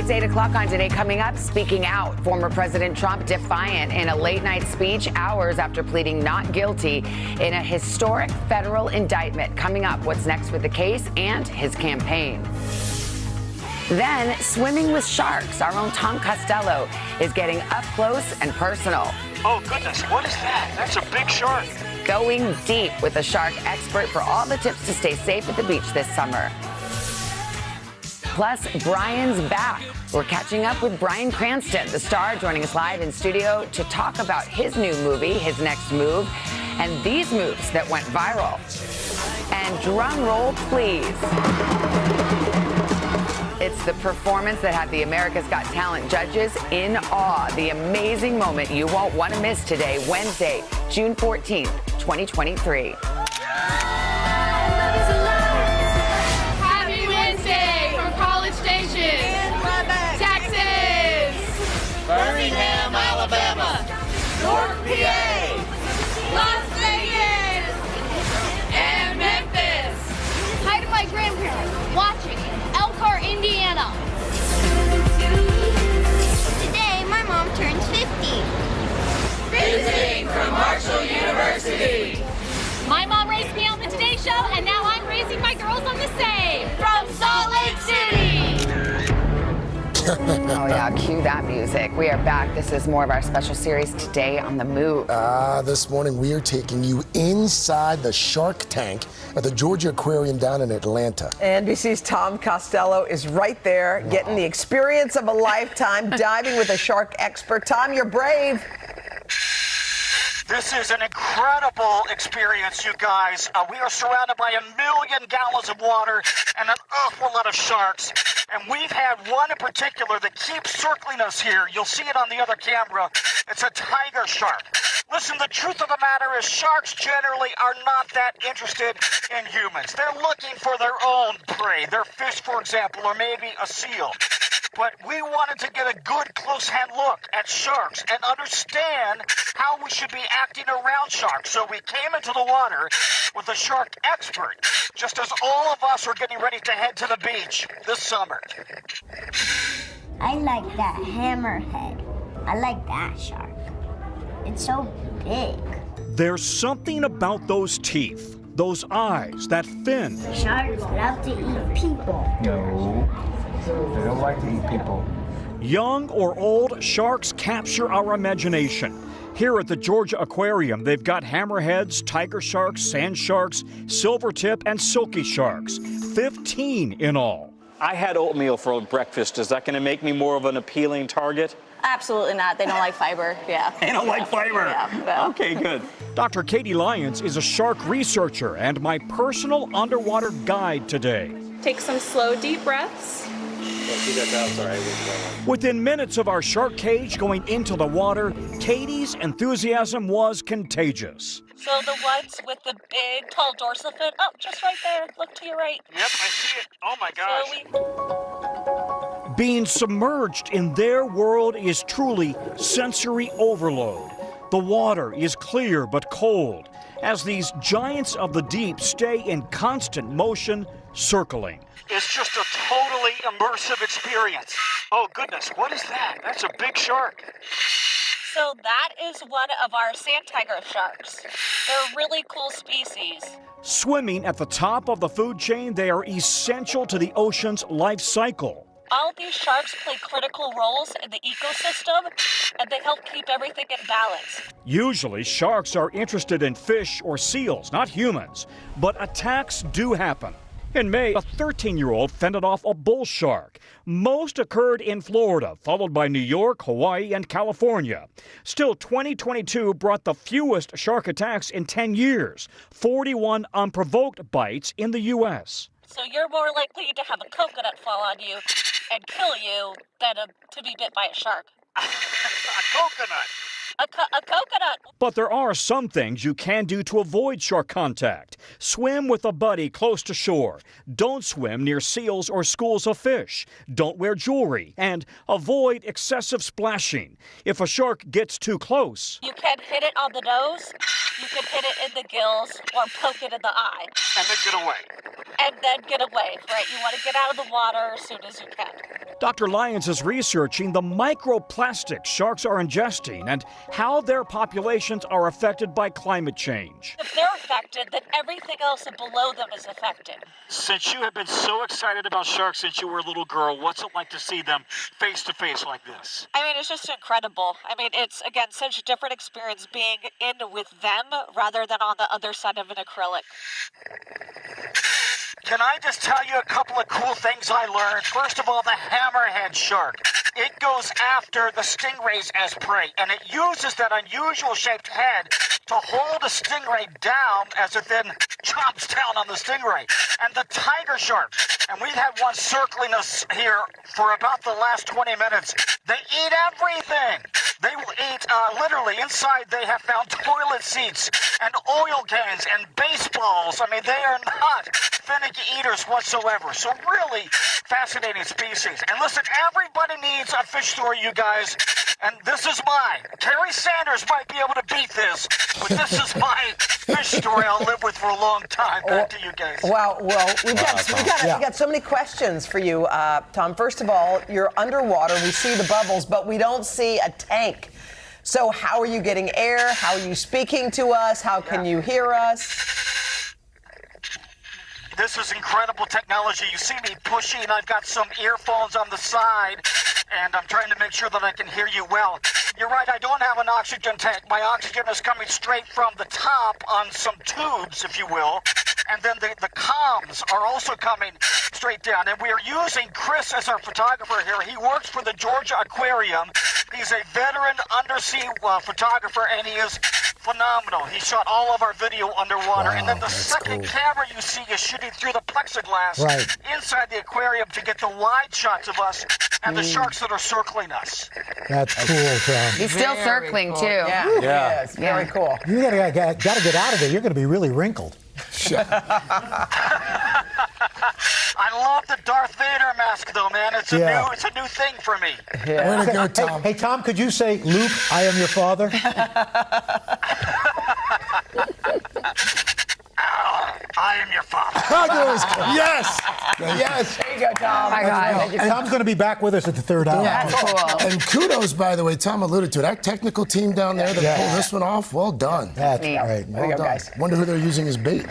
It's 8 o'clock on Today. Coming up, speaking out. Former President Trump defiant in a late-night speech hours after pleading not guilty in a historic federal indictment. Coming up, what's next with the case and his campaign. Then, swimming with sharks. Our own Tom Costello is getting up close and personal. Oh, goodness, what is that? That's a big shark. Going deep with a shark expert for all the tips to stay safe at the beach this summer. Plus, Bryan's back. We're catching up with Bryan Cranston, the star, joining us live in studio to talk about his new movie, his next move, and these moves that went viral. And drum roll, please. It's the performance that had the America's Got Talent judges in awe. The amazing moment you won't want to miss today, Wednesday, June 14th, 2023. Birmingham, Alabama, North PA, Las Vegas, and Memphis. Hi to my grandparents watching Elkhart, Indiana. Today, my mom turns 50. Visiting from Marshall University. My mom raised me on the Today Show, and now I'm raising my girls on the same. From Salt Lake City. Oh, yeah, cue that music. We are back. This is more of our special series, Today on the Move. This morning we are taking you inside the shark tank at the Georgia Aquarium down in Atlanta. NBC's Tom Costello is right there, getting the experience of a lifetime, diving with a shark expert. Tom, you're brave. This is an incredible experience, you guys. We are surrounded by 1 million gallons of water and an awful lot of sharks. And we've had one in particular that keeps circling us here. You'll see it on the other camera. It's a tiger shark. Listen, the truth of the matter is sharks generally are not that interested in humans. They're looking for their own prey, their fish, for example, or maybe a seal. But we wanted to get a good close-hand look at sharks and understand how we should be acting around sharks. So we came into the water with a shark expert, just as all of us are getting ready to head to the beach this summer. I like that hammerhead. I like that shark. It's so big. There's something about those teeth, those eyes, that fin. Sharks love to eat people. No, they don't like to eat people. Young or old, sharks capture our imagination. Here at the Georgia Aquarium, they've got hammerheads, tiger sharks, sand sharks, silvertip, and silky sharks. 15 in all. I had oatmeal for breakfast. Is that going to make me more of an appealing target? Absolutely not. They don't like fiber. Yeah. They don't like fiber. Yeah. Okay, good. Dr. Katie Lyons is a shark researcher and my personal underwater guide today. Take some slow, deep breaths. Within minutes of our shark cage going into the water, Katie's enthusiasm was contagious. So the ones with the big, tall dorsal fin, oh, just right there. Look to your right. Yep, I see it. Oh, my gosh. Being submerged in their world is truly sensory overload. The water is clear but cold, as these giants of the deep stay in constant motion, circling. It's just a totally immersive experience. Oh, goodness, what is that? That's a big shark. So that is one of our sand tiger sharks. They're a really cool species. Swimming at the top of the food chain, they are essential to the ocean's life cycle. All of these sharks play critical roles in the ecosystem, and they help keep everything in balance. Usually, sharks are interested in fish or seals, not humans. But attacks do happen. In May, a 13-year-old fended off a bull shark. Most occurred in Florida, followed by New York, Hawaii, and California. Still, 2022 brought the fewest shark attacks in 10 years, 41 unprovoked bites in the U.S. So you're more likely to have a coconut fall on you and kill you than to be bit by a shark. A coconut. A coconut. But there are some things you can do to avoid shark contact. Swim with a buddy close to shore. Don't swim near seals or schools of fish. Don't wear jewelry. And avoid excessive splashing. If a shark gets too close, you can hit it on the nose, you can hit it in the gills, or poke it in the eye. And then get away. And then get away, right? You want to get out of the water as soon as you can. Dr. Lyons is researching the microplastics sharks are ingesting and how their populations are affected by climate change. If they're affected, then everything else below them is affected. Since you have been so excited about sharks since you were a little girl, what's it like to see them face to face like this? I mean, it's just incredible. I mean, it's, again, such a different experience being in with them rather than on the other side of an acrylic. Can I just tell you a couple of cool things I learned? First of all, the hammerhead shark. It goes after the stingrays as prey, and it uses that unusual shaped head to hold a stingray down as it then chomps down on the stingray. And the tiger shark, and we've had one circling us here for about the last 20 minutes. They eat everything. They will eat, literally, inside they have found toilet seats and oil cans and baseballs. I mean, they are not finicky eaters whatsoever. So really fascinating species. And listen, everybody needs a fish story, you guys. And this is mine. Kerry Sanders might be able to beat this, but this is my fish story I'll live with for a long time. Back to you guys. Wow, well, we've got so many questions for you, Tom. First of all, you're underwater. We see the bubbles, but we don't see a tank. So how are you getting air? How are you speaking to us? How can you hear us? This is incredible technology. You see me pushing. I've got some earphones on the side, and I'm trying to make sure that I can hear you well. You're right, I don't have an oxygen tank. My oxygen is coming straight from the top on some tubes, if you will. And then the comms are also coming straight down. And we are using Chris as our photographer here. He works for the Georgia Aquarium. He's a veteran undersea photographer, and he is phenomenal. He shot all of our video underwater. Wow, and then the second camera you see is shooting through the plexiglass inside the aquarium to get the wide shots of us and the sharks that are circling us. That's cool, Tom. He's still circling, cool. too. Yeah, he is. Very cool. You gotta get out of there. You're going to be really wrinkled. I love the Darth Vader mask, though, man. It's a new thing for me. Yeah. Way to go, Tom. Hey, Tom, could you say, Luke, I am your father? I am your father. Yes! Yes! There you go, Tom. My God. And Tom's going to be back with us at the third hour. That's cool. And kudos, by the way, Tom alluded to it. That technical team down there that pulled this one off, well done. That's great. Well done. Guys. Wonder who they're using as bait.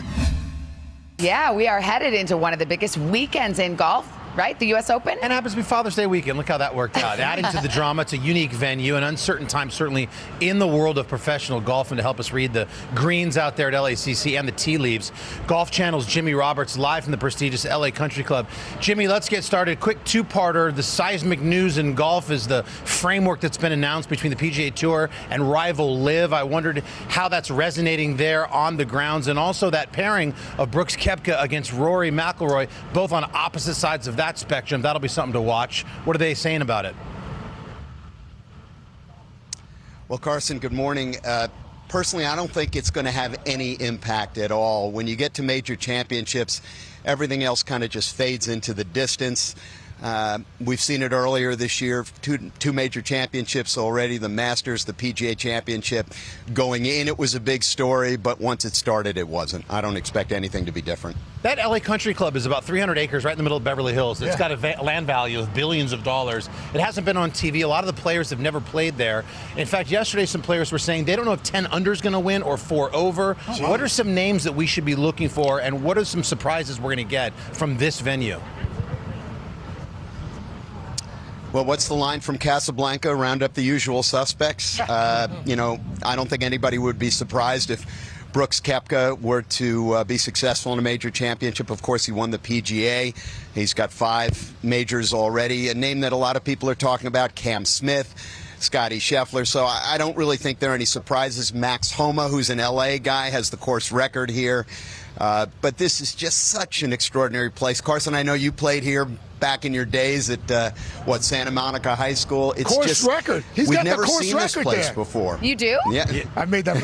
Yeah, we are headed into one of the biggest weekends in golf, right? The U.S. Open? And it happens to be Father's Day weekend. Look how that worked out. Adding to the drama, it's a unique venue, an uncertain time, certainly in the world of professional golf. And to help us read the greens out there at LACC and the tea leaves, Golf Channel's Jimmy Roberts live from the prestigious LA Country Club. Jimmy, let's get started. Quick two-parter. The seismic news in golf is the framework that's been announced between the PGA Tour and rival LIV. I wondered how that's resonating there on the grounds, and also that pairing of Brooks Koepka against Rory McIlroy, both on opposite sides of that spectrum. That'll be something to watch. What are they saying about it? Well, Carson, good morning. Personally, I don't think it's going to have any impact at all. When you get to major championships, everything else kind of just fades into the distance. We've seen it earlier this year, two major championships already, the Masters, the PGA Championship. Going in, it was a big story, but once it started, it wasn't. I don't expect anything to be different. That LA Country Club is about 300 acres right in the middle of Beverly Hills. It's got a land value of billions of dollars. It hasn't been on TV. A lot of the players have never played there. In fact, yesterday some players were saying they don't know if 10 under is going to win or 4 over. What are some names that we should be looking for, and what are some surprises we're going to get from this venue? Well, what's the line from Casablanca? Round up the usual suspects. I don't think anybody would be surprised if Brooks Koepka were to be successful in a major championship. Of course, he won the PGA. He's got 5 majors already. A name that a lot of people are talking about, Cam Smith, Scotty Scheffler. So I don't really think there are any surprises. Max Homa, who's an LA guy, has the course record here. But this is just such an extraordinary place. Carson, I know you played here back in your days at Santa Monica High School. It's course just record. He's we've got never the course seen this record place there. before. You do? Yeah. I made that.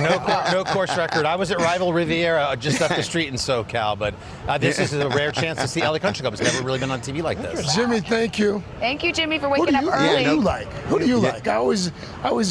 No course record. I was at Rival Riviera just up the street in SoCal, but this is a rare chance to see LA Country Club. It's never really been on TV like this. Jimmy, thank you. Thank you, Jimmy, for waking up early. Who do you like? I always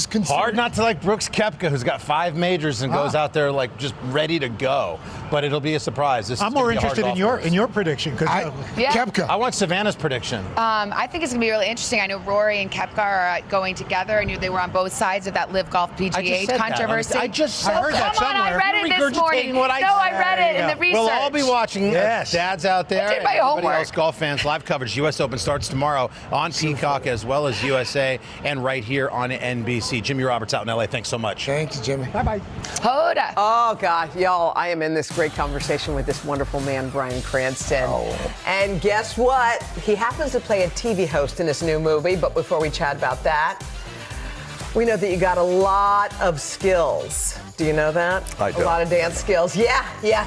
consider. Hard not to like Brooks Koepka, who's got 5 majors and goes out there like just ready to go. But it'll be a surprise. I'm more interested in your prediction because Koepka. I want Savannah's prediction? I think it's going to be really interesting. I know Rory and Koepka are going together. I knew they were on both sides of that Live Golf PGA controversy. I heard that somewhere. I read it this morning. I read it in the research. We'll all be watching. Yes. Dads out there. I did my Everybody homework. else, golf fans, live coverage. U.S. Open starts tomorrow on Peacock as well as USA and right here on NBC. Jimmy Roberts out in L.A. Thanks so much. Thank you, Jimmy. Bye-bye. Hoda. Oh, God, y'all, I am in this great conversation with this wonderful man, Bryan Cranston. Oh. And guess what? He happens to play a TV host in this new movie, but before we chat about that, we know that you got a lot of skills. Do you know that? I do. A lot of dance skills. Yeah,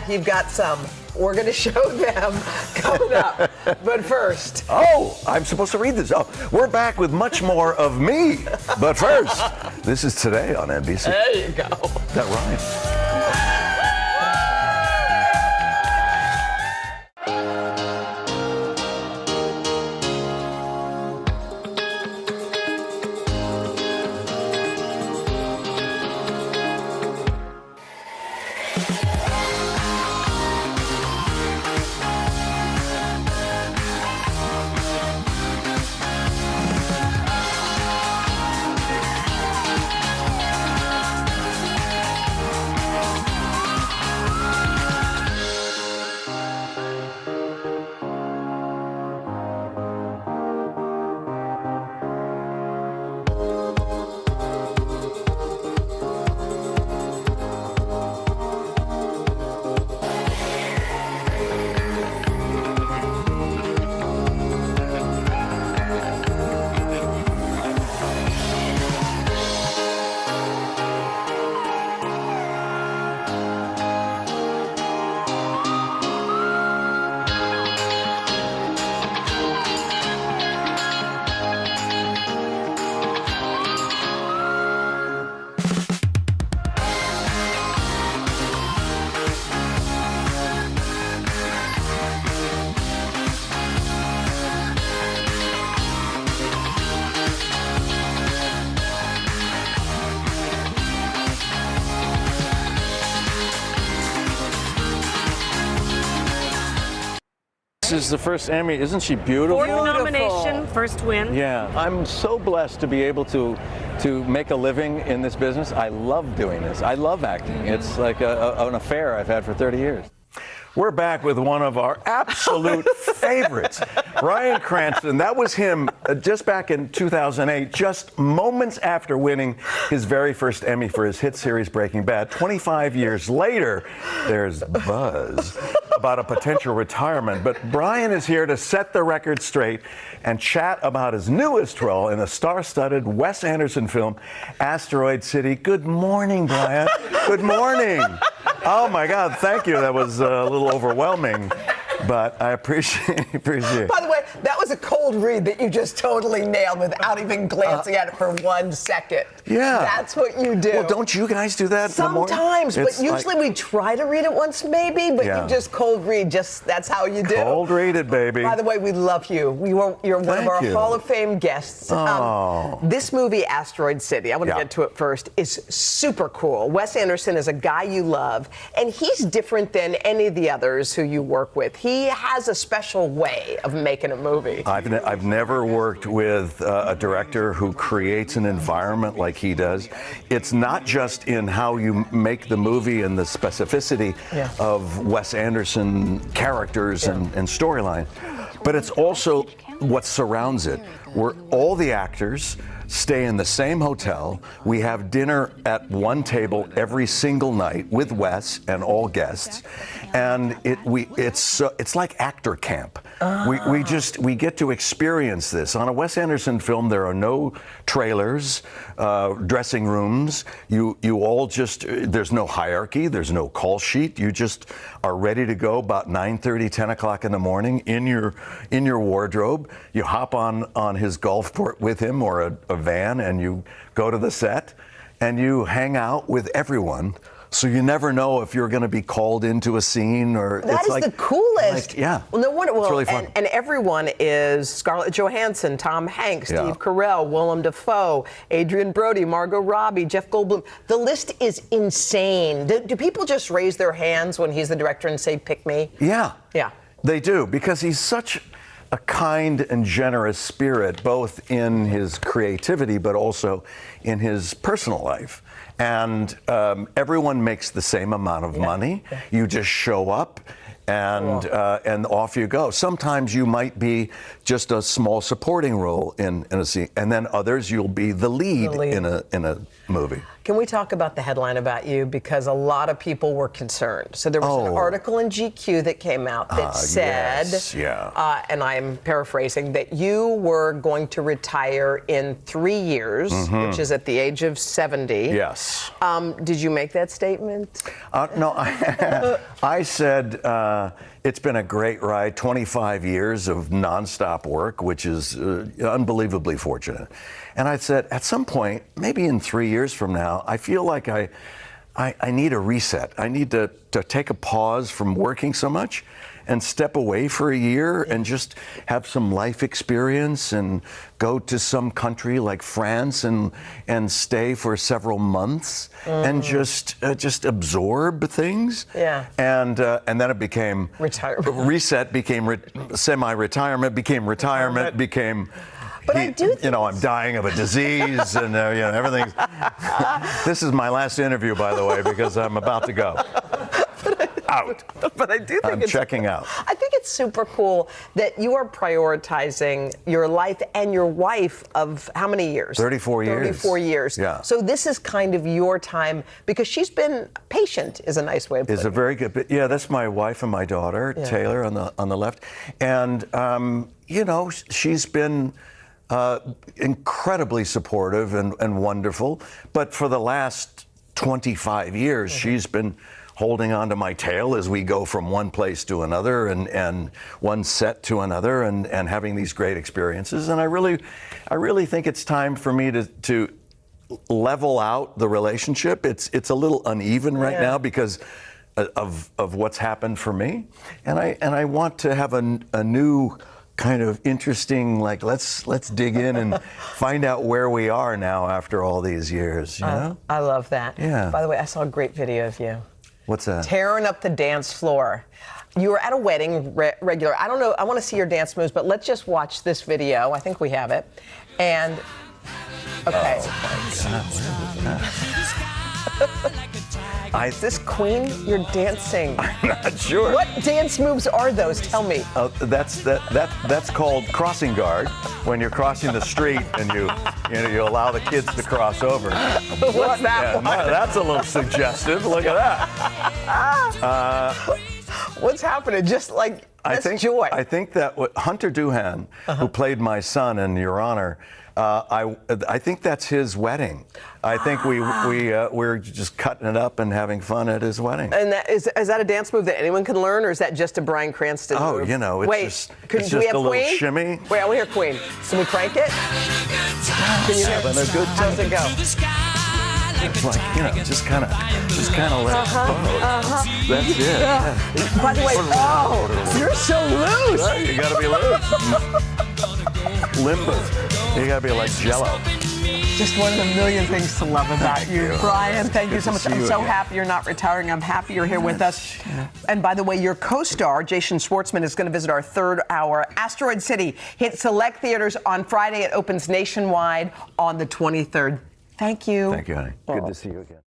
you've got some. We're going to show them coming up. But first. Oh, I'm supposed to read this. Oh, we're back with much more of me. But first, this is Today on NBC. There you go. That rhymes. This is the first Emmy. Isn't she beautiful? Fourth nomination, first win. Yeah, I'm so blessed to be able to make a living in this business. I love doing this. I love acting. It's like an affair I've had for 30 years. We're back with one of our absolute favorites, Bryan Cranston. That was him just back in 2008, just moments after winning his very first Emmy for his hit series Breaking Bad. 25 years later, there's buzz about a potential retirement. But Bryan is here to set the record straight and chat about his newest role in the star-studded Wes Anderson film, Asteroid City. Good morning, Bryan. Good morning. Oh, my God. Thank you. That was a little overwhelming, but I appreciate it. By the way, that was a cold read that you just totally nailed without even glancing at it for 1 second. Yeah. That's what you do. Well, don't you guys do that? Sometimes, but usually we try to read it once maybe, but you just cold read. Just that's how you do. Cold read it, baby. By the way, we love you. You're one of our Hall of Fame guests. This movie, Asteroid City, I want to get to it first, is super cool. Wes Anderson is a guy you love, and he's different than any of the others who you work with. He has a special way of making a movie. I've never worked with a director who creates an environment like he does. It's not just in how you make the movie and the specificity of Wes Anderson characters and storyline, but it's also what surrounds it, where all the actors stay in the same hotel. We have dinner at one table every single night with Wes and all guests, and it's like actor camp. We get to experience this. On a Wes Anderson film, there are no trailers, dressing rooms. You all just, there's no hierarchy, there's no call sheet. You just are ready to go about 9:30, 10 o'clock in the morning in your wardrobe. You hop on his golf cart with him or a van, and you go to the set and you hang out with everyone. So you never know if you're going to be called into a scene or that is the coolest. Yeah. Well, no wonder. Well, it's really fun. And everyone is Scarlett Johansson, Tom Hanks, Steve Carell, Willem Dafoe, Adrian Brody, Margot Robbie, Jeff Goldblum. The list is insane. Do people just raise their hands when he's the director and say, "Pick me"? Yeah. Yeah. They do, because he's such a kind and generous spirit, both in his creativity, but also in his personal life. And everyone makes the same amount of money. You just show up. And off you go. Sometimes you might be just a small supporting role in a scene, and then others you'll be the lead. in a movie. Can we talk about the headline about you? Because a lot of people were concerned. So there was an article in GQ that came out that said, and I'm paraphrasing, that you were going to retire in 3 years, which is at the age of 70. Yes. Did you make that statement? No, I said it's been a great ride, 25 years of nonstop work, which is unbelievably fortunate. And I said, at some point, maybe in 3 years from now, I feel like I need a reset. I need to take a pause from working so much and step away for a year and just have some life experience and go to some country like France and stay for several months and just absorb things. Yeah. And then it became reset, became semi-retirement, became retirement, became. But I do think I'm dying of a disease and everything. This is my last interview, by the way, because I'm about to go. Out. But I do think I'm checking out. I think it's super cool that you are prioritizing your life and your wife of how many years? 34 years. 34 years. Yeah. So this is kind of your time because she's been patient is a nice way of putting it. Is a very good. Yeah, that's my wife and my daughter, Taylor, on the left, and she's been incredibly supportive and wonderful. But for the last 25 years, she's been holding on to my tail as we go from one place to another and one set to another and having these great experiences. And I really think it's time for me to level out the relationship. It's a little uneven right now because of what's happened for me. And I want to have a new kind of interesting, like let's dig in and find out where we are now after all these years. You know? I love that. Yeah. By the way, I saw a great video of you. What's that? Tearing up the dance floor. You were at a wedding, regular. I don't know. I want to see your dance moves, but let's just watch this video. I think we have it. And okay. Oh my God! Where is that? Is this Queen? You're dancing. I'm not sure. What dance moves are those? Tell me. That's called crossing guard. When you're crossing the street and you allow the kids to cross over. What's that one? That's a little suggestive. Look at that. What's happening? Just like joy. I think that Hunter Doohan, who played my son in Your Honor, I think that's his wedding. I think we're just cutting it up and having fun at his wedding. And is that a dance move that anyone can learn, or is that just a Bryan Cranston move? It's Wait, just do we have a little Queen? shimmy. Wait, I want to hear Queen. Can we crank it? Can you hear Having a good How's time. it go? It's like, just kind of let it flow. That's it. Yeah. By the way, you're so loose. Right, you gotta be loose. Limber. You gotta be like Jello. Just one of the million things to love about you. Bryan, thank you so much. I'm so happy you're not retiring. I'm happy you're here with us. And by the way, your co-star, Jason Schwartzman, is going to visit our third hour. Asteroid City hits select theaters on Friday. It opens nationwide on the 23rd. Thank you. Thank you, honey. Good to see you again.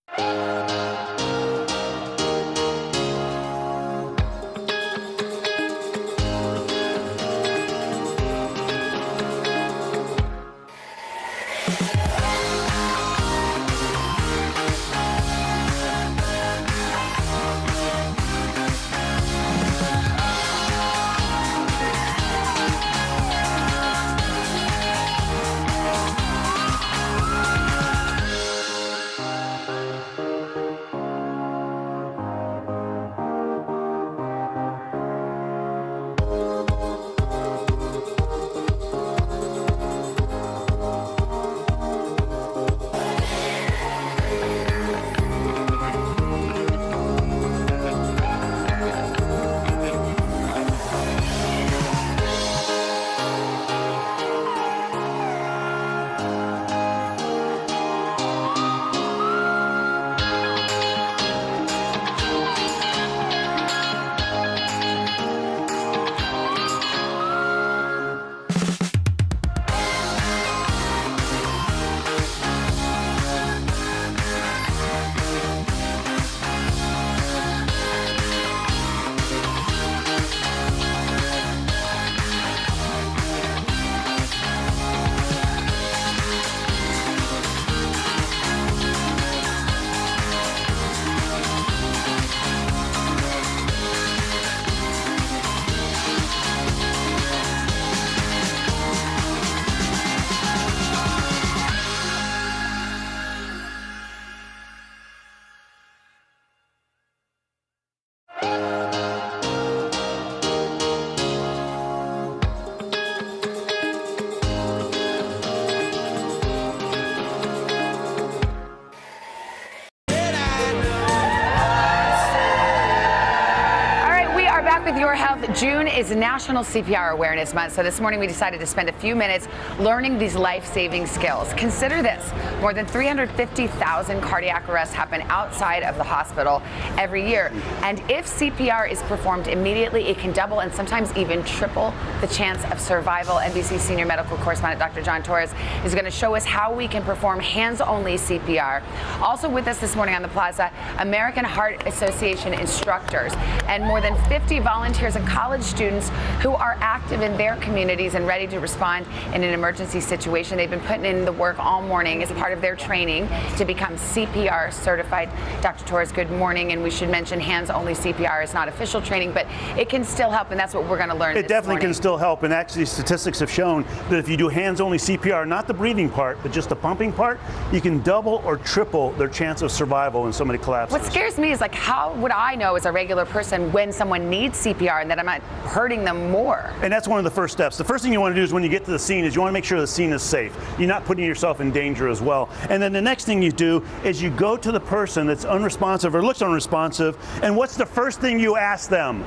Your Health, June is National CPR Awareness Month, so this morning we decided to spend a few minutes learning these life-saving skills. Consider this, more than 350,000 cardiac arrests happen outside of the hospital every year. And if CPR is performed immediately, it can double and sometimes even triple the chance of survival. NBC senior medical correspondent Dr. John Torres is going to show us how we can perform hands-only CPR. Also with us this morning on the plaza, American Heart Association instructors and more than 50 volunteers and college students who are active in their communities and ready to respond in an emergency situation. They've been putting in the work all morning as part of their training to become CPR certified. Dr. Torres, good morning. And we should mention hands-only CPR is not official training, but it can still help, and that's what we're going to learn. It definitely can still help, and actually statistics have shown that if you do hands-only CPR, not the breathing part, but just the pumping part, you can double or triple their chance of survival when somebody collapses. What scares me is, like, how would I know as a regular person when someone needs CPR and that I'm not hurting them more? And that's one of the first steps. The first thing you want to do is when you get to the scene is you want to make sure the scene is safe. You're not putting yourself in danger as well. And then the next thing you do is you go to the person that's unresponsive or looks unresponsive, and what's the first thing you ask them?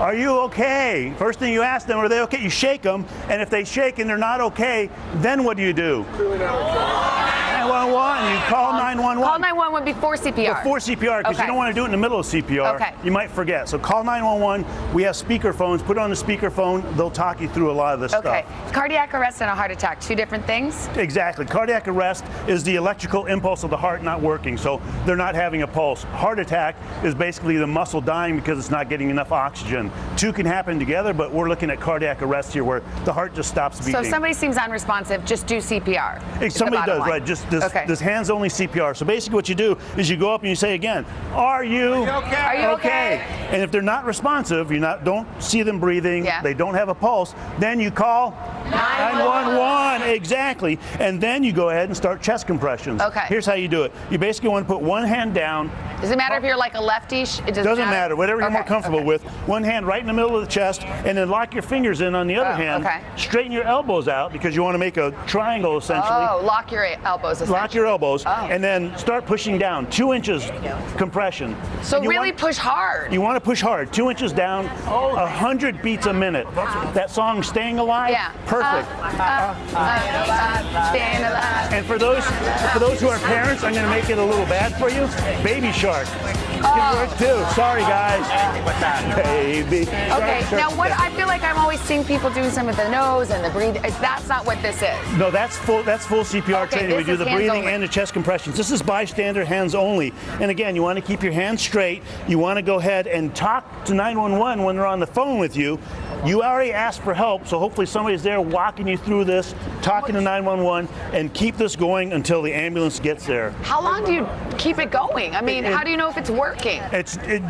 Are you okay? First thing you ask them, are they okay? You shake them, and if they shake and they're not okay, then what do you do? 911, you call 911. Call 911 before CPR. Before CPR, because you don't want to do it in the middle of CPR. Okay. You might forget. So call 911. We have speaker phones. Put it on the speaker phone. They'll talk you through a lot of this Okay. stuff. Cardiac arrest and a heart attack, two different things? Exactly. Cardiac arrest is the electrical impulse of the heart not working, so they're not having a pulse. Heart attack is basically the muscle dying because it's not getting enough oxygen. Two can happen together, but we're looking at cardiac arrest here where the heart just stops beating. So if somebody seems unresponsive, just do CPR. If somebody does, right, just this hands-only CPR. So basically what you do is you go up and you say again, are you okay? Are you okay? And if they're not responsive, don't see them breathing, they don't have a pulse, then you call 911. Exactly. And then you go ahead and start chest compressions. Okay. Here's how you do it. You basically want to put one hand down. Does it matter if you're like a lefty? It doesn't matter. Whatever you're more comfortable with. One hand right in the middle of the chest, and then lock your fingers in on the other hand. Straighten your elbows out because you want to make a triangle essentially. Oh, lock your elbows essentially. Lock your elbows, and then start pushing down. 2 inches compression. So really push hard. You want to push hard. 2 inches down, 100 beats a minute. That song, Staying Alive? Yeah. Perfect. Staying alive. And for those who are parents, I'm going to make it a little bad for you. Baby shark. Can work too. Sorry, guys. Baby. Okay. Now, what I feel like I'm always seeing people doing some with the nose and the breathing. That's not what this is. No, that's full CPR training. We do the breathing and the chest compressions. This is bystander hands only. And again, you want to keep your hands straight. You want to go ahead and talk to 911 when they're on the phone with you. You already asked for help, so hopefully somebody's there walking you through this, talking to 911, and keep this going until the ambulance gets there. How long do you keep it going? I mean, how do you know if it's working?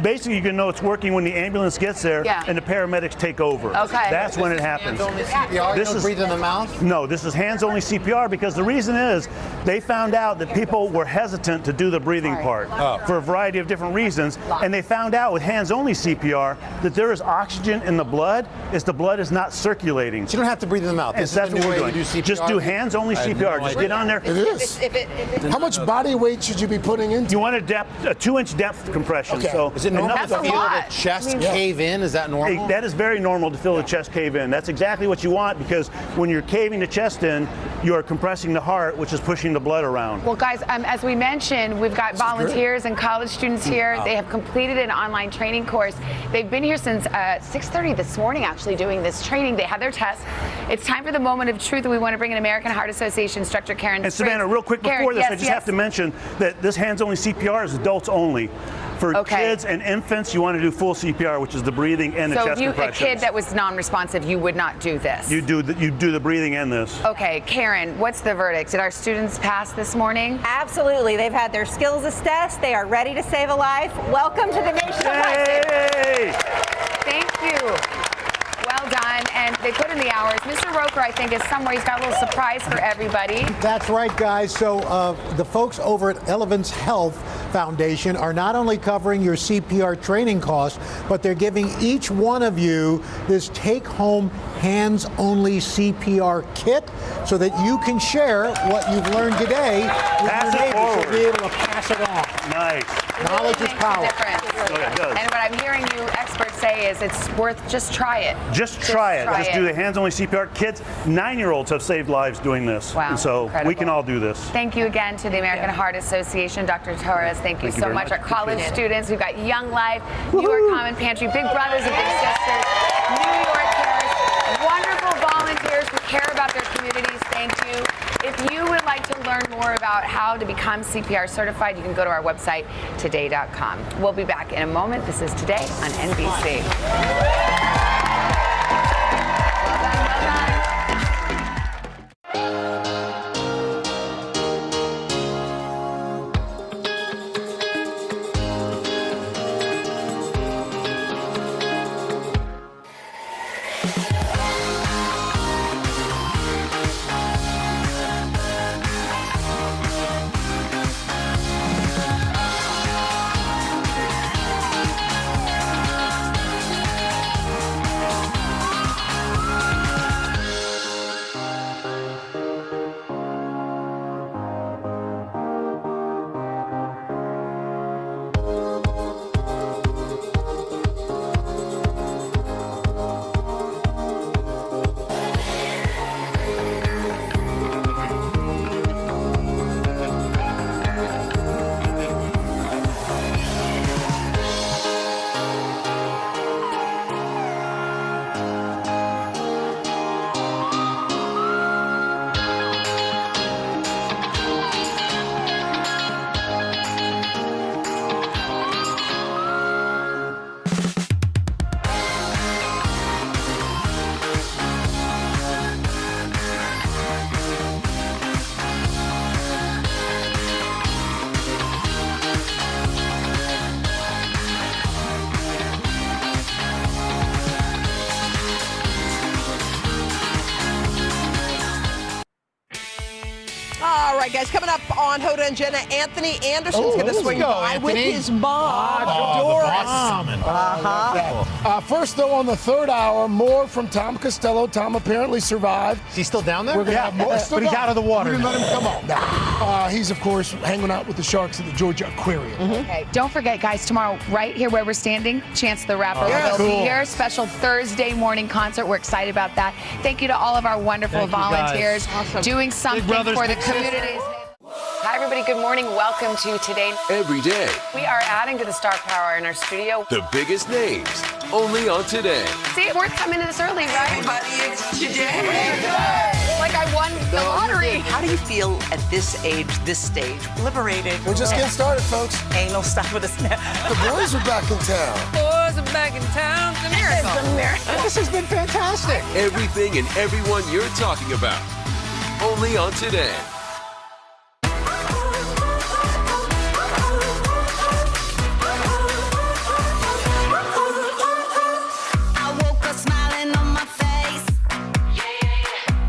Basically, you can know it's working when the ambulance gets there and the paramedics take over. Okay. That's when it happens. Hands-only CPR, you don't breathe in the mouth? No, this is hands-only CPR because the reason is they found out that people were hesitant to do the breathing part for a variety of different reasons, and they found out with hands-only CPR that there is oxygen in the blood. The blood is not circulating. So you don't have to breathe in the mouth. That's what we're doing. Just do hands-only CPR. Just get on there. It is. How much body weight should you be putting in? You want a 2-inch depth compression. Okay. So is it normal to feel the chest cave in? Is that normal? That is very normal to feel the chest cave in. That's exactly what you want because when you're caving the chest in, you're compressing the heart, which is pushing the blood around. Well, guys, as we mentioned, we've got volunteers and college students here. They have completed an online training course. They've been here since 6:30 this morning, actually, doing this training. They had their test. It's time for the moment of truth, and we want to bring in American Heart Association instructor Karen. And Savannah, real quick before this, I just have to mention that this hands-only CPR is adults only. For kids and infants, you want to do full CPR, which is the breathing and the chest compressions. So if a kid that was non-responsive, you would not do this? You do the breathing and this. Okay, Karen, what's the verdict? Did our students pass this morning? Absolutely. They've had their skills assessed. They are ready to save a life. Welcome to the nation of Hey! Thank you. Well done, and they put in the hours. Mr. Roker, I think, is somewhere. He's got a little surprise for everybody. That's right, guys. So the folks over at Elevance Health Foundation are not only covering your CPR training costs, but they're giving each one of you this take-home hands-only CPR kit so that you can share what you've learned today with your neighbors. be able to pass it on. Nice. Knowledge is power. It does. And what I'm hearing you experts say is it's worth just try it. Just try it. Just do the hands-only CPR. Kids, 9-year-olds have saved lives doing this. Wow, And so incredible. we can all do this. Thank you again to the American Heart Association, Dr. Torres. Thank you so very much. much. Our college students, we've got Young Life, New York Common Pantry, Big Brothers and Big Sisters, New York Cares, wonderful volunteers who care about their communities. Thank you. If you would like to learn more about how to become CPR certified, you can go to our website, today.com. We'll be back in a moment. This is Today on NBC. All right, guys, coming up on Hoda and Jenna, Anthony Anderson's going to swing by with his mom, Doris. First, though, on the third hour, more from Tom Costello. Tom apparently survived. Is he still down there? We're gonna have more. But he's out of the water. We're going to let him come on. He's, of course, hanging out with the sharks at the Georgia Aquarium. Okay, don't forget, guys, tomorrow, right here where we're standing, Chance the Rapper will be here. Special Thursday morning concert. We're excited about that. Thank you to all of our wonderful volunteers doing something for the communities. Hi, everybody. Good morning. Welcome to Today. Every day, We are adding to the star power in our studio. the biggest names, only on Today. See, it's worth coming to this early, right? Everybody, it's Today. Like I won the lottery. How do you feel at this age, this stage? Liberated. We're just getting started, folks. Anal stuff with us now. The boys are back in town. Boys are back in town. It's a miracle. It's a miracle. This has been fantastic. Everything and everyone you're talking about, only on Today. I woke up smiling on my face.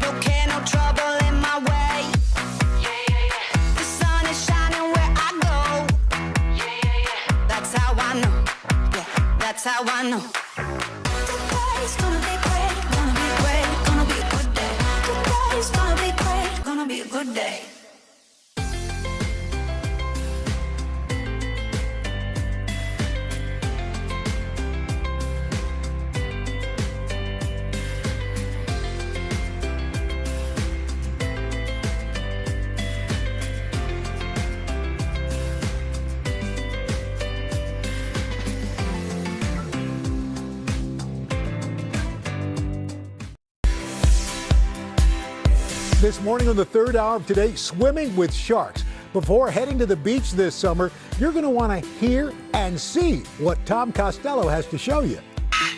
No care, no trouble in my way. The sun is shining where I go. That's how I know. Yeah, that's how I know. Today's gonna be great, gonna be great, gonna be a good day. Today's gonna be great, gonna be a good day. This morning on the third hour of Today, swimming with sharks. Before heading to the beach this summer, you're going to want to hear and see what Tom Costello has to show you.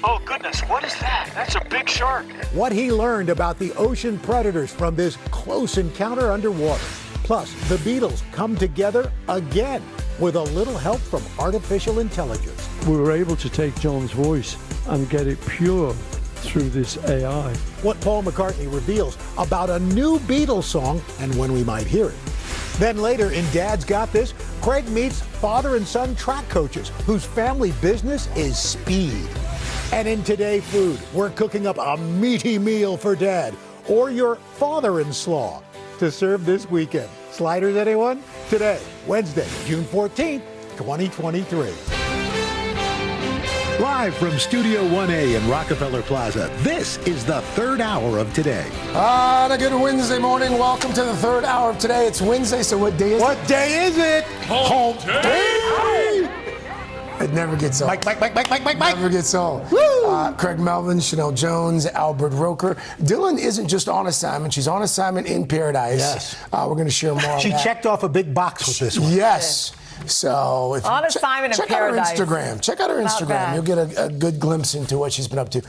Oh, goodness, what is that? That's a big shark. What he learned about the ocean predators from this close encounter underwater. Plus, the Beatles come together again with a little help from artificial intelligence. We were able to take John's voice and get it pure through this AI. What Paul McCartney reveals about a new Beatles song and when we might hear it. Then later in Dad's Got This, Craig meets father and son track coaches whose family business is speed. And in Today Food, we're cooking up a meaty meal for Dad or your father-in-law to serve this weekend. Sliders, anyone? Today, Wednesday, June 14th, 2023. Live from Studio 1A in Rockefeller Plaza, this is the third hour of Today. On a good Wednesday morning, welcome to the third hour of Today. It's Wednesday, so what day is it? What day is it? Home day! It never gets old. Mike. Never gets old. Craig Melvin, Chanel Jones, Albert Roker. Dylan isn't just on assignment. She's on assignment in paradise. Yes. We're going to share more She of that. checked off a big box with this one. Yes. So if On assignment in check paradise. out her Instagram. Check out her Not Instagram. bad. You'll get a good glimpse into what she's been up to.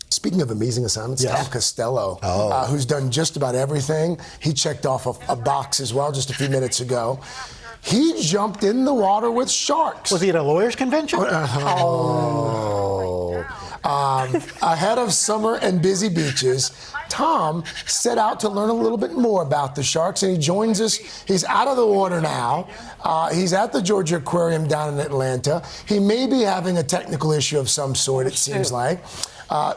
Speaking of amazing assignments, Yes. Tom Costello, who's done just about everything, he checked off a box as well just a few minutes ago. He jumped in the water with sharks. Was he at a lawyer's convention? Ahead of summer and busy beaches, Tom set out to learn a little bit more about the sharks, and he joins us. He's out of the water now. He's at the Georgia Aquarium down in Atlanta. He may be having a technical issue of some sort, it seems like.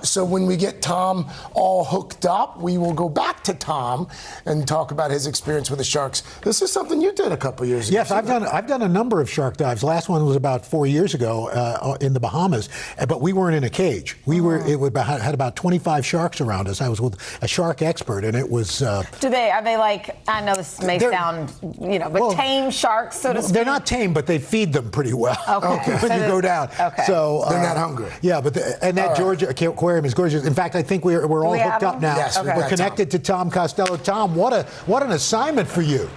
So when we get Tom all hooked up, we will go back to Tom and talk about his experience with the sharks. This is something you did a couple years ago. Yes, I've done a number of shark dives. Last one was about 4 years ago in the Bahamas, but we weren't in a cage. Had about 25 sharks around us. I was with a shark expert, and it was. Are they like? I know this may sound, but tame sharks, so to speak. They're not tame, but they feed them pretty well. Okay. When you go down. Okay. So they're not hungry. Yeah, but that Georgia Aquarium is gorgeous. In fact, I think we're all hooked up now. Yes, okay. We're connected to Tom Costello. Tom, what an assignment for you.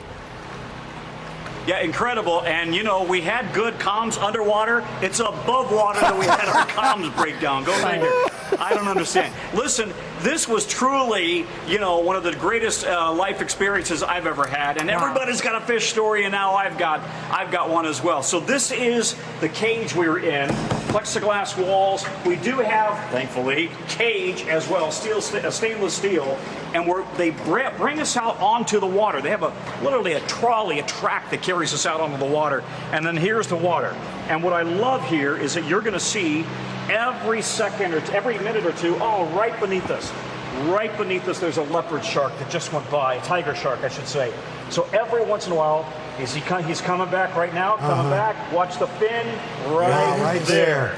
Yeah, incredible. And, we had good comms underwater. It's above water that we had our comms breakdown. Go figure. I don't understand. Listen, this was truly, one of the greatest life experiences I've ever had. And everybody's got a fish story, and now I've got one as well. So this is the cage we were in. Plexiglass walls. We do have, thankfully, cage as well, stainless steel. And they bring us out onto the water. They have literally a trolley, a track that carries us out onto the water. And then here's the water. And what I love here is that you're going to see every second or every minute or two, right beneath us. Right beneath us, there's a leopard shark that just went by, a tiger shark, I should say. So every once in a while, he's coming back right now, coming back. Watch the fin right there.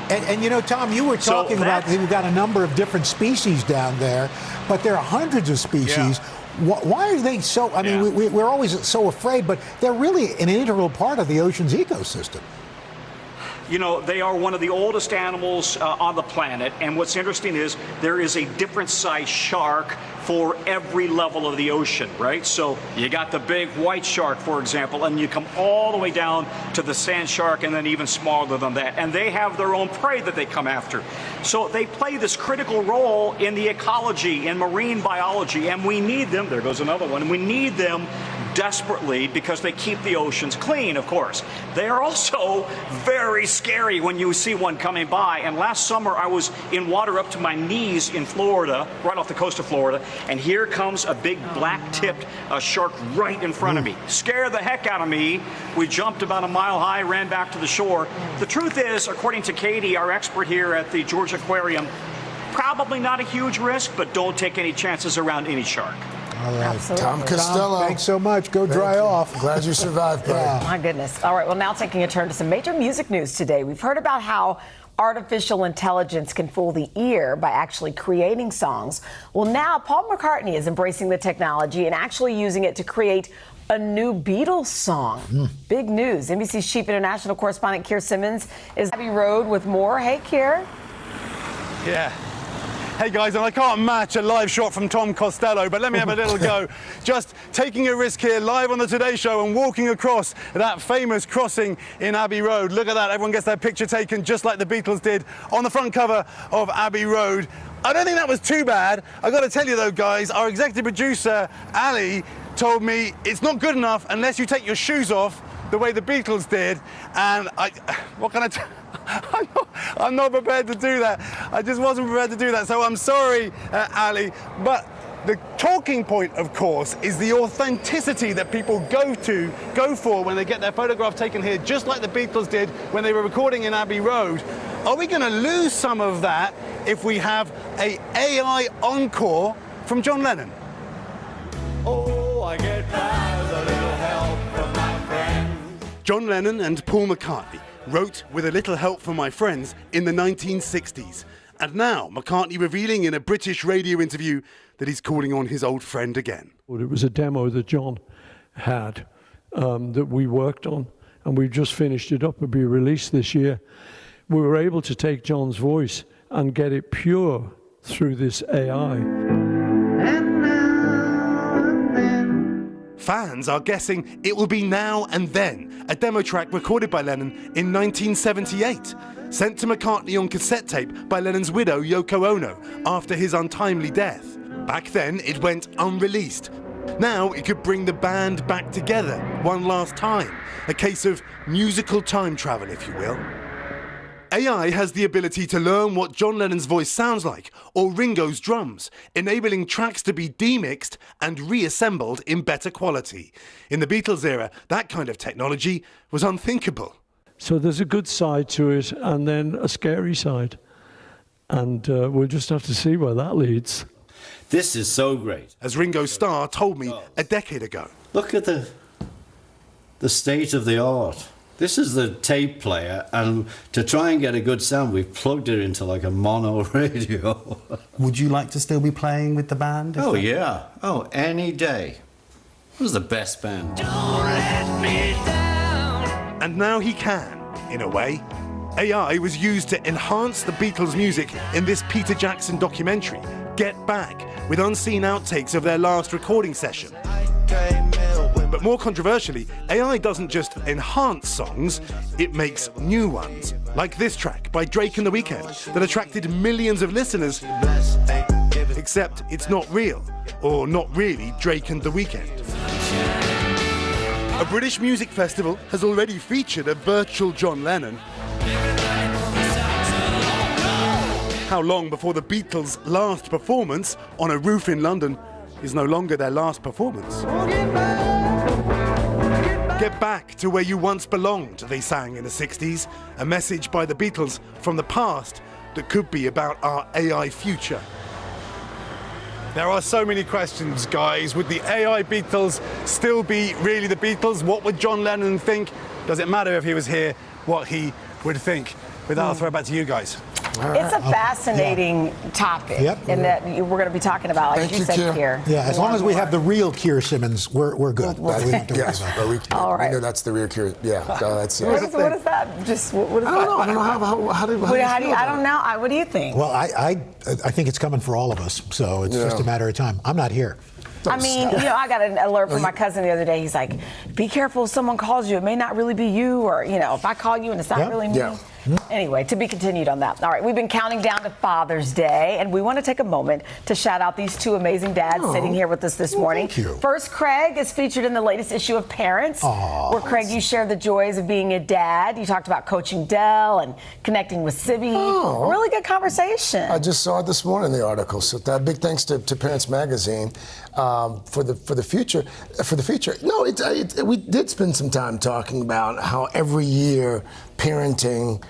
And Tom, you were talking about we've got a number of different species down there, but there are hundreds of species. Yeah. Why are they so? I mean, we're always so afraid, but they're really an integral part of the ocean's ecosystem. They are one of the oldest animals on the planet, and what's interesting is there is a different size shark for every level of the ocean, right? So you got the big white shark, for example, and you come all the way down to the sand shark and then even smaller than that. And they have their own prey that they come after. So they play this critical role in the ecology and marine biology, and we need them. There goes another one. We need them desperately because they keep the oceans clean, of course. They are also very scary when you see one coming by. And last summer, I was in water up to my knees in Florida, right off the coast of Florida, and here comes a big black-tipped shark right in front of me. Scared the heck out of me. We jumped about a mile high, ran back to the shore. The truth is, according to Katie, our expert here at the Georgia Aquarium, probably not a huge risk, but don't take any chances around any shark. All right. Absolutely. Tom Costello. Thanks so much. Go dry off. Glad you survived, buddy. My goodness. All right, well, now taking a turn to some major music news today. We've heard about how artificial intelligence can fool the ear by actually creating songs. Well, now Paul McCartney is embracing the technology and actually using it to create a new Beatles song. Big news. NBC's chief international correspondent Keir Simmons is Abbey Road with more. Hey, Keir. Yeah. Hey guys, and I can't match a live shot from Tom Costello, but let me have a little go. Just taking a risk here live on the Today Show and walking across that famous crossing in Abbey Road. Look at that, everyone gets their picture taken just like the Beatles did on the front cover of Abbey Road. I don't think that was too bad. I got to tell you though, guys, our executive producer, Ali, told me it's not good enough unless you take your shoes off the way the Beatles did. And what can I tell? I'm not prepared to do that. I just wasn't prepared to do that. So I'm sorry, Ali. But the talking point, of course, is the authenticity that people go for when they get their photograph taken here, just like the Beatles did when they were recording in Abbey Road. Are we going to lose some of that if we have an AI encore from John Lennon? Oh, I get John Lennon and Paul McCartney wrote With a Little Help from My Friends in the 1960s. And now McCartney revealing in a British radio interview that he's calling on his old friend again. It was a demo that John had that we worked on, and we've just finished it up. It'll be released this year. We were able to take John's voice and get it pure through this AI. Fans are guessing it will be Now and Then, a demo track recorded by Lennon in 1978, sent to McCartney on cassette tape by Lennon's widow Yoko Ono after his untimely death. Back then, it went unreleased. Now it could bring the band back together one last time, a case of musical time travel, if you will. AI has the ability to learn what John Lennon's voice sounds like, or Ringo's drums, enabling tracks to be demixed and reassembled in better quality. In the Beatles era, that kind of technology was unthinkable. So there's a good side to it and then a scary side. And we'll just have to see where that leads. This is so great. As Ringo Starr told me a decade ago. Look at the state of the art. This is the tape player, and to try and get a good sound, we've plugged it into like a mono radio. Would you like to still be playing with the band? Oh, yeah. Oh, any day. It was the best band. Don't let me down. And now he can, in a way. AI was used to enhance the Beatles' music in this Peter Jackson documentary, Get Back, with unseen outtakes of their last recording session. But more controversially, AI doesn't just enhance songs, it makes new ones. Like this track by Drake and The Weeknd that attracted millions of listeners, except it's not real, or not really Drake and The Weeknd. A British music festival has already featured a virtual John Lennon. How long before the Beatles' last performance on a roof in London is no longer their last performance? Get back to where you once belonged, they sang in the 60s. A message by the Beatles from the past that could be about our AI future. There are so many questions, guys. Would the AI Beatles still be really the Beatles? What would John Lennon think? Does it matter if he was here, what he would think? With that, I'll throw it back to you guys. It's a fascinating topic, and that we're going to be talking about, like you said, Keir. Yeah, as long as we have the real Keir Simmons, we're good. We don't have to worry about that. All right. We know that's the real Keir. Yeah, that's what is that? Just what is that? I don't know. How do you I don't know. What do you think? Well, I think it's coming for all of us, so it's just a matter of time. I'm not here. I mean, I got an alert from my cousin the other day. He's like, be careful if someone calls you. It may not really be you, or, if I call you and it's not really me. Yeah. Anyway, to be continued on that. All right, we've been counting down to Father's Day, and we want to take a moment to shout out these two amazing dads sitting here with us this morning. Thank you. First, Craig is featured in the latest issue of Parents, where, Craig, you share the joys of being a dad. You talked about coaching Dell and connecting with Sibby. A really good conversation. I just saw it this morning in the article. So big thanks to Parents Magazine for the future. No, we did spend some time talking about how every year parenting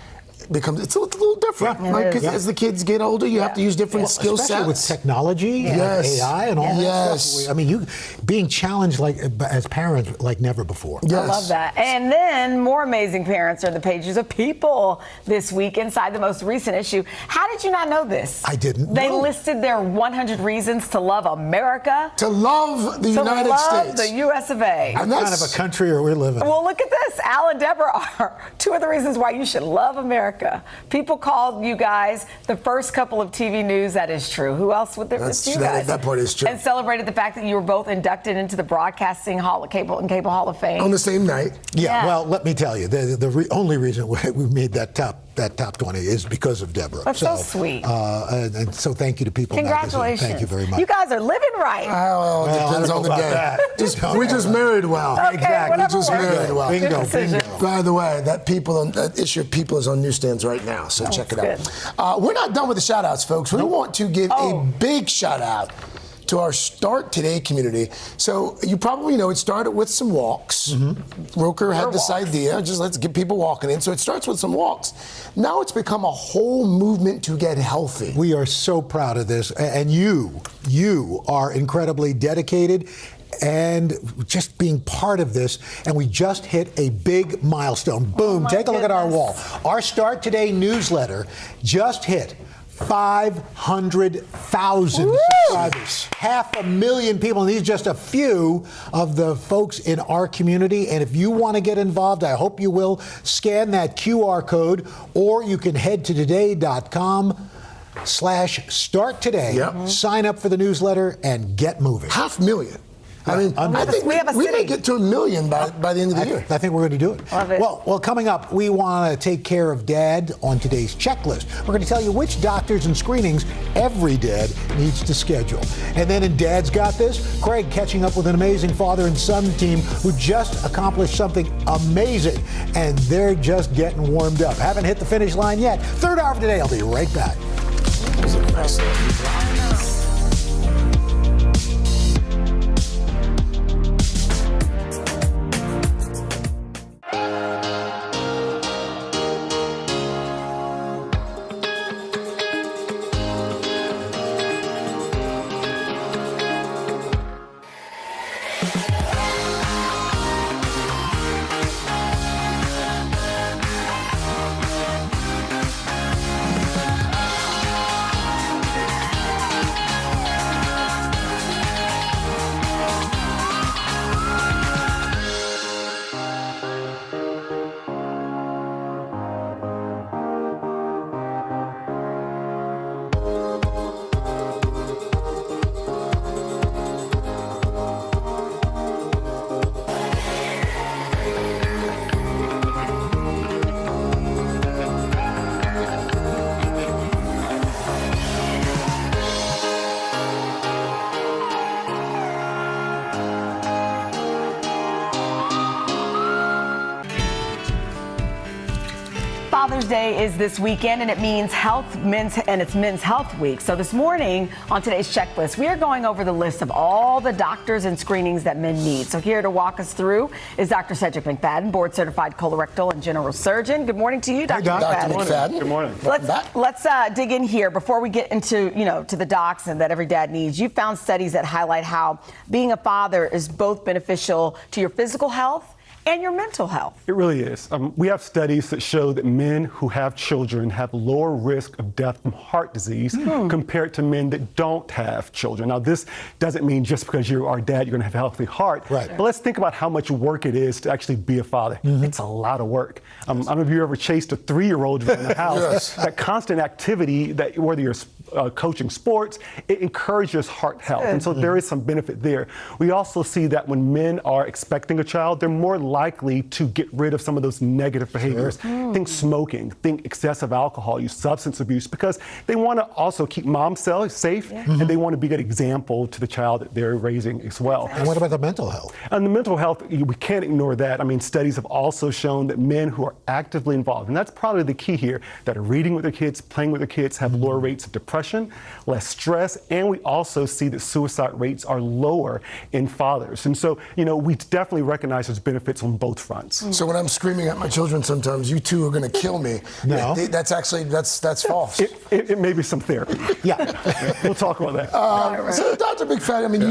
becomes a little different. As the kids get older, you have to use different skill sets. Especially with technology and AI and all that stuff. I mean, you being challenged as parents like never before. I love that. And then more amazing parents are the pages of People this week inside the most recent issue. How did you not know this? I didn't They know. listed their 100 reasons to love America. To love the United States. The US of A. What kind of a country are we living in? Well, look at this. Al and Deborah are two of the reasons why you should love America. People called you guys the first couple of TV news. That is true. Who else would there be? You guys. That part is true. And celebrated the fact that you were both inducted into the Broadcasting Cable Hall of Fame. On the same night. Yeah. Well, let me tell you, the only reason we made that top 20 is because of Deborah. That's so sweet. And so thank you to People Congratulations. Magazine. Thank you very much. You guys are living right. Well, depends on the day. We just married well. Okay, exactly. We just married well. Bingo. By the way, that issue of People is on newsstands right now, so check it out. We're not done with the shout outs, folks. We want to give a big shout out to our Start Today community. So you probably know it started with some walks. Roker had this idea, just let's get people walking in. So it starts with some walks. Now it's become a whole movement to get healthy. We are so proud of this. And you are incredibly dedicated and just being part of this. And we just hit a big milestone. Boom, take a look at our wall. Our Start Today newsletter just hit 500,000 subscribers. 500,000 people, and these are just a few of the folks in our community. And if you want to get involved, I hope you will, scan that QR code, or you can head to today.com/start today, sign up for the newsletter, and get moving. 500,000. I mean, I think we may get to 1 million by the end of the year. I think we're going to do it. Love it. Well, coming up, we want to take care of Dad on today's checklist. We're going to tell you which doctors and screenings every dad needs to schedule. And then in Dad's Got This, Craig catching up with an amazing father and son team who just accomplished something amazing, and they're just getting warmed up. Haven't hit the finish line yet. Third hour of today. I'll be right back. Father's Day is this weekend, and it means Men's Health Week. So this morning on today's checklist, we are going over the list of all the doctors and screenings that men need. So here to walk us through is Dr. Cedric McFadden, board-certified colorectal and general surgeon. Good morning to you, Dr. McFadden. Good morning. Let's dig in here before we get into to the docs and that every dad needs. You found studies that highlight how being a father is both beneficial to your physical health and your mental health. It really is. We have studies that show that men who have children have lower risk of death from heart disease compared to men that don't have children. Now, this doesn't mean just because you are dad, you're going to have a healthy heart. Right. But let's think about how much work it is to actually be a father. It's a lot of work. I don't know if you ever chased a 3-year-old around the house. That constant activity, that whether you're coaching sports, it encourages heart health. And so there is some benefit there. We also see that when men are expecting a child, they're more likely to get rid of some of those negative behaviors. Think smoking, think excessive alcohol use, substance abuse, because they want to also keep mom safe and they want to be a good example to the child that they're raising as well. And what about the mental health? And the mental health, we can't ignore that. I mean, studies have also shown that men who are actively involved, and that's probably the key here, that are reading with their kids, playing with their kids, have lower rates of depression, less stress, and we also see that suicide rates are lower in fathers. And so, we definitely recognize there's benefits on both fronts. So when I'm screaming at my children sometimes, you two are going to kill me. No. That's actually, that's false. It may be some therapy. We'll talk about that. So Dr. McFadden, I mean,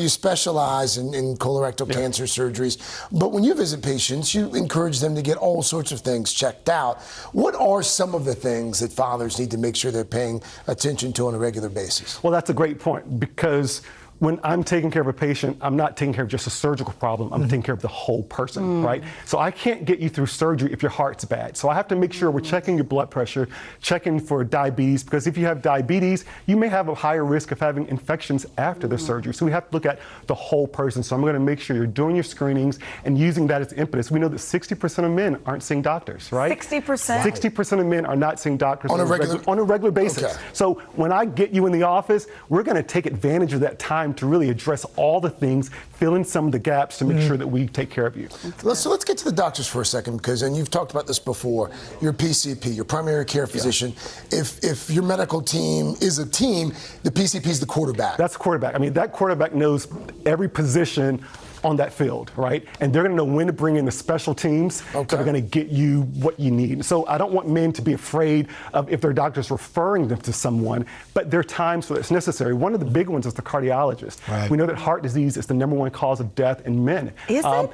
you specialize in colorectal cancer surgeries, but when you visit patients, you encourage them to get all sorts of things checked out. What are some of the things that fathers need to make sure they're paying attention to on a regular basis? Well, that's a great point, because when I'm taking care of a patient, I'm not taking care of just a surgical problem. I'm taking care of the whole person, right? So I can't get you through surgery if your heart's bad. So I have to make sure we're checking your blood pressure, checking for diabetes, because if you have diabetes, you may have a higher risk of having infections after the surgery. So we have to look at the whole person. So I'm going to make sure you're doing your screenings and using that as impetus. We know that 60% of men aren't seeing doctors, right? 60%? 60% of men are not seeing doctors on a regular basis. Okay. So when I get you in the office, we're going to take advantage of that time to really address all the things, fill in some of the gaps to make sure that we take care of you. So let's get to the doctors for a second, because, and you've talked about this before, your PCP, your primary care physician, if your medical team is a team, the PCP is the quarterback. That's the quarterback. I mean, that quarterback knows every position on that field, right? And they're going to know when to bring in the special teams that are going to get you what you need. So I don't want men to be afraid of if their doctor's referring them to someone, but there are times where it's necessary. One of the big ones is the cardiologist. Right. We know that heart disease is the #1 cause of death in men. Is it?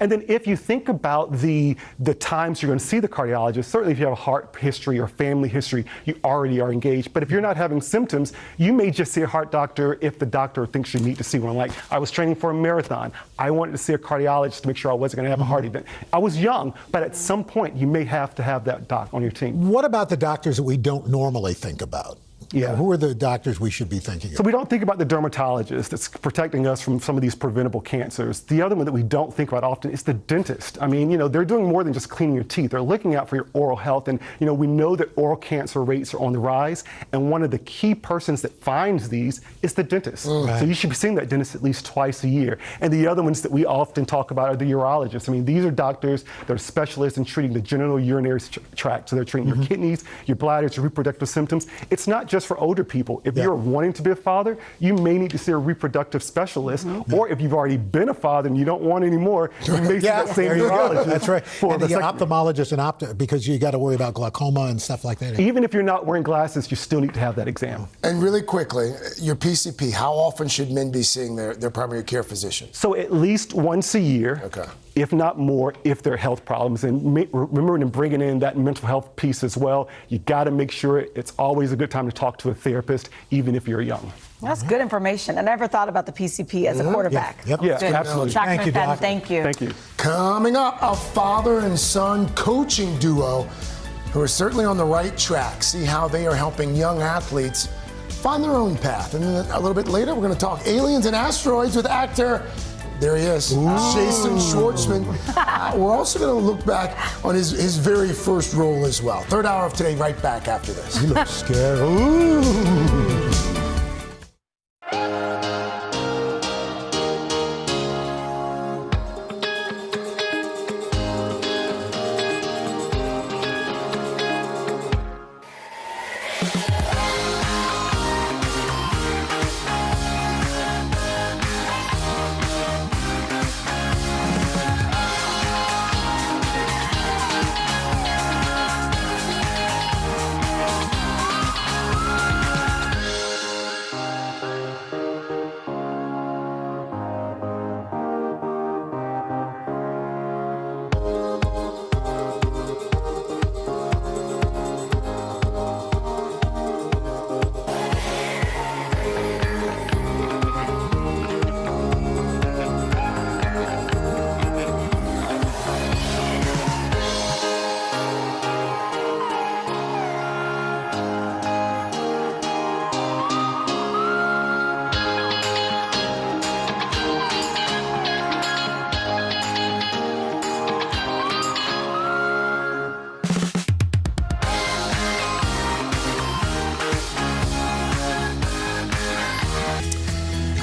And then if you think about the times you're going to see the cardiologist, certainly if you have a heart history or family history, you already are engaged. But if you're not having symptoms, you may just see a heart doctor if the doctor thinks you need to see one. Like, I was training for a marathon. I wanted to see a cardiologist to make sure I wasn't going to have a heart event. I was young, but at some point you may have to have that doc on your team. What about the doctors that we don't normally think about? Yeah. Who are the doctors we should be thinking of? So we don't think about the dermatologist that's protecting us from some of these preventable cancers. The other one that we don't think about often is the dentist. I mean, they're doing more than just cleaning your teeth. They're looking out for your oral health. And, we know that oral cancer rates are on the rise. And one of the key persons that finds these is the dentist. Right. So you should be seeing that dentist at least twice a year. And the other ones that we often talk about are the urologists. I mean, these are doctors that are specialists in treating the genital urinary tract. So they're treating your kidneys, your bladders, your reproductive symptoms. It's not just for older people. If you're wanting to be a father, you may need to see a reproductive specialist, or if you've already been a father and you don't want any more, you may see that same urologist. That's right. For And the the ophthalmologist and because you got to worry about glaucoma and stuff like that. Even if you're not wearing glasses, you still need to have that exam. And really quickly, your PCP, how often should men be seeing their primary care physician? So at least once a year. Okay. If not more, if there are health problems. And remember, in bringing in that mental health piece as well, you got to make sure it's always a good time to talk to a therapist, even if you're young. That's good information. I never thought about the PCP as a quarterback. Yeah, absolutely. Dr. Thank you, McFadden, Doc. thank you. Thank you. Coming up, a father and son coaching duo who are certainly on the right track. See how they are helping young athletes find their own path. And then a little bit later, we're going to talk aliens and asteroids with actor, there he is, Jason Schwartzman. We're also going to look back on his very first role as well. Third hour of today, right back after this. He looks scared. Ooh.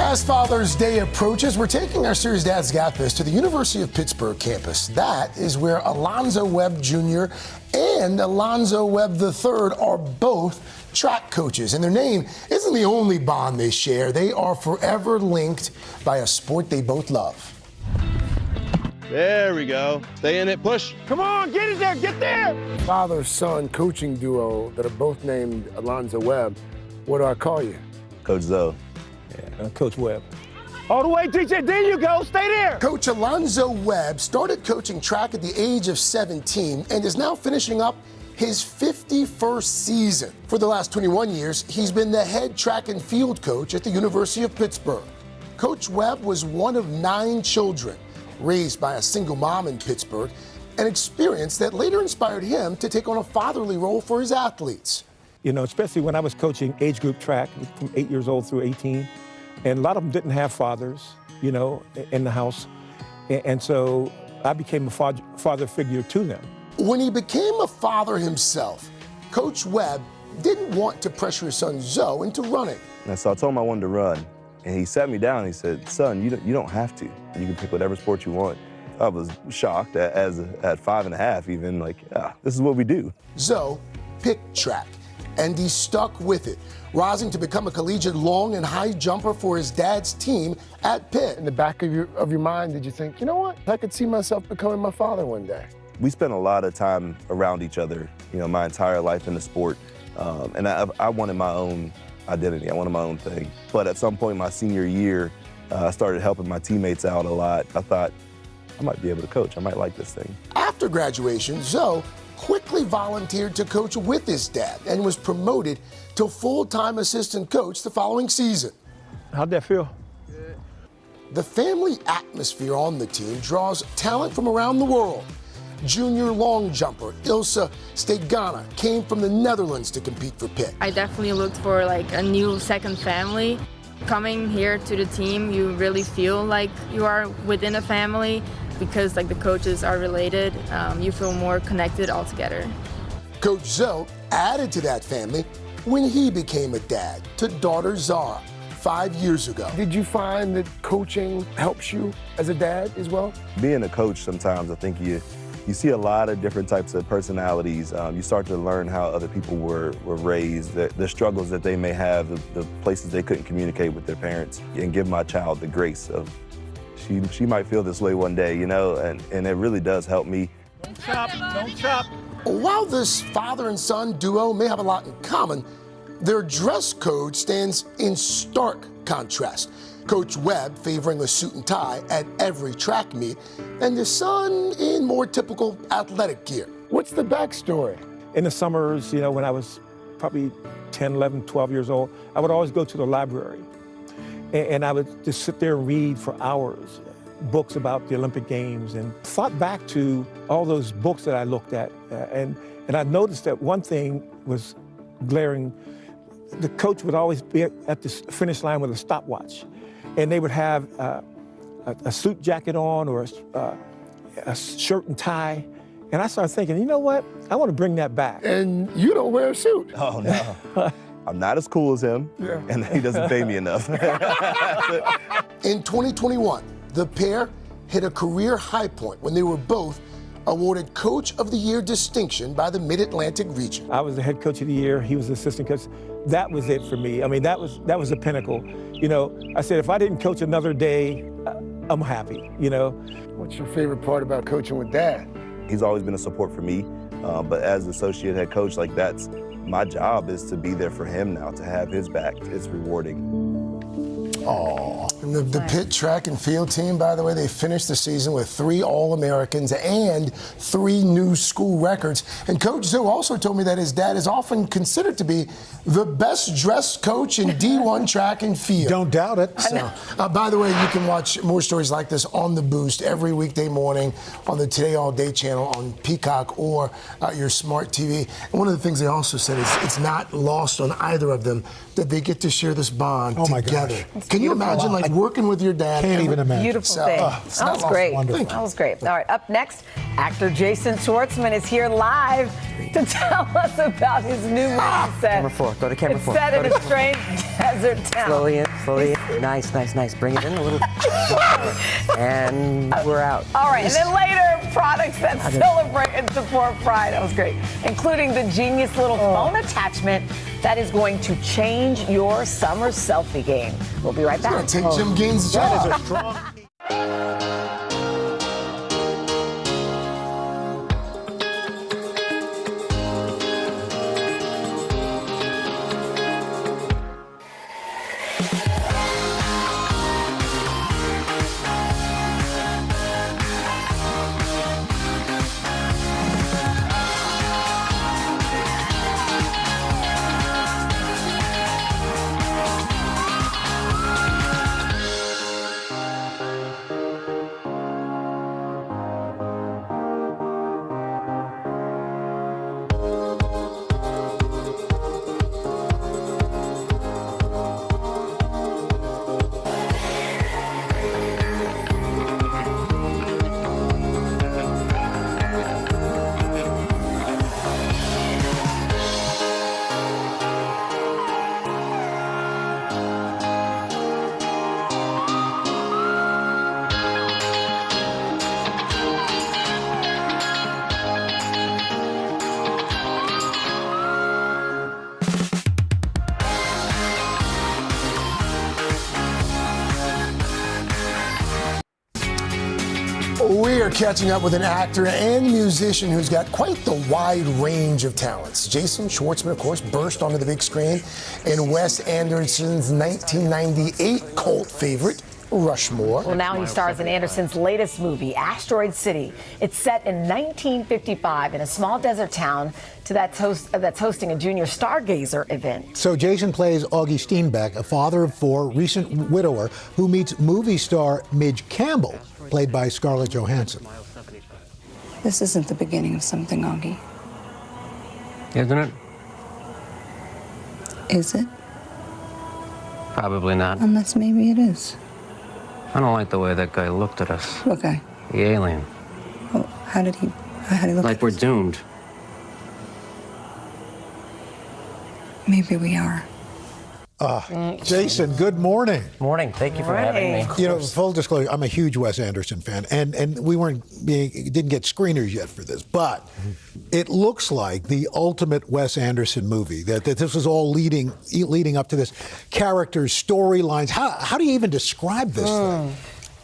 As Father's Day approaches, we're taking our Serious Dads Got This to the University of Pittsburgh campus. That is where Alonzo Webb Jr. and Alonzo Webb III are both track coaches. And their name isn't the only bond they share. They are forever linked by a sport they both love. There we go. Stay in it, push. Come on, get it there, get there. Father-son coaching duo that are both named Alonzo Webb. What do I call you? Coach Zoe. Yeah, Coach Webb. All the way, teacher, there you go, stay there. Coach Alonzo Webb started coaching track at the age of 17 and is now finishing up his 51st season. For the last 21 years, he's been the head track and field coach at the University of Pittsburgh. Coach Webb was one of 9 children raised by a single mom in Pittsburgh, an experience that later inspired him to take on a fatherly role for his athletes. You know, especially when I was coaching age group track from 8 years old through 18. And a lot of them didn't have fathers, you know, in the house. And so I became a father figure to them. When he became a father himself, Coach Webb didn't want to pressure his son Zoe into running. And so I told him I wanted to run. And he sat me down and he said, son, you don't have to. You can pick whatever sport you want. I was shocked at 5 and a half even, like, this is what we do. Zoe picked track. and he stuck with it, rising to become a collegiate long and high jumper for his dad's team at Pitt. In the back of your mind, did you think, you know what, I could see myself becoming my father one day? We spent a lot of time around each other, my entire life in the sport. And I wanted my own identity. I wanted my own thing. But at some point my senior year, I started helping my teammates out a lot. I thought, I might be able to coach. I might like this thing. After graduation, Zoe quickly volunteered to coach with his dad and was promoted to full-time assistant coach the following season. How'd that feel? The family atmosphere on the team draws talent from around the world. Junior long jumper Ilse Stegana came from the Netherlands to compete for Pitt. I definitely looked for like a new second family. Coming here to the team, you really feel like you are within a family because like the coaches are related. You feel more connected all together. Coach Zoe added to that family when he became a dad to daughter Zara 5 years ago. Did you find that coaching helps you as a dad as well? Being a coach, sometimes I think you see a lot of different types of personalities. You start to learn how other people were raised, the struggles that they may have, the places they couldn't communicate with their parents, and give my child the grace of, she might feel this way one day, and it really does help me. Don't chop. While this father and son duo may have a lot in common, their dress code stands in stark contrast. Coach Webb favoring a suit and tie at every track meet, and the son in more typical athletic gear. What's the backstory? In the summers, when I was probably 10, 11, 12 years old, I would always go to the library. And I would just sit there and read for hours, books about the Olympic Games, and thought back to all those books that I looked at. And I noticed that one thing was glaring. The coach would always be at the finish line with a stopwatch. And they would have a suit jacket on or a shirt and tie. And I started thinking, you know what? I want to bring that back. And you don't wear a suit. Oh, no. I'm not as cool as him, and he doesn't pay me enough. In 2021, the pair hit a career high point when they were both awarded Coach of the Year distinction by the Mid-Atlantic region. I was the head coach of the year. He was the assistant coach. That was it for me. I mean, that was the pinnacle. I said, if I didn't coach another day, I'm happy, What's your favorite part about coaching with Dad? He's always been a support for me, but as associate head coach, that's my job is to be there for him now, to have his back. It's rewarding. Oh, and the Pitt track and field team, by the way, they finished the season with 3 All-Americans and 3 new school records. And Coach Zoe also told me that his dad is often considered to be the best-dressed coach in D1 track and field. Don't doubt it. So, by the way, you can watch more stories like this on The Boost every weekday morning on the Today All Day channel on Peacock or your smart TV. And one of the things they also said is it's not lost on either of them that they get to share this bond together. Can you imagine, working with your dad? Can't even imagine. Beautiful thing. That was great. That was great. All right, up next, actor Jason Schwartzman is here live to tell us about his new movie set. Camera 4. Go to camera 4. It's set in a strange desert town. Slowly in. Nice. Bring it in a little. And we're out. All right, and then later, products that celebrate and support pride. That was great. Including the genius little phone attachment that is going to change your summer selfie game. We'll be right back. It's going to take Jim Gaines' job. That is a strong... We are catching up with an actor and musician who's got quite the wide range of talents. Jason Schwartzman, of course, burst onto the big screen in Wes Anderson's 1998 cult favorite, Rushmore. Well, now he stars in Anderson's latest movie, Asteroid City. It's set in 1955 in a small desert town that's hosting a junior stargazer event. So Jason plays Augie Steenbeck, a father of four, recent widower, who meets movie star Midge Campbell, played by Scarlett Johansson. This isn't the beginning of something, Augie. Isn't it? Is it? Probably not. Unless maybe it is. I don't like the way that guy looked at us. What guy? The alien. Oh, how did he look? Like we're doomed. Maybe we are. Jason, good morning. Morning. Thank you for having me. You know, full disclosure, I'm a huge Wes Anderson fan, and we didn't get screeners yet for this, but it looks like the ultimate Wes Anderson movie. That this was all leading up to this. Characters, storylines. How do you even describe this thing?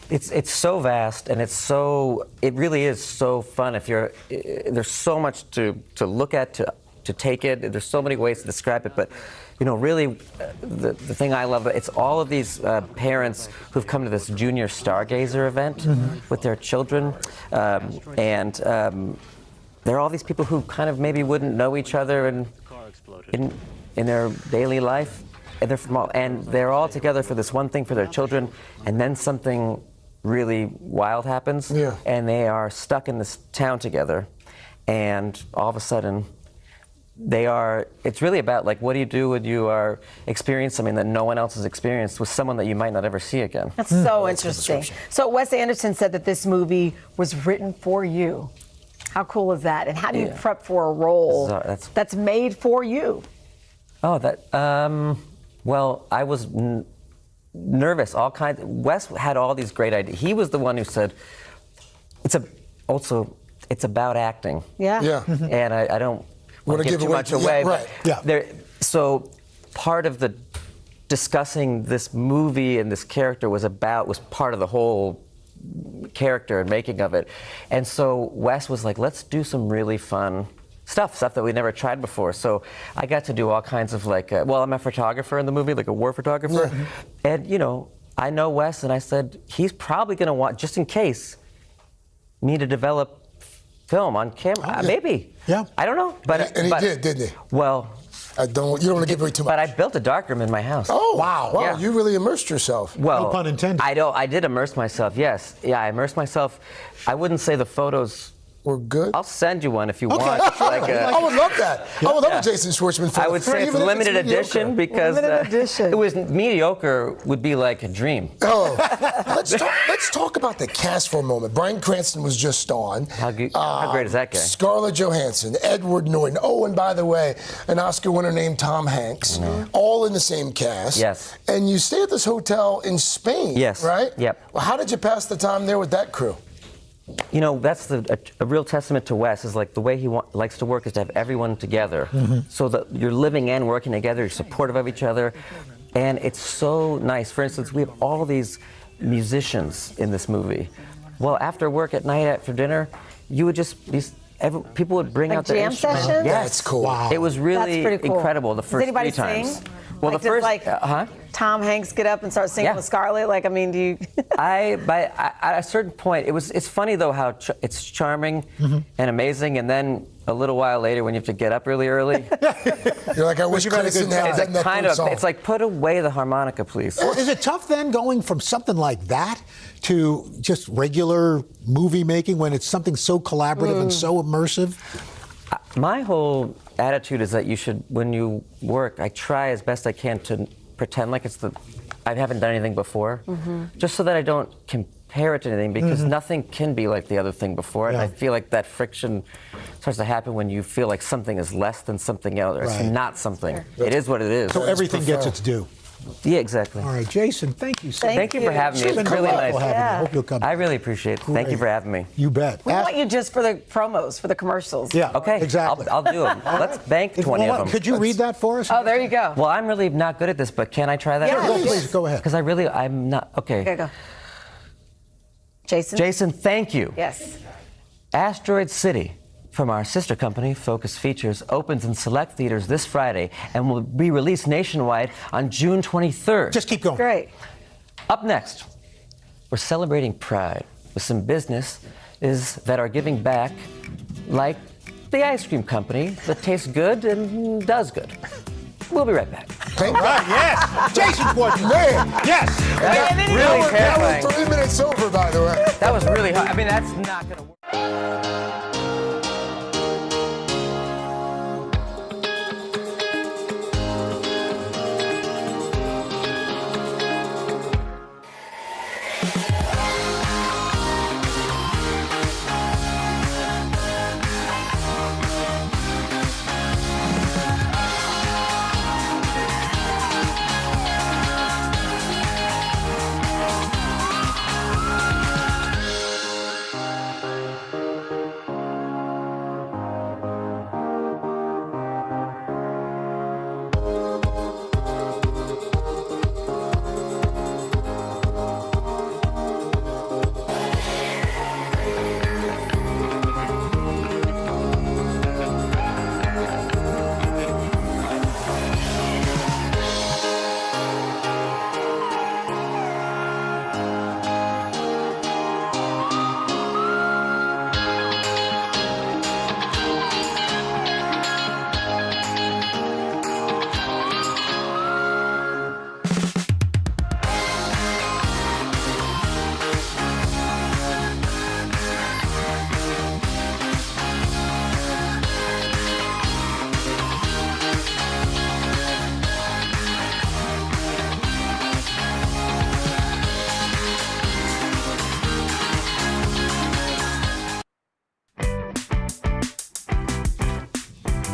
It's so vast, and it really is so fun. There's so much to look at, to take it. There's so many ways to describe it, but you know, really, the thing I love, it's all of these parents who've come to this junior stargazer event with their children, and there are all these people who kind of maybe wouldn't know each other in their daily life, and they're all together for this one thing for their children, and then something really wild happens, and they are stuck in this town together, and all of a sudden, it's really about, like, what do you do when you are experiencing something that no one else has experienced with someone that you might not ever see again? That's so interesting. So Wes Anderson said that this movie was written for you. How cool is that? And how do you prep for a role that's made for you? Oh, well, I was nervous, all kinds. Wes had all these great ideas. He was the one who said, it's about acting. Yeah. And I don't want to give too much away. So part of the discussing this movie and this character was part of the whole character and making of it. And so Wes was like, let's do some really fun stuff that we never tried before. So I got to do all kinds of I'm a photographer in the movie, like a war photographer. And you know, I know Wes, and I said, he's probably going to want, just in case, me to develop film on camera. Maybe. Yeah. I don't know. But he did, didn't he? Well, you don't want to give away too much. But I built a darkroom in my house. Oh, wow. Yeah. You really immersed yourself. Well, no pun intended. I did immerse myself, yes. Yeah, I immersed myself. I wouldn't say the photos were good. I'll send you one if you want. I would love that. I would love a Jason Schwartzman photo. I would say it's limited edition because it was mediocre would be like a dream. Oh, let's talk about the cast for a moment. Bryan Cranston was just on. How great is that guy? Scarlett Johansson, Edward Norton. Oh, and by the way, an Oscar winner named Tom Hanks. All in the same cast. Yes. And you stay at this hotel in Spain. Yes. Right? Yep. Well, how did you pass the time there with that crew? You know, that's a real testament to Wes, is like the way he likes to work is to have everyone together. So that you're living and working together, you're supportive of each other. And it's so nice. For instance, we have all these musicians in this movie. Well, after work at night, after dinner, you would just be... people would bring out their jam instruments. sessions? Yes. That's cool. Wow. It was really cool. incredible the first 3 times. Does anybody sing? Well, like, the first... does Tom Hanks get up and start singing with Scarlett? Like, I mean, do you... At a certain point, it's funny, though, how it's charming and amazing, and then a little while later, when you have to get up really early... You're like, I wish Cranston had done that song. It's like, put away the harmonica, please. Well, is it tough then going from something like that to just regular movie making when it's something so collaborative and so immersive? My whole attitude is that you should, when you work, I try as best I can to pretend like I haven't done anything before, just so that I don't compare it to anything, because nothing can be like the other thing before. And I feel like that friction starts to happen when you feel like something is less than something else, or it's not something. It is what it is. So everything gets its due. Yeah, exactly. All right, Jason, thank you so much. Thank you for having me. It's really nice. I hope you'll come. I really appreciate it. Thank you for having me. You bet. We want you just for the promos, for the commercials. Yeah, okay. Exactly. I'll do them. Let's bank 20 of them. Could you read that for us? Oh, there you go. Well, I'm really not good at this, but can I try that? Yeah, please, go ahead. Because I'm not. Okay. Okay, go. Jason, thank you. Yes. Asteroid City, from our sister company, Focus Features, opens in select theaters this Friday and will be released nationwide on June 23rd. Just keep going. Great. Up next, we're celebrating Pride with some businesses that are giving back, like the ice cream company that tastes good and does good. We'll be right back. Right, yes. Jason Schwartzman. Man, yes. That's really terrifying. That was 3 minutes over, by the way. That was really hard. I mean, that's not going to work.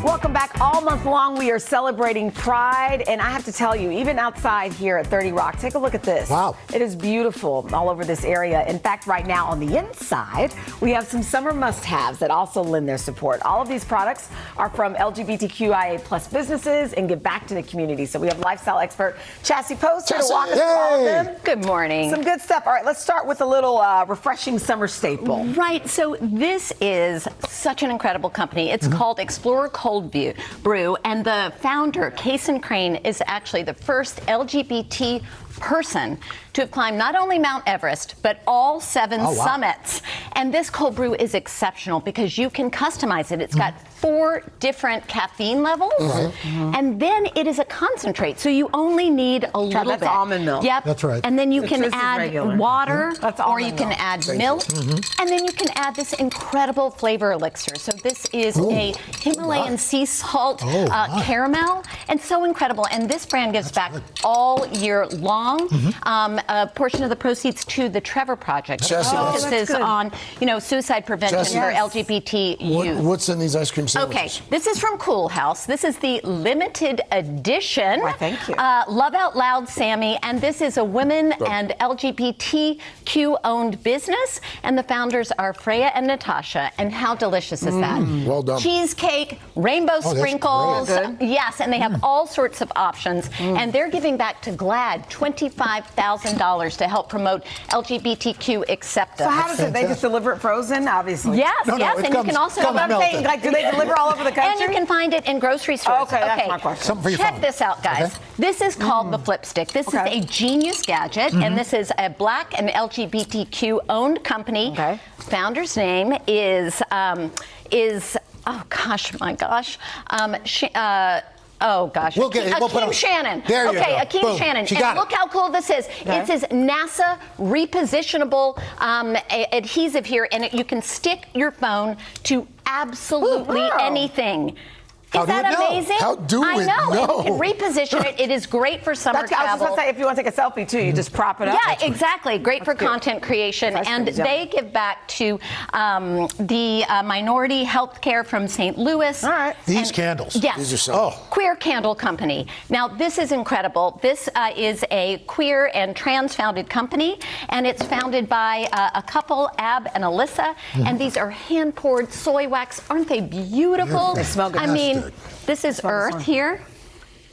Welcome back. All month long, we are celebrating Pride. And I have to tell you, even outside here at 30 Rock, take a look at this. Wow. It is beautiful all over this area. In fact, right now on the inside, we have some summer must-haves that also lend their support. All of these products are from LGBTQIA plus businesses and give back to the community. So we have lifestyle expert Chassie Post here to walk us through all of them. Good morning. Some good stuff. All right, let's start with a little refreshing summer staple. Right. So this is such an incredible company. It's called Explorer Cold Brew, and the founder, Jason Crane, is actually the first LGBT person to have climbed not only Mount Everest, but all 7 summits. And this cold brew is exceptional because you can customize it. It's got 4 different caffeine levels, and then it is a concentrate. So you only need a little bit. That's almond milk. Yep. That's right. And then you can add water, or you can add milk, and then you can add this incredible flavor elixir. So this is a Himalayan sea salt caramel, and so incredible. And this brand gives back all year long. A portion of the proceeds to the Trevor Project. It focuses on, suicide prevention for LGBT youth. What's in these ice cream sandwiches? Okay, this is from Cool House. This is the limited edition. Why, thank you. Love Out Loud Sammy, and this is a women and LGBTQ owned business, and the founders are Freya and Natasha. And how delicious is that? Well done. Cheesecake, rainbow sprinkles. Yes, and they have all sorts of options, and they're giving back to GLAAD $25,000 to help promote LGBTQ acceptance. So how does it? They just deliver it frozen, obviously. Yes, and you can also. I'm saying, do they deliver all over the country? And you can find it in grocery stores. Okay, that's my question. Something for your Check phone. this out, guys. Okay. This is called the Flip Stick. This is a genius gadget, and this is a Black and LGBTQ owned company. Okay. Founder's name is oh gosh, my gosh. We'll get it. We'll put Akeem Shannon. There you go. Akeem Boom. Shannon. She And got look how cool this is. It's his NASA repositionable adhesive here, and you can stick your phone to absolutely anything. How Is do that you know? amazing? How do I we know. know? And you can reposition it. It is great for summer I was travel. just going to say, if you want to take a selfie too, you just prop it up. Yeah, exactly. Great for content creation. And they give back to the minority healthcare from St. Louis. All right. These candles. Yes. These are so. Queer Candle Company. Now, this is incredible. This is a queer and trans-founded company, and it's founded by a couple, Ab and Alyssa, and these are hand-poured soy wax. Aren't they beautiful? They smell good. I mean, this is Earth here.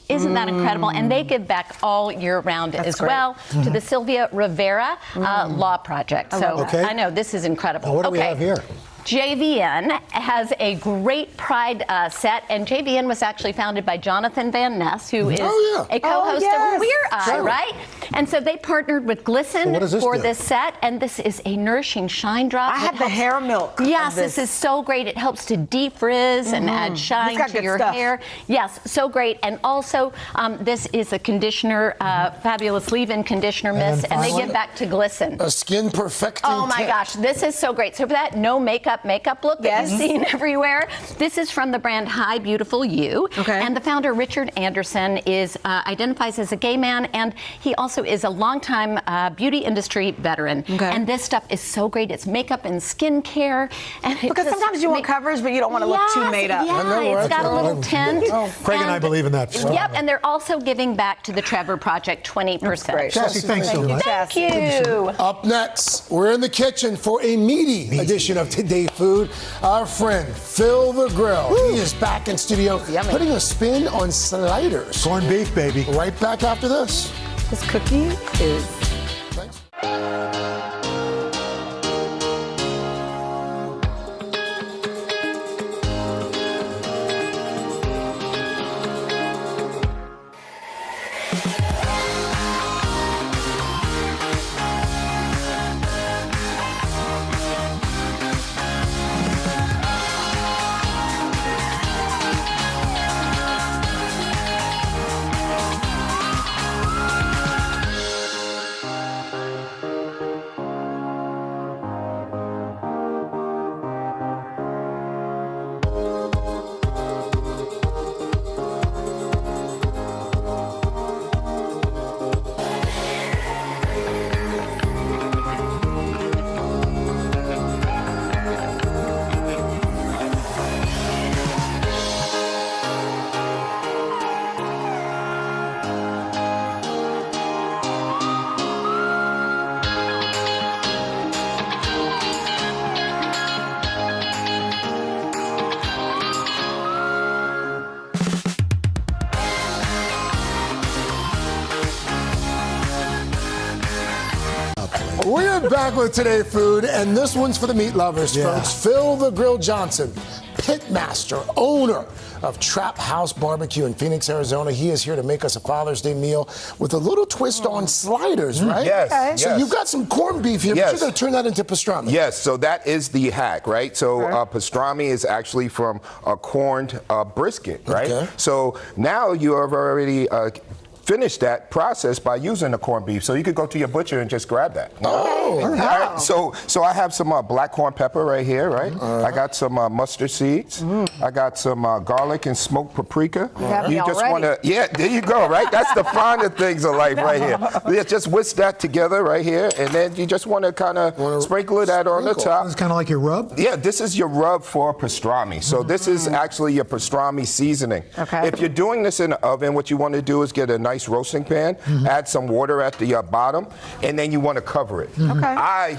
Isn't that incredible? And they give back all year round as great. well to the Sylvia Rivera Law Project. So I know this is incredible. Now, what do we have here? JVN has a great Pride set, and JVN was actually founded by Jonathan Van Ness, who is a co-host of Queer Eye, right? And so they partnered with Glisten for this set, and this is a nourishing shine drop. I have the hair milk. Yes, this is so great. It helps to defrizz and add shine to your hair. Yes, so great. And also, this is a conditioner, fabulous leave-in conditioner mist, and they give back to Glisten. A skin perfecting Oh my gosh, this is so great. So for that no makeup look that you've seen everywhere, this is from the brand Hi Beautiful You. And the founder, Richard Anderson, identifies as a gay man, and he also is a longtime beauty industry veteran. And this stuff is so great. It's makeup and skincare. And because sometimes you want coverage, but you don't want to look too made up. Yeah, it's got a little tint. Craig and I believe in that. Yep, and they're also giving back to the Trevor Project 20%. Chassie, thanks so much. Thank you. Up next, we're in the kitchen for a meaty edition of Today Food. Our friend Phil the Grill, he is back in studio, putting a spin on sliders. Corned beef, baby. Right back after this. This cookie is... Thanks. We're back with Today Food, and this one's for the meat lovers, folks. Phil the Grill Johnson, pitmaster, owner of Trap House Barbecue in Phoenix, Arizona. He is here to make us a Father's Day meal with a little twist on sliders, right? Yes. So you've got some corned beef here, but you're going to turn that into pastrami. Yes, so that is the hack, right? So pastrami is actually from a corned brisket, right? So now you have already finish that process by using the corned beef. So you could go to your butcher and just grab that. Oh, all right. So I have some black corn pepper right here, right? I got some mustard seeds. I got some garlic and smoked paprika. You just want to, there you go, right? That's the finer things of life right here. Yeah, just whisk that together right here, and then you just want to kind of sprinkle that on the top. It's kind of like your rub? Yeah, this is your rub for pastrami. So this is actually your pastrami seasoning. If you're doing this in the oven, what you want to do is get a nice roasting pan, add some water at the bottom, and then you want to cover it.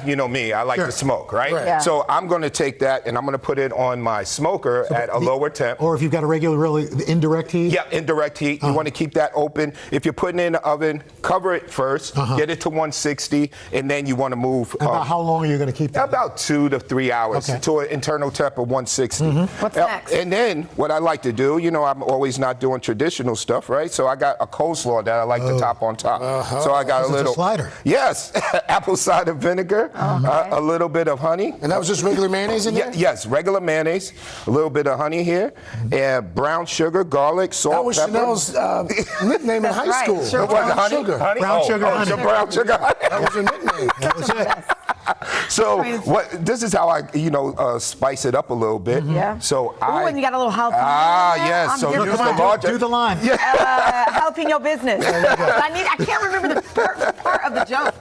You know me, I like to smoke, right? So I'm going to take that and I'm going to put it on my smoker at a lower temp. Or if you've got a regular, really indirect heat? Yeah, indirect heat. You want to keep that open. If you're putting it in the oven, cover it first, get it to 160, and then you want to move. About how long are you going to keep that? About 2 to 3 hours to an internal temp of 160. What's next? And then what I like to do, you know, I'm always not doing traditional stuff, right? So I got a coleslaw that I like to top on top. So I got a little slider. Yes, apple cider vinegar, a little bit of honey. And that was just regular mayonnaise in there? Yes, regular mayonnaise, a little bit of honey here, and brown sugar, garlic, salt, that was pepper. Chanel's nickname in high school. Sure. Brown honey? sugar. Brown sugar honey. Brown sugar honey. That was your nickname. That was it. So this is how I, spice it up a little bit. So and you got a little jalapeno. Yes. So use the larger. Do the line. Jalapeno business. I can't remember the part of the joke.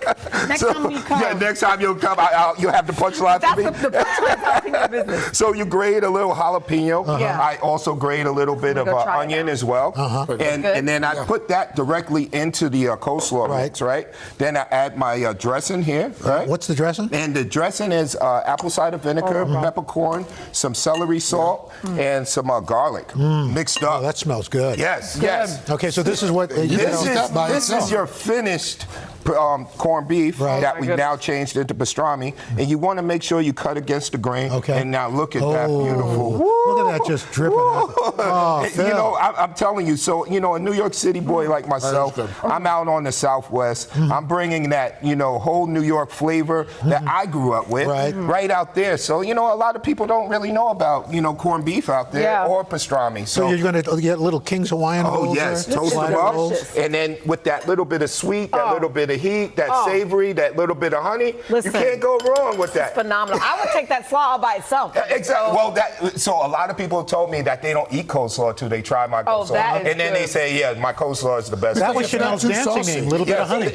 Next time you come. Yeah, next time you'll come, you'll have the punchline for me. That's the punchline jalapeno business. So you grate a little jalapeno. Yeah. I also grate a little bit of onion as well. And then I put that directly into the coleslaw mix, right? Then I add my dressing here, right? What's the dressing? And the dressing is apple cider vinegar, peppercorn, some celery salt, and some garlic mixed up. Oh, that smells good. Yes, yes. Okay, so this is what This is your finished corned beef that we now changed into pastrami, and you want to make sure you cut against the grain. Okay. And now look at that beautiful. Look at that just dripping out. Oh, you know, I'm telling you. So you know, a New York City boy like myself, I'm out on the Southwest. I'm bringing that whole New York flavor that I grew up with right out there. So you know, a lot of people don't really know about corned beef out there or pastrami. So you're going to get little King's Hawaiian rolls. Oh yes, there? toast them up, and then with that little bit of sweet, that little bit of heat, that savory, that little bit of honey, you can't go wrong with that. Phenomenal. I would take that slaw all by itself. Exactly. Well, so a lot of people have told me that they don't eat coleslaw till they try my coleslaw, and then they say, yeah, my coleslaw is the best. That was Chanel's dancing name. A little bit of honey. A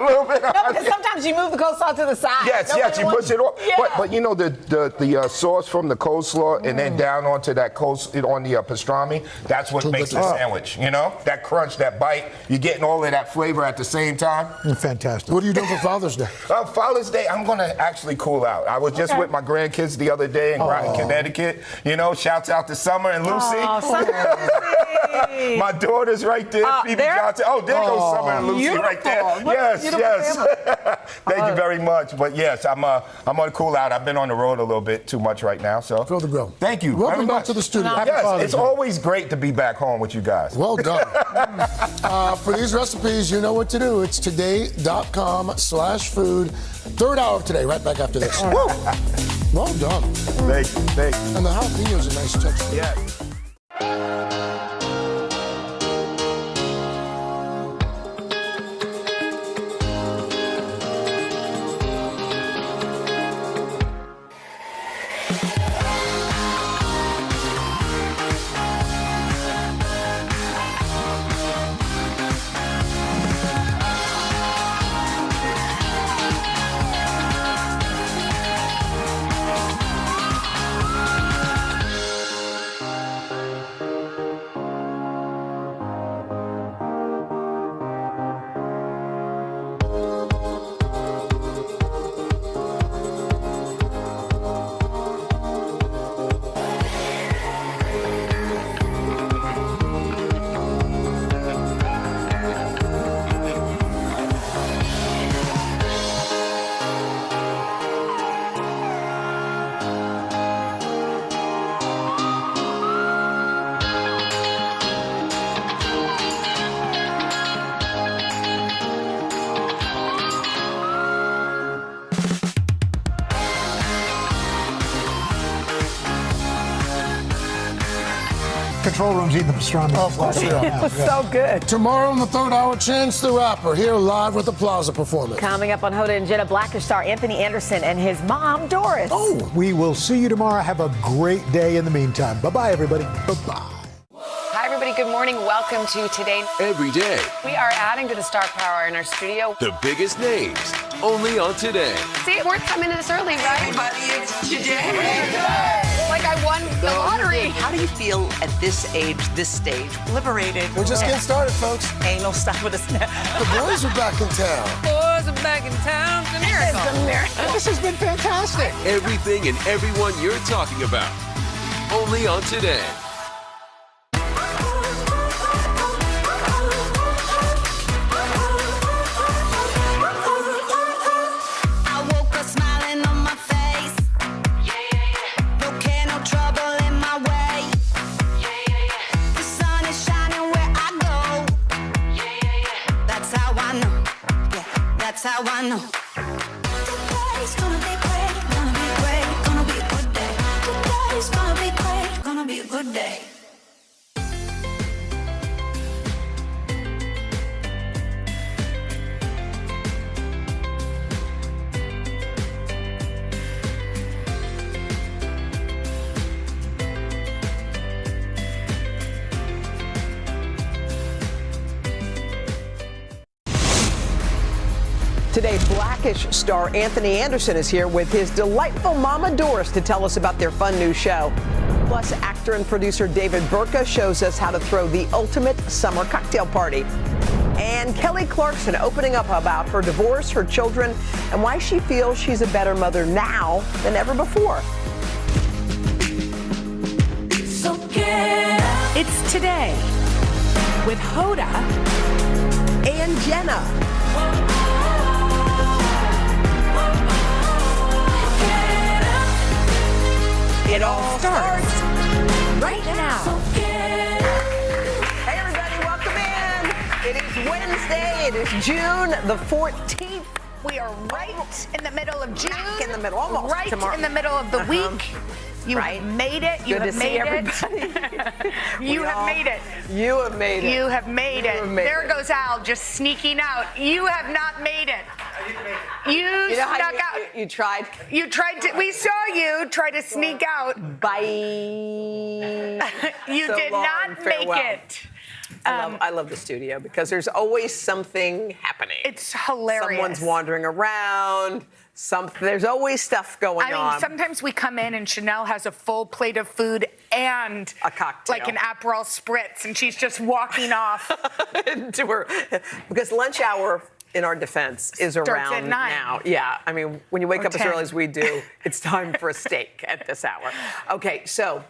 little bit of honey. Because sometimes you move the coleslaw to the side. Yes, you push it off. Yeah. But you know the sauce from the coleslaw and then down onto that on the pastrami, that's what makes the sandwich. You know, that crunch, that bite, you're getting all of that flavor at the same time. Fantastic. What are you doing for Father's Day? Father's Day, I'm going to actually cool out. I was just with my grandkids the other day in Groton, Connecticut. You know, shouts out to Summer and Lucy. My daughter's right there, Phoebe Johnson. Oh, there goes Summer and Lucy right there. Yes. Thank you very much. But yes, I'm going to cool out. I've been on the road a little bit too much right now. So Fill the grill. Thank you. Welcome back to the studio. Yes, it's always great to be back home with you guys. Well done. For these recipes, you know what to do. It's today.com/food. Third hour of Today, right back after this. Woo! Well done. Thank you. And the jalapeno's a nice touch. Yeah. Control room's eating the pastrami. Oh, of course we are. It was so good. Tomorrow in the third hour, Chance the Rapper here live with the Plaza performance. Coming up on Hoda and Jenna, Blackish star Anthony Anderson and his mom, Doris. Oh, we will see you tomorrow. Have a great day in the meantime. Bye-bye, everybody. Bye-bye. Hi, everybody. Good morning. Welcome to Today. Every day, We are adding to the star power in our studio. the biggest names, only on Today. See, we're coming in this early, right? Everybody, it's Today. Like I won the lottery. How do you feel at this age, this stage? Liberated. We're just getting started, folks. Ain't no stopping us now. The boys are back in town. Boys are back in town. It's a miracle. It's a miracle. This has been fantastic. Everything and everyone you're talking about, only on Today. That's how I know. Today's gonna be great, gonna be great, gonna be a good day. Today's gonna be great, gonna be a good day. Today, Blackish star Anthony Anderson is here with his delightful mama Doris to tell us about their fun new show. Plus, actor and producer David Burka shows us how to throw the ultimate summer cocktail party. And Kelly Clarkson opening up about her divorce, her children, and why she feels she's a better mother now than ever before. It's Today with Hoda and Jenna. It all starts right now. Hey everybody, welcome in. It is Wednesday. It is June the 14th. We are right in the middle of June. Back in the middle, almost right tomorrow. in the middle of the week. You have made it. You Good have to made see it. everybody. You have made it. You have made it. You have made You it. have made There it. goes Al just sneaking out. You have not made it. You You know how snuck out. you tried? You tried to. We saw you try to sneak out. Bye. You So did long, not farewell. make it. I love the studio because there's always something happening. It's hilarious. Someone's wandering around. There's always stuff going on. I mean, sometimes we come in and Chanel has a full plate of food and a cocktail, like an Aperol spritz, and she's just walking off. to her, because lunch hour, in our defense, is Starts around at 9. now. Yeah, I mean, when you wake Or up as 10. early as we do, it's time for a steak at this hour. Okay, so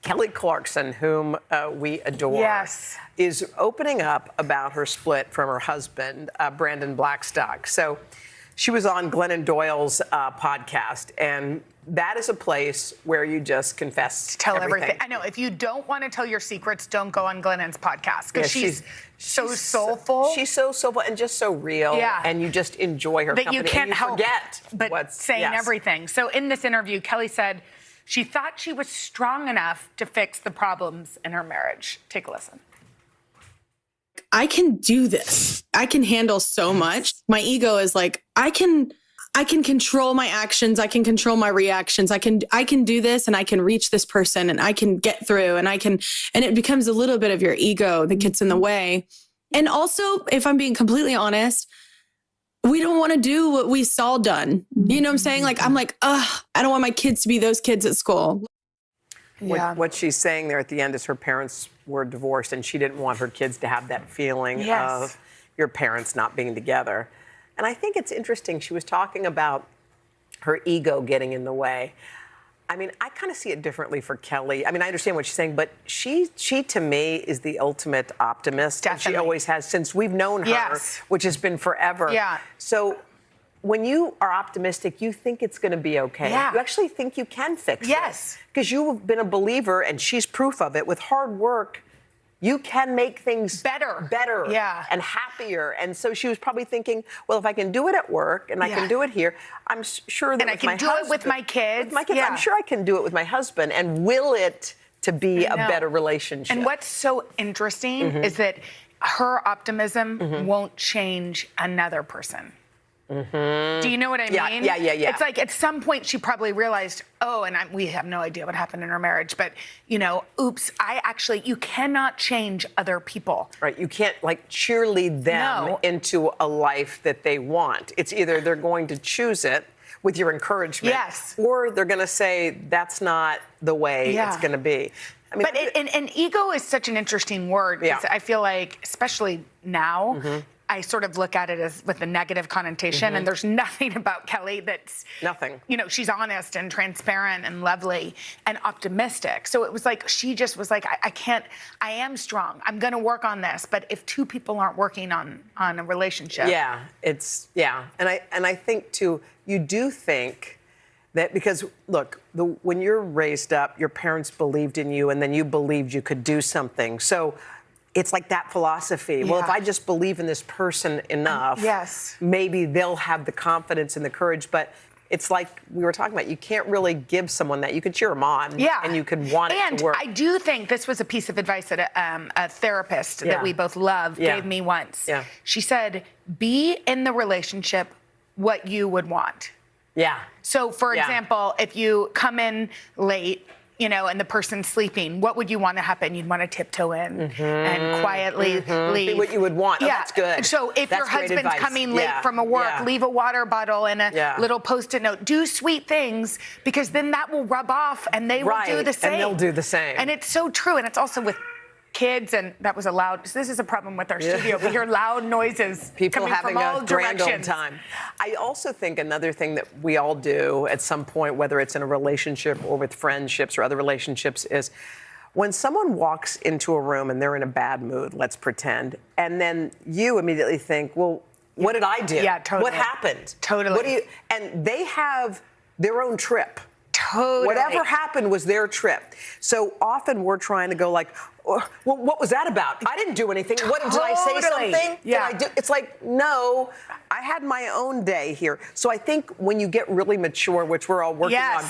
Kelly Clarkson, whom we adore, Yes. is opening up about her split from her husband, Brandon Blackstock. So she was on Glennon Doyle's podcast, and that is a place where you just confess Tell everything. I know. If you don't want to tell your secrets, don't go on Glennon's podcast because she's so soulful. She's so soulful and just so real. Yeah. And you just enjoy her that company. you can't and you help forget but what's saying everything. So in this interview, Kelly said she thought she was strong enough to fix the problems in her marriage. Take a listen. I can do this. I can handle so much. My ego is like, I can control my actions. I can control my reactions. I can do this and I can reach this person and I can get through and it becomes a little bit of your ego that gets in the way. And also, if I'm being completely honest, we don't want to do what we saw done. You know what I'm saying? Like, I'm like, I don't want my kids to be those kids at school. Yeah. What she's saying there at the end is her parents were divorced and she didn't want her kids to have that feeling of your parents not being together. And I think it's interesting. She was talking about her ego getting in the way. I mean, I kind of see it differently for Kelly. I mean, I understand what she's saying, but she to me is the ultimate optimist. And she always has since we've known her, which has been forever. Yeah. So when you are optimistic, you think it's going to be okay. Yeah. You actually think you can fix it. Yes. Because you've been a believer, and she's proof of it. With hard work, you can make things better and happier. And so she was probably thinking, well, if I can do it at work and I can do it here, I'm sure that And I can do it with my kids. Yeah. I'm sure I can do it with my husband and will it to be a better relationship. And what's so interesting is that her optimism won't change another person. Do you know what I mean? Yeah. It's like at some point she probably realized, we have no idea what happened in her marriage, but oops, you cannot change other people. Right, you can't cheerlead them into a life that they want. It's either they're going to choose it with your encouragement, or they're going to say that's not the way it's going to be. I mean, and ego is such an interesting word. Yeah. I feel like, especially now, I sort of look at it as with a negative connotation, and there's nothing about Kelly that's nothing. She's honest and transparent and lovely and optimistic. So it was like she just was like, I am strong. I'm going to work on this. But if two people aren't working on a relationship, and I think too, you do think that because look, when you're raised up, your parents believed in you, and then you believed you could do something. So it's like that philosophy. Well, if I just believe in this person enough, maybe they'll have the confidence and the courage. But it's like we were talking about, you can't really give someone that. You could cheer them on, and you could want it to work. And I do think this was a piece of advice that a therapist that we both love gave me once. Yeah. She said, be in the relationship what you would want. Yeah. So, for example, if you come in late, and the person's sleeping, what would you want to happen? You'd want to tiptoe in and quietly leave. Be what you would want. Oh, that's good. So if your husband's coming late from a work, leave a water bottle and a little Post-it note. Do sweet things, because then that will rub off and they will do the same. And they'll do the same. And it's so true. And it's also with kids, and that was a loud. So this is a problem with our studio. We hear loud noises People coming having from all a grand old directions. time. I also think another thing that we all do at some point, whether it's in a relationship or with friendships or other relationships, is when someone walks into a room and they're in a bad mood, let's pretend, and then you immediately think, well, what did I do? Yeah, totally. What happened? Totally. What do you? And they have their own trip. Totally. Whatever happened was their trip. So often we're trying to go like, well, what was that about? I didn't do anything. What, did I say Totally. something? Yeah. Did I do? It's like, no, I had my own day here. So I think when you get really mature, which we're all working on,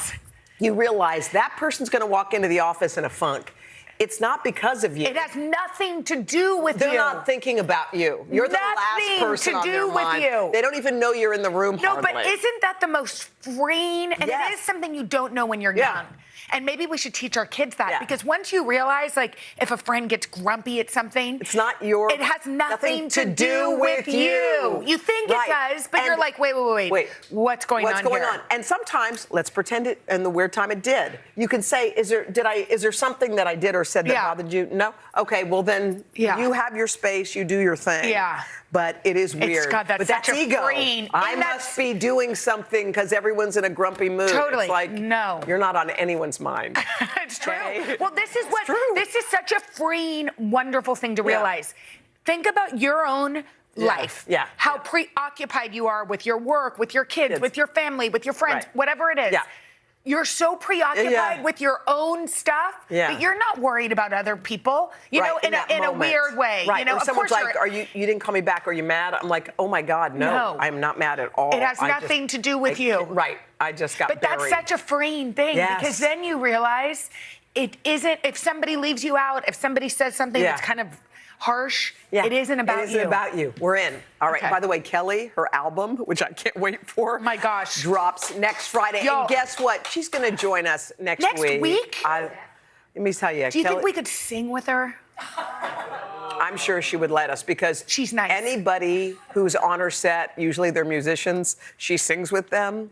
you realize that person's going to walk into the office in a funk. It's not because of you. It has nothing to do with They're you. not thinking about you. You're the last person on their mind. you. They don't even know you're in the room. No, but hardly. isn't that the most freeing? And it is something you don't know when you're young. And maybe we should teach our kids that because once you realize, like, if a friend gets grumpy at something, it's not your. It has nothing to do with you. You think it does, but you're like, wait, what's going on here? And sometimes, let's pretend it in the weird time it did. You can say, is there something that I did or said that bothered you? No? Okay, well then you have your space, you do your thing. Yeah. But it is weird. That's that's such a ego. freeing. I must be doing something because everyone's in a grumpy mood. Totally. It's like, no. You're not on anyone's mind. It's true. Well, this is such a freeing, wonderful thing to realize. Think about your own life. Yeah. How preoccupied you are with your work, with your kids, with your family, with your friends, whatever it is. Yeah. You're so preoccupied with your own stuff that you're not worried about other people, you know, in a weird way. Right. You know, or of someone's course like, you didn't call me back, are you mad? I'm like, oh my God, no. I'm not mad at all. It has nothing to do with you. Right. I just got But buried. that's such a freeing thing because then you realize it isn't, if somebody leaves you out, if somebody says something that's kind of harsh, it isn't about you. It isn't about you. We're in. All right. Okay. By the way, Kelly, her album, which I can't wait for. My gosh. Drops next Friday. Yo. And guess what? She's going to join us next week. Next week? Let me tell you. Do you Kelly, think we could sing with her? I'm sure she would let us because she's nice. Anybody who's on her set, usually they're musicians, she sings with them.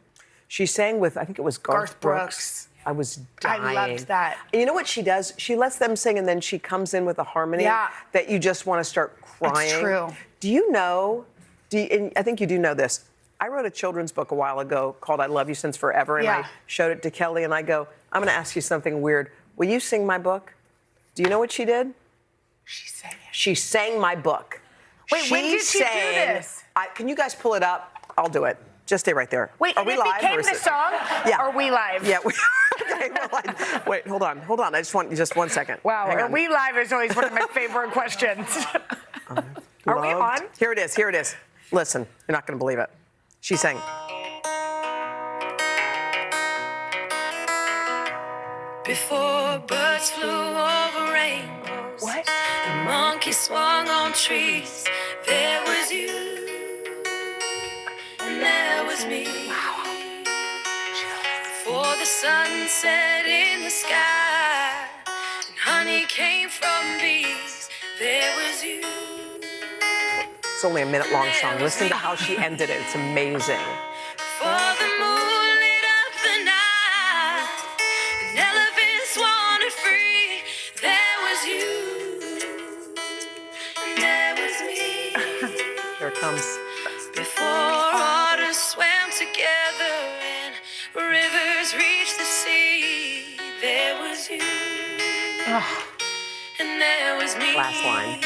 She sang with, I think it was Garth Brooks. I was dying. I loved that. And you know what she does? She lets them sing and then she comes in with a harmony that you just want to start crying. It's true. Do you know, and I think you do know this, I wrote a children's book a while ago called I Love You Since Forever, and I showed it to Kelly and I go, I'm going to ask you something weird. Will you sing my book? Do you know what she did? She sang it. She sang my book. Wait, when did she do this? Can you guys pull it up? I'll do it. Just stay right there. Wait, Are and we it live, became or is the it- song? Yeah. Are we live? Yeah. Okay, wait, hold on. I just want just 1 second. Wow, Hang are on. we live is always one of my favorite questions. Are we on? Here it is. Listen, you're not going to believe it. She sang. Before birds flew over rainbows, and monkeys swung on trees, there was you, and there was me. Before the sun set in the sky, and honey came from bees, there was you. It's only a minute-long song. Listen to how she ended it. It's amazing. Before the moon lit up the night, and elephants wandered free, there was you, and there was me. Here it comes. Before waters swam together and rivers reached the sea, there was you, and there was me. Last line.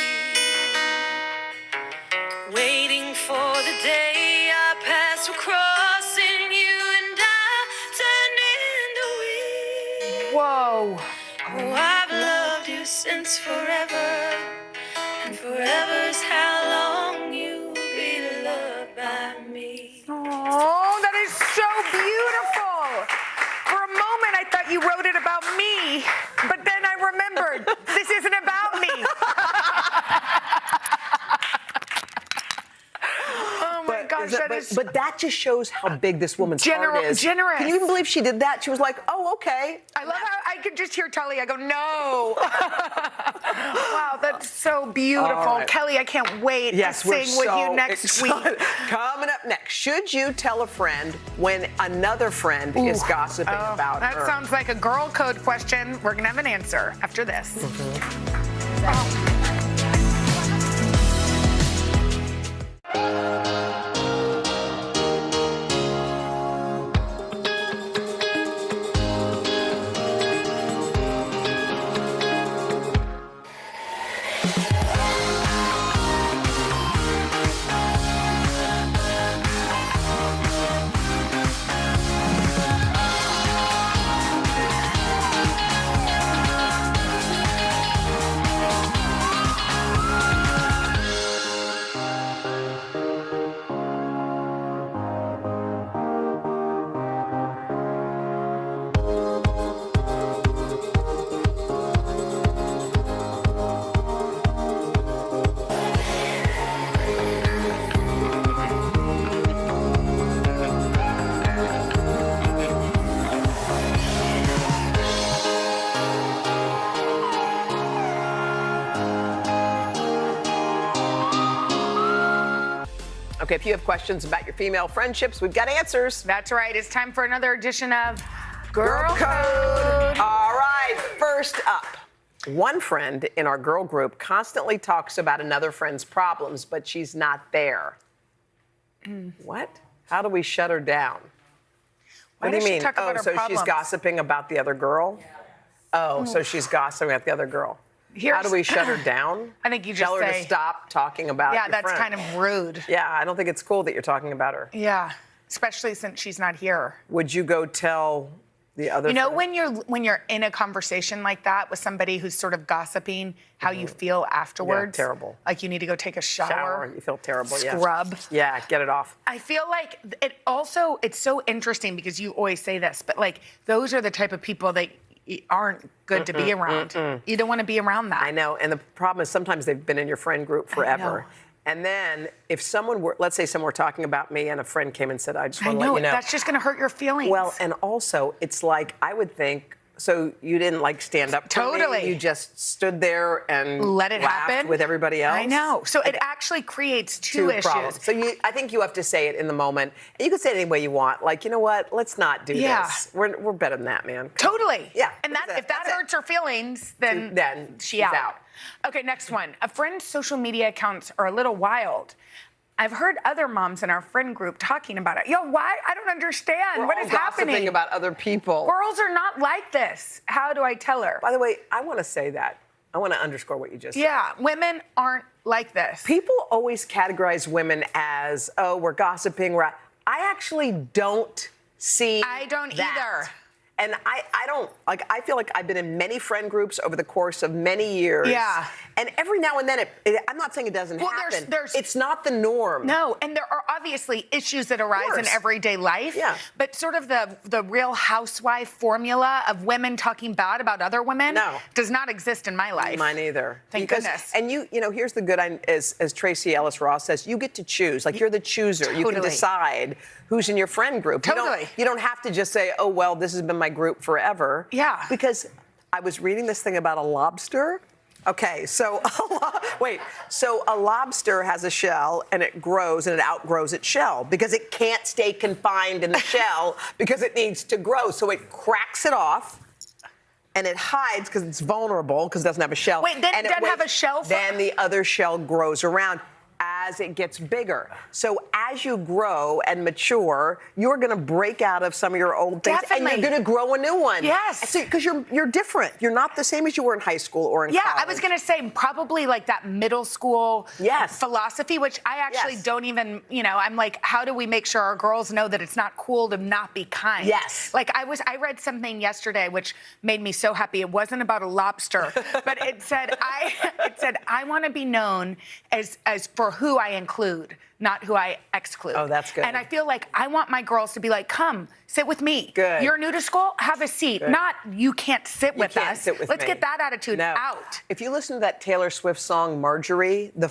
Waiting for the day our paths were crossing, you and I turned into we. Whoa. Oh, I've loved you since forever, and forever's how long you'll be loved by me. Oh, that is so beautiful. For a moment, I thought you wrote it about me, but then I remembered this isn't about me. Oh my gosh, but that just shows how big this woman's heart is. Generous. Can you even believe she did that? She was like, oh, okay. I love how I could just hear Tully. I go, no. Wow, that's so beautiful. All right. Kelly, I can't wait to sing with you next week. Coming up next, should you tell a friend when another friend is gossiping about that her? sounds like a girl code question. We're going to have an answer after this. Okay, if you have questions about your female friendships, we've got answers. That's right. It's time for another edition of Girl Code. All right, first up. One friend in our girl group constantly talks about another friend's problems, but she's not there. What? How do we shut her down? Why What do does you she mean? talk about her so problems? she's gossiping about the other girl? Oh, so she's gossiping about the other girl. How do we shut her down? I think you just tell her say- to stop talking about Yeah, your that's friend. kind of rude. Yeah, I don't think it's cool that you're talking about her. Yeah, especially since she's not here. Would you go tell the other You know, friend? when you're in a conversation like that with somebody who's sort of gossiping, how you feel afterwards. Yeah, terrible. Like you need to go take a shower. You feel terrible, yeah. Scrub. Yeah, get it off. I feel like it's so interesting because you always say this, but like those are the type of people that aren't good to be around. You don't want to be around that. I know, and the problem is sometimes they've been in your friend group forever. And then if someone were, let's say someone were talking about me and a friend came and said, I just want to let you know. That's just going to hurt your feelings. Well, and also it's like, I would think, so you didn't like stand up for me? You just stood there and let it laughed happen with everybody else? I know. So it actually creates two issues. Problems. So I think you have to say it in the moment. And you can say it any way you want. Like, you know what? Let's not do this. We're better than that, man. Totally. Yeah. And if that hurts her feelings, then she's out. Okay, next one. A friend's social media accounts are a little wild. I've heard other moms in our friend group talking about it. Yo, why? I don't understand. What is happening? Gossiping about other people. Girls are not like this. How do I tell her? By the way, I want to say that. I want to underscore what you just said. Yeah, women aren't like this. People always categorize women as, oh, we're gossiping. I actually don't see I don't that. either. And I don't, like, I feel like I've been in many friend groups over the course of many years. Yeah. And every now and then, I'm not saying it doesn't happen. It's not the norm. No, and there are obviously issues that arise in everyday life. Yeah. But sort of the real housewife formula of women talking bad about other women does not exist in my life. Mine either. Thank goodness. And you know, here's the good, as Tracy Ellis Ross says, you get to choose. Like, you're the chooser. You can decide who's in your friend group. Totally. You don't have to just say, oh, well, this has been my group forever. Yeah. Because I was reading this thing about a lobster. Okay, so a lobster has a shell and it grows and it outgrows its shell because it can't stay confined in the shell because it needs to grow. So it cracks it off and it hides because it's vulnerable because it doesn't have a shell. Wait, then it doesn't have a shell? Then the other shell grows around as it gets bigger. So as you grow and mature, you're going to break out of some of your old things. Definitely. And you're going to grow a new one. Yes. Because you're different. You're not the same as you were in high school or in college. I was going to say probably like that middle school philosophy, which I actually don't even, I'm like, how do we make sure our girls know that it's not cool to not be kind? Yes. Like I read something yesterday which made me so happy. It wasn't about a lobster, but it said I want to be known as for who I include, not who I exclude. Oh, that's good. And I feel like I want my girls to be like, come, sit with me. Good. You're new to school? Have a seat. Good. Not, you can't sit with us. Let's me. get that attitude out. If you listen to that Taylor Swift song, Marjorie, the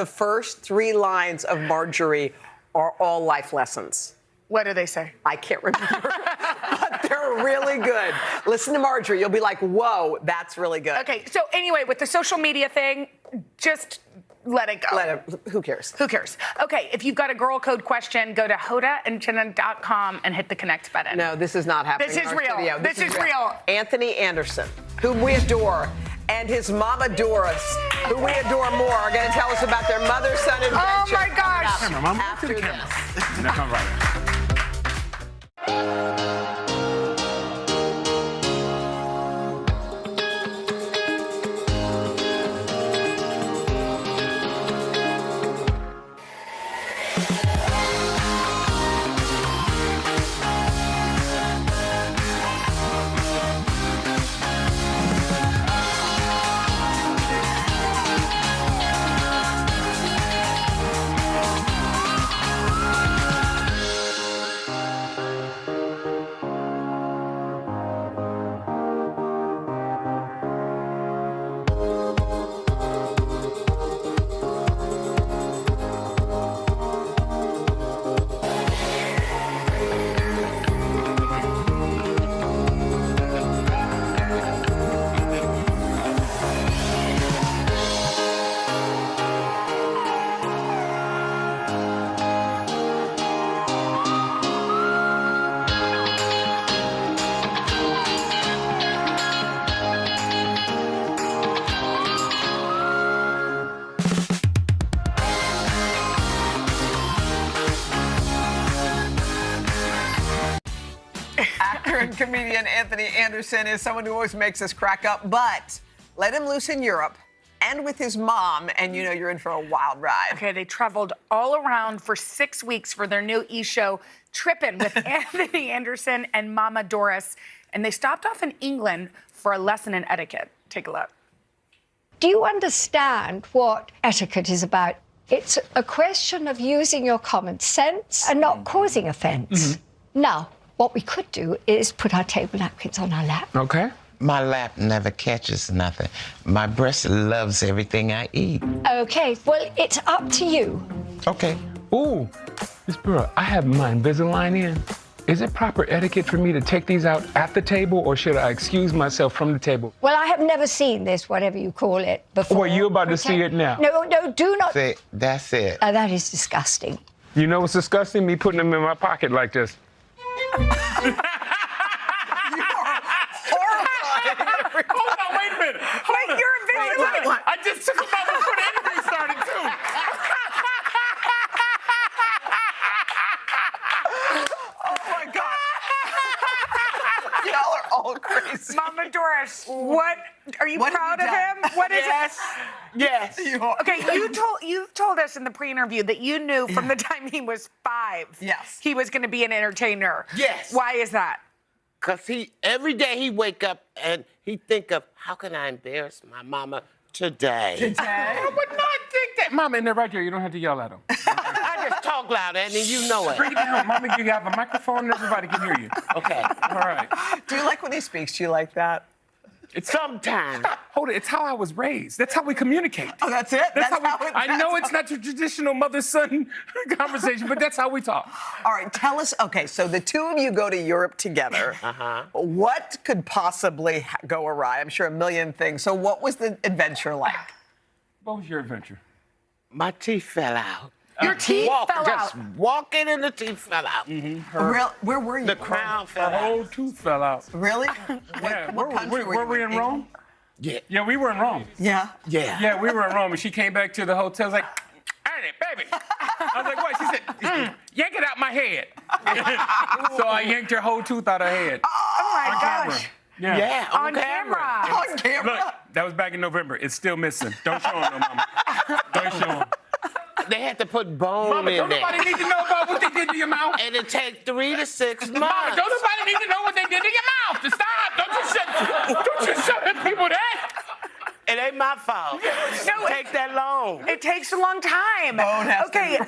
first 3 lines of Marjorie are all life lessons. What do they say? I can't remember, but they're really good. Listen to Marjorie. You'll be like, whoa, that's really good. Okay, so anyway, with the social media thing, just let it go. Who cares? Who cares? Okay, if you've got a girl code question, go to hodaandjenna.com and hit the connect button. No, this is not happening. This in is our real. studio. This is real. Anthony Anderson, whom we adore, and his mama Doris, who we adore more, are going to tell us about their mother-son adventure. Oh my gosh! Coming up after this. Now come right. Actor and comedian Anthony Anderson is someone who always makes us crack up, but let him loose in Europe and with his mom, and you know you're in for a wild ride. Okay, they traveled all around for 6 weeks for their new e-show, Trippin' with Anthony Anderson and Mama Doris, and they stopped off in England for a lesson in etiquette. Take a look. Do you understand what etiquette is about? It's a question of using your common sense and not causing offense. Now, what we could do is put our table napkins on our lap. Okay. My lap never catches nothing. My breast loves everything I eat. Okay, well, it's up to you. Okay. Ooh, Miss Brewer, I have my Invisalign in. Is it proper etiquette for me to take these out at the table, or should I excuse myself from the table? Well, I have never seen this, whatever you call it, before. Well, you're about to see it now. No, do not. That's it. That is disgusting. You know what's disgusting? Me putting them in my pocket like this. Horrifying. Hold on, wait a minute. Wait, you're Invisalign. I just took them out before the interview started, too. Oh my God. Y'all are all crazy. Mama Doris, what are you proud of him? What is it? Yes. Okay, you told us in the pre-interview that you knew from the time he was 5. Yes. He was going to be an entertainer. Yes. Why is that? Cause every day he wake up and he think of, how can I embarrass my mama today? I would not think that. Mama, in there right there. You don't have to yell at him. I just talk loud, and you know it. Bring it down. Mama, you have a microphone and everybody can hear you. Okay. All right. Do you like when he speaks? Do you like that? It's sometimes. Hold it. It's how I was raised. That's how we communicate. Oh, that's it? I know it's not your traditional mother-son conversation, but that's how we talk. All right, tell us. Okay, so the two of you go to Europe together. What could possibly go awry? I'm sure a million things. So what was the adventure like? What was your adventure? My teeth fell out. Your teeth fell just out. walking and the teeth fell out. Where were you? The crown fell Her out. whole tooth fell out. Really? Yeah. What country Were we in Rome? Yeah. Yeah, we were in Rome. Yeah. Yeah. Yeah, we were in Rome, and she came back to the hotel, like, Ernie, baby. I was like, what? She said, yank it out my head. So I yanked her whole tooth out her head. Oh my on gosh. camera. Yeah. Yeah, On camera. On camera. Look, that was back in November. It's still missing. Don't show him, no, mama. Don't show him. They had to put bone Mama, in don't there. nobody need to know about what they did to your mouth. And it takes 3 to 6 months. Mama, don't nobody need to know what they did to your mouth. To stop. Don't you show people that. It ain't my fault. No, Take that long. It takes a long time. Okay,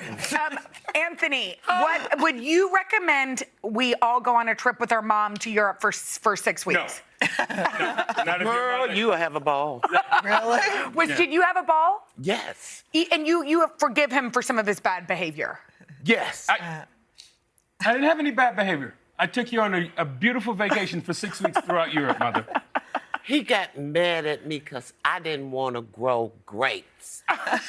Anthony, what would you recommend we all go on a trip with our mom to Europe for 6 weeks? Not if Girl, you will have a ball. Really? Did you have a ball? Yes. And you forgive him for some of his bad behavior? Yes. I didn't have any bad behavior. I took you on a beautiful vacation for 6 weeks throughout Europe, Mother. He got mad at me because I didn't want to grow grapes.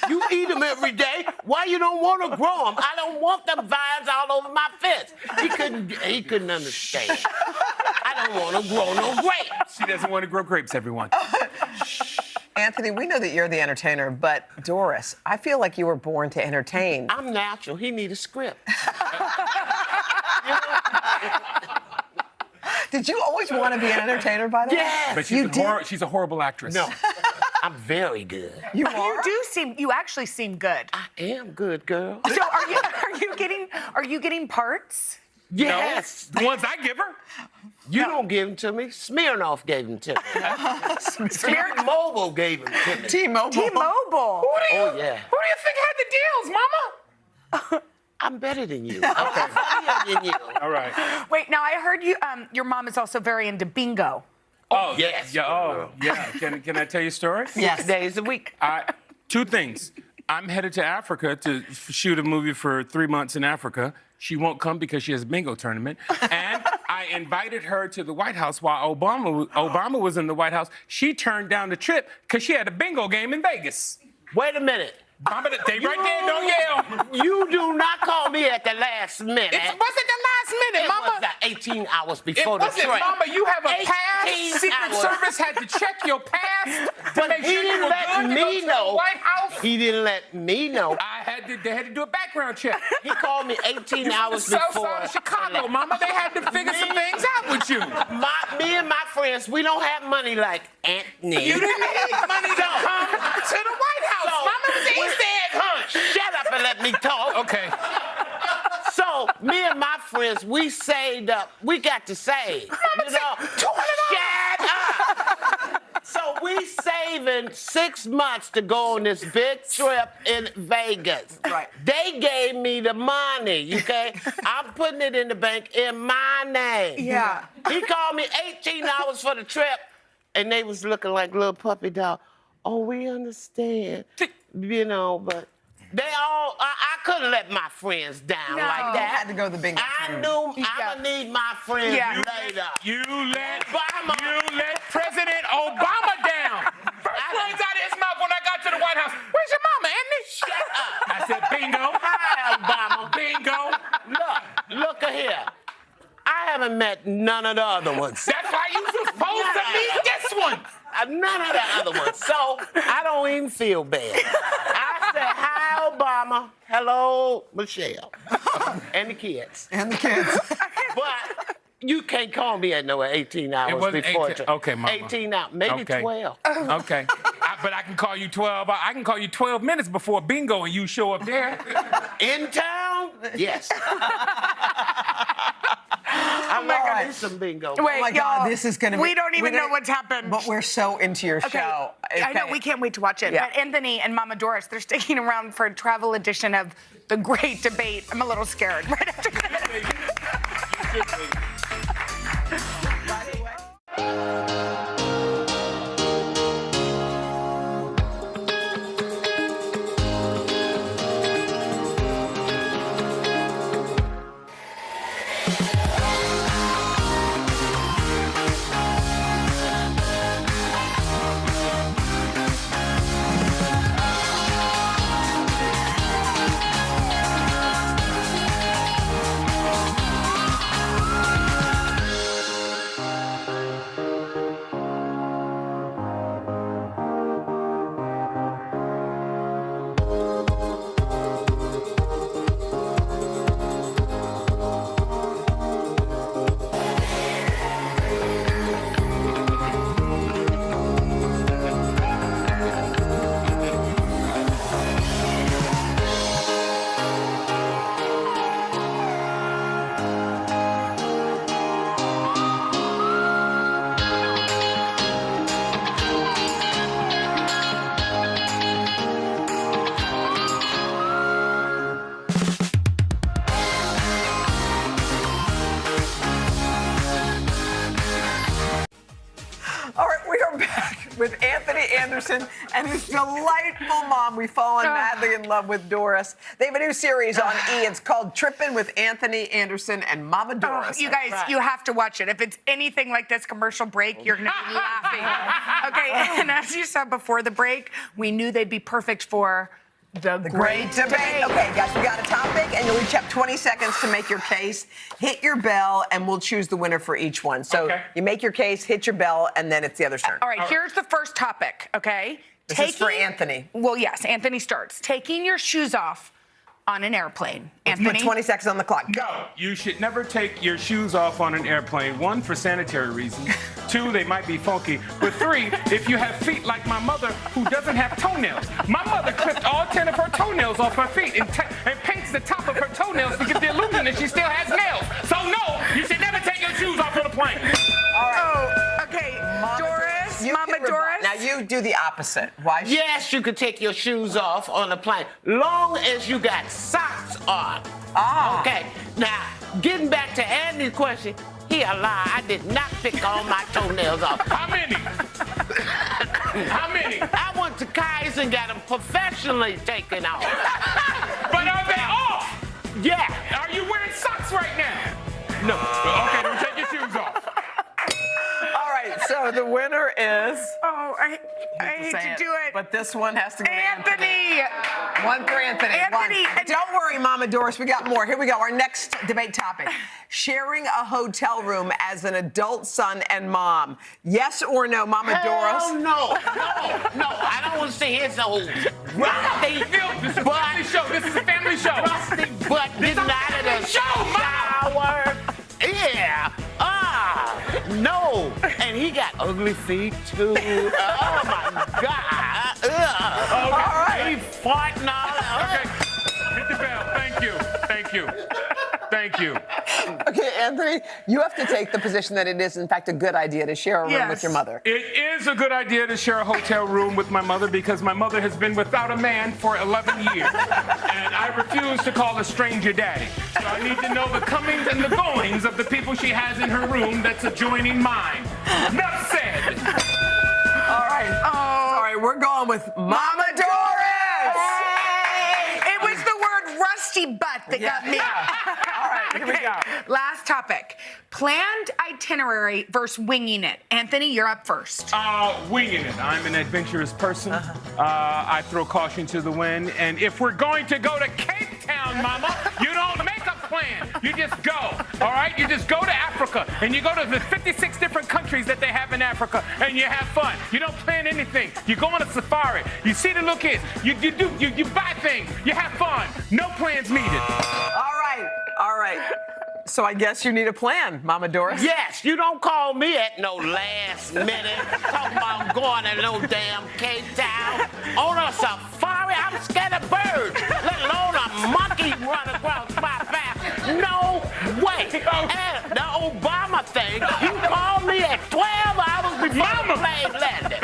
You eat them every day. Why you don't want to grow them? I don't want them vines all over my fence. He couldn't understand. I don't want to grow no grapes. She doesn't want to grow grapes, everyone. Anthony, we know that you're the entertainer, but Doris, I feel like you were born to entertain. I'm natural. He need a script. Did you always want to be an entertainer, by the way? Yes. But she's a horrible actress. No, I'm very good. You are? You actually seem good. I am good, girl. So are you getting parts? Yes. No, the ones I give her. You don't give them to me. Smirnoff gave them to me. T-Mobile gave them to me. T-Mobile. T-Mobile. Oh, yeah. Who do you think had the deals, Mama? I'm better than you. I'm funnier than you. All right. Wait, now I heard your mom is also very into bingo. Oh, yes. Yeah, oh, yeah. Can I tell you a story? Yes. 6 days a week. 2 things. I'm headed to Africa to shoot a movie for 3 months in Africa. She won't come because she has a bingo tournament. And I invited her to the White House while Obama was in the White House. She turned down the trip because she had a bingo game in Vegas. Wait a minute. Mama, they right there, don't yell. You do not call me at the last minute. It wasn't the last minute, It Mama. was 18 hours before It the wasn't, trip. Mama. You have a pass. 18 Secret hours. Service had to check your pass to But make he sure you didn't were let good to go me to know. the White House. He didn't let me know. They had to do a background check. He called me 18 hours South before. side of Chicago, Mama. They had to figure some things out with you. Me and my friends, we don't have money like Anthony. You didn't need money to come to the White House. Mama was the East End. Shut up and let me talk. Okay. So me and my friends, we saved up. We got to save. Mama said $200. Shut up. So we saving 6 months to go on this big trip in Vegas. Right. They gave me the money, okay? I'm putting it in the bank in my name. Yeah. He called me 18 hours for the trip, and they was looking like little puppy dog. Oh, we understand, but they all, I couldn't let my friends down like that. You had to go to the bingo. I knew I'ma need my friends later. You let President Obama down. First words out of his mouth when I got to the White House. Where's your mama, Anthony? Shut up. I said, bingo. Hi, Obama. Bingo. Look here. I haven't met none of the other ones. That's why you supposed to meet this one. None of the other ones. So I don't even feel bad. I said, hi, Obama. Hello, Michelle. And the kids. But you can't call me at no 18 hours before. 18. Okay, Mama. 18 hours, maybe 12. Okay. But I can call you 12. I can call you 12 minutes before bingo and you show up there. In town? Yes. I'm gonna do some bingo. Wait, Oh my God, this is gonna be. We don't even know what's happened. But we're so into your show. I know, we can't wait to watch it. Yeah. But Anthony and Mama Doris, they're sticking around for a travel edition of The Great Debate. I'm a little scared right after this. You should be. All right, we are back with Anthony Anderson and his delightful mom. We've fallen madly in love with Doris. They have a new series on E! It's called Trippin' with Anthony Anderson and Mama Doris. You guys, you have to watch it. If it's anything like this commercial break, you're going to be laughing. Okay, and as you saw before the break, we knew they'd be perfect for The great debate. Okay, guys, we got a topic, and you'll each have 20 seconds to make your case. Hit your bell, and we'll choose the winner for each one. So you make your case, hit your bell, and then it's the other's turn. All right, here's the first topic, okay? This is for Anthony. Well, yes, Anthony starts. Taking your shoes off on an airplane. Let's Anthony? put 20 seconds on the clock. Go. You should never take your shoes off on an airplane. 1, for sanitary reasons. 2, they might be funky. But 3, if you have feet like my mother who doesn't have toenails. My mother clipped all 10 of her toenails off her feet and paints the top of her toenails to give the illusion that she still has nails. So no, you should never take your shoes off on a plane. All right. Oh, okay. Doris, Mama Doris. Now you do the opposite. Why? Yes, you can take your shoes off on a plane, long as you got socks on. Ah. Okay. Now, getting back to Andy's question, he a lie. I did not pick all my toenails off. How many? How many? I went to Kai's and got them professionally taken off. But are they off? Yeah. Are you wearing socks right now? No. Okay, then take your shoes off. All right, so the winner is... Oh, I hate to do it. But this one has to go to Anthony. One for Anthony. Anthony. One. Don't worry, Mama Doris, we got more. Here we go, our next debate topic. Sharing a hotel room as an adult son and mom. Yes or no, Mama Doris? No. I don't want to see his old rusty This is a family show. This is a family show. rusty butt getting out of the shower. Yeah. No. And he got ugly feet, too. Oh, my God. All right. He farting all Okay. Hit the bell. Thank you. Thank you. Thank you. Okay, Anthony, you have to take the position that it is, in fact, a good idea to share a room with your mother. It is a good idea to share a hotel room with my mother because my mother has been without a man for 11 years. And I refuse to call a stranger daddy. So I need to know the comings and the goings of the people she has in her room that's adjoining mine. Enough said. All right. Sorry, we're going with Mama Doris. It was the word rusty butt that got me. All right, here we go. Last topic. Planned itinerary versus winging it. Anthony, you're up first. Winging it. I'm an adventurous person. I throw caution to the wind. And if we're going to go to Cape Town, Mama, you don't make a plan. You just go. All right? You just go to Africa. And you go to the 56 different countries that they have in Africa. And you have fun. You don't plan anything. You go on a safari. You see the little kids. You buy things. You have fun. No plans needed. All right. So I guess you need a plan, Mama Doris. Yes, you don't call me at no last minute talking about going to no damn Cape Town on a safari. I'm scared of birds, let alone a monkey run across my path. No way. And the Obama thing, you called me at 12 hours before the plane landed.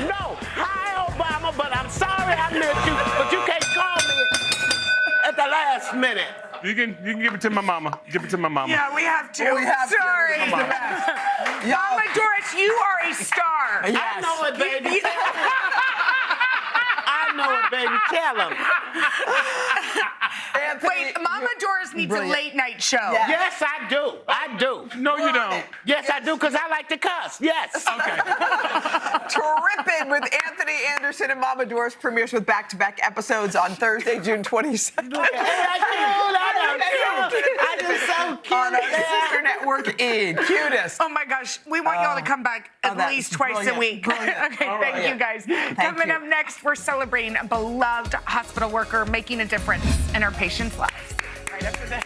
No, hi Obama, but I'm sorry I missed you, but you can't call me at the last minute. You can give it to my mama. Give it to my mama. Yeah, we have to. We have to. Sorry. Mama. Mama Doris, you are a star. I know it, baby. I know it, baby. Tell him. Wait, Mama Doris needs a late night show. Yeah. Yes, I do. I do. No, you don't. Yes, I do, because I like to cuss. Yes. Okay. Trippin' with Anthony Anderson and Mama Doris premieres with back-to-back episodes on Thursday, June 22nd. I just so cute. On our sister network E. Cutest. Oh my gosh, we want y'all to come back at least twice a week. Okay, thank you guys. Coming up next, we're celebrating a beloved hospital worker making a difference in our patients' lives. Right after this.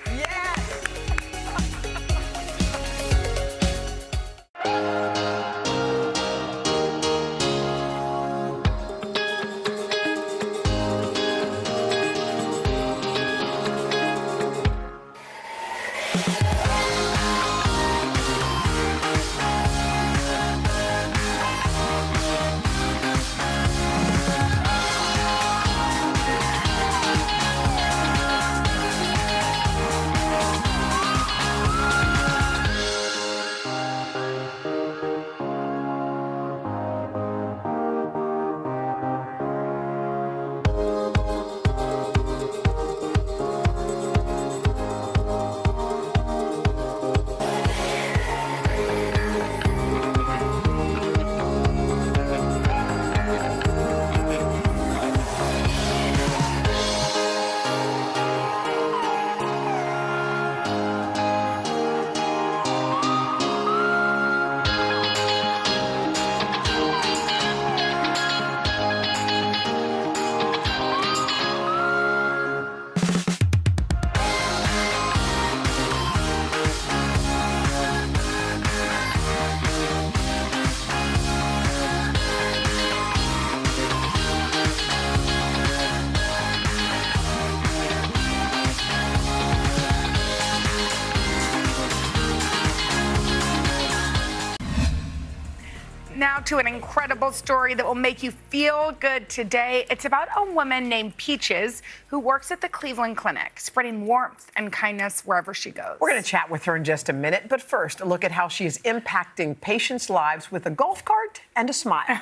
Now to an incredible story that will make you feel good today. It's about a woman named Peaches who works at the Cleveland Clinic, spreading warmth and kindness wherever she goes. We're going to chat with her in just a minute, but first, a look at how she is impacting patients' lives with a golf cart and a smile.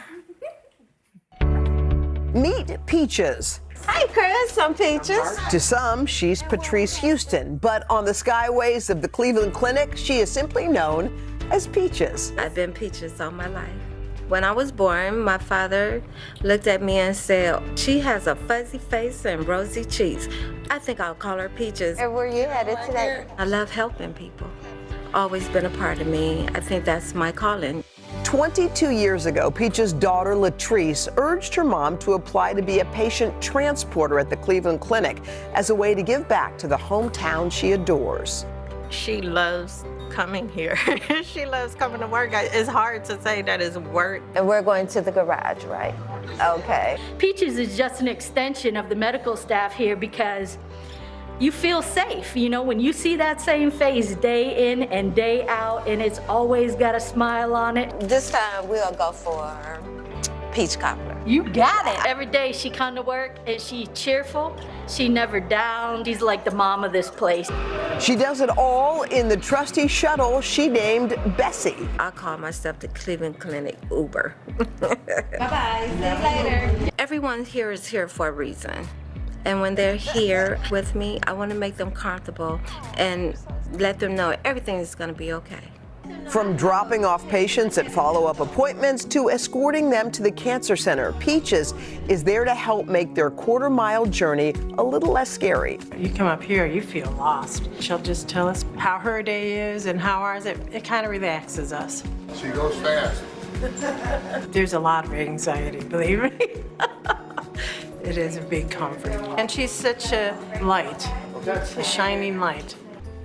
Meet Peaches. Hi, Chris. I'm Peaches. To some, she's Patrice Houston, but on the skyways of the Cleveland Clinic, she is simply known as Peaches. I've been Peaches all my life. When I was born, my father looked at me and said, she has a fuzzy face and rosy cheeks. I think I'll call her Peaches. And where you headed today? I love helping people. Always been a part of me. I think that's my calling. 22 years ago, Peaches' daughter, Latrice, urged her mom to apply to be a patient transporter at the Cleveland Clinic as a way to give back to the hometown she adores. She loves coming here. She loves coming to work. It's hard to say that it's work. And we're going to the garage, right? Okay. Peaches is just an extension of the medical staff here because you feel safe, you know, when you see that same face day in and day out, and it's always got a smile on it. This time we'll go for peach cobbler. You got it. Every day she come to work and she's cheerful. She never down. She's like the mom of this place. She does it all in the trusty shuttle she named Bessie. I call myself the Cleveland Clinic Uber. Bye-bye. See you later. Everyone here is here for a reason. And when they're here with me, I want to make them comfortable and let them know everything is going to be okay. From dropping off patients at follow-up appointments to escorting them to the cancer center, Peaches is there to help make their quarter-mile journey a little less scary. You come up here, you feel lost. She'll just tell us how her day is and how ours is. It kind of relaxes us. She goes fast. There's a lot of anxiety, believe me. It is a big comfort. And she's such a light, a shining light.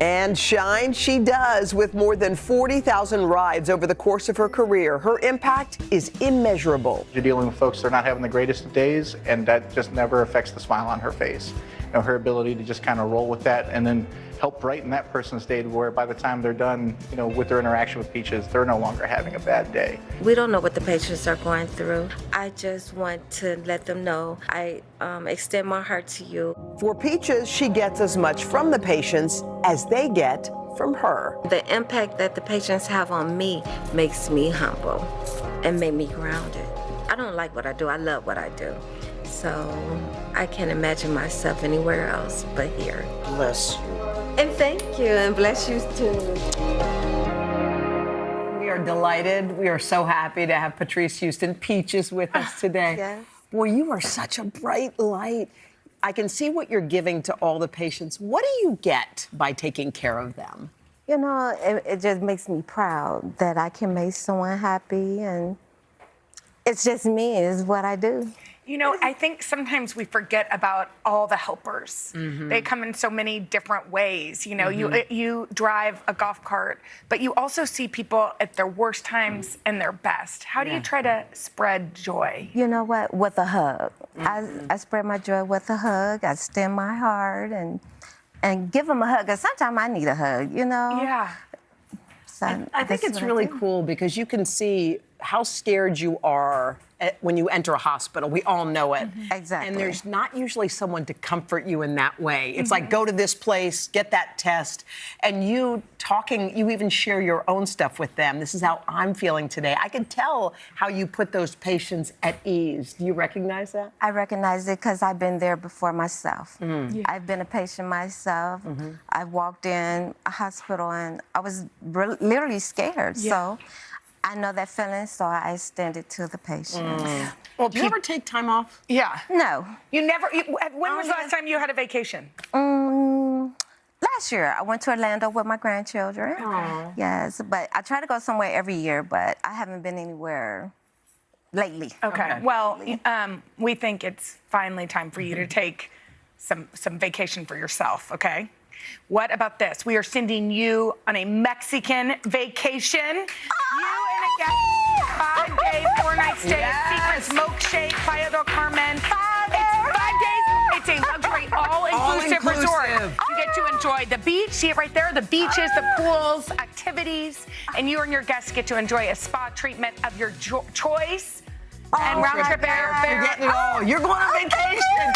And shine she does with more than 40,000 rides over the course of her career. Her impact is immeasurable. You're dealing with folks that are not having the greatest of days, and that just never affects the smile on her face. You know, her ability to just kind of roll with that and then help brighten that person's day to where by the time they're done, you know, with their interaction with Peaches, they're no longer having a bad day. We don't know what the patients are going through. I just want to let them know I extend my heart to you. For Peaches, she gets as much from the patients as they get from her. The impact that the patients have on me makes me humble and make me grounded. I don't like what I do, I love what I do. So I can't imagine myself anywhere else but here. Bless you. And thank you, and bless you too. We are delighted. We are so happy to have Patrice Houston, Peaches, with us today. Yes. Boy, you are such a bright light. I can see what you're giving to all the patients. What do you get by taking care of them? You know, it just makes me proud that I can make someone happy, and it's just me, it's what I do. You know, I think sometimes we forget about all the helpers. Mm-hmm. They come in so many different ways. You know, you drive a golf cart, but you also see people at their worst times and their best. How do you try to spread joy? You know what? With a hug. I spread my joy with a hug. I extend my heart and give them a hug. Because sometimes I need a hug, you know? Yeah. So I think it's really cool because you can see how scared you are when you enter a hospital. We all know it. Exactly. And there's not usually someone to comfort you in that way. It's like, go to this place, get that test, and you even share your own stuff with them. This is how I'm feeling today. I can tell how you put those patients at ease. Do you recognize that? I recognize it because I've been there before myself. I've been a patient myself. I walked in a hospital and I was literally scared. So I know that feeling, so I extend it to the patients. Well, do you ever take time off? Yeah. No. You never. When was the last time you had a vacation? Last year, I went to Orlando with my grandchildren. Aww. Yes, but I try to go somewhere every year, but I haven't been anywhere lately. Okay. Well, we think it's finally time for you to take some vacation for yourself, okay? What about this? We are sending you on a Mexican vacation. You and a guest, 5-day, 4-night stay at Secret's Milkshake, Playa del Carmen. It's 5 days. It's a luxury all-inclusive all-inclusive resort. You get to enjoy the beach. See it right there? The beaches, the pools, activities, and you and your guests get to enjoy a spa treatment of your choice. And round trip airfare. You're getting it all. You're going on vacation.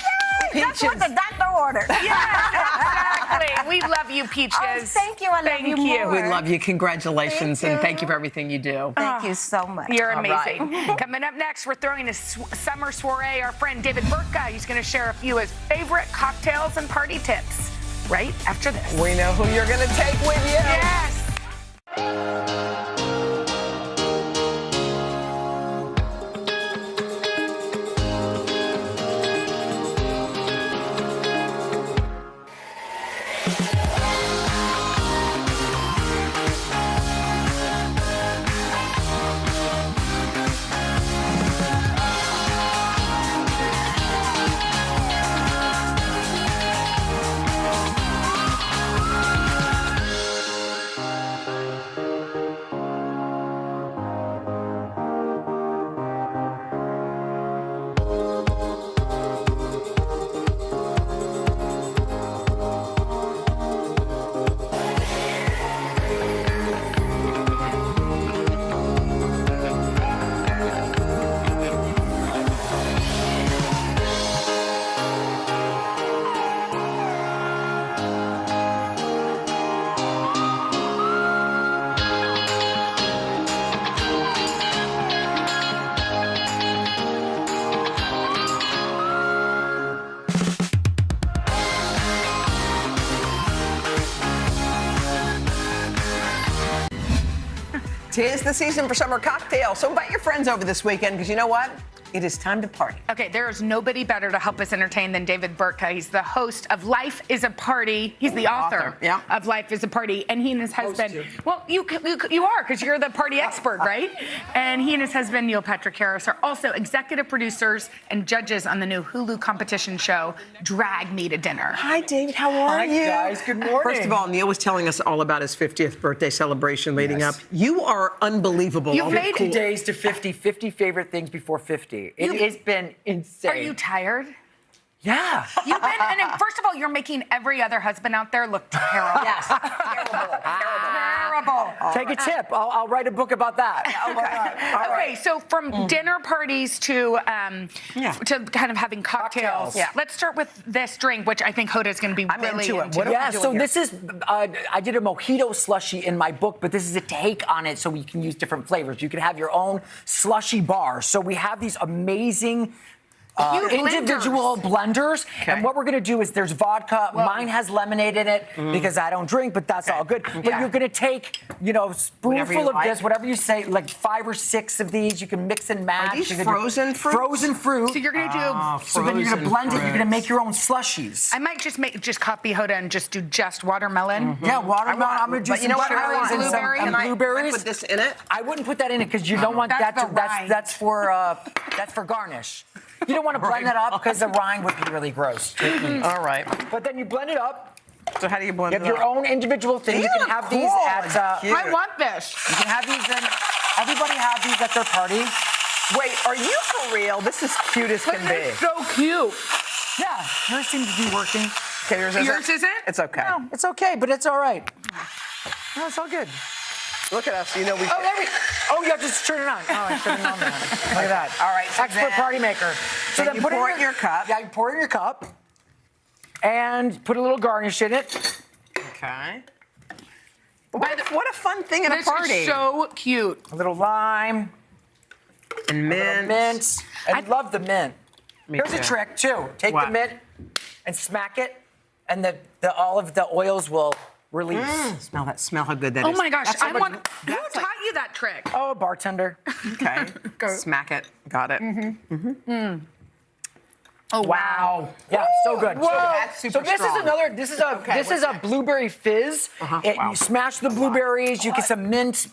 That's what the doctor ordered. Yeah, exactly. We love you, Peaches. Oh, thank you. I love you more. We love you. Congratulations, and thank you for everything you do. Thank you so much. You're All amazing. right. Coming up next, we're throwing a summer soiree. Our friend David Burtka, he's going to share a few of his favorite cocktails and party tips right after this. We know who you're going to take with you. Yes. Tis the season for summer cocktails, so invite your friends over this weekend, because you know what? It is time to party. Okay, there is nobody better to help us entertain than David Burtka. He's the host of Life is a Party. He's the author of Life is a Party. And he and his husband, well, you are, because you're the party expert, right? And he and his husband, Neil Patrick Harris, are also executive producers and judges on the new Hulu competition show, Drag Me to Dinner. Hi, David. How are you? Hi, guys. Good morning. First of all, Neil was telling us all about his 50th birthday celebration leading up. You are unbelievable. You've made 50 days to 50 favorite things before 50. It has been insane. Are you tired? Yeah. You've been, and first of all, you're making every other husband out there look terrible. Yes. Terrible. Take a tip. I'll write a book about that. Okay, so from dinner parties to kind of having cocktails. Let's start with this drink, which I think Hoda is going to be really into. So this is, I did a mojito slushy in my book, but this is a take on it so we can use different flavors. You can have your own slushy bar. So we have these amazing individual blenders. And what we're going to do is there's vodka. Mine has lemonade in it because I don't drink, but that's all good. But you're going to take, spoonful of this, whatever you say, like 5 or 6 of these. You can mix and match. Are these frozen fruit? Frozen fruit. So you're going to do. So then you're going to blend it. You're going to make your own slushies. I might just copy Hoda and just do just watermelon. Yeah, watermelon. I'm going to do some cherries and some blueberries. Put this in it? I wouldn't put that in it because you don't want that to. That's for garnish. You don't want to blend that up because the rind would be really gross. All right. But then you blend it up. So how do you blend it up? You have your own individual thing. You can have these at... I want this. You can have these in... Everybody have these at their party. Wait, are you for real? This is cute as can be. It's so cute. Yeah, yours seems to be working. Okay, yours isn't? It's okay. No, it's okay, but it's all right. No, it's all good. Look at us. You know we. Oh, you have to turn it on. Oh, I turned it on then. Look at that. All right. So Expert party maker. So then you put it in your cup. Yeah, you pour it in your cup. And put a little garnish in it. Okay. What a fun thing at a party. This is so cute. A little lime. And mint. Mint. I love the mint. Here's a too. trick, too. Take the mint and smack it, and all of the oils will release. Smell how good that is. Oh my gosh, who taught you that trick? Oh, a bartender. Okay. Smack it. Got it. Oh wow! Yeah, so good. Whoa. That's super strong. This is a blueberry fizz. You smash the blueberries. You get some mint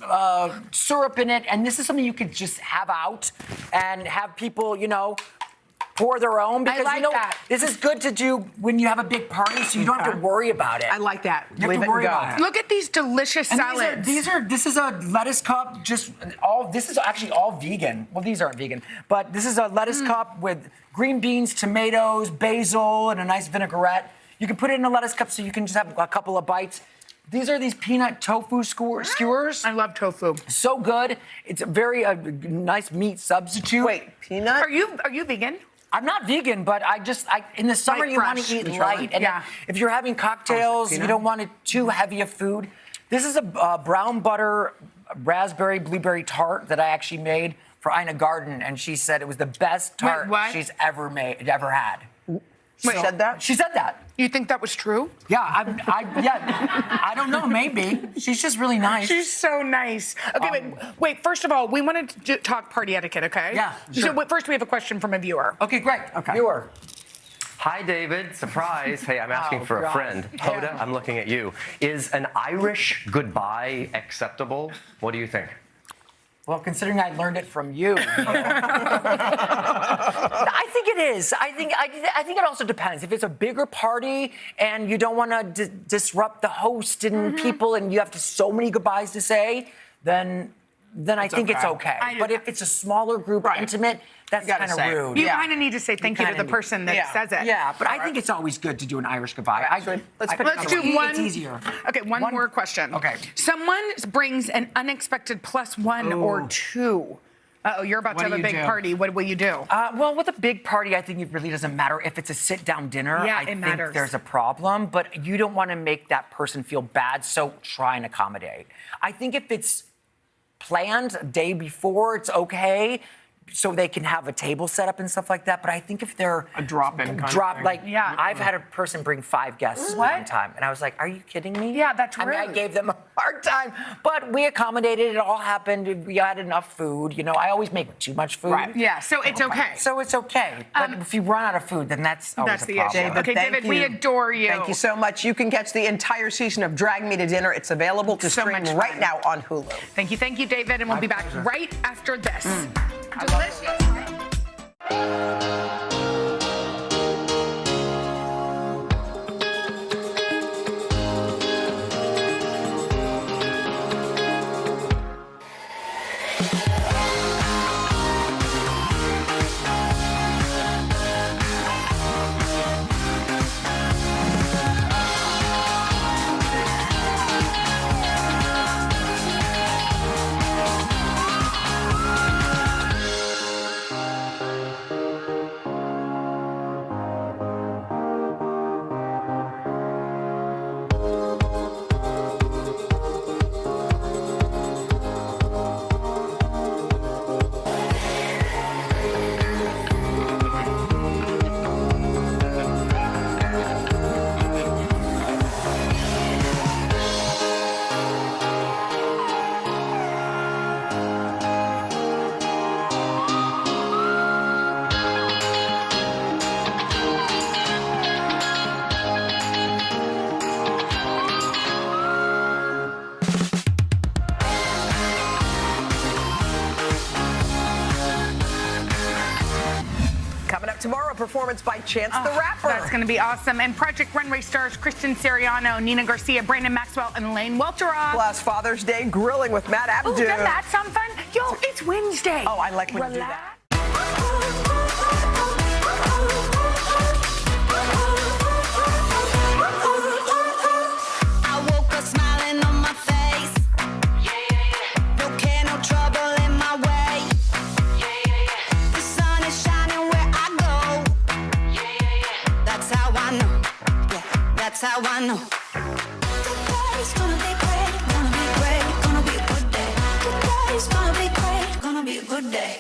syrup in it, and this is something you could just have out and have people, pour their own, because that. This is good to do when you have a big party, so you don't have to worry about it. I like that. You have to worry about it. Look at these delicious salads. This is a lettuce cup. This is actually all vegan. Well, these aren't vegan, but this is a lettuce cup with green beans, tomatoes, basil, and a nice vinaigrette. You can put it in a lettuce cup so you can just have a couple of bites. These are these peanut tofu skewers. I love tofu. So good. It's a very nice meat substitute. Wait, peanut? Are you vegan? I'm not vegan, but in the summer you want to eat light. And if you're having cocktails, you don't want it too heavy of food. This is a brown butter raspberry blueberry tart that I actually made for Ina Garden, and she said it was the best tart she's ever had. She said that? She said that. You think that was true? Yeah, I don't know, maybe. She's just really nice. She's so nice. Okay, wait. First of all, we wanted to talk party etiquette, okay? Yeah, sure. So first we have a question from a viewer. Okay, great. Okay. Viewer. Hi, David. Surprise. Hey, I'm asking for a friend. Hoda, I'm looking at you. Is an Irish goodbye acceptable? What do you think? Well, considering I learned it from you. I think it is. I think it also depends. If it's a bigger party and you don't want to disrupt the host and people and you have so many goodbyes to say, then I think it's okay. But if it's a smaller group, intimate, that's kind of rude. You kind of need to say thank you to the person that says it. Yeah, but I think it's always good to do an Irish goodbye. Let's do one. It's easier. Okay, one more question. Okay. Someone brings an unexpected +1 or 2. Uh-oh, you're about to have a big party. What will you do? Well, with a big party, I think it really doesn't matter. If it's a sit-down dinner, Yeah, I it think matters. there's a problem. But you don't want to make that person feel bad, so try and accommodate. I think if it's planned a day before, it's okay, so they can have a table set up and stuff like that. But I think if they're a drop-in I've had a person bring 5 guests one time, and I was like, "Are you kidding me?" Yeah, that's rude. I mean, I gave them a hard time, but we accommodated. It all happened. We had enough food. You know, I always make too much food. Right. Yeah, so it's okay. So it's okay. But if you run out of food, then that's always a problem. David, Okay, thank David, you. we adore you. Thank you so much. You can catch the entire season of Drag Me to Dinner. It's available to stream right now on Hulu. Thank you, David, and we'll be back right after this. Delicious. Tomorrow, performance by Chance the Rapper. That's going to be awesome. And Project Runway stars Kristen Siriano, Nina Garcia, Brandon Maxwell, and Elaine Welteroth. Plus Father's Day grilling with Matt Abdu. Oh, doesn't that sound fun? Yo, it's Wednesday. Oh, I like when you do that. I woke up smiling on my face. No care, no trouble in my way. The sun is shining where I go. That's how I know. Yeah, that's how I know. Today's gonna be great, gonna be great, gonna be a good day. Today's gonna be great, gonna be a good day.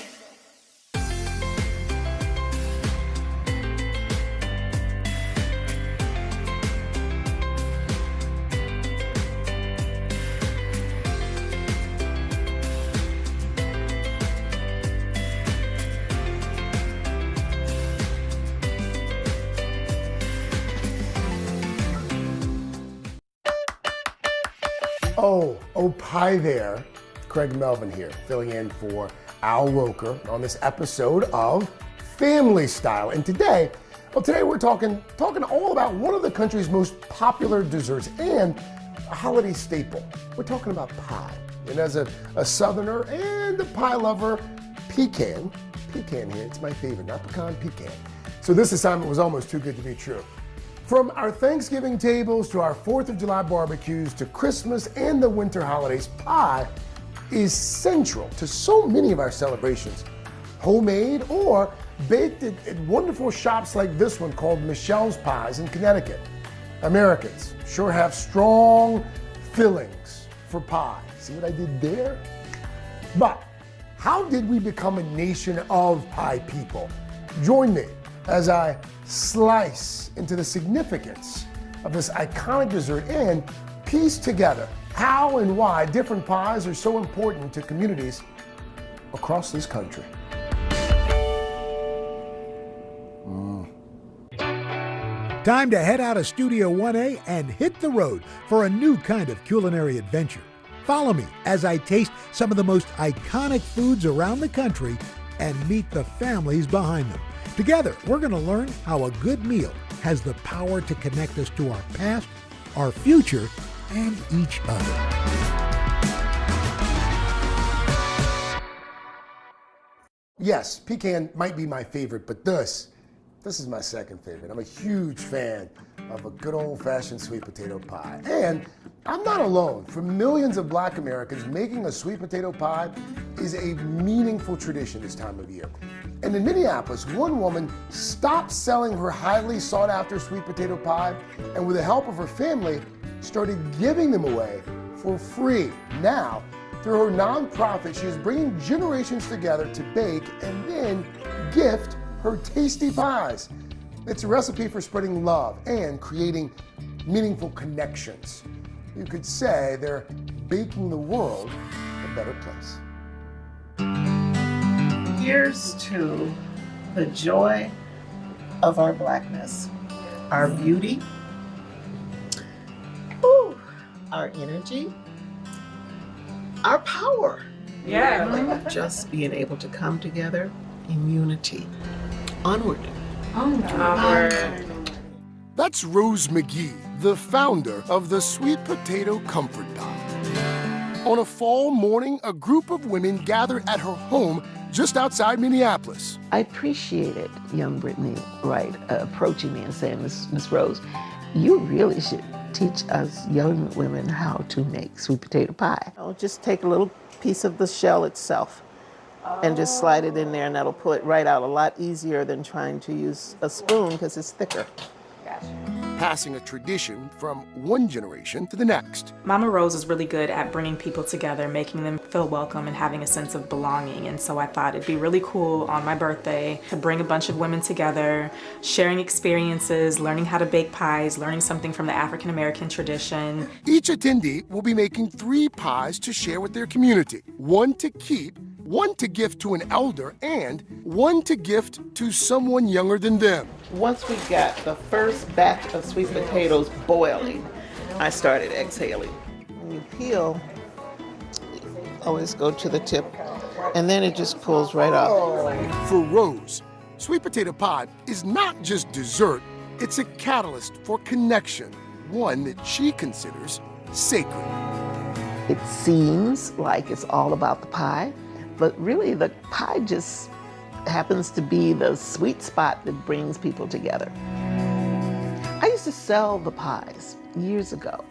Oh, pie there. Craig Melvin here, filling in for Al Roker on this episode of Family Style. And today we're talking all about one of the country's most popular desserts and a holiday staple. We're talking about pie. And as a Southerner and a pie lover, pecan here, it's my favorite, not pecan, pecan. So this assignment was almost too good to be true. From our Thanksgiving tables to our 4th of July barbecues to Christmas and the winter holidays, pie is central to so many of our celebrations. Homemade or baked at wonderful shops like this one called Michelle's Pies in Connecticut. Americans sure have strong feelings for pie. See what I did there? But how did we become a nation of pie people? Join me as I slice into the significance of this iconic dessert and piece together how and why different pies are so important to communities across this country. Time to head out of Studio 1A and hit the road for a new kind of culinary adventure. Follow me as I taste some of the most iconic foods around the country and meet the families behind them. Together, we're going to learn how a good meal has the power to connect us to our past, our future, and each other. Yes, pecan might be my favorite, but this is my second favorite. I'm a huge fan of a good old-fashioned sweet potato pie. And I'm not alone. For millions of Black Americans, making a sweet potato pie is a meaningful tradition this time of year. And in Minneapolis, one woman stopped selling her highly sought-after sweet potato pie, and with the help of her family, started giving them away for free. Now, through her nonprofit, she is bringing generations together to bake and then gift her tasty pies. It's a recipe for spreading love and creating meaningful connections. You could say they're baking the world a better place. Here's to the joy of our Blackness, our beauty, our energy, our power. Yeah. Just being able to come together in unity. Onward. Onward. That's Rose McGee, the founder of the Sweet Potato Comfort Pie. On a fall morning, a group of women gathered at her home just outside Minneapolis. I appreciated young Brittany Wright approaching me and saying, Miss Rose, you really should teach us young women how to make sweet potato pie. I'll just take a little piece of the shell itself and just slide it in there, and that'll pull it right out a lot easier than trying to use a spoon because it's thicker. Passing a tradition from one generation to the next. Mama Rose is really good at bringing people together, making them feel welcome and having a sense of belonging. And so I thought it'd be really cool on my birthday to bring a bunch of women together, sharing experiences, learning how to bake pies, learning something from the African American tradition. Each attendee will be making 3 pies to share with their community. 1 to keep, 1 to gift to an elder, and 1 to gift to someone younger than them. Once we got the first batch of sweet potatoes boiling, I started exhaling. When you peel, always go to the tip, and then it just pulls right off. For Rose, sweet potato pie is not just dessert, it's a catalyst for connection, one that she considers sacred. It seems like it's all about the pie, but really the pie just happens to be the sweet spot that brings people together. I used to sell the pies years ago.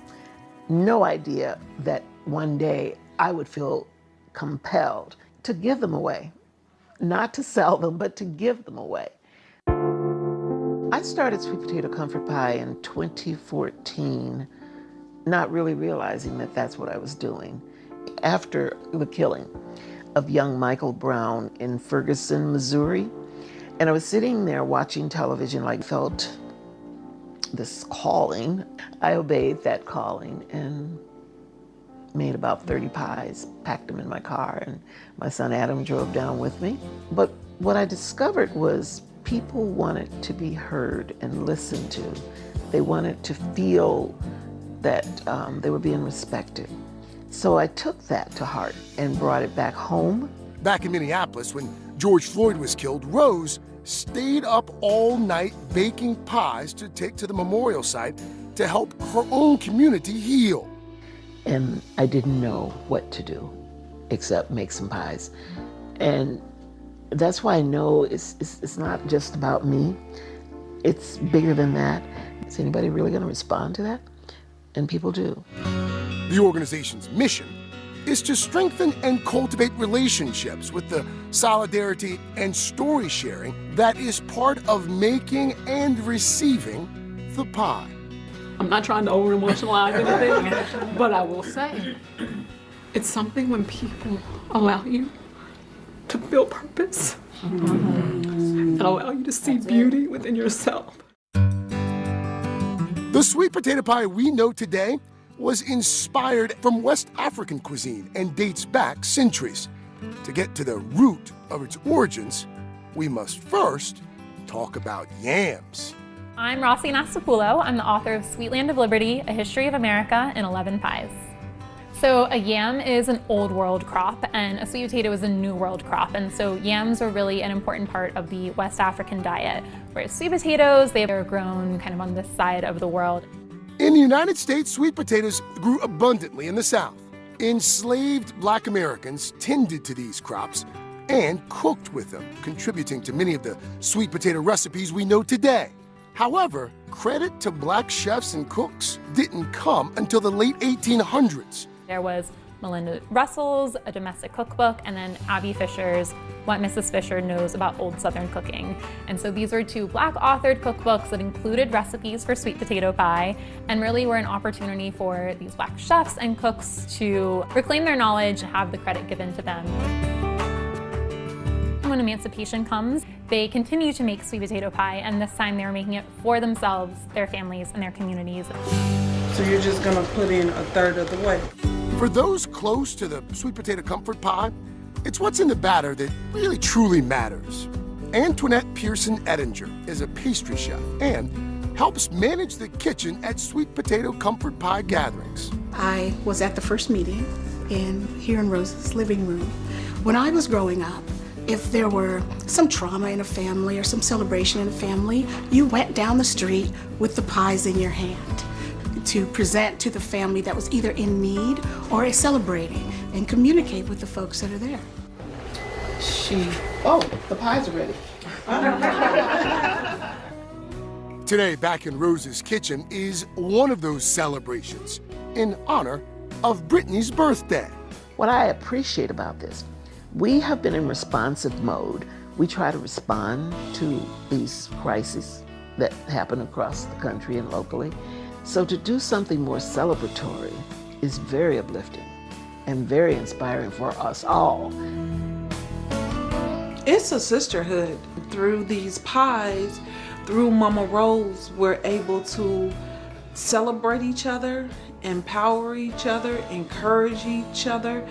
No idea that one day I would feel compelled to give them away. Not to sell them, but to give them away. I started Sweet Potato Comfort Pie in 2014, not really realizing that that's what I was doing. After the killing of young Michael Brown in Ferguson, Missouri. And I was sitting there watching television, like felt this calling. I obeyed that calling and made about 30 pies, packed them in my car, and my son Adam drove down with me. But what I discovered was people wanted to be heard and listened to. They wanted to feel that they were being respected. So I took that to heart and brought it back home. Back in Minneapolis, when George Floyd was killed, Rose stayed up all night baking pies to take to the memorial site to help her own community heal. And I didn't know what to do except make some pies. And that's why I know it's not just about me. It's bigger than that, Is anybody really going to respond to that? And people do. The organization's mission is to strengthen and cultivate relationships with the solidarity and story sharing that is part of making and receiving the pie. I'm not trying to over-emotionalize anything, but I will say, it's something when people allow you to feel purpose and allow you to see beauty within yourself. The sweet potato pie we know today was inspired from West African cuisine and dates back centuries. To get to the root of its origins, we must first talk about yams. I'm Rossi Nastapulo. I'm the author of Sweet Land of Liberty, A History of America in 11 Pies. So a yam is an old world crop and a sweet potato is a new world crop. And so yams are really an important part of the West African diet. Whereas sweet potatoes, they are grown kind of on this side of the world. In the United States, sweet potatoes grew abundantly in the South. Enslaved Black Americans tended to these crops and cooked with them, contributing to many of the sweet potato recipes we know today. However, credit to Black chefs and cooks didn't come until the late 1800s. There was Melinda Russell's A Domestic Cookbook, and then Abby Fisher's What Mrs. Fisher Knows About Old Southern Cooking. And so these were two Black authored cookbooks that included recipes for sweet potato pie and really were an opportunity for these Black chefs and cooks to reclaim their knowledge and have the credit given to them. When emancipation comes, they continue to make sweet potato pie, and this time they're making it for themselves, their families, and their communities. So you're just gonna put in a third of the way. For those close to the sweet potato comfort pie, it's what's in the batter that really truly matters. Antoinette Pearson Ettinger is a pastry chef and helps manage the kitchen at sweet potato comfort pie gatherings. I was at the first meeting here in Rose's living room. When I was growing up, if there were some trauma in a family or some celebration in a family, you went down the street with the pies in your hand to present to the family that was either in need or is celebrating and communicate with the folks that are there. Oh, the pies are ready. Today, back in Rose's kitchen is one of those celebrations in honor of Brittany's birthday. What I appreciate about this, we have been in responsive mode. We try to respond to these crises that happen across the country and locally. So to do something more celebratory is very uplifting and very inspiring for us all. It's a sisterhood. Through these pies, through Mama Rose, we're able to celebrate each other, empower each other, encourage each other,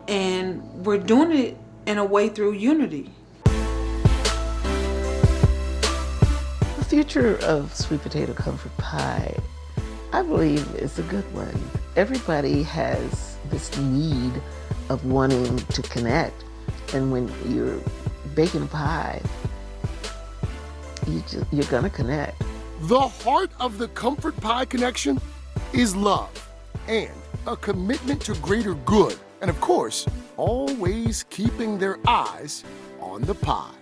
and we're doing it in a way through unity. The future of sweet potato comfort pie, I believe, is a good one. Everybody has this need of wanting to connect, and when you're baking a pie, you're gonna connect. The heart of the comfort pie connection is love and a commitment to greater good, and of course, always keeping their eyes on the pie.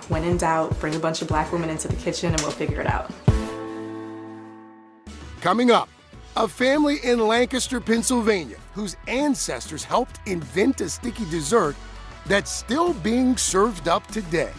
When in doubt, bring a bunch of Black women into the kitchen and we'll figure it out. Coming up, a family in Lancaster, Pennsylvania, whose ancestors helped invent a sticky dessert that's still being served up today.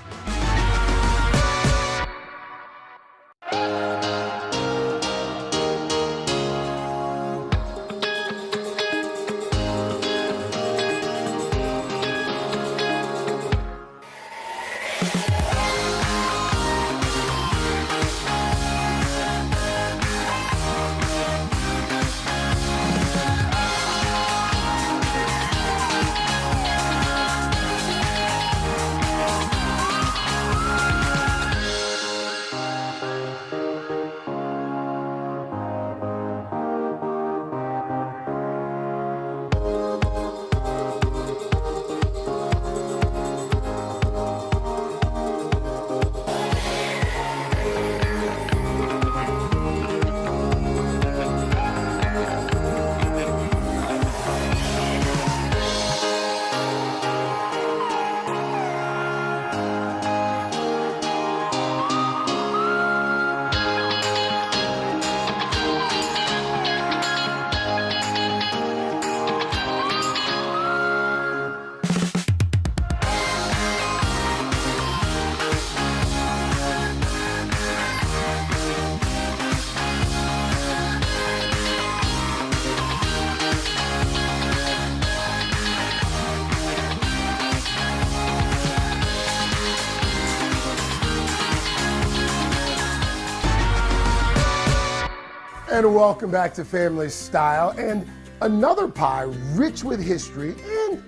And welcome back to Family Style. And another pie rich with history and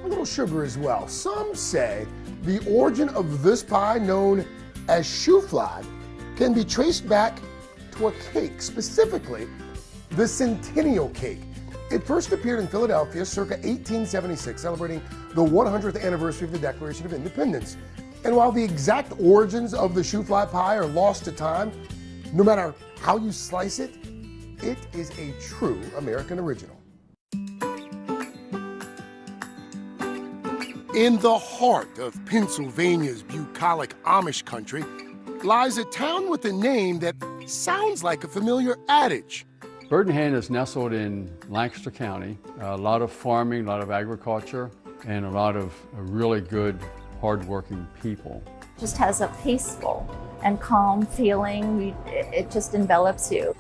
a little sugar as well. Some say the origin of this pie, known as shoofly, can be traced back to a cake, specifically the Centennial Cake. It first appeared in Philadelphia circa 1876, celebrating the 100th anniversary of the Declaration of Independence. And while the exact origins of the shoofly pie are lost to time, no matter how you slice it, it is a true American original. In the heart of Pennsylvania's bucolic Amish country lies a town with a name that sounds like a familiar adage. Bird in Hand is nestled in Lancaster County. A lot of farming, a lot of agriculture, and a lot of really good, hardworking people. Just has a peaceful and calm feeling. It just envelops you.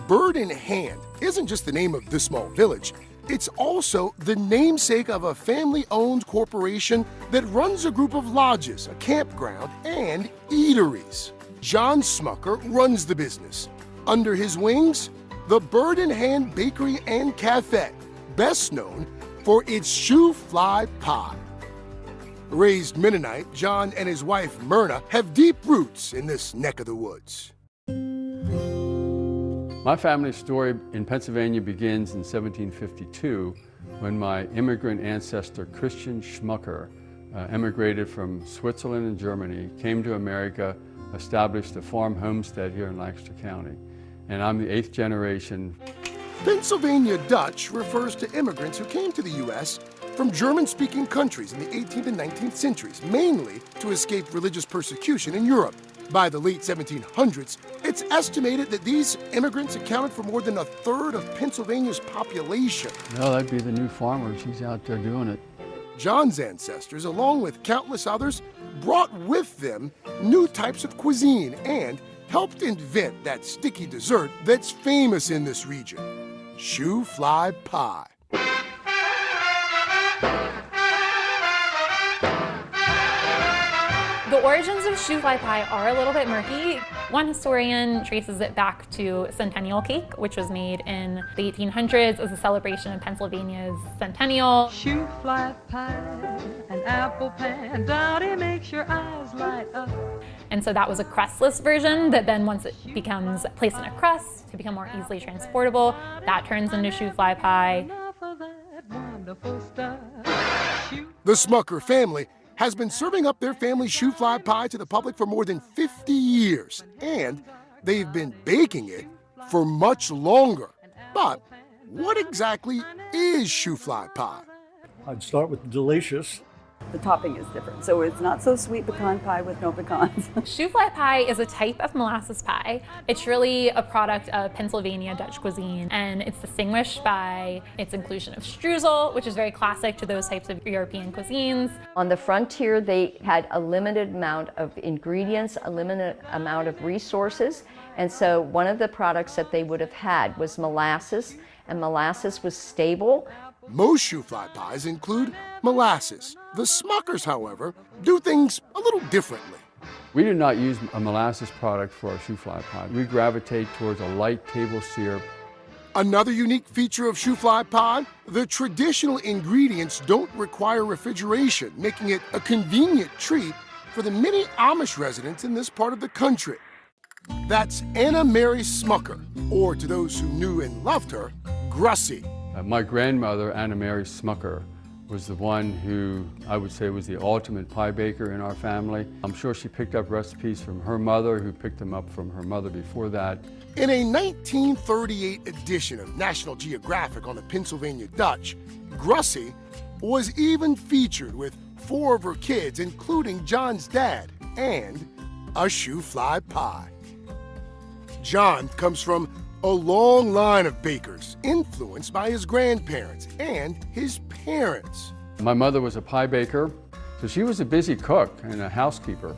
Bird in Hand isn't just the name of this small village. It's also the namesake of a family-owned corporation that runs a group of lodges, a campground, and eateries. John Smucker runs the business. Under his wings, the Bird in Hand Bakery and Cafe, best known for its shoofly pie. Raised Mennonite, John and his wife Myrna have deep roots in this neck of the woods. My family story in Pennsylvania begins in 1752 when my immigrant ancestor Christian Schmucker emigrated from Switzerland and Germany, came to America, established a farm homestead here in Lancaster County. And I'm the 8th generation. Pennsylvania Dutch refers to immigrants who came to the U.S. from German-speaking countries in the 18th and 19th centuries, mainly to escape religious persecution in Europe. By the late 1700s, it's estimated that these immigrants accounted for more than a third of Pennsylvania's population. No, that'd be the new farmers. He's out there doing it. John's ancestors, along with countless others, brought with them new types of cuisine and helped invent that sticky dessert that's famous in this region, shoofly pie. The origins of shoofly pie are a little bit murky. One historian traces it back to Centennial Cake, which was made in the 1800s as a celebration of Pennsylvania's centennial. Shoofly pie, an apple pan, Dottie makes your eyes light up. And so that was a crustless version that then once it becomes placed in a crust to become more easily transportable, that turns into shoofly pie. The Smucker family has been serving up their family's shoofly pie to the public for more than 50 years, and they've been baking it for much longer. But what exactly is shoofly pie? I'd start with delicious. The topping is different, so it's not so sweet pecan pie with no pecans. Shoofly pie is a type of molasses pie. It's really a product of Pennsylvania Dutch cuisine, and it's distinguished by its inclusion of streusel, which is very classic to those types of European cuisines. On the frontier, they had a limited amount of ingredients, a limited amount of resources, and so one of the products that they would have had was molasses, and molasses was stable. Most shoofly pies include molasses. The Smuckers, however, do things a little differently. We do not use a molasses product for our shoofly pie. We gravitate towards a light table syrup. Another unique feature of shoofly pie, the traditional ingredients don't require refrigeration, making it a convenient treat for the many Amish residents in this part of the country. That's Anna Mary Smucker, or to those who knew and loved her, Grussie. My grandmother, Anna Mary Smucker, was the one who I would say was the ultimate pie baker in our family. I'm sure she picked up recipes from her mother, who picked them up from her mother before that. In a 1938 edition of National Geographic on the Pennsylvania Dutch, Grussie was even featured with 4 of her kids, including John's dad, and a shoofly pie. John comes from a long line of bakers, influenced by his grandparents and his parents. My mother was a pie baker, so she was a busy cook and a housekeeper.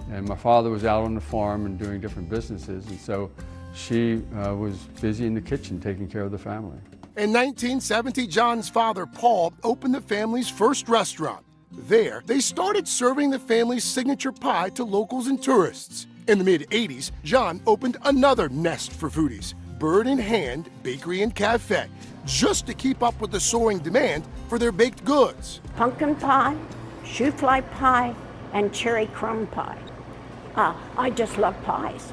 And my father was out on the farm and doing different businesses, and so she was busy in the kitchen taking care of the family. In 1970, John's father, Paul, opened the family's first restaurant. There, they started serving the family's signature pie to locals and tourists. In the mid-'80s, John opened another nest for foodies, Bird in Hand Bakery and Cafe, just to keep up with the soaring demand for their baked goods. Pumpkin pie, shoofly pie, and cherry crumb pie. I just love pies.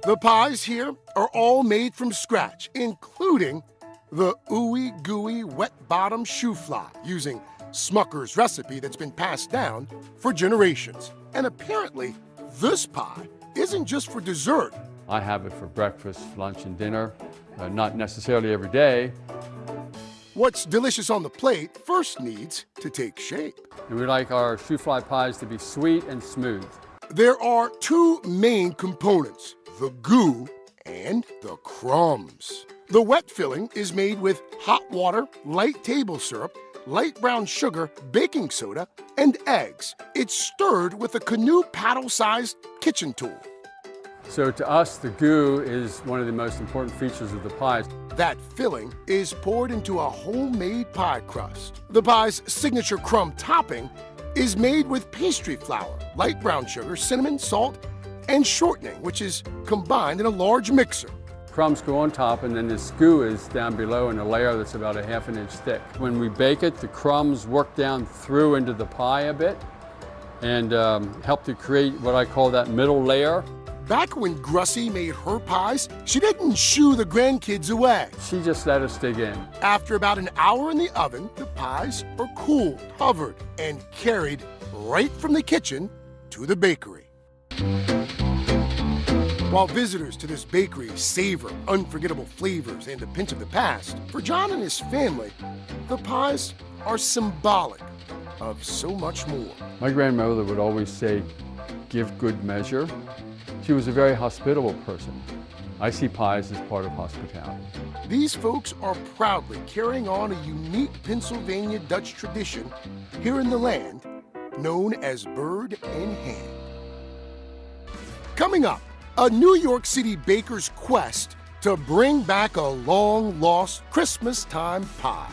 The pies here are all made from scratch, including the ooey gooey wet bottom shoofly, using Smucker's recipe that's been passed down for generations. And apparently, this pie isn't just for dessert. I have it for breakfast, lunch, and dinner, not necessarily every day. What's delicious on the plate first needs to take shape. And we like our shoofly pies to be sweet and smooth. There are two main components, the goo and the crumbs. The wet filling is made with hot water, light table syrup, light brown sugar, baking soda, and eggs. It's stirred with a canoe paddle-sized kitchen tool. So to us, the goo is one of the most important features of the pies. That filling is poured into a homemade pie crust. The pie's signature crumb topping is made with pastry flour, light brown sugar, cinnamon, salt, and shortening, which is combined in a large mixer. Crumbs go on top, and then this goo is down below in a layer that's about 1/2 inch thick. When we bake it, the crumbs work down through into the pie a bit and help to create what I call that middle layer. Back when Grussie made her pies, she didn't shoo the grandkids away. She just let us dig in. After about an hour in the oven, the pies are cooled, covered, and carried right from the kitchen to the bakery. While visitors to this bakery savor unforgettable flavors and a pinch of the past, for John and his family, the pies are symbolic of so much more. My grandmother would always say, give good measure. She was a very hospitable person. I see pies as part of hospitality. These folks are proudly carrying on a unique Pennsylvania Dutch tradition here in the land known as Bird in Hand. Coming up, a New York City baker's quest to bring back a long-lost Christmas-time pie.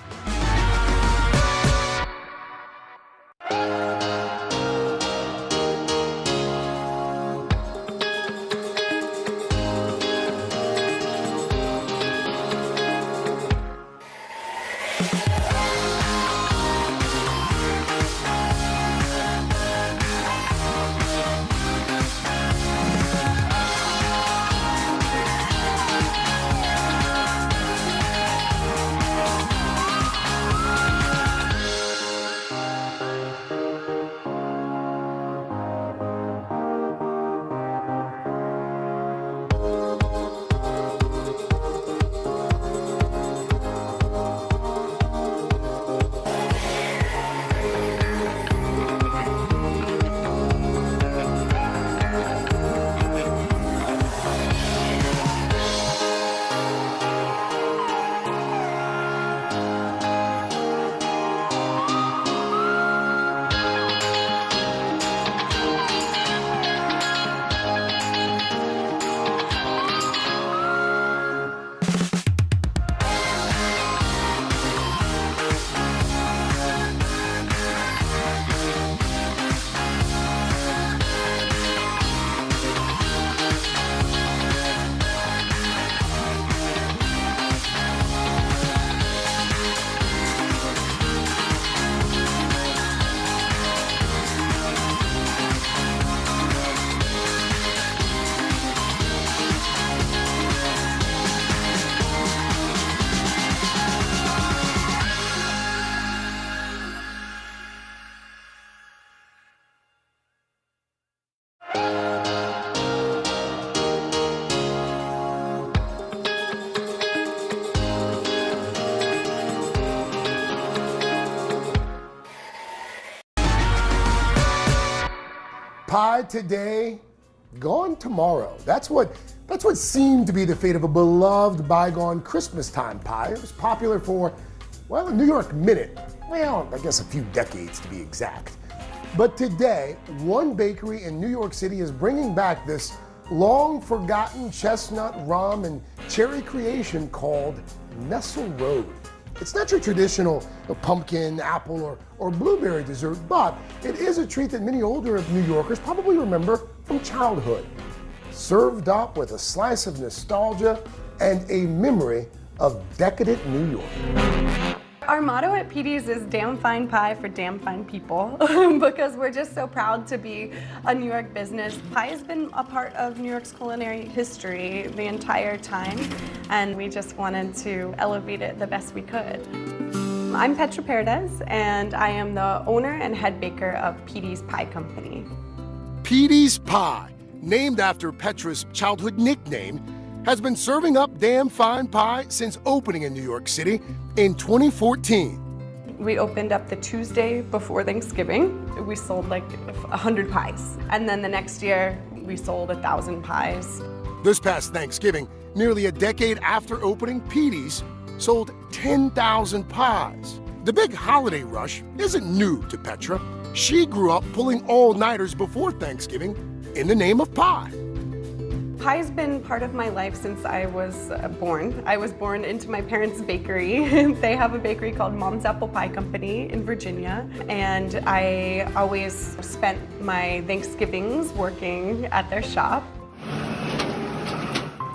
Pie today, gone tomorrow. That's what seemed to be the fate of a beloved bygone Christmas-time pie. It was popular for, well, a New York minute. Well, I guess a few decades to be exact. But today, one bakery in New York City is bringing back this long-forgotten chestnut, rum, and cherry creation called Nestle Road. It's not your traditional pumpkin, apple, or blueberry dessert, but it is a treat that many older New Yorkers probably remember from childhood. Served up with a slice of nostalgia and a memory of decadent New York. Our motto at Petey's is damn fine pie for damn fine people because we're just so proud to be a New York business. Pie has been a part of New York's culinary history the entire time, and we just wanted to elevate it the best we could. I'm Petra Paredes, and I am the owner and head baker of Petey's Pie Company. Petey's Pie, named after Petra's childhood nickname, has been serving up damn fine pie since opening in New York City in 2014. We opened up the Tuesday before Thanksgiving. We sold like 100 pies. And then the next year, we sold 1,000 pies. This past Thanksgiving, nearly a decade after opening, Petey's sold 10,000 pies. The big holiday rush isn't new to Petra. She grew up pulling all-nighters before Thanksgiving in the name of pie. Pie's been part of my life since I was born. I was born into my parents' bakery. They have a bakery called Mom's Apple Pie Company in Virginia, and I always spent my Thanksgivings working at their shop.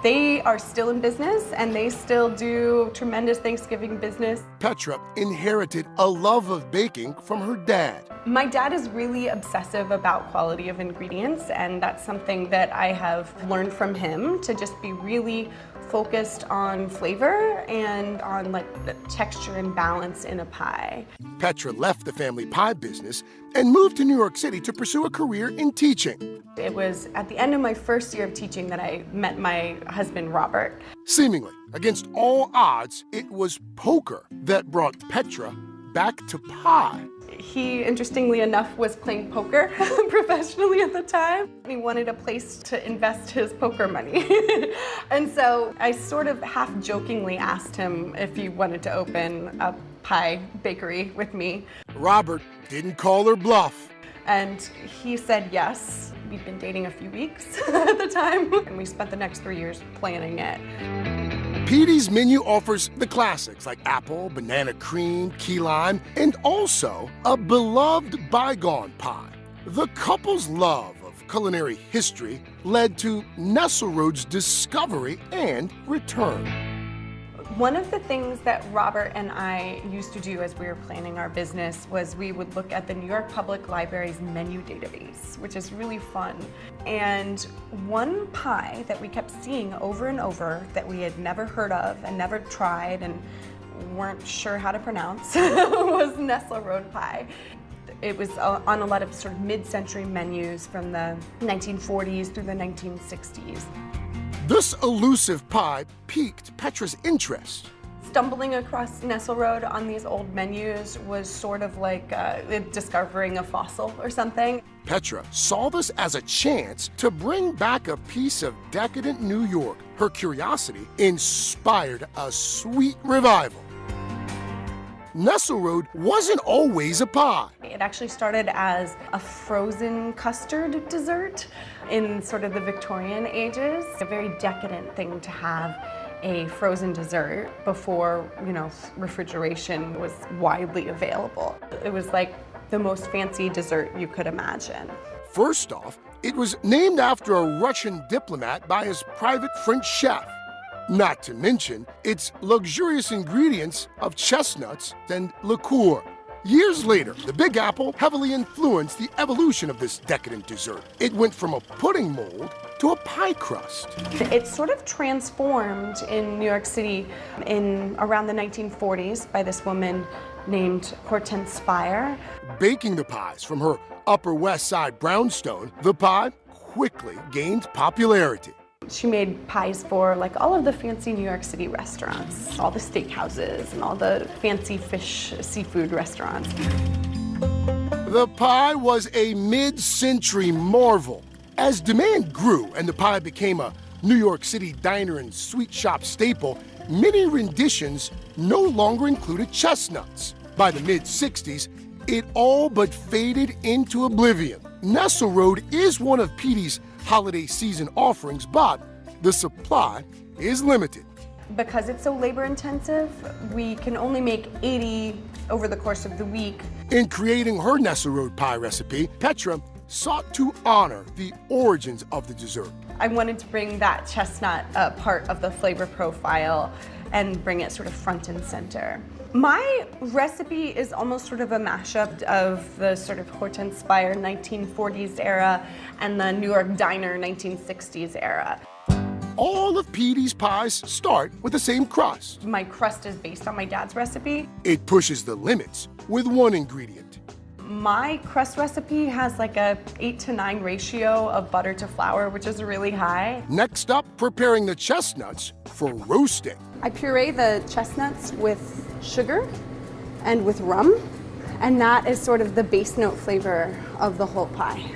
They are still in business, and they still do tremendous Thanksgiving business. Petra inherited a love of baking from her dad. My dad is really obsessive about quality of ingredients, and that's something that I have learned from him, to just be really focused on flavor and on like the texture and balance in a pie. Petra left the family pie business and moved to New York City to pursue a career in teaching. It was at the end of my first year of teaching that I met my husband, Robert. Seemingly against all odds, it was poker that brought Petra back to pie. He, interestingly enough, was playing poker professionally at the time. He wanted a place to invest his poker money. And so I sort of half-jokingly asked him if he wanted to open a pie bakery with me. Robert didn't call her bluff. And he said yes. We'd been dating a few weeks at the time, and we spent the next 3 years planning it. Petey's menu offers the classics like apple, banana cream, key lime, and also a beloved bygone pie. The couple's love of culinary history led to Nestle Road's discovery and return. One of the things that Robert and I used to do as we were planning our business was we would look at the New York Public Library's menu database, which is really fun. And one pie that we kept seeing over and over that we had never heard of and never tried and weren't sure how to pronounce was Nestle Road Pie. It was on a lot of sort of mid-century menus from the 1940s through the 1960s. This elusive pie piqued Petra's interest. Stumbling across Nestle Road on these old menus was sort of like discovering a fossil or something. Petra saw this as a chance to bring back a piece of decadent New York. Her curiosity inspired a sweet revival. Nestle Road wasn't always a pie. It actually started as a frozen custard dessert in sort of the Victorian ages. A very decadent thing to have a frozen dessert before, refrigeration was widely available. It was like the most fancy dessert you could imagine. First off, it was named after a Russian diplomat by his private French chef. Not to mention its luxurious ingredients of chestnuts and liqueur. Years later, the Big Apple heavily influenced the evolution of this decadent dessert. It went from a pudding mold to a pie crust. It sort of transformed in New York City in around the 1940s by this woman named Hortense Spire. Baking the pies from her Upper West Side brownstone, the pie quickly gained popularity. She made pies for like all of the fancy New York City restaurants, all the steakhouses and all the fancy fish, seafood restaurants. The pie was a mid-century marvel. As demand grew and the pie became a New York City diner and sweet shop staple, many renditions no longer included chestnuts. By the mid-60s, it all but faded into oblivion. Nestle Road is one of Petey's holiday season offerings, but the supply is limited. Because it's so labor intensive, we can only make 80 over the course of the week. In creating her Nestle Road Pie recipe, Petra sought to honor the origins of the dessert. I wanted to bring that chestnut part of the flavor profile and bring it sort of front and center. My recipe is almost sort of a mashup of the sort of Hortense-inspired 1940s era and the New York diner 1960s era. All of Petey's pies start with the same crust. My crust is based on my dad's recipe. It pushes the limits with one ingredient. My crust recipe has like a 8-to-9 ratio of butter to flour, which is really high. Next up, preparing the chestnuts for roasting. I puree the chestnuts with sugar and with rum, and that is sort of the base note flavor of the whole pie.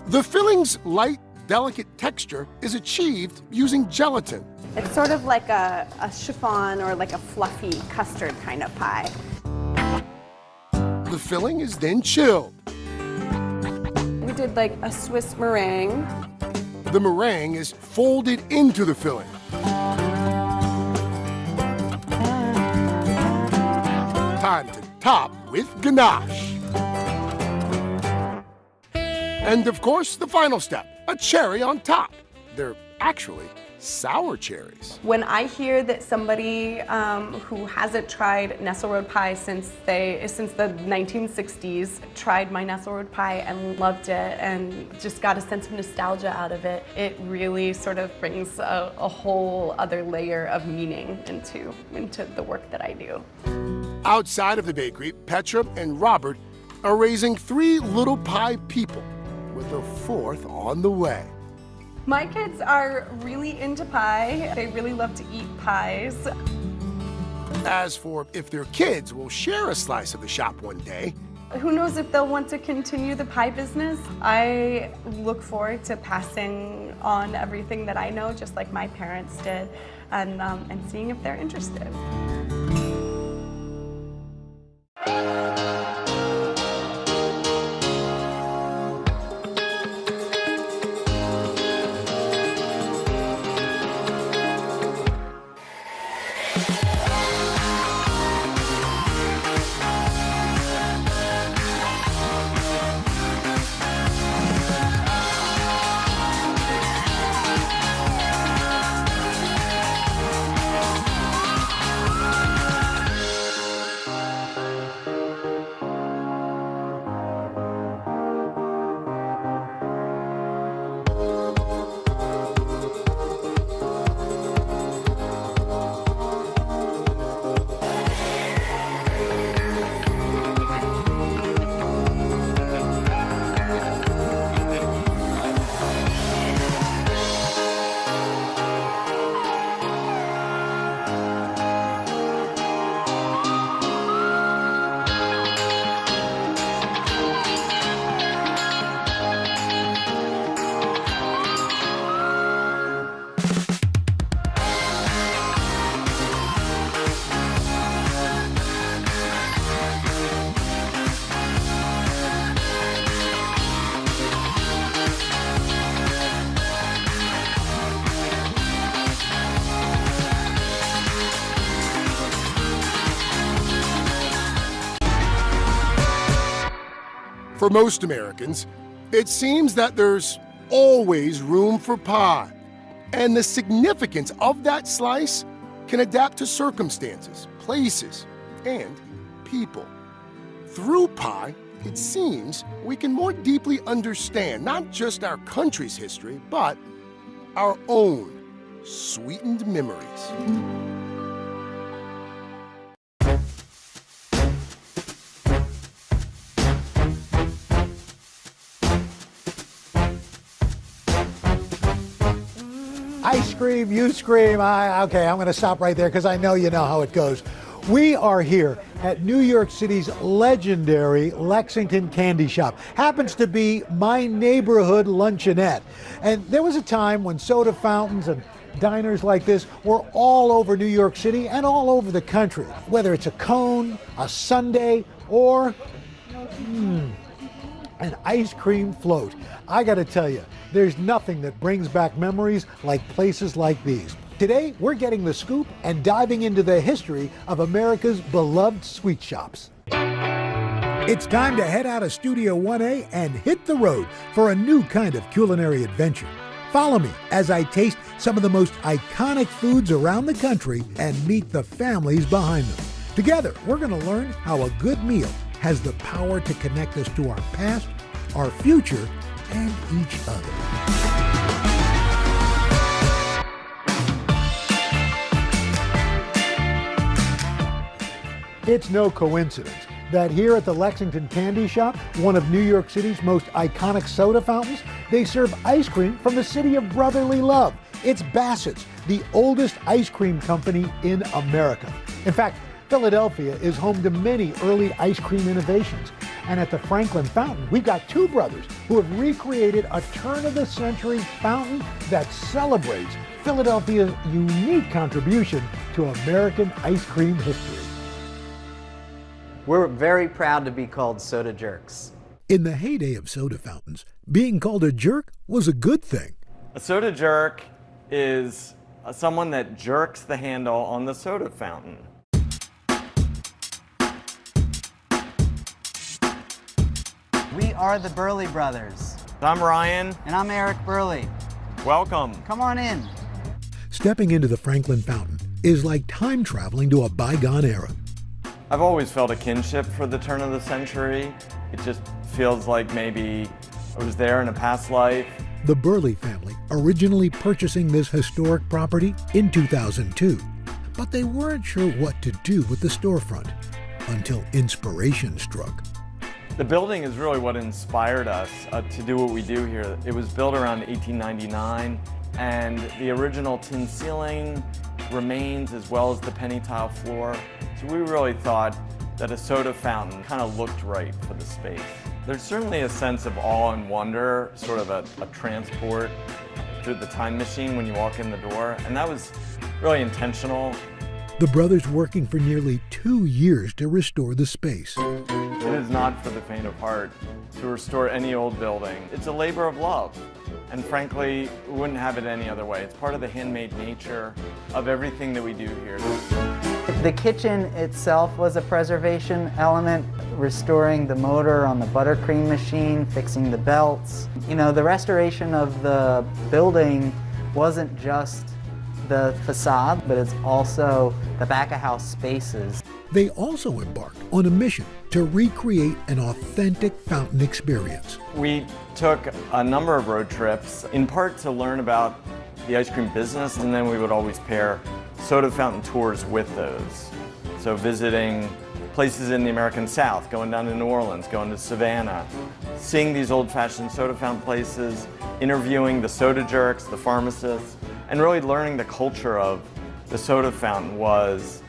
The filling's light, delicate texture is achieved using gelatin. It's sort of like a chiffon or like a fluffy custard kind of pie. The filling is then chilled. We did like a Swiss meringue. The meringue is folded into the filling. Time to top with ganache. And of course, the final step, a cherry on top. They're actually sour cherries. When I hear that somebody who hasn't tried Nestle Road Pie since the 1960s tried my Nestle Road Pie and loved it and just got a sense of nostalgia out of it, it really sort of brings a whole other layer of meaning into the work that I do. Outside of the bakery, Petra and Robert are raising 3 little pie people, with a 4th on the way. My kids are really into pie. They really love to eat pies. As for if their kids will share a slice of the shop one day, who knows if they'll want to continue the pie business. I look forward to passing on everything that I know, just like my parents did, and seeing if they're interested. For most Americans, it seems that there's always room for pie, and the significance of that slice can adapt to circumstances, places, and people. Through pie, it seems we can more deeply understand not just our country's history, but our own sweetened memories. I scream, you scream. Okay, I'm going to stop right there because I know you know how it goes. We are here at New York City's legendary Lexington Candy Shop. Happens to be my neighborhood luncheonette. And there was a time when soda fountains and diners like this were all over New York City and all over the country. Whether it's a cone, a sundae, or an ice cream float. I gotta tell you, there's nothing that brings back memories like places like these. Today, we're getting the scoop and diving into the history of America's beloved sweet shops. It's time to head out of Studio 1A and hit the road for a new kind of culinary adventure. Follow me as I taste some of the most iconic foods around the country and meet the families behind them. Together, we're going to learn how a good meal has the power to connect us to our past, our future, and each other. It's no coincidence that here at the Lexington Candy Shop, one of New York City's most iconic soda fountains, they serve ice cream from the city of brotherly love. It's Bassett's, the oldest ice cream company in America. In fact, Philadelphia is home to many early ice cream innovations. And at the Franklin Fountain, we've got two brothers who have recreated a turn-of-the-century fountain that celebrates Philadelphia's unique contribution to American ice cream history. We're very proud to be called Soda Jerks. In the heyday of soda fountains, being called a jerk was a good thing. A soda jerk is someone that jerks the handle on the soda fountain. We are the Burley Brothers. I'm Ryan. And I'm Eric Burley. Welcome. Come on in. Stepping into the Franklin Fountain is like time traveling to a bygone era. I've always felt a kinship for the turn of the century. It just feels like maybe I was there in a past life. The Burley family originally purchasing this historic property in 2002, but they weren't sure what to do with the storefront until inspiration struck. The building is really what inspired us to do what we do here. It was built around 1899, and the original tin ceiling remains, as well as the penny tile floor. So we really thought that a soda fountain kind of looked right for the space. There's certainly a sense of awe and wonder, sort of a transport through the time machine when you walk in the door, and that was really intentional. The brothers working for nearly 2 years to restore the space. It is not for the faint of heart to restore any old building. It's a labor of love, and frankly, we wouldn't have it any other way. It's part of the handmade nature of everything that we do here. The kitchen itself was a preservation element, restoring the motor on the buttercream machine, fixing the belts. You know, the restoration of the building wasn't just the facade, but it's also the back-of-house spaces. They also embarked on a mission to recreate an authentic fountain experience. We took a number of road trips, in part to learn about the ice cream business, and then we would always pair soda fountain tours with those. So visiting places in the American South, going down to New Orleans, going to Savannah, seeing these old-fashioned soda fountain places, interviewing the soda jerks, the pharmacists, and really learning the culture of the soda fountain was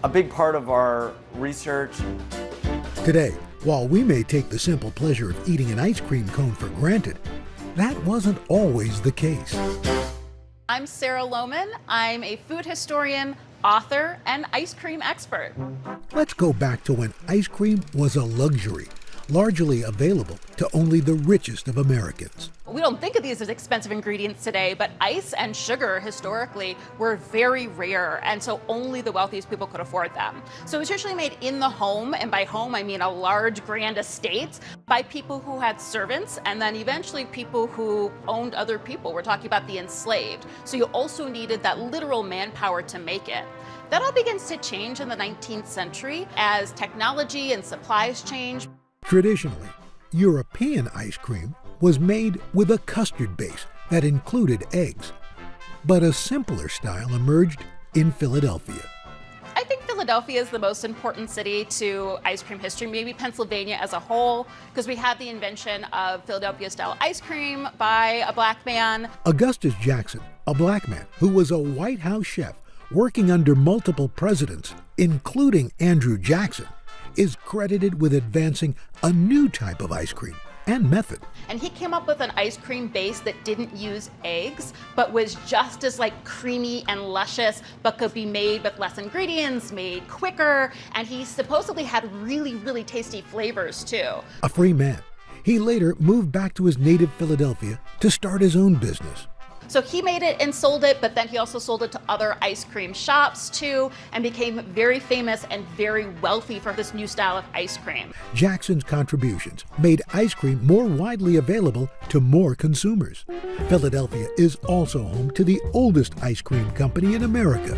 a big part of our research. Today, while we may take the simple pleasure of eating an ice cream cone for granted, that wasn't always the case. I'm Sarah Lohman. I'm a food historian, author, and ice cream expert. Let's go back to when ice cream was a luxury, largely available to only the richest of Americans. We don't think of these as expensive ingredients today, but ice and sugar historically were very rare, and so only the wealthiest people could afford them. So it was usually made in the home, and by home I mean a large grand estate, by people who had servants, and then eventually people who owned other people. We're talking about the enslaved. So you also needed that literal manpower to make it. That all begins to change in the 19th century as technology and supplies change. Traditionally, European ice cream was made with a custard base that included eggs, but a simpler style emerged in Philadelphia. I think Philadelphia is the most important city to ice cream history, maybe Pennsylvania as a whole, because we had the invention of Philadelphia-style ice cream by a black man. Augustus Jackson, a black man who was a White House chef working under multiple presidents, including Andrew Jackson, is credited with advancing a new type of ice cream and method. And he came up with an ice cream base that didn't use eggs, but was just as creamy and luscious, but could be made with less ingredients, made quicker, and he supposedly had really, really tasty flavors too. A free man, he later moved back to his native Philadelphia to start his own business. So he made it and sold it, but then he also sold it to other ice cream shops too, and became very famous and very wealthy for this new style of ice cream. Jackson's contributions made ice cream more widely available to more consumers. Philadelphia is also home to the oldest ice cream company in America,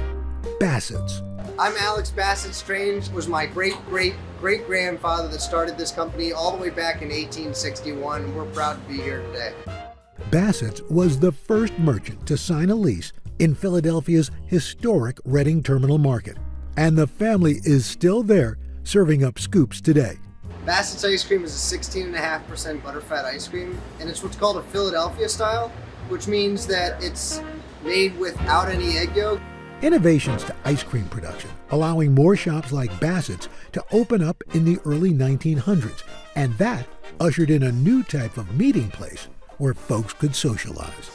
Bassett's. I'm Alex Bassett Strange. It was my great-great-great-grandfather that started this company all the way back in 1861. We're proud to be here today. Bassett's was the first merchant to sign a lease in Philadelphia's historic Reading Terminal Market, and the family is still there serving up scoops today. Bassett's ice cream is a 16.5% butterfat ice cream, and it's what's called a Philadelphia style, which means that it's made without any egg yolk. Innovations to ice cream production, allowing more shops like Bassett's to open up in the early 1900s, and that ushered in a new type of meeting place where folks could socialize.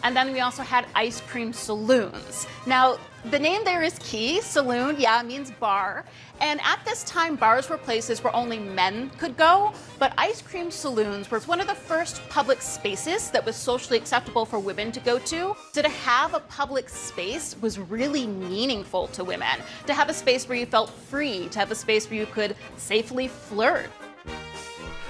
And then we also had ice cream saloons. Now, the name there is key. Saloon, yeah, means bar. And at this time, bars were places where only men could go, but ice cream saloons were one of the first public spaces that was socially acceptable for women to go to. So to have a public space was really meaningful to women. To have a space where you felt free, to have a space where you could safely flirt.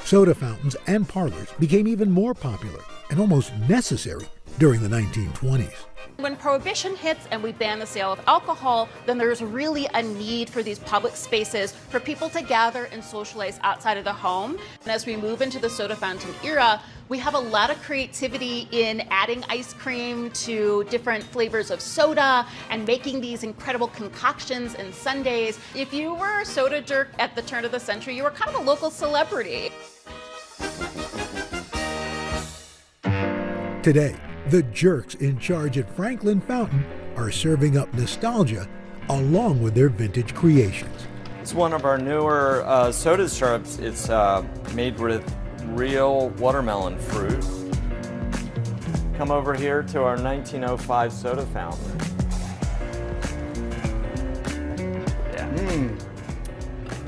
Soda fountains and parlors became even more popular and almost necessary during the 1920s. When Prohibition hits and we ban the sale of alcohol, then there's really a need for these public spaces for people to gather and socialize outside of the home. And as we move into the soda fountain era, we have a lot of creativity in adding ice cream to different flavors of soda and making these incredible concoctions and sundaes. If you were a soda jerk at the turn of the century, you were kind of a local celebrity. Today, the jerks in charge at Franklin Fountain are serving up nostalgia along with their vintage creations. It's one of our newer soda syrups. It's made with real watermelon fruit. Come over here to our 1905 soda fountain.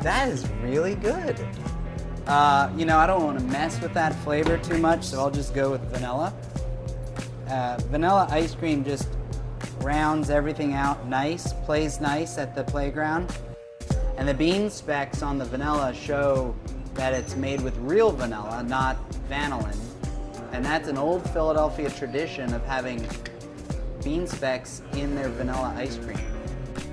That is really good. You know, I don't want to mess with that flavor too much, so I'll just go with vanilla. Vanilla ice cream just rounds everything out nice, plays nice at the playground. And the bean specks on the vanilla show that it's made with real vanilla, not vanillin. And that's an old Philadelphia tradition of having bean specks in their vanilla ice cream.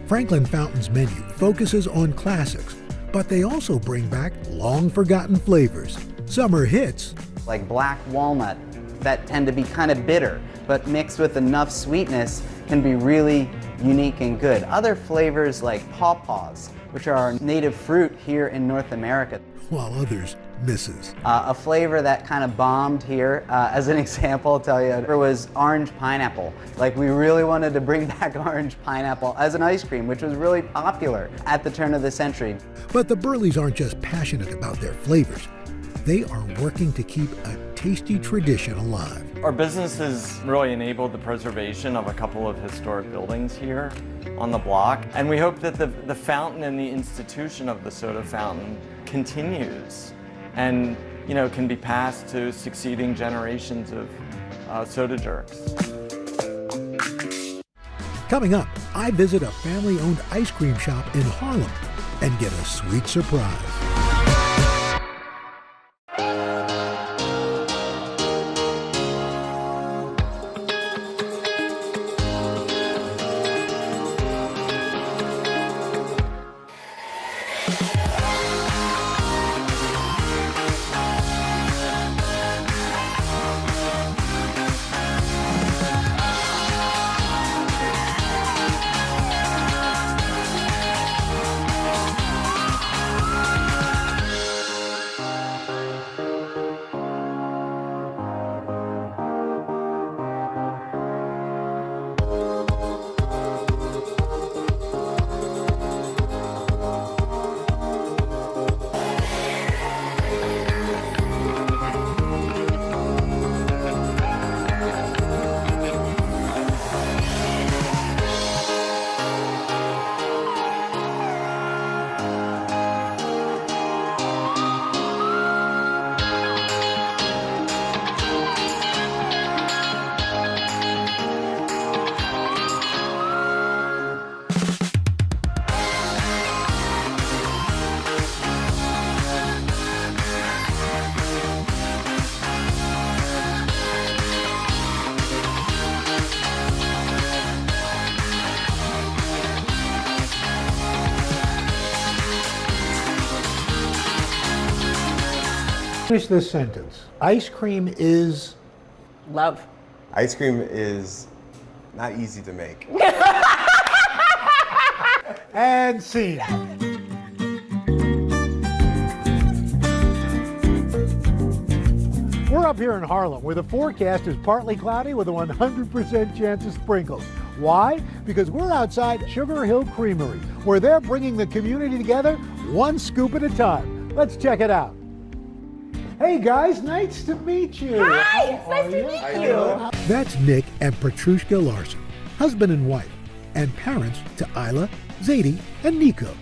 Franklin Fountain's menu focuses on classics, but they also bring back long-forgotten flavors. Summer hits, like black walnut, that tend to be kind of bitter, but mixed with enough sweetness can be really unique and good. Other flavors like pawpaws, which are our native fruit here in North America. While others misses. A flavor that kind of bombed here, as an example, I'll tell you, was orange pineapple. Like, we really wanted to bring back orange pineapple as an ice cream, which was really popular at the turn of the century. But the Burleys aren't just passionate about their flavors. They are working to keep a tasty tradition alive. Our business has really enabled the preservation of a couple of historic buildings here on the block. And we hope that the fountain and the institution of the soda fountain continues and, you know, can be passed to succeeding generations of soda jerks. Coming up, I visit a family-owned ice cream shop in Harlem and get a sweet surprise. Finish this sentence. Ice cream is... Love. Ice cream is not easy to make. And scene. We're up here in Harlem, where the forecast is partly cloudy with a 100% chance of sprinkles. Why? Because we're outside Sugar Hill Creamery, where they're bringing the community together one scoop at a time. Let's check it out. Hey guys, nice to meet you. Hi, it's nice to meet you. That's Nick and Petrushka Larson, husband and wife, and parents to Isla, Zadie, and Nico.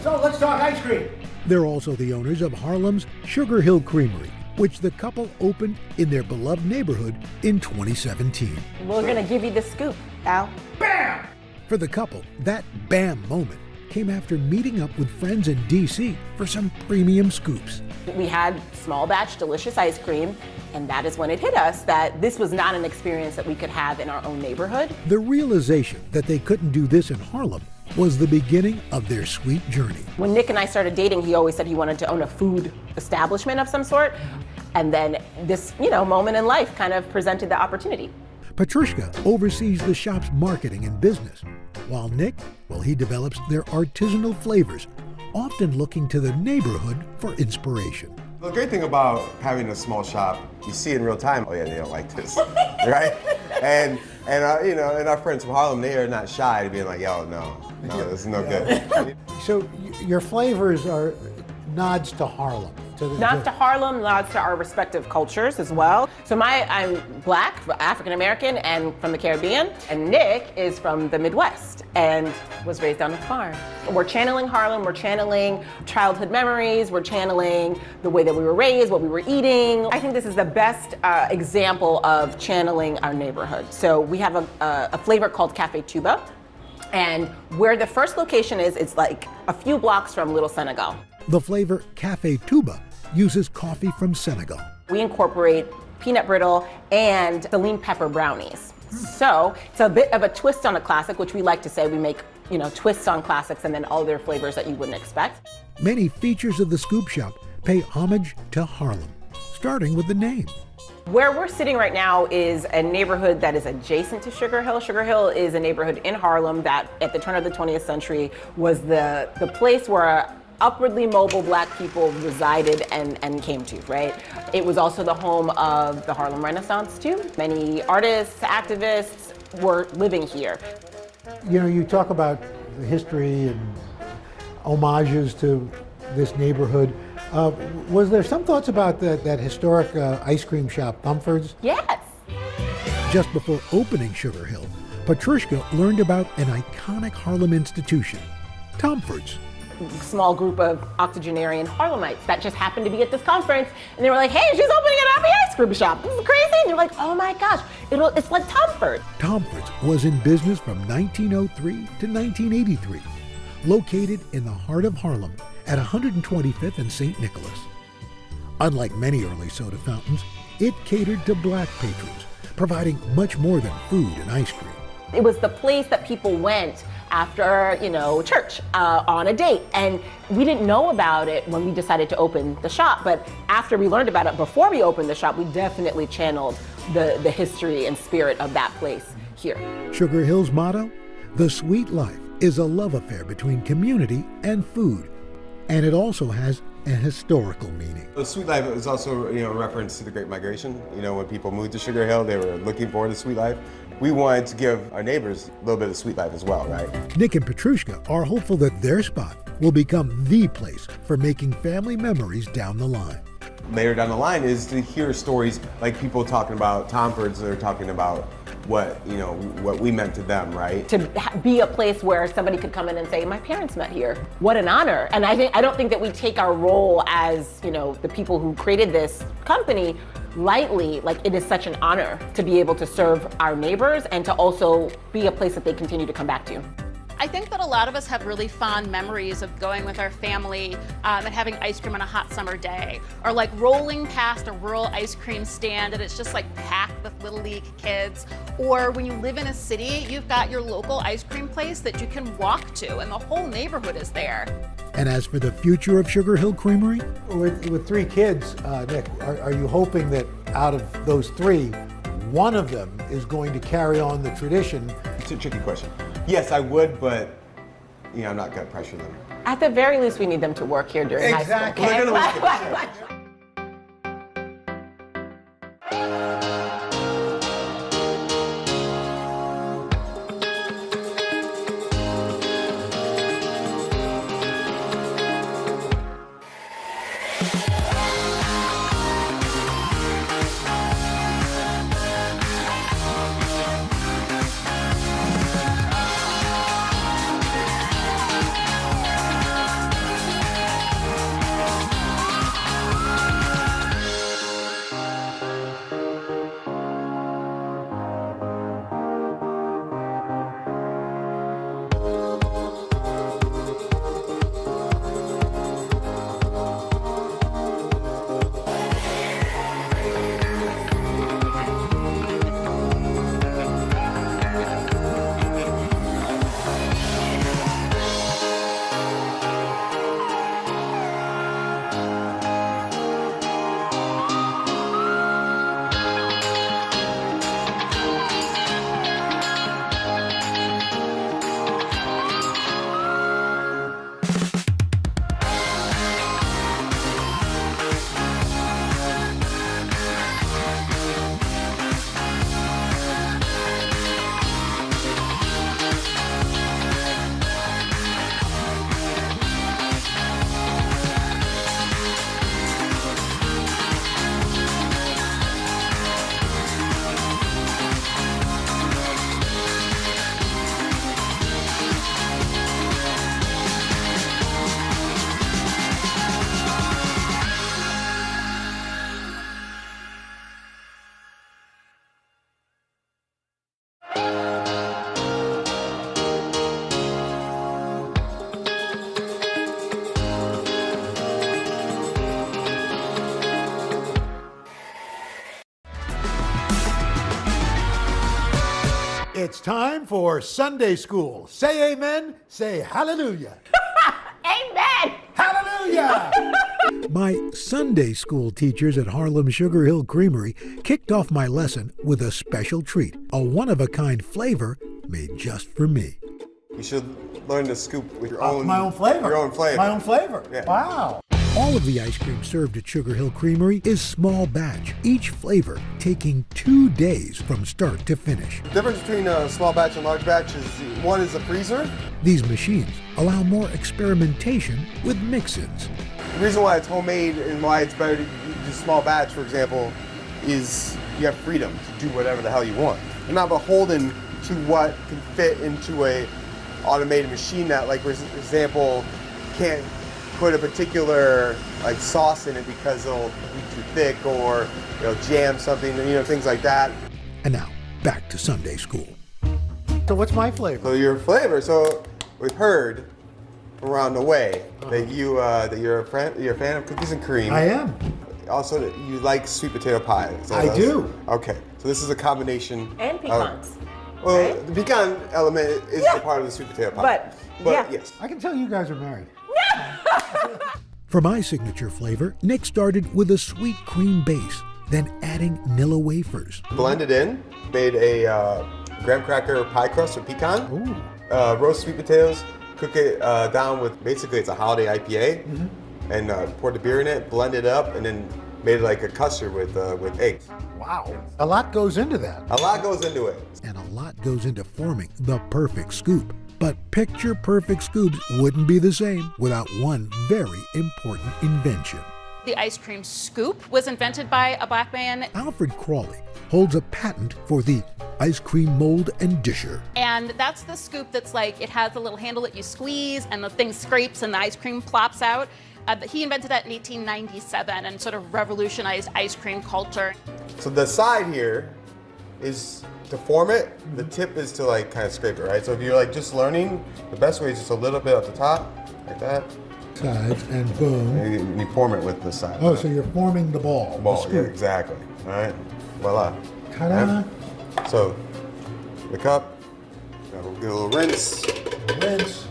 So let's talk ice cream. They're also the owners of Harlem's Sugar Hill Creamery, which the couple opened in their beloved neighborhood in 2017. We're gonna give you the scoop, Al. Bam! For the couple, that bam moment came after meeting up with friends in DC for some premium scoops. We had small batch delicious ice cream, and that is when it hit us that this was not an experience that we could have in our own neighborhood. The realization that they couldn't do this in Harlem was the beginning of their sweet journey. When Nick and I started dating, he always said he wanted to own a food establishment of some sort. And then this, moment in life kind of presented the opportunity. Petrushka oversees the shop's marketing and business, while Nick, he develops their artisanal flavors, often looking to the neighborhood for inspiration. The great thing about having a small shop, you see in real time, oh yeah, they don't like this, right? And our friends from Harlem, they are not shy to being like, yo, no, this is no good. So your flavors are nods to Harlem. Nods to Harlem, nods to our respective cultures as well. So I'm Black, African American, and from the Caribbean. And Nick is from the Midwest and was raised on a farm. We're channeling Harlem, we're channeling childhood memories, we're channeling the way that we were raised, what we were eating. I think this is the best example of channeling our neighborhood. So we have a flavor called Cafe Tuba. And where the first location is, it's like a few blocks from Little Senegal. The flavor Cafe Tuba uses coffee from Senegal. We incorporate peanut brittle and Celine pepper brownies. So it's a bit of a twist on a classic, which we like to say we make, twists on classics and then other flavors that you wouldn't expect. Many features of the Scoop Shop pay homage to Harlem, starting with the name. Where we're sitting right now is a neighborhood that is adjacent to Sugar Hill. Sugar Hill is a neighborhood in Harlem that at the turn of the 20th century was the place where upwardly mobile Black people resided and came to, right? It was also the home of the Harlem Renaissance too. Many artists, activists were living here. You talk about the history and homages to this neighborhood. Was there some thoughts about that historic ice cream shop, Mumford's? Yes. Just before opening Sugar Hill, Petrushka learned about an iconic Harlem institution, Tomford's. Small group of octogenarian Harlemites that just happened to be at this conference, and they were like, hey, she's opening an happy ice cream shop. This is crazy. And you're like, oh my gosh, it's like Tomford. Tomford's was in business from 1903 to 1983, located in the heart of Harlem at 125th and St. Nicholas. Unlike many early soda fountains, it catered to Black patrons, providing much more than food and ice cream. It was the place that people went after, church on a date. And we didn't know about it when we decided to open the shop, but after we learned about it before we opened the shop, we definitely channeled the history and spirit of that place here. Sugar Hill's motto, "The sweet life is a love affair between community and food." And it also has a historical meaning. The Sweet Life is also, a reference to the Great Migration. When people moved to Sugar Hill, they were looking for the sweet life. We wanted to give our neighbors a little bit of sweet life as well, right? Nick and Petrushka are hopeful that their spot will become the place for making family memories down the line. Later down the line is to hear stories like people talking about Tomford's, they're talking about what we meant to them, right? To be a place where somebody could come in and say, my parents met here. What an honor. And I don't think that we take our role as, the people who created this company lightly. Like, it is such an honor to be able to serve our neighbors and to also be a place that they continue to come back to. I think that a lot of us have really fond memories of going with our family and having ice cream on a hot summer day, or like rolling past a rural ice cream stand and it's just like packed with Little League kids. Or when you live in a city, you've got your local ice cream place that you can walk to and the whole neighborhood is there. And as for the future of Sugar Hill Creamery? With 3 kids, Nick, are you hoping that out of those 3, one of them is going to carry on the tradition? It's a tricky question. Yes, I would, but I'm not going to pressure them. At the very least, we need them to work here during high school. Well, they're gonna work here. It's time for Sunday School. Say amen, say hallelujah. Amen! Hallelujah! My Sunday school teachers at Harlem Sugar Hill Creamery kicked off my lesson with a special treat, a one-of-a-kind flavor made just for me. You should learn to scoop with your own... My own flavor. Your own flavor. My own flavor. Yeah. Wow. All of the ice cream served at Sugar Hill Creamery is small batch, each flavor taking 2 days from start to finish. The difference between a small batch and large batch is one is a freezer. These machines allow more experimentation with mix-ins. The reason why it's homemade and why it's better to do small batch, for example, is you have freedom to do whatever the hell you want. You're not beholden to what can fit into a automated machine that, like, for example, can't put a particular sauce in it because it'll be too thick or jam something, things like that. And now, back to Sunday school. So what's my flavor? So your flavor, we've heard around the way that you're a fan of cookies and cream. I am. Also, that you like sweet potato pie. I do. Okay, so this is a combination. And pecans. Well, right? The pecan element is a part of the sweet potato pie. But yes. I can tell you guys are married. For my signature flavor, Nick started with a sweet cream base, then adding Nilla wafers. Blended in, made a graham cracker pie crust with pecan. Ooh. Roast sweet potatoes, cook it down with, basically it's a holiday IPA, and poured the beer in it, blended it up, and then made it like a custard with eggs. Wow. A lot goes into that. A lot goes into it. And a lot goes into forming the perfect scoop. But picture perfect scoops wouldn't be the same without one very important invention. The ice cream scoop was invented by a black man. Alfred Crawley holds a patent for the ice cream mold and disher. And that's the scoop that's like, it has a little handle that you squeeze and the thing scrapes and the ice cream plops out. He invented that in 1897 and sort of revolutionized ice cream culture. So the side here is to form it. The tip is to like kind of scrape it, right? So if you're like just learning, the best way is just a little bit at the top, like that. Sides and boom. And you form it with the side. Oh, so you're forming the ball. Ball, the yeah, scoop. exactly. All right, voila. Ta-da. Right? So the cup, we'll get a little rinse. Rinse.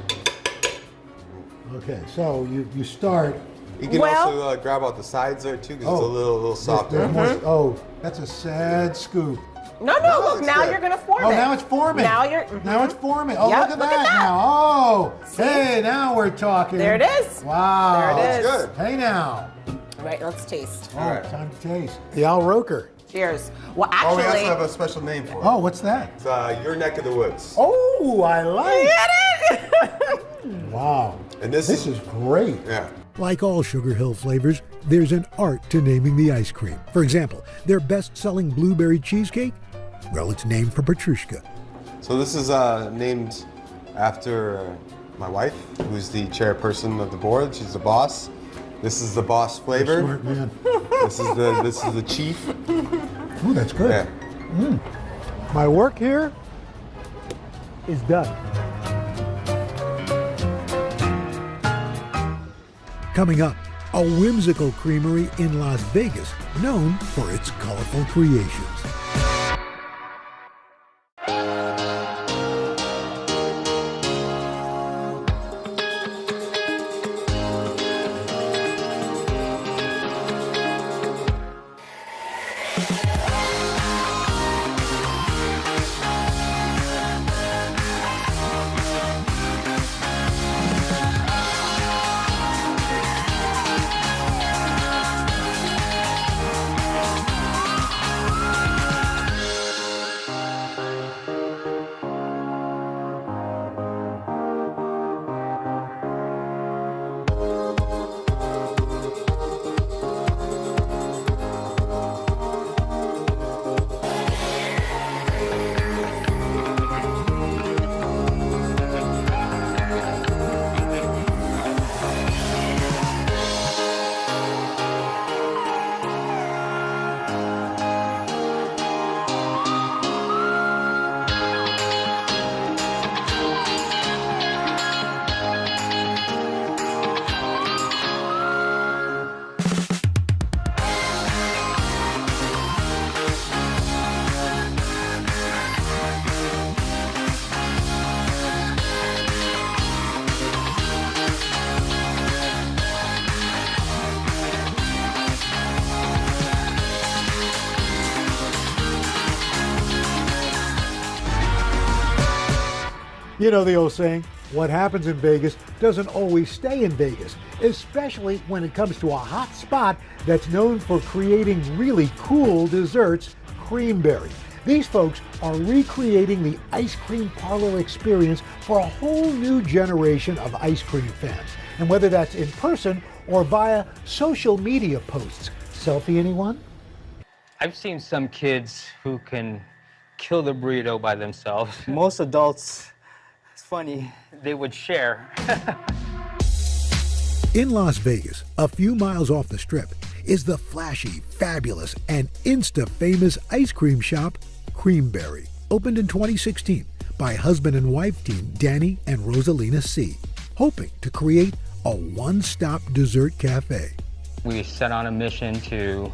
Okay, so you start. You can also grab out the sides there too, because it's a little softer. Oh, that's a sad scoop. No, look, now you're gonna form it. Oh, now it's forming. Now you're. Now it's forming. Oh, Yep, look at that now. Oh, See? hey, now we're talking. There it is. Wow. There it is. Good. Hey now. Right, let's taste. Oh, time to taste. The Al Roker. Cheers. Well, Oh, actually. we also have a special name for it. Oh, what's that? It's your neck of the woods. Oh, I like. Get it? Wow. And this is great. Yeah. Like all Sugar Hill flavors, there's an art to naming the ice cream. For example, their best-selling blueberry cheesecake, well, it's named for Patrice. So this is named after my wife, who's the chairperson of the board. She's the boss. This is the boss flavor. Smart man. This is the chief. Ooh, that's good. Yeah. My work here is done. Coming up, a whimsical creamery in Las Vegas known for its colorful creations. You know the old saying, what happens in Vegas doesn't always stay in Vegas, especially when it comes to a hot spot that's known for creating really cool desserts, Creamberry. These folks are recreating the ice cream parlor experience for a whole new generation of ice cream fans. And whether that's in person or via social media posts. Selfie, anyone? I've seen some kids who can kill the burrito by themselves. Most adults, it's funny, they would share. In Las Vegas, a few miles off the Strip, is the flashy, fabulous, and insta-famous ice cream shop, Creamberry. Opened in 2016 by husband and wife team Danny and Rosalina C., hoping to create a one-stop dessert cafe. We set on a mission to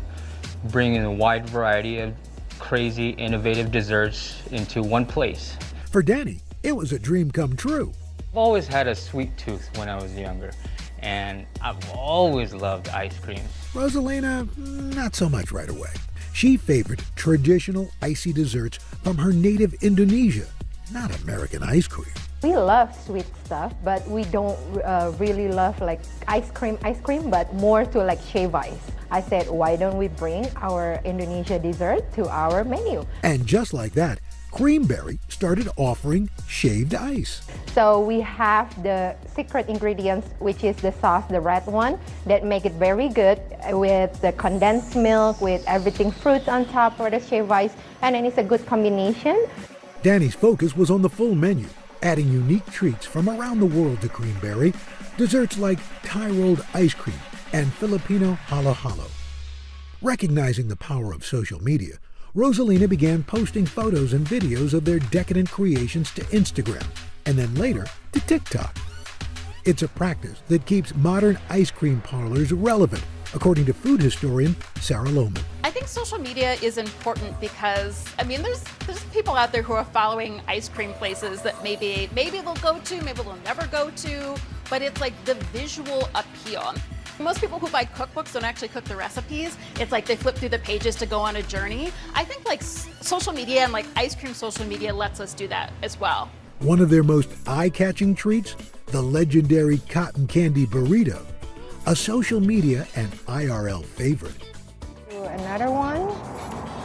bring in a wide variety of crazy, innovative desserts into one place. For Danny, it was a dream come true. I've always had a sweet tooth when I was younger, and I've always loved ice cream. Rosalina, not so much right away. She favored traditional icy desserts from her native Indonesia, not American ice cream. We love sweet stuff, but we don't really love like ice cream, but more to like shave ice. I said, why don't we bring our Indonesia dessert to our menu? And just like that, Creamberry started offering shaved ice. So we have the secret ingredients, which is the sauce, the red one, that make it very good with the condensed milk, with everything fruits on top for the shaved ice, and then it's a good combination. Danny's focus was on the full menu, adding unique treats from around the world to Creamberry, desserts like Thai-rolled ice cream and Filipino halo-halo. Recognizing the power of social media, Rosalina began posting photos and videos of their decadent creations to Instagram, and then later to TikTok. It's a practice that keeps modern ice cream parlors relevant, according to food historian Sarah Lohman. I think social media is important because, I mean, there's people out there who are following ice cream places that maybe they'll go to, maybe they'll never go to, but it's like the visual appeal. Most people who buy cookbooks don't actually cook the recipes. It's like they flip through the pages to go on a journey. I think like social media and like ice cream social media lets us do that as well. One of their most eye-catching treats, the legendary cotton candy burrito, a social media and IRL favorite. Another one,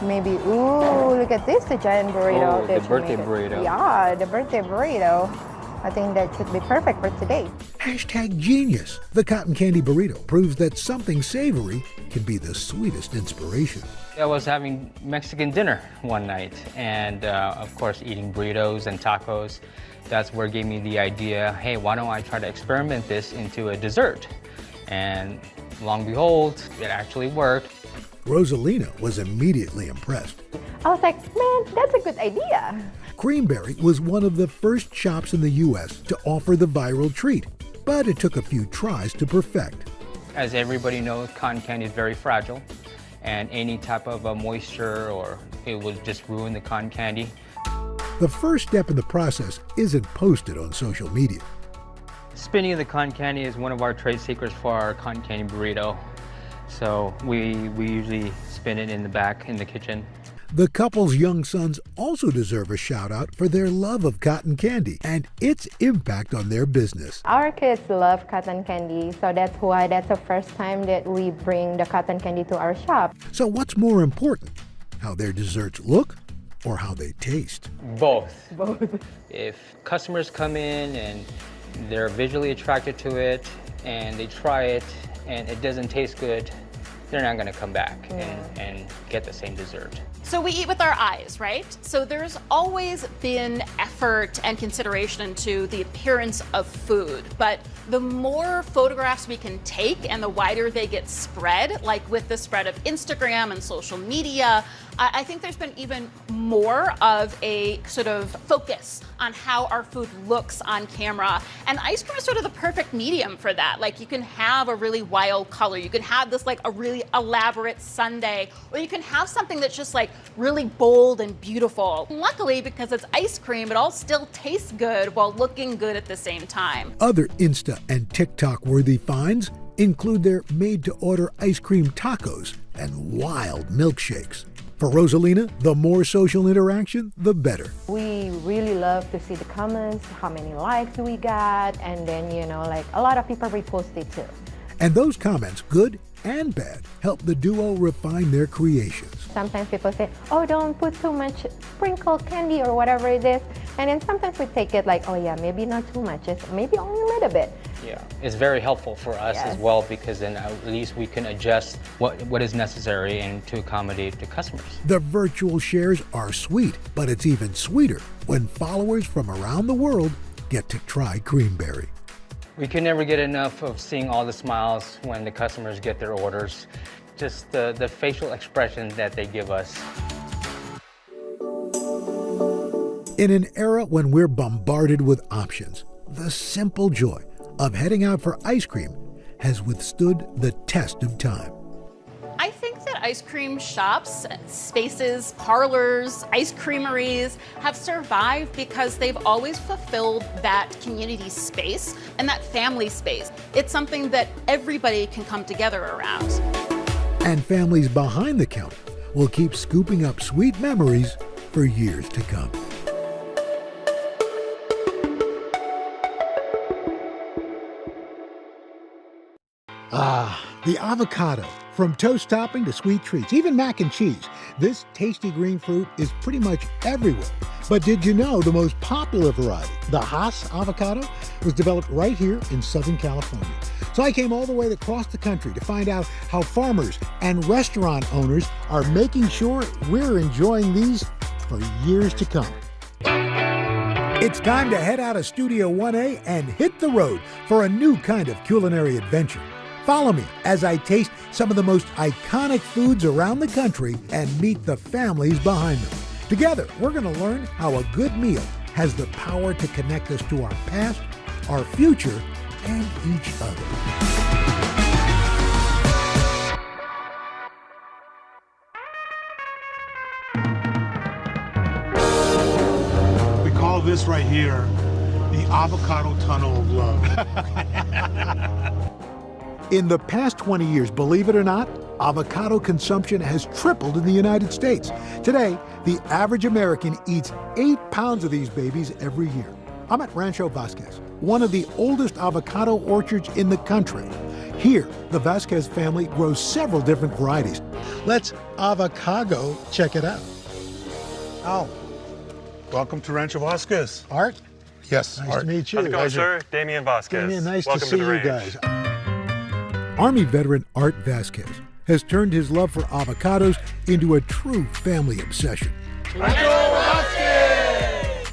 maybe, ooh, look at this, the giant burrito. Oh, the birthday burrito. Yeah, the birthday burrito. I think that should be perfect for today. #genius. The cotton candy burrito proves that something savory can be the sweetest inspiration. I was having Mexican dinner one night and of course eating burritos and tacos. That's where it gave me the idea, hey, why don't I try to experiment this into a dessert? And long behold, it actually worked. Rosalina was immediately impressed. I was like, man, that's a good idea. Creamberry was one of the first shops in the U.S. to offer the viral treat, but it took a few tries to perfect. As everybody knows, cotton candy is very fragile, and any type of moisture or it would just ruin the cotton candy. The first step in the process isn't posted on social media. Spinning of the cotton candy is one of our trade secrets for our cotton candy burrito. So we usually spin it in the back in the kitchen. The couple's young sons also deserve a shout out for their love of cotton candy and its impact on their business. Our kids love cotton candy, so that's why that's the first time that we bring the cotton candy to our shop. So what's more important, how their desserts look or how they taste? Both. Both. If customers come in and they're visually attracted to it and they try it and it doesn't taste good, they're not gonna come back and get the same dessert. So we eat with our eyes, right? So there's always been effort and consideration into the appearance of food, but the more photographs we can take and the wider they get spread, like with the spread of Instagram and social media, I think there's been even more of a sort of focus on how our food looks on camera. And ice cream is sort of the perfect medium for that. Like you can have a really wild color, you can have this like a really elaborate sundae, or you can have something that's just like really bold and beautiful. Luckily, because it's ice cream, it all still tastes good while looking good at the same time. Other Insta and TikTok worthy finds include their made-to-order ice cream tacos and wild milkshakes. For Rosalina, the more social interaction, the better. We really love to see the comments, how many likes we got, and then, you know, like a lot of people repost it too. And those comments, good and bad, help the duo refine their creations. Sometimes people say, oh, don't put too much sprinkled candy or whatever it is. And then sometimes we take it like, oh yeah, maybe not too much, just maybe only a little bit. Yeah, it's very helpful for us as well because then at least we can adjust what is necessary and to accommodate the customers. The virtual shares are sweet, but it's even sweeter when followers from around the world get to try Creamberry. We can never get enough of seeing all the smiles when the customers get their orders. Just the facial expression that they give us. In an era when we're bombarded with options, the simple joy of heading out for ice cream has withstood the test of time. I think that ice cream shops, spaces, parlors, ice creameries have survived because they've always fulfilled that community space and that family space. It's something that everybody can come together around. And families behind the counter will keep scooping up sweet memories for years to come. Ah, the avocado. From toast topping to sweet treats, even mac and cheese, this tasty green fruit is pretty much everywhere. But did you know the most popular variety, the Hass avocado, was developed right here in Southern California? So I came all the way across the country to find out how farmers and restaurant owners are making sure we're enjoying these for years to come. It's time to head out of Studio 1A and hit the road for a new kind of culinary adventure. Follow me as I taste some of the most iconic foods around the country and meet the families behind them. Together, we're going to learn how a good meal has the power to connect us to our past, our future, and each other. We call this right here the avocado tunnel of love. In the past 20 years, believe it or not, avocado consumption has tripled in the United States. Today, the average American eats 8 pounds of these babies every year. I'm at Rancho Vasquez, one of the oldest avocado orchards in the country. Here, the Vasquez family grows several different varieties. Let's avocado check it out. Oh, welcome to Rancho Vasquez. Art? Yes, nice Art. to meet you. How's it going, sir? Damian Vasquez. Damian, nice Welcome to see the you range. guys. Army veteran Art Vasquez has turned his love for avocados into a true family obsession. Rancho Vasquez!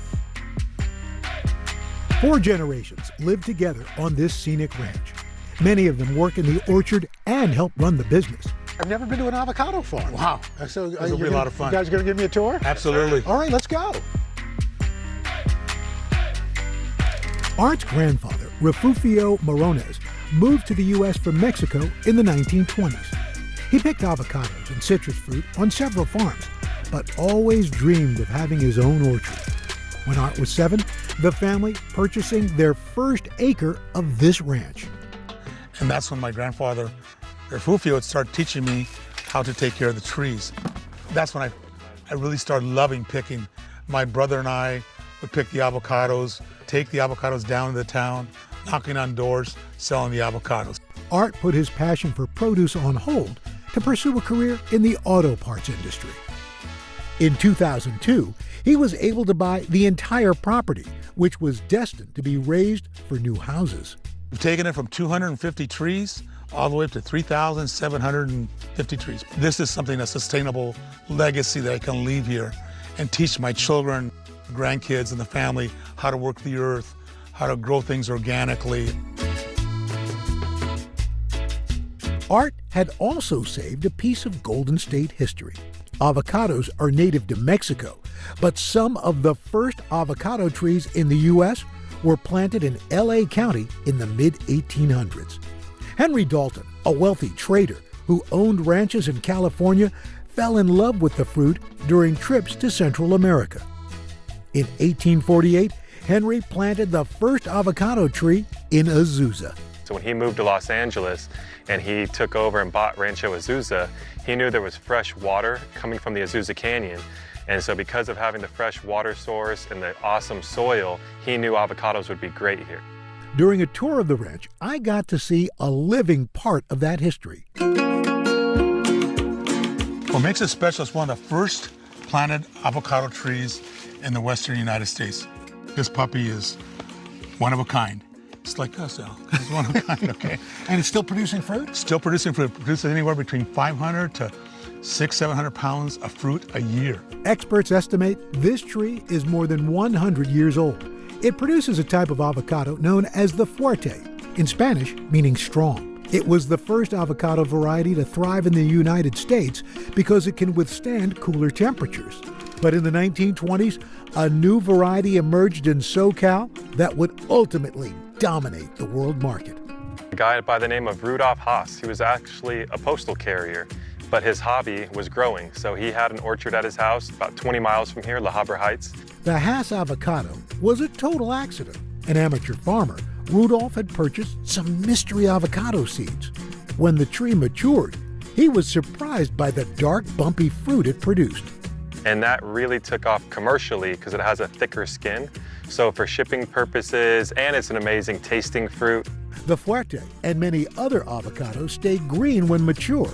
4 generations live together on this scenic ranch. Many of them work in the orchard and help run the business. I've never been to an avocado farm. Wow. So This will be a lot of fun. You guys going to give me a tour? Absolutely. All right, let's go. Art's grandfather, Refugio Morones, moved to the U.S. from Mexico in the 1920s. He picked avocados and citrus fruit on several farms, but always dreamed of having his own orchard. When Art was 7, the family purchasing their first acre of this ranch. And that's when my grandfather, Refugio, started teaching me how to take care of the trees. That's when I really started loving picking. My brother and I would pick the avocados, take the avocados down to the town, knocking on doors, selling the avocados. Art put his passion for produce on hold to pursue a career in the auto parts industry. In 2002, he was able to buy the entire property, which was destined to be raised for new houses. We've taken it from 250 trees all the way up to 3,750 trees. This is something, a sustainable legacy that I can leave here and teach my children, grandkids, and the family how to work the earth, how to grow things organically. Art had also saved a piece of Golden State history. Avocados are native to Mexico, but some of the first avocado trees in the U.S. were planted in L.A. County in the mid-1800s. Henry Dalton, a wealthy trader who owned ranches in California, fell in love with the fruit during trips to Central America. In 1848, Henry planted the first avocado tree in Azusa. So when he moved to Los Angeles and he took over and bought Rancho Azusa, he knew there was fresh water coming from the Azusa Canyon. And so because of having the fresh water source and the awesome soil, he knew avocados would be great here. During a tour of the ranch, I got to see a living part of that history. What makes it special is one of the first planted avocado trees in the western United States. This puppy is one of a kind. It's like us, Al. It's one of a kind, okay? And it's still producing fruit? Still producing fruit. Produces anywhere between 500 to 600-700 pounds of fruit a year. Experts estimate this tree is more than 100 years old. It produces a type of avocado known as the fuerte, in Spanish meaning strong. It was the first avocado variety to thrive in the United States because it can withstand cooler temperatures. But in the 1920s, a new variety emerged in SoCal that would ultimately dominate the world market. A guy by the name of Rudolf Haas, he was actually a postal carrier, but his hobby was growing. So he had an orchard at his house about 20 miles from here, La Habra Heights. The Haas avocado was a total accident. An amateur farmer, Rudolph had purchased some mystery avocado seeds. When the tree matured, he was surprised by the dark, bumpy fruit it produced. And that really took off commercially because it has a thicker skin. So for shipping purposes, and it's an amazing tasting fruit. The fuerte and many other avocados stay green when mature,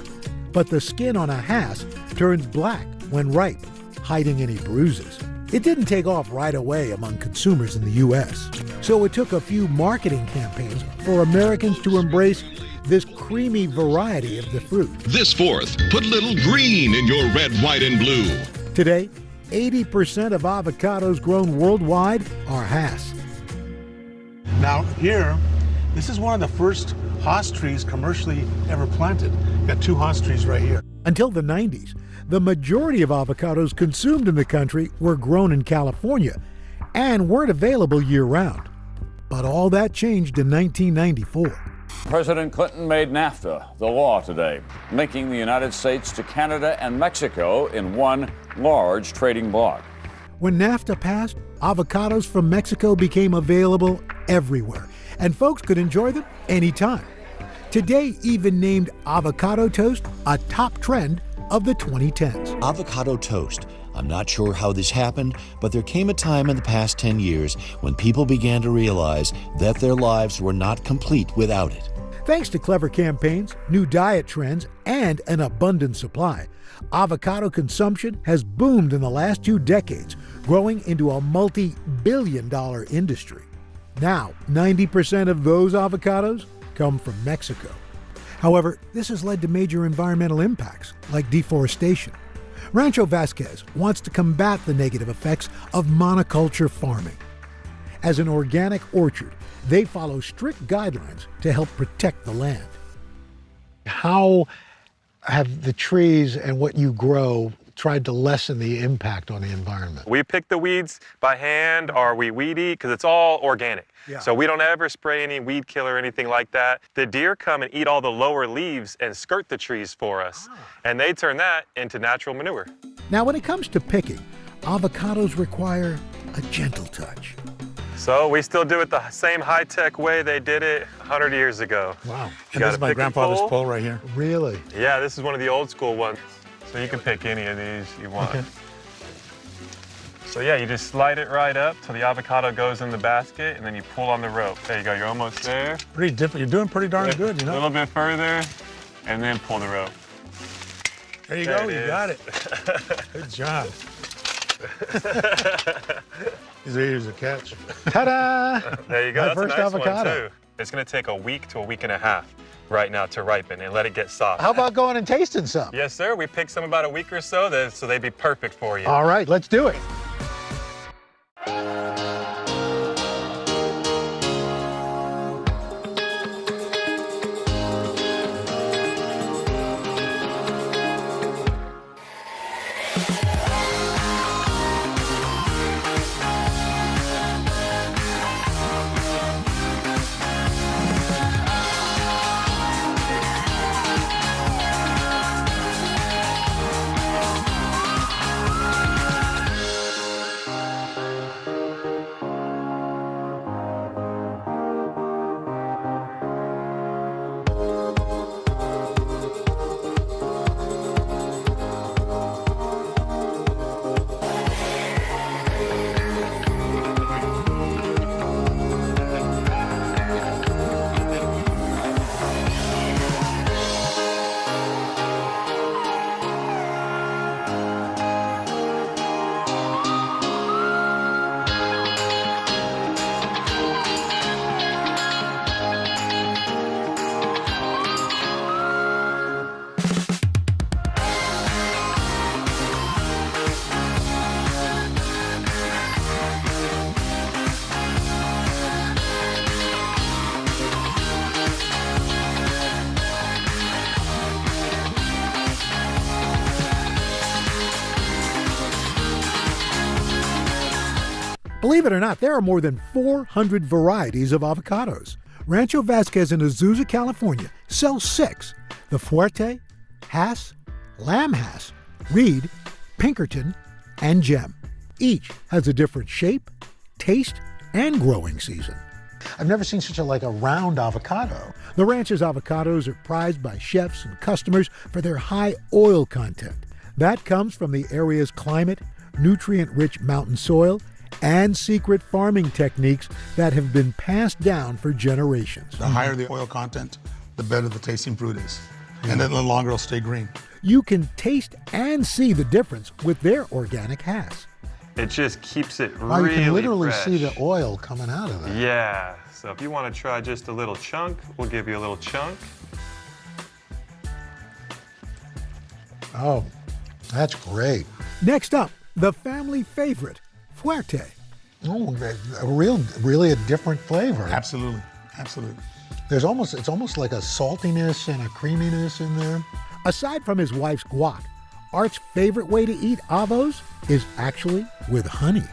but the skin on a Haas turns black when ripe, hiding any bruises. It didn't take off right away among consumers in the U.S., so it took a few marketing campaigns for Americans to embrace this creamy variety of the fruit. This 4th, put little green in your red, white, and blue. Today, 80% of avocados grown worldwide are Haas. Now here, this is one of the first Haas trees commercially ever planted. Got 2 Haas trees right here. Until the 90s, the majority of avocados consumed in the country were grown in California and weren't available year-round. But all that changed in 1994. President Clinton made NAFTA the law today, linking the United States to Canada and Mexico in one large trading bloc. When NAFTA passed, avocados from Mexico became available everywhere, and folks could enjoy them anytime. Today even named avocado toast a top trend of the 2010s. Avocado toast. I'm not sure how this happened, but there came a time in the past 10 years when people began to realize that their lives were not complete without it. Thanks to clever campaigns, new diet trends, and an abundant supply, avocado consumption has boomed in the last 2 decades, growing into a multi-billion-dollar industry. Now, 90% of those avocados come from Mexico. However, this has led to major environmental impacts, like deforestation. Rancho Vasquez wants to combat the negative effects of monoculture farming. As an organic orchard, they follow strict guidelines to help protect the land. How have the trees and what you grow tried to lessen the impact on the environment? We pick the weeds by hand, or we weed eat, because it's all organic. Yeah. So we don't ever spray any weed killer or anything like that. The deer come and eat all the lower leaves and skirt the trees for us. And they turn that into natural manure. Now, when it comes to picking, avocados require a gentle touch. So we still do it the same high-tech way they did it 100 years ago. Wow. You And gotta this is my pick a grandfather's pole. pole right here. Really? Yeah, this is one of the old school ones. So you can pick any of these you want. Okay. So yeah, you just slide it right up till the avocado goes in the basket, and then you pull on the rope. There you go, you're almost there. Pretty different. You're doing pretty darn good, you A know? little bit further, and then pull the rope. There you There go, it you is. got it. Good job. Here's a catch. Ta-da! There you go, My that's first a nice avocado. one too. It's gonna take a week to a week and a half right now to ripen and let it get soft. How about going and tasting some? Yes, sir, we picked some about a week or so, so they'd be perfect for you. All right, let's do it. Believe it or not, there are more than 400 varieties of avocados. Rancho Vasquez in Azusa, California sells 6: the Fuerte, Hass, Lamb Hass, Reed, Pinkerton, and Gem. Each has a different shape, taste, and growing season. I've never seen such a round avocado. The ranch's avocados are prized by chefs and customers for their high oil content. That comes from the area's climate, nutrient-rich mountain soil, and secret farming techniques that have been passed down for generations. The higher the oil content, the better the tasting fruit is. And then the longer it'll stay green. You can taste and see the difference with their organic Hass. It just keeps it Wow, really you can literally fresh. see the oil coming out of that. Yeah, so if you want to try just a little chunk, we'll give you a little chunk. Oh, that's great. Next up, the family favorite, Fuerte. Oh, really a different flavor. Absolutely, absolutely. It's almost like a saltiness and a creaminess in there. Aside from his wife's guac, Art's favorite way to eat avos is actually with honey.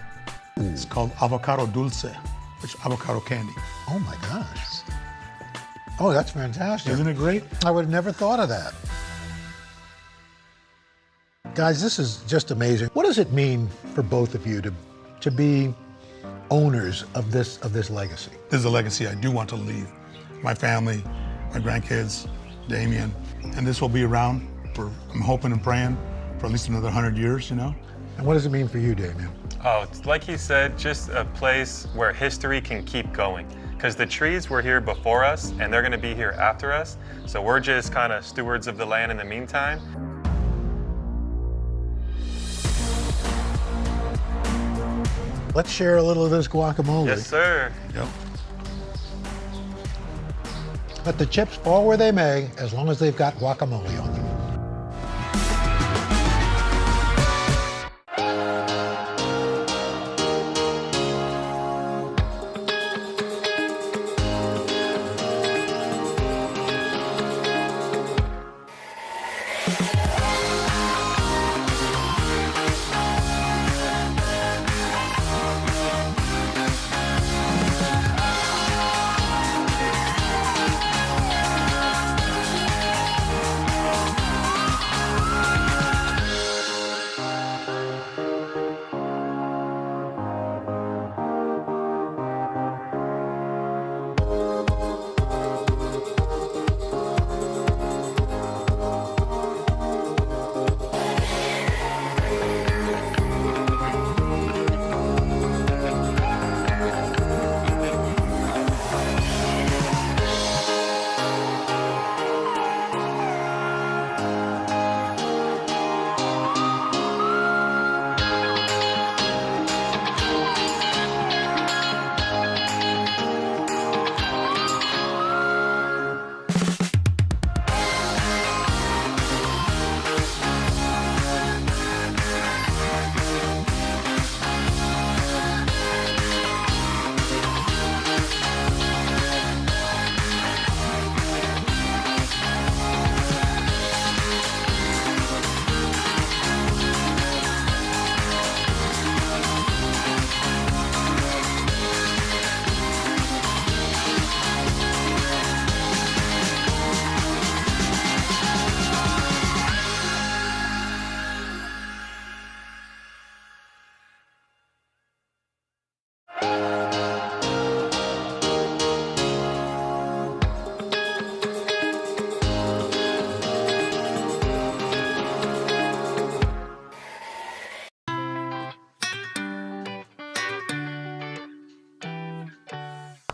It's called avocado dulce, which is avocado candy. Oh my gosh. Oh, that's fantastic. Isn't it great? I would have never thought of that. Guys, this is just amazing. What does it mean for both of you to be owners of this legacy? This is a legacy I do want to leave. My family, my grandkids, Damien, and this will be around for, I'm hoping and praying, for at least another 100 years, you know? And what does it mean for you, Damien? Oh, it's like he said, just a place where history can keep going. Because the trees were here before us, and they're gonna be here after us. So we're just kind of stewards of the land in the meantime. Let's share a little of this guacamole. Yes, sir. Yep. Let the chips fall where they may, as long as they've got guacamole on them.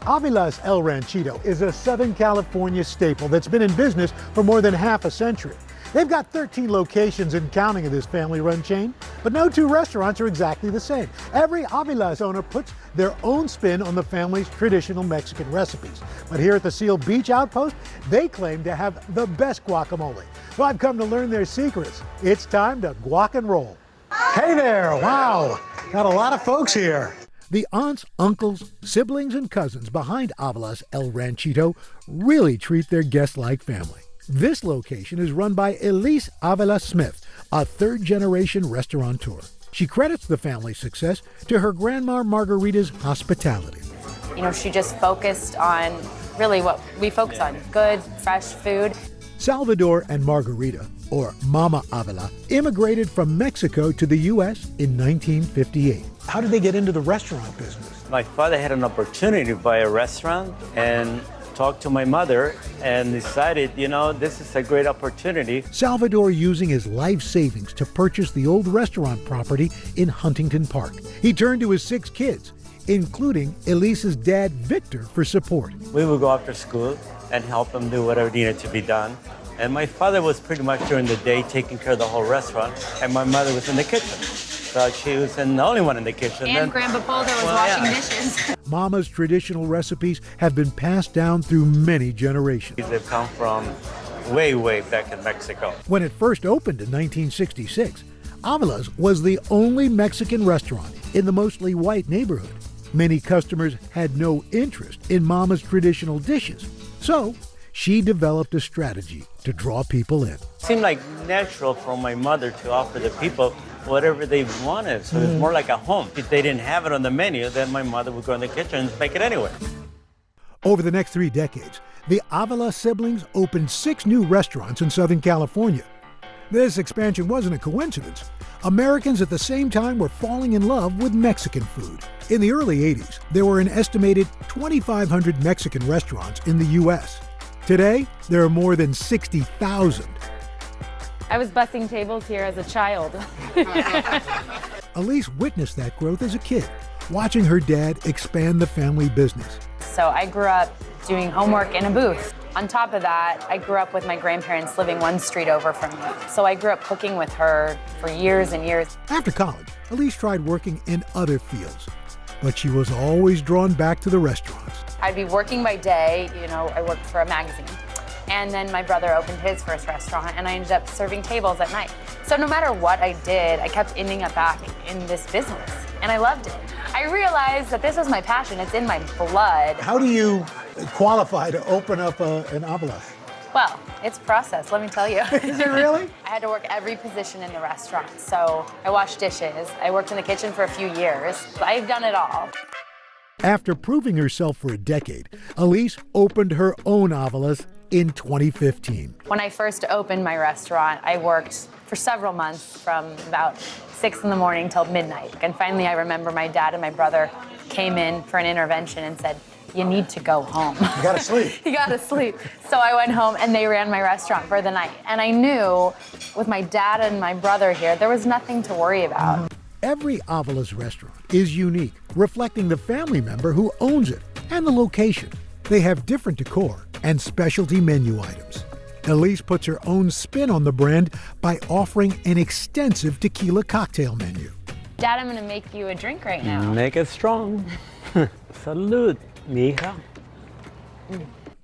Avila's El Ranchito is a Southern California staple that's been in business for more than half a century. They've got 13 locations and counting of this family-run chain, but no two restaurants are exactly the same. Every Avila's owner puts their own spin on the family's traditional Mexican recipes. But here at the Seal Beach Outpost, they claim to have the best guacamole. So I've come to learn their secrets. It's time to guac and roll. Hey there, wow, got a lot of folks here. The aunts, uncles, siblings, and cousins behind Avila's El Ranchito really treat their guests like family. This location is run by Elise Avila Smith, a third-generation restaurateur. She credits the family's success to her grandma Margarita's hospitality. You know, she just focused on really what we focus on, good, fresh food. Salvador and Margarita, or Mama Avila, immigrated from Mexico to the U.S. in 1958. How did they get into the restaurant business? My father had an opportunity to buy a restaurant and talked to my mother and decided, you know, this is a great opportunity. Salvador using his life savings to purchase the old restaurant property in Huntington Park. He turned to his 6 kids, including Elise's dad, Victor, for support. We would go after school and help them do whatever needed to be done. And my father was pretty much during the day taking care of the whole restaurant, and my mother was in the kitchen. So she was the only one in the kitchen. And Grandpa Boulder was washing dishes. Mama's traditional recipes have been passed down through many generations. They've come from way, way back in Mexico. When it first opened in 1966, Avila's was the only Mexican restaurant in the mostly white neighborhood. Many customers had no interest in Mama's traditional dishes, So she developed a strategy to draw people in. Seemed like natural for my mother to offer the people whatever they wanted. So it's more like a home. If they didn't have it on the menu, then my mother would go in the kitchen and make it anyway. Over the next 3 decades, the Avila siblings opened 6 new restaurants in Southern California. This expansion wasn't a coincidence. Americans at the same time were falling in love with Mexican food. In the early 80s, there were an estimated 2,500 Mexican restaurants in the U.S. Today, there are more than 60,000. I was bussing tables here as a child. Elise witnessed that growth as a kid, watching her dad expand the family business. So I grew up doing homework in a booth. On top of that, I grew up with my grandparents living one street over from me. So I grew up cooking with her for years and years. After college, Elise tried working in other fields, but she was always drawn back to the restaurants. I'd be working by day, I worked for a magazine. And then my brother opened his first restaurant and I ended up serving tables at night. So no matter what I did, I kept ending up back in this business and I loved it. I realized that this was my passion, it's in my blood. How do you qualify to open up an Avila? Well, it's a process, let me tell you. Is it really? I had to work every position in the restaurant. So I washed dishes, I worked in the kitchen for a few years. I've done it all. After proving herself for a decade, Elise opened her own Avilas in 2015. When I first opened my restaurant, I worked for several months from about 6 in the morning till midnight. And finally, I remember my dad and my brother came in for an intervention and said, "You need to go home." You gotta sleep. You gotta sleep. So I went home and they ran my restaurant for the night. And I knew with my dad and my brother here, there was nothing to worry about. Every Avila's restaurant is unique, reflecting the family member who owns it and the location. They have different decor and specialty menu items. Elise puts her own spin on the brand by offering an extensive tequila cocktail menu. Dad, I'm gonna make you a drink right now. Make it strong. Salud, mija.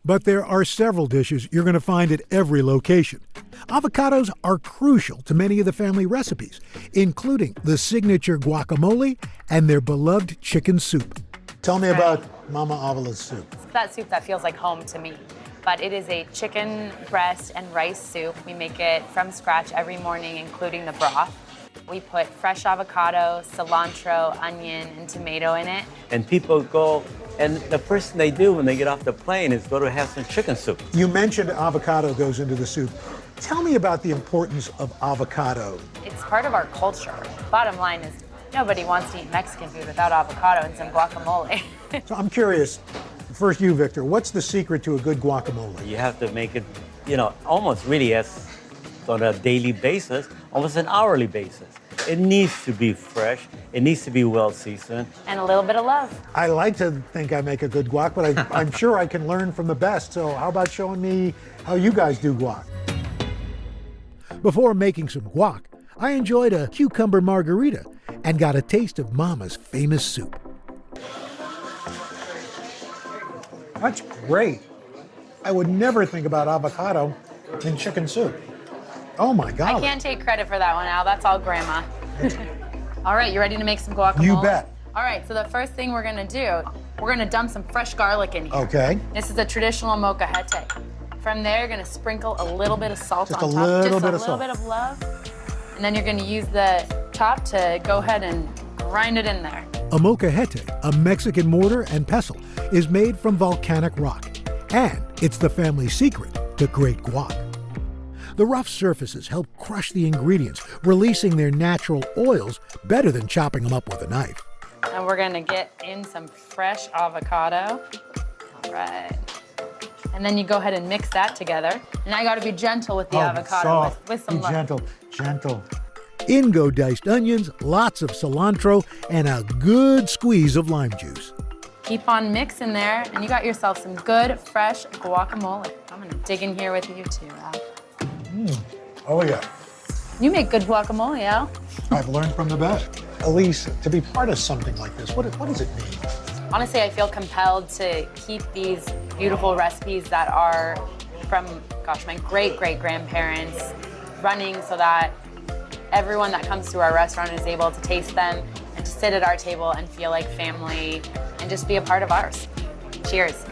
But there are several dishes you're going to find at every location. Avocados are crucial to many of the family recipes, including the signature guacamole and their beloved chicken soup. Tell me about Mama Avila's soup. That soup that feels like home to me. But it is a chicken breast and rice soup. We make it from scratch every morning, including the broth. We put fresh avocado, cilantro, onion, and tomato in it. And people go, and the first thing they do when they get off the plane is go to have some chicken soup. You mentioned avocado goes into the soup. Tell me about the importance of avocado. It's part of our culture. Bottom line is, nobody wants to eat Mexican food without avocado and some guacamole. So I'm curious, first you, Victor, what's the secret to a good guacamole? You have to make it, almost really as on a daily basis, almost an hourly basis. It needs to be fresh. It needs to be well seasoned. And a little bit of love. I like to think I make a good guac, but I'm sure I can learn from the best. So how about showing me how you guys do guac? Before making some guac, I enjoyed a cucumber margarita and got a taste of Mama's famous soup. That's great. I would never think about avocado in chicken soup. Oh my God. I can't take credit for that one, Al. That's all Grandma. All right, you ready to make some guacamole? You bet. All right, so the first thing we're gonna do, we're gonna dump some fresh garlic in here. Okay. This is a traditional molcajete. From there, you're gonna sprinkle a little bit of salt Just on a top. little Just bit a of little salt. bit of love. And then you're gonna use the chop to go ahead and grind it in there. A molcajete, a Mexican mortar and pestle, is made from volcanic rock, and it's the family secret to great guac. The rough surfaces help crush the ingredients, releasing their natural oils better than chopping them up with a knife. And we're gonna get in some fresh avocado. All right. And then you go ahead and mix that together. And I gotta be gentle with the avocado soft. with some Be love. gentle, gentle. In go diced onions, lots of cilantro, and a good squeeze of lime juice. Keep on mixing there, and you got yourself some good, fresh guacamole. I'm gonna dig in here with you too, Al. Oh yeah. You make good guacamole, Al. I've learned from the best. Elise, to be part of something like this, what does it mean? Honestly, I feel compelled to keep these beautiful recipes that are from, my great-great-grandparents running so that everyone that comes to our restaurant is able to taste them and to sit at our table and feel like family and just be a part of ours. Cheers.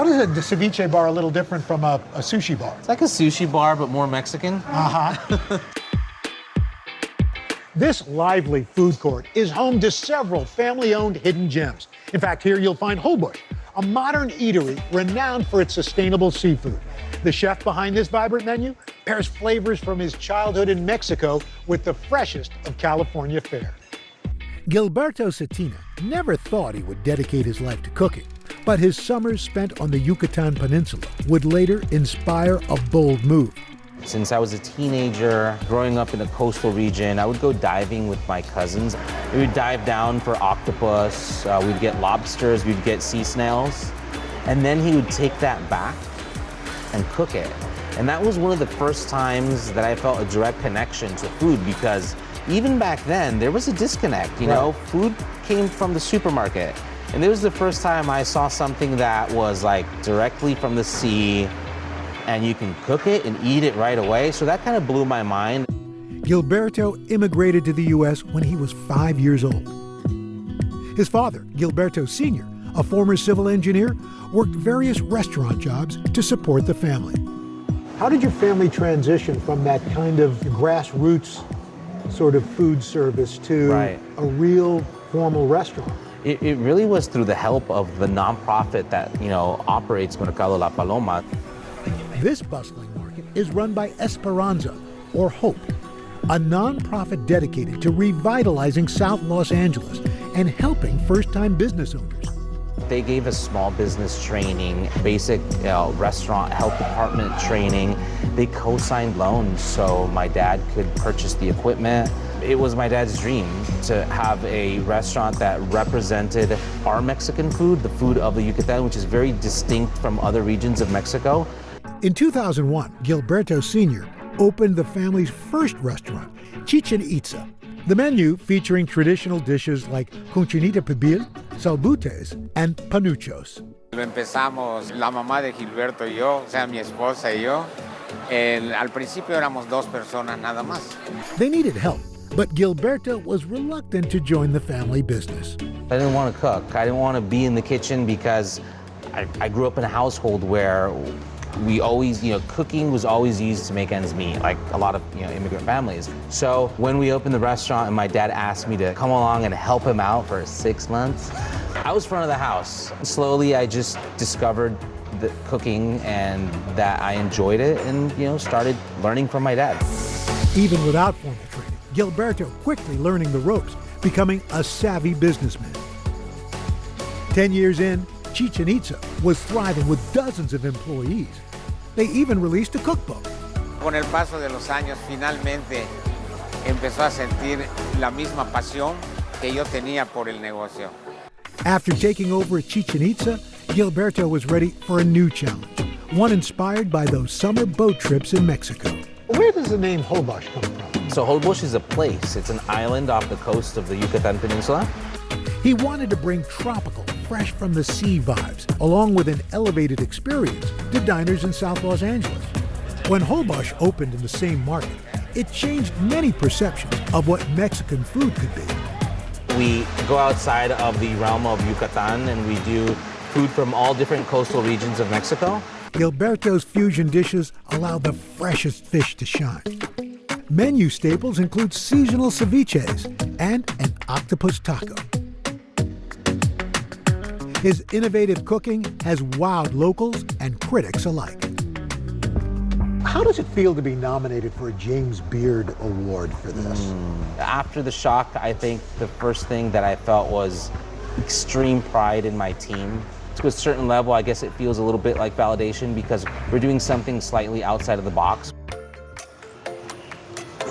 How does the ceviche bar a little different from a sushi bar? It's like a sushi bar, but more Mexican. Uh-huh. This lively food court is home to several family-owned hidden gems. In fact, here you'll find Homeboy, a modern eatery renowned for its sustainable seafood. The chef behind this vibrant menu pairs flavors from his childhood in Mexico with the freshest of California fare. Gilberto Cetina never thought he would dedicate his life to cooking, but his summers spent on the Yucatan Peninsula would later inspire a bold move. Since I was a teenager, growing up in a coastal region, I would go diving with my cousins. We would dive down for octopus, we'd get lobsters, we'd get sea snails, and then he would take that back and cook it. And that was one of the first times that I felt a direct connection to food, because even back then, there was a disconnect, you know? Food came from the supermarket. And it was the first time I saw something that was like directly from the sea, and you can cook it and eat it right away. So that kind of blew my mind. Gilberto immigrated to the U.S. when he was 5 years old. His father, Gilberto Sr., a former civil engineer, worked various restaurant jobs to support the family. How did your family transition from that kind of grassroots sort of food service to a real formal restaurant? It really was through the help of the nonprofit that, you know, operates Mercado La Paloma. This bustling market is run by Esperanza, or Hope, a nonprofit dedicated to revitalizing South Los Angeles and helping first-time business owners. They gave us small business training, basic restaurant health department training. They co-signed loans so my dad could purchase the equipment. It was my dad's dream to have a restaurant that represented our Mexican food, the food of the Yucatan, which is very distinct from other regions of Mexico. In 2001, Gilberto Sr. opened the family's first restaurant, Chichen Itza. The menu featuring traditional dishes like cochinita pibil, salbutes, and panuchos. Lo empezamos la mamá de Gilberto y yo, o sea, mi esposa y yo. Al principio éramos 2 personas nada más. They needed help, but Gilberto was reluctant to join the family business. I didn't want to cook. I didn't want to be in the kitchen because I grew up in a household where we always, cooking was always used to make ends meet, like a lot of, immigrant families. So when we opened the restaurant and my dad asked me to come along and help him out for 6 months, I was front of the house. Slowly, I just discovered the cooking and that I enjoyed it and, started learning from my dad. Even without formal training, Gilberto quickly learning the ropes, becoming a savvy businessman. 10 years in, Chichen Itza was thriving with dozens of employees. They even released a cookbook. Con el paso de los años, finalmente empezó a sentir la misma pasión que yo tenía por el negocio. After taking over at Chichen Itza, Gilberto was ready for a new challenge, one inspired by those summer boat trips in Mexico. Where does the name Holbox come from? So Holbox is a place. It's an island off the coast of the Yucatan Peninsula. He wanted to bring tropical, fresh from the sea vibes, along with an elevated experience, to diners in South Los Angeles. When Holbox opened in the same market, it changed many perceptions of what Mexican food could be. We go outside of the realm of Yucatan and we do food from all different coastal regions of Mexico. Gilberto's fusion dishes allow the freshest fish to shine. Menu staples include seasonal ceviches and an octopus taco. His innovative cooking has wowed locals and critics alike. How does it feel to be nominated for a James Beard Award for this? After the shock, I think the first thing that I felt was extreme pride in my team. To a certain level, I guess it feels a little bit like validation because we're doing something slightly outside of the box.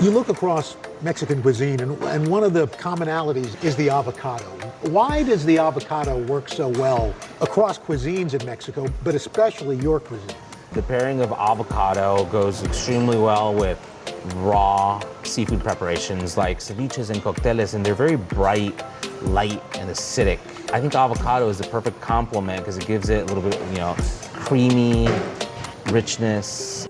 You look across Mexican cuisine, and one of the commonalities is the avocado. Why does the avocado work so well across cuisines in Mexico, but especially your cuisine? The pairing of avocado goes extremely well with raw seafood preparations like ceviches and cocteles, and they're very bright, light, and acidic. I think avocado is the perfect complement because it gives it a little bit, creamy richness.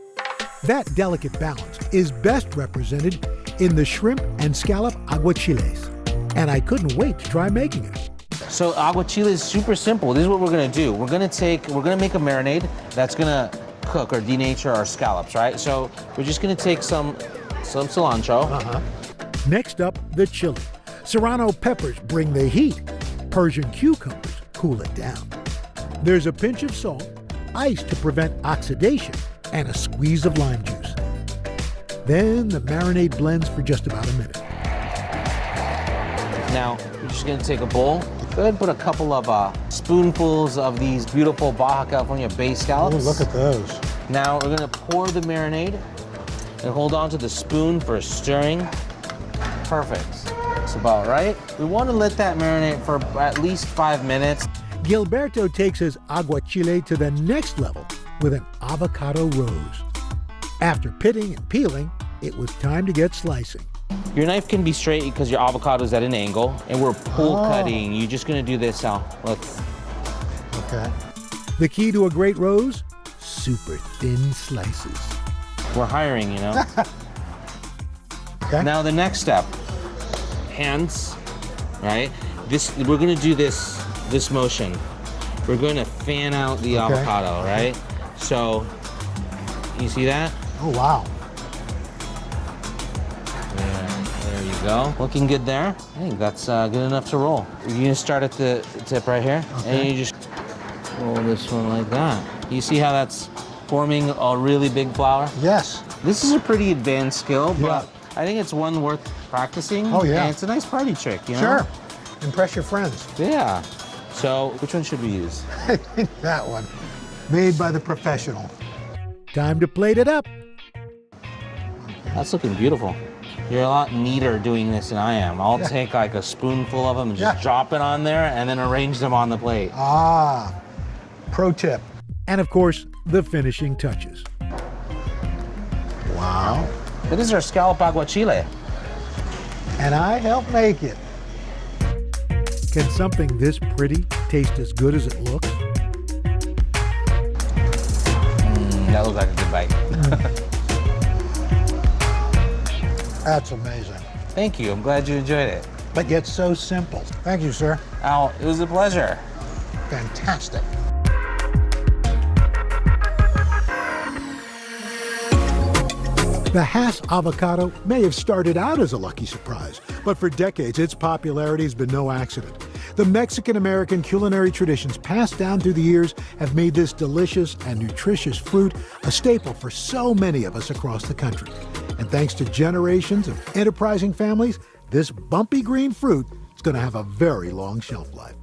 That delicate balance is best represented in the shrimp and scallop aguachiles, and I couldn't wait to try making it. So aguachile is super simple. This is what we're gonna do. We're gonna make a marinade that's gonna cook or denature our scallops, right? So we're just gonna take some cilantro. Next up, the chili. Serrano peppers bring the heat. Persian cucumbers cool it down. There's a pinch of salt, ice to prevent oxidation, and a squeeze of lime juice. Then the marinade blends for just about a minute. Now, we're just gonna take a bowl. Go ahead and put a couple of spoonfuls of these beautiful Baja California bay scallops. Ooh, look at those. Now we're gonna pour the marinade and hold on to the spoon for stirring. Perfect. That's about right. We wanna let that marinate for at least 5 minutes. Gilberto takes his aguachile to the next level with an avocado rose. After pitting and peeling, it was time to get slicing. Your knife can be straight because your avocado is at an angle, and we're pull cutting. You're just gonna do this now. Look. Okay. The key to a great rose? Super thin slices. We're hiring, you know. Okay. Now the next step, hands, right? We're gonna do this motion. We're gonna fan out the avocado, right? So, you see that? Oh, wow. There you go. Looking good there. I think that's good enough to roll. You're gonna start at the tip right here, and you just roll this one like that. You see how that's forming a really big flower? Yes. This is a pretty advanced skill, but I think it's one worth practicing. Oh, yeah. And it's a nice party trick, you know? Sure. Impress your friends. Yeah. So, which one should we use? I think that one. Made by the professional. Time to plate it up. That's looking beautiful. You're a lot neater doing this than I am. I'll take like a spoonful of them and just drop it on there and then arrange them on the plate. Ah, pro tip. And of course, the finishing touches. Wow. This is our scallop aguachile. And I helped make it. Can something this pretty taste as good as it looks? That looks like a good bite. That's amazing. Thank you. I'm glad you enjoyed it. But yet so simple. Thank you, sir. Al, it was a pleasure. Fantastic. The Hass avocado may have started out as a lucky surprise, but for decades its popularity has been no accident. The Mexican-American culinary traditions passed down through the years have made this delicious and nutritious fruit a staple for so many of us across the country. And thanks to generations of enterprising families, this bumpy green fruit is going to have a very long shelf life.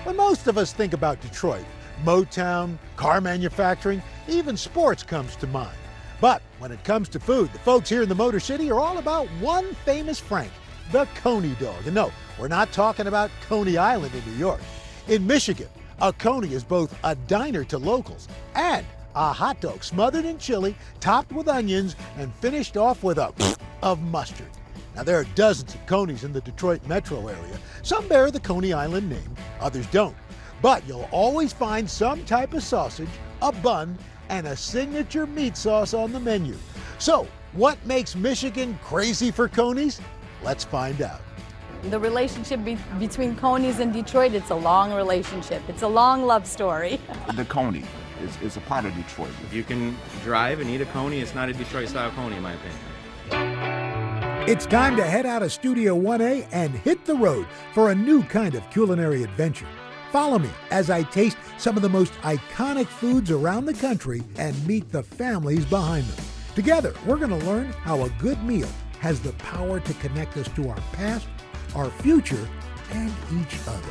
When most of us think about Detroit, Motown, car manufacturing, even sports comes to mind. But when it comes to food, the folks here in the Motor City are all about one famous Frank, the Coney dog. And no, we're not talking about Coney Island in New York. In Michigan, a Coney is both a diner to locals and a hot dog smothered in chili, topped with onions, and finished off with a of mustard. Now, there are dozens of Coneys in the Detroit metro area. Some bear the Coney Island name, others don't. But you'll always find some type of sausage, a bun, and a signature meat sauce on the menu. So, what makes Michigan crazy for Coneys? Let's find out. The relationship between Coneys and Detroit, it's a long relationship. It's a long love story. The Coney is a part of Detroit. If you can drive and eat a Coney, it's not a Detroit-style Coney, in my opinion. It's time to head out of Studio 1A and hit the road for a new kind of culinary adventure. Follow me as I taste some of the most iconic foods around the country and meet the families behind them. Together, we're going to learn how a good meal has the power to connect us to our past, our future, and each other.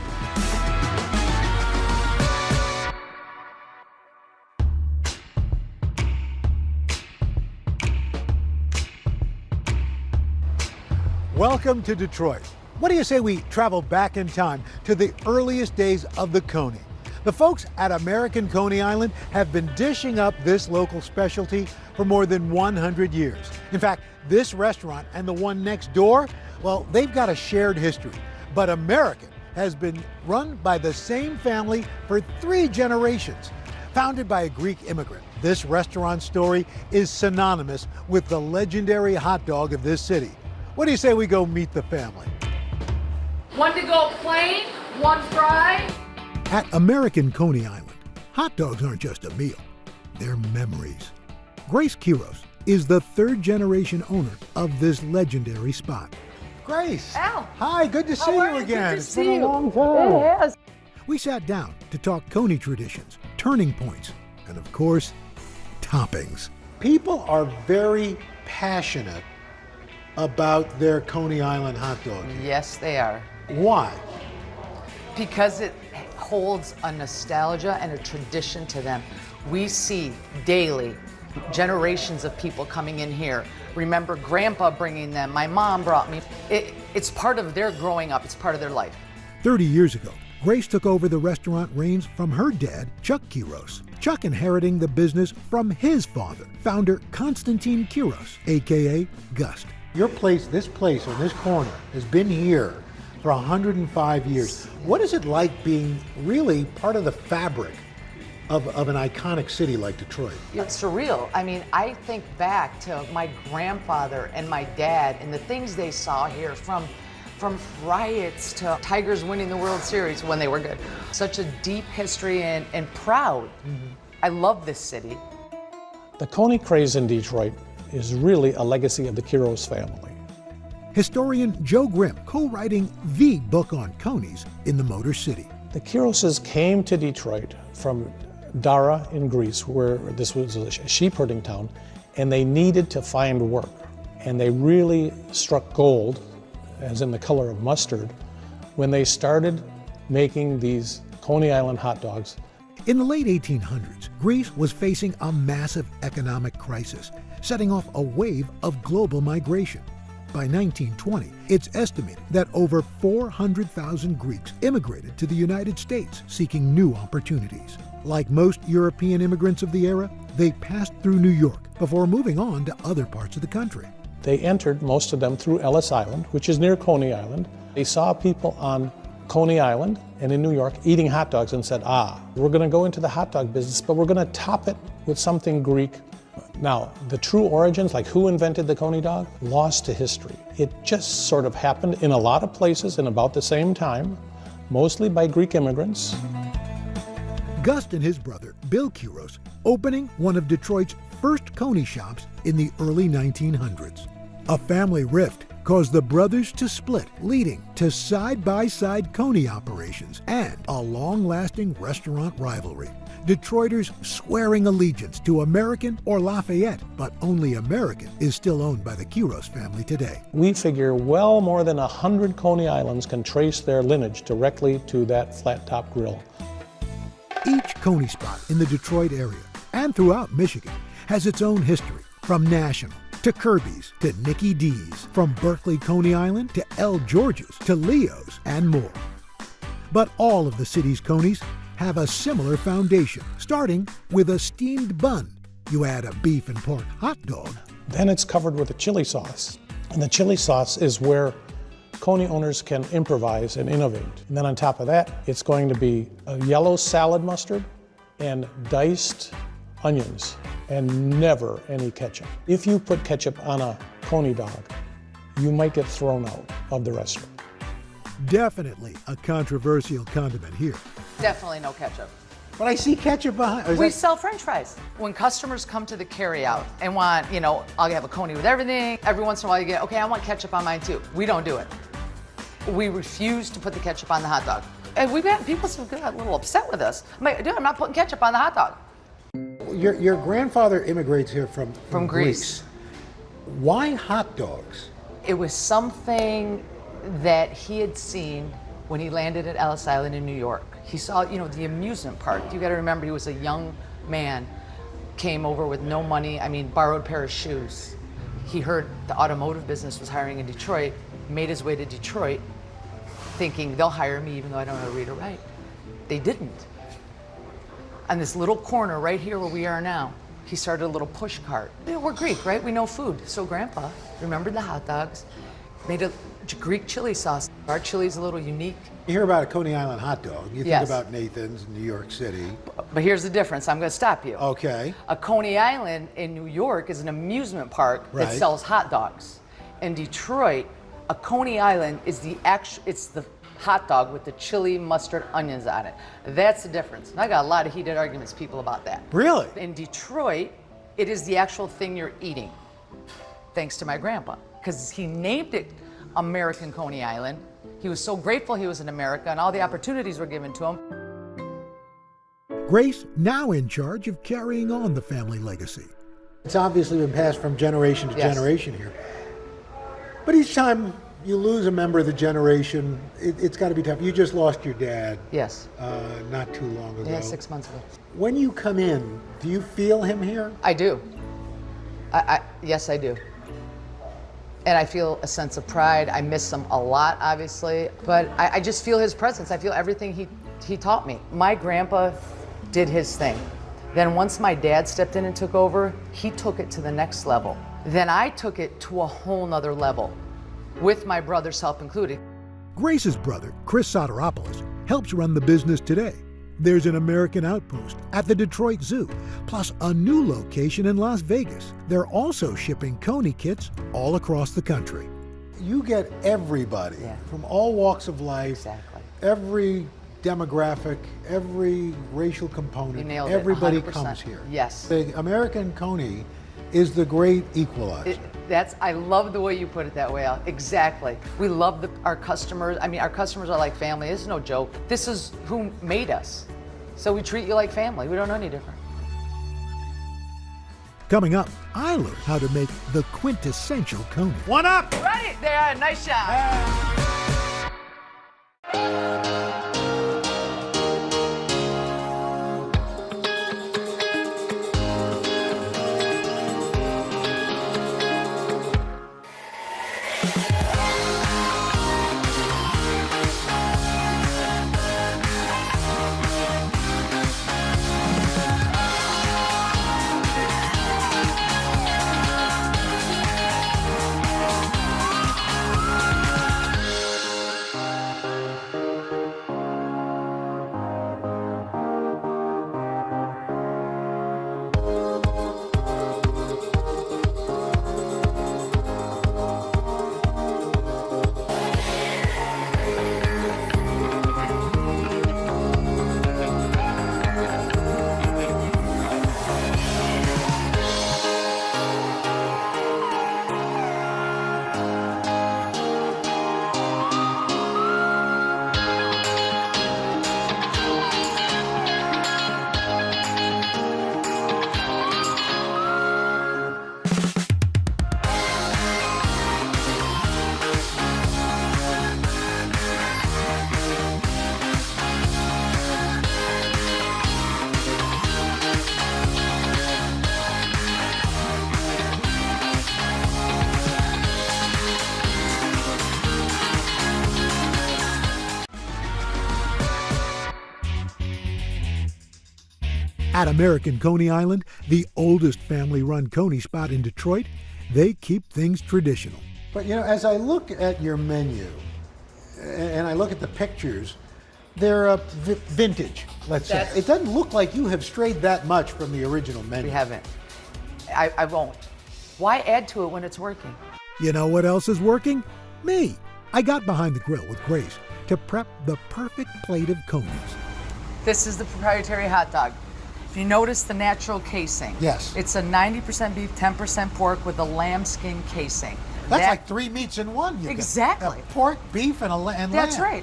Welcome to Detroit. What do you say we travel back in time to the earliest days of the Coney? The folks at American Coney Island have been dishing up this local specialty for more than 100 years. In fact, this restaurant and the one next door, well, they've got a shared history. But American has been run by the same family for 3 generations. Founded by a Greek immigrant, this restaurant story is synonymous with the legendary hot dog of this city. What do you say we go meet the family? One to go plain, one fry. At American Coney Island, hot dogs aren't just a meal, they're memories. Grace Quiros is the third-generation owner of this legendary spot. Grace. Al. Hi, good to see you again. Good to It's been see a you. long time. It has. We sat down to talk Coney traditions, turning points, and of course, toppings. People are very passionate about their Coney Island hot dog. Yes, they are. Why? Because it holds a nostalgia and a tradition to them. We see daily generations of people coming in here. Remember Grandpa bringing them, my mom brought me. It's part of their growing up, it's part of their life. 30 years ago, Grace took over the restaurant reins from her dad, Chuck Quiros. Chuck inheriting the business from his father, founder Constantine Quiros, AKA Gust. Your place, this place on this corner, has been here for 105 years. What is it like being really part of the fabric of an iconic city like Detroit? It's surreal. I mean, I think back to my grandfather and my dad and the things they saw here, from riots to Tigers winning the World Series when they were good. Such a deep history and proud. I love this city. The Coney craze in Detroit is really a legacy of the Quiros family. Historian Joe Grimm co-writing the book on Coneys in the Motor City. The Quiroses came to Detroit from Dara in Greece, where this was a sheep herding town, and they needed to find work. And they really struck gold, as in the color of mustard, when they started making these Coney Island hot dogs. In the late 1800s, Greece was facing a massive economic crisis, setting off a wave of global migration. By 1920, it's estimated that over 400,000 Greeks immigrated to the United States seeking new opportunities. Like most European immigrants of the era, they passed through New York before moving on to other parts of the country. They entered, most of them, through Ellis Island, which is near Coney Island. They saw people on Coney Island and in New York eating hot dogs and said, we're going to go into the hot dog business, but we're going to top it with something Greek. Now, the true origins, like who invented the Coney dog, lost to history. It just sort of happened in a lot of places in about the same time, mostly by Greek immigrants. Gust and his brother, Bill Quiros, opening one of Detroit's first Coney shops in the early 1900s. A family rift caused the brothers to split, leading to side-by-side Coney operations and a long-lasting restaurant rivalry. Detroiters swearing allegiance to American or Lafayette, but only American is still owned by the Quiros family today. We figure well more than 100 Coney Islands can trace their lineage directly to that flat-top grill. Each Coney spot in the Detroit area and throughout Michigan has its own history, from National to Kirby's to Nicky D's, from Berkeley Coney Island to El George's to Leo's and more. But all of the city's Coneys have a similar foundation, starting with a steamed bun. You add a beef and pork hot dog. Then it's covered with a chili sauce. And the chili sauce is where Coney owners can improvise and innovate. And then on top of that, it's going to be a yellow salad mustard and diced onions, and never any ketchup. If you put ketchup on a Coney dog, you might get thrown out of the restaurant. Definitely a controversial condiment here. Definitely no ketchup. But I see ketchup behind. We sell French fries. When customers come to the carryout and want, I'll have a Coney with everything. Every once in a while you get, okay, I want ketchup on mine too. We don't do it. We refuse to put the ketchup on the hot dog. And we've had people got a little upset with us. I'm like, dude, I'm not putting ketchup on the hot dog. Your grandfather immigrates here from Greece. Why hot dogs? It was something that he had seen when he landed at Ellis Island in New York. He saw, the amusement park. You got to remember, he was a young man, came over with no money, borrowed a pair of shoes. He heard the automotive business was hiring in Detroit, made his way to Detroit, thinking they'll hire me even though I don't know how to read or write. They didn't. On this little corner right here where we are now, he started a little push cart. We're Greek, right? We know food. So Grandpa remembered the hot dogs, made a Greek chili sauce. Our chili's a little unique. You hear about a Coney Island hot dog. You Yes. think about Nathan's in New York City. But here's the difference. I'm going to stop you. Okay. A Coney Island in New York is an amusement park that Right. sells hot dogs. In Detroit, a Coney Island is it's the hot dog with the chili, mustard, onions on it. That's the difference. And I got a lot of heated arguments, people, about that. Really? In Detroit, it is the actual thing you're eating, thanks to my grandpa, because he named it American Coney Island. He was so grateful he was in America and all the opportunities were given to him. Grace now in charge of carrying on the family legacy. It's obviously been passed from generation to Yes. generation here. But each time you lose a member of the generation, it's got to be tough. You just lost your dad. Yes. Not too long ago. Yeah, 6 months ago. When you come in, do you feel him here? I do. Yes, I do. And I feel a sense of pride. I miss him a lot, obviously, but I just feel his presence. I feel everything he taught me. My grandpa did his thing. Then once my dad stepped in and took over, he took it to the next level. Then I took it to a whole nother level, with my brother's help included. Grace's brother, Chris Soteropoulos, helps run the business today. There's an American outpost at the Detroit Zoo, plus a new location in Las Vegas. They're also shipping Coney kits all across the country. You get everybody from all walks of life, every demographic, every racial component, You nailed it, everybody 100%. comes here. Yes. The American Coney is the great equalizer. I love the way you put it that way, Al. Exactly. We love our customers. I mean, our customers are like family. This is no joke. This is who made us. So we treat you like family. We don't know any different. Coming up, I learned how to make the quintessential Coney. One up! Right there, nice shot. At American Coney Island, the oldest family-run Coney spot in Detroit, they keep things traditional. But you know, as I look at your menu, and I look at the pictures, they're vintage, let's say. It doesn't look like you have strayed that much from the original menu. We haven't. I won't. Why add to it when it's working? You know what else is working? Me. I got behind the grill with Grace to prep the perfect plate of Coneys. This is the proprietary hot dog. If you notice the natural casing. Yes. It's a 90% beef, 10% pork with a lambskin casing. That's like 3 meats in one. Exactly. Pork, beef, and lamb. That's right.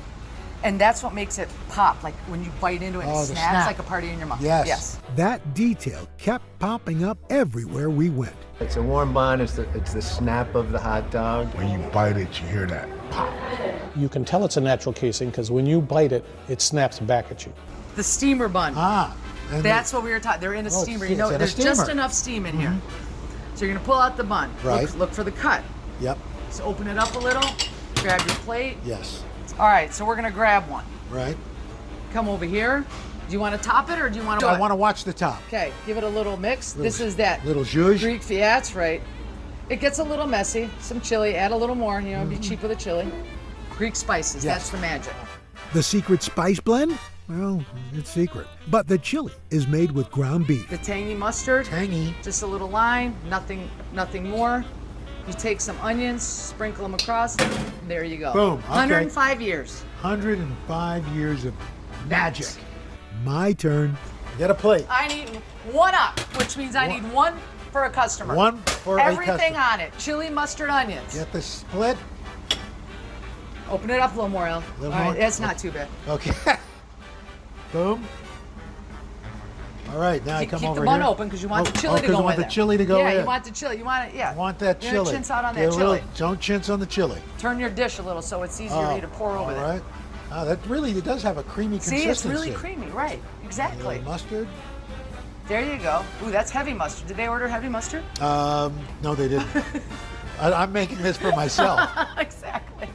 And that's what makes it pop. Like when you bite into it, it snaps like a party in your mouth. Yes. That detail kept popping up everywhere we went. It's a warm bun, it's the snap of the hot dog. When you bite it, you hear that pop. You can tell it's a natural casing because when you bite it, it snaps back at you. The steamer bun. That's what we were talking. They're in a steamer. You know, there's just enough steam in here. So you're gonna pull out the bun. Right. Look for the cut. Yep. So open it up a little. Grab your plate. Yes. All right. So we're gonna grab one. Right. Come over here. Do you want to top it or do you want to? I want to watch the top. Okay. Give it a little mix. This is that little zhuzh. Greek. Yeah, that's right. It gets a little messy. Some chili. Add a little more. You know, be cheap with the chili. Greek spices. Yes. That's the magic. The secret spice blend? Well, it's secret. But the chili is made with ground beef. The tangy mustard. Tangy. Just a little lime. Nothing more. You take some onions, sprinkle them across, and there you go. Boom. Okay. 105 years. 105 years of magic. My turn. Get a plate. I need 1 up, which means I need 1 for a customer. 1 for a customer. Everything on it. Chili, mustard, onions. Get the split. Open it up a little more, El. All more? right, that's not too bad. Okay. Boom. All right, now I come Keep over the bun here. open because you want the chili to go you want with the it. chili to go in. Yeah, you want the chili. You want it, yeah. I want that You're chili. gonna chintz out on Get that a little- chili. Don't chintz on the chili. Turn your dish a little so it's easier for you to pour over all it. right. That really, it does have a creamy See, consistency. it's really creamy, right? Exactly. Mustard. There you go. Ooh, that's heavy mustard. Did they order heavy mustard? No, they didn't. I'm making this for myself. Exactly.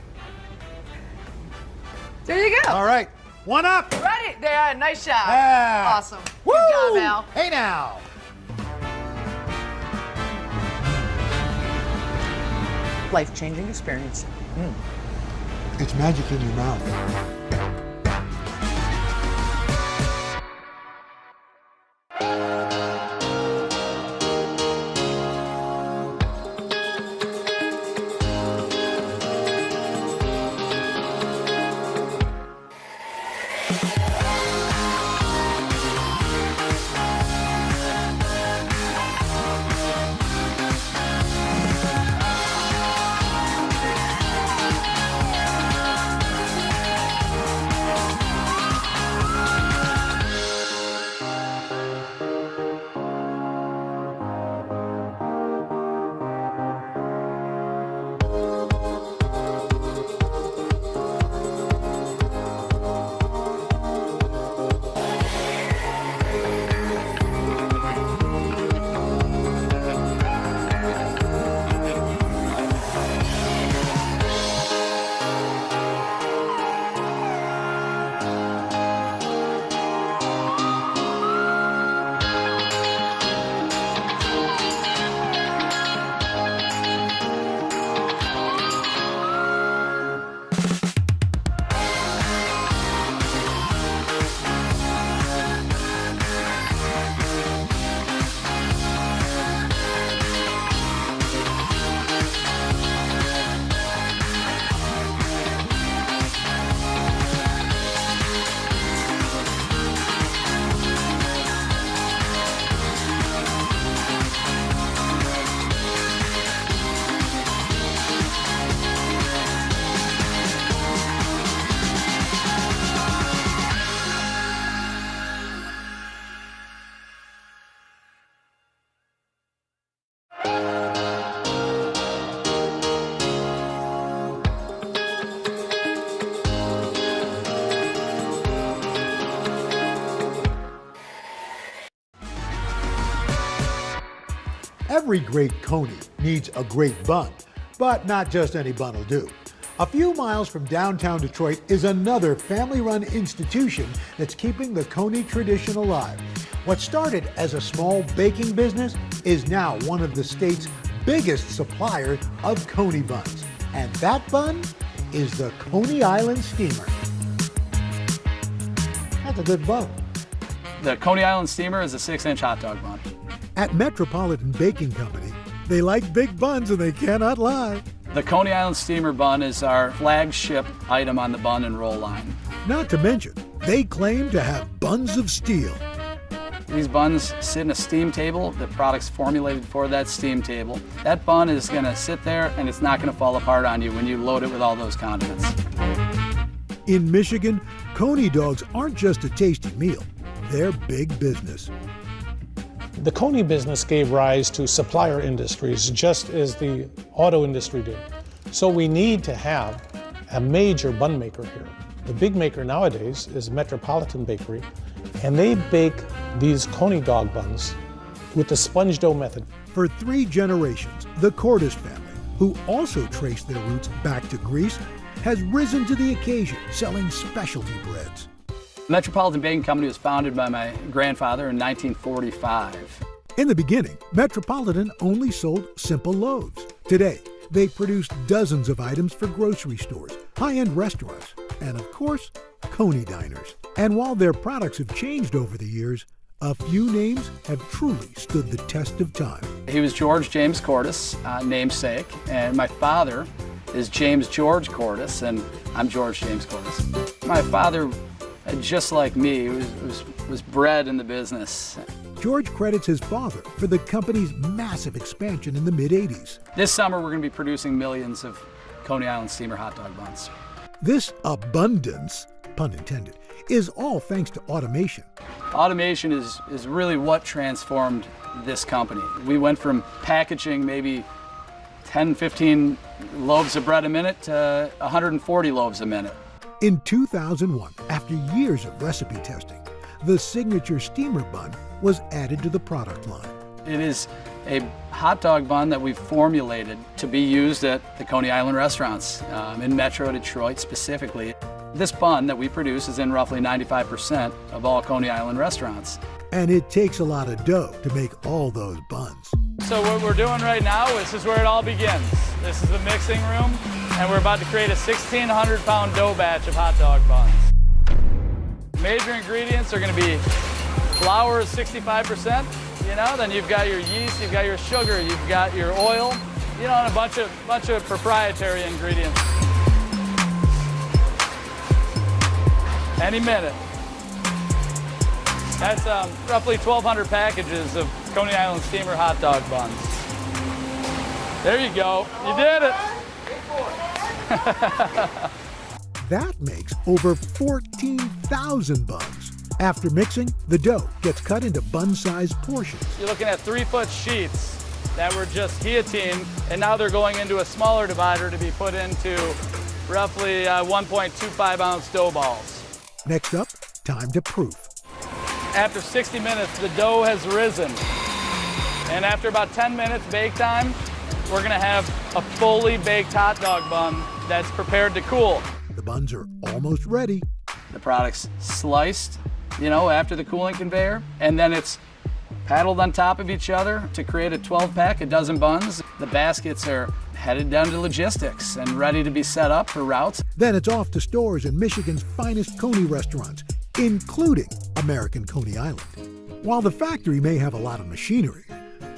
There you go. All right, 1 up. Ready? There, nice job. Yeah. Awesome. Woo! Good job, Al. Hey now. Life-changing experience. It's magic in your mouth. Every great Coney needs a great bun, but not just any bun will do. A few miles from downtown Detroit is another family-run institution that's keeping the Coney tradition alive. What started as a small baking business is now one of the state's biggest suppliers of Coney buns. And that bun is the Coney Island Steamer. That's a good bun. The Coney Island Steamer is a 6-inch hot dog bun. At Metropolitan Baking Company, they like big buns and they cannot lie. The Coney Island Steamer bun is our flagship item on the bun and roll line. Not to mention, they claim to have buns of steel. These buns sit in a steam table. The product's formulated for that steam table. That bun is going to sit there and it's not going to fall apart on you when you load it with all those condiments. In Michigan, Coney dogs aren't just a tasty meal, they're big business. The Coney business gave rise to supplier industries, just as the auto industry did. So we need to have a major bun maker here. The big maker nowadays is Metropolitan Bakery, and they bake these Coney dog buns with the sponge dough method. For 3 generations, the Cordes family, who also trace their roots back to Greece, has risen to the occasion, selling specialty breads. Metropolitan Baking Company was founded by my grandfather in 1945. In the beginning, Metropolitan only sold simple loaves. Today, they produce dozens of items for grocery stores, high-end restaurants, and of course, Coney diners. And while their products have changed over the years, A few names have truly stood the test of time. He was George James Cordes, namesake, and my father is James George Cordes, and I'm George James Cordes. My father, just like me, was bred in the business. George credits his father for the company's massive expansion in the mid-'80s. This summer, we're going to be producing millions of Coney Island steamer hot dog buns. This abundance, pun intended, is all thanks to automation. Automation is really what transformed this company. We went from packaging maybe 10, 15 loaves of bread a minute to 140 loaves a minute. In 2001, after years of recipe testing, the signature steamer bun was added to the product line. It is a hot dog bun that we've formulated to be used at the Coney Island restaurants, in Metro Detroit specifically. This bun that we produce is in roughly 95% of all Coney Island restaurants. And it takes a lot of dough to make all those buns. So what we're doing right now, this is where it all begins. This is the mixing room, and we're about to create a 1,600-pound dough batch of hot dog buns. Major ingredients are going to be flour is 65%, then you've got your yeast, you've got your sugar, you've got your oil, and a bunch of proprietary ingredients. Any minute. That's roughly 1,200 packages of Coney Island steamer hot dog buns. There you go. You did it. That makes over 14,000 buns. After mixing, the dough gets cut into bun-sized portions. You're looking at 3-foot sheets that were just guillotined, and now they're going into a smaller divider to be put into roughly 1.25-ounce dough balls. Next up, time to proof. After 60 minutes, the dough has risen. And after about 10 minutes bake time, we're gonna have a fully baked hot dog bun that's prepared to cool. The buns are almost ready. The product's sliced, after the cooling conveyor, and then it's paddled on top of each other to create a 12-pack, a dozen buns. The baskets are headed down to logistics and ready to be set up for routes. Then it's off to stores in Michigan's finest Coney restaurants, including American Coney Island. While the factory may have a lot of machinery,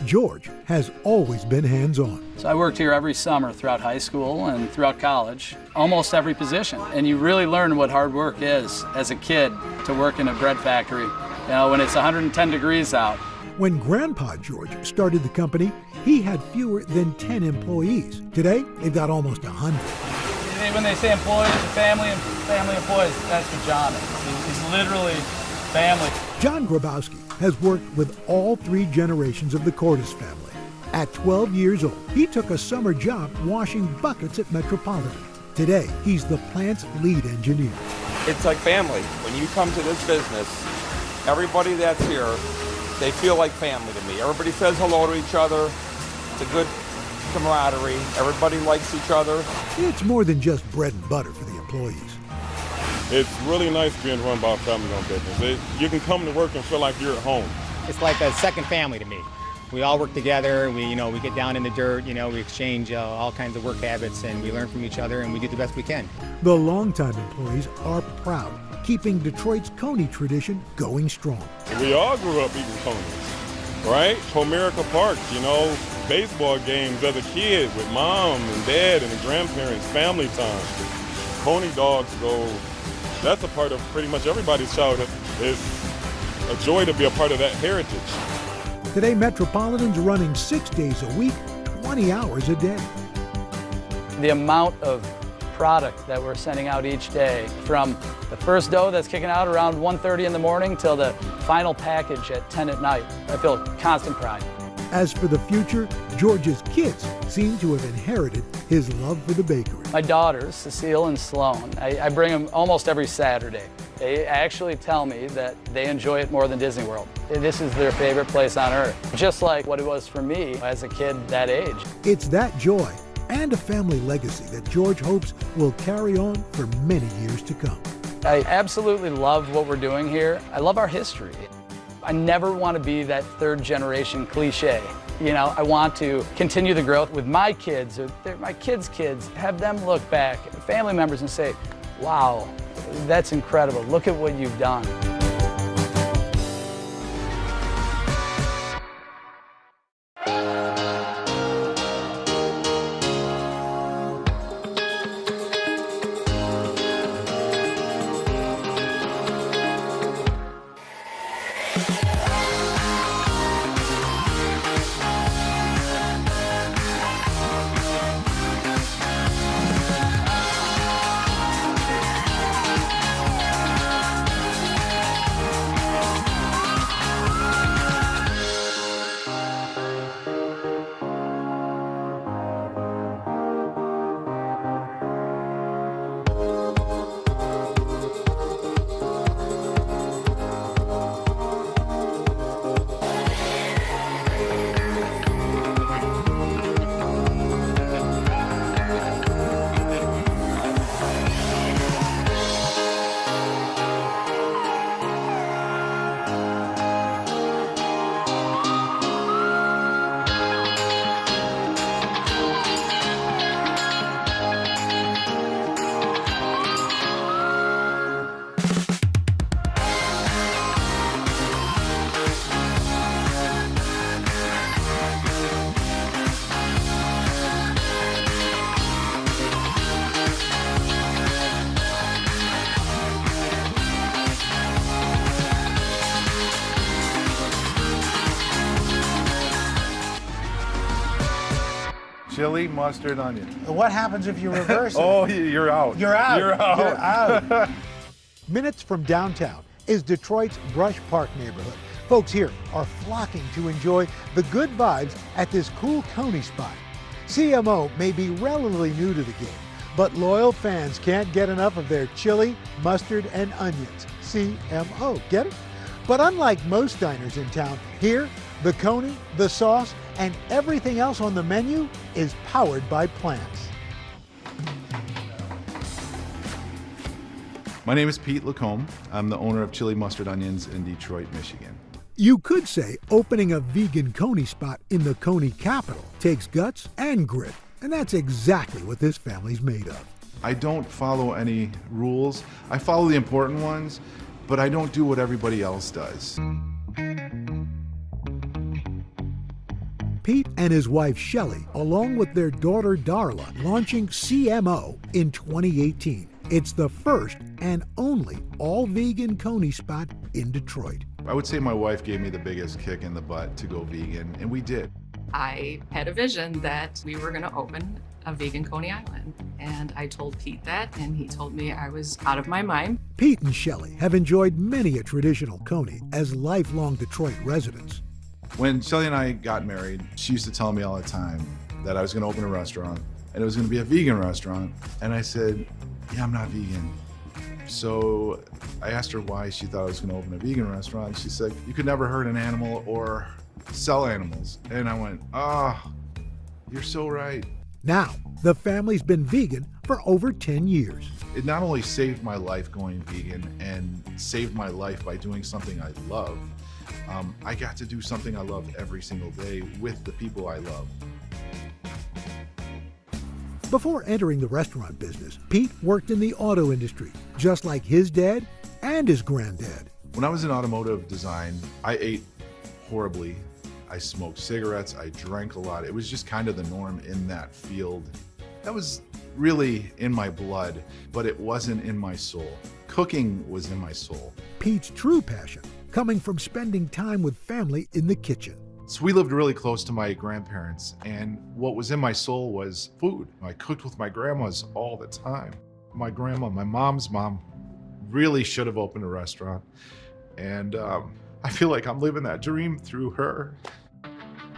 George has always been hands-on. So I worked here every summer throughout high school and throughout college, almost every position. And you really learn what hard work is as a kid to work in a bread factory, when it's 110 degrees out. When Grandpa George started the company, he had fewer than 10 employees. Today, they've got almost 100. When they say employees, family employees, that's what John is. He's literally family. John Grabowski has worked with all 3 generations of the Cordes family. At 12 years old, he took a summer job washing buckets at Metropolitan. Today, he's the plant's lead engineer. It's like family. When you come to this business, everybody that's here, they feel like family to me. Everybody says hello to each other. It's a good camaraderie. Everybody likes each other. It's more than just bread and butter for the employees. It's really nice being run by a family-owned business. You can come to work and feel like you're at home. It's like a second family to me. We all work together. We get down in the dirt. We exchange all kinds of work habits, and we learn from each other, and we do the best we can. The longtime employees are proud, keeping Detroit's Coney tradition going strong. We all grew up eating Coneys, right? Comerica Park, baseball games as a kid with mom and dad and the grandparents, family time. Coney dogs that's a part of pretty much everybody's childhood. It's a joy to be a part of that heritage. Today, Metropolitan's running 6 days a week, 20 hours a day. The amount of product that we're sending out each day, from the first dough that's kicking out around 1:30 in the morning till the final package at 10 at night, I feel constant pride. As for the future, George's kids seem to have inherited his love for the bakery. My daughters, Cecile and Sloan, I bring them almost every Saturday. They actually tell me that they enjoy it more than Disney World. This is their favorite place on earth, just like what it was for me as a kid that age. It's that joy and a family legacy that George hopes will carry on for many years to come. I absolutely love what we're doing here. I love our history. I never want to be that third generation cliche. I want to continue the growth with my kids, or my kids' kids, have them look back, family members, and say, wow, that's incredible. Look at what you've done. Chili, mustard, onion. What happens if you reverse it? Oh, you're out. You're out. You're out. You're out. Minutes from downtown is Detroit's Brush Park neighborhood. Folks here are flocking to enjoy the good vibes at this cool Coney spot. CMO may be relatively new to the game, but loyal fans can't get enough of their chili, mustard, and onions. CMO, get it? But unlike most diners in town, here, the Coney, the sauce, and everything else on the menu is powered by plants. My name is Pete Lacombe. I'm the owner of Chili Mustard Onions in Detroit, Michigan. You could say opening a vegan Coney spot in the Coney capital takes guts and grit, and that's exactly what this family's made of. I don't follow any rules. I follow the important ones, but I don't do what everybody else does. Pete and his wife Shelley, along with their daughter Darla, launching CMO in 2018. It's the first and only all-vegan Coney spot in Detroit. I would say my wife gave me the biggest kick in the butt to go vegan, and we did. I had a vision that we were going to open a vegan Coney Island, and I told Pete that, and he told me I was out of my mind. Pete and Shelley have enjoyed many a traditional Coney as lifelong Detroit residents. When Shelley and I got married, she used to tell me all the time that I was going to open a restaurant, and it was going to be a vegan restaurant, and I said, yeah, I'm not vegan. So I asked her why she thought I was going to open a vegan restaurant. She said, you could never hurt an animal or sell animals. And I went, you're so right. Now, the family's been vegan for over 10 years. It not only saved my life going vegan and saved my life by doing something I love, I got to do something I love every single day with the people I love. Before entering the restaurant business, Pete worked in the auto industry, just like his dad and his granddad. When I was in automotive design, I ate horribly. I smoked cigarettes, I drank a lot. It was just kind of the norm in that field. That was really in my blood, but it wasn't in my soul. Cooking was in my soul. Pete's true passion coming from spending time with family in the kitchen. So we lived really close to my grandparents, and what was in my soul was food. I cooked with my grandmas all the time. My grandma, my mom's mom, really should have opened a restaurant, and I feel like I'm living that dream through her.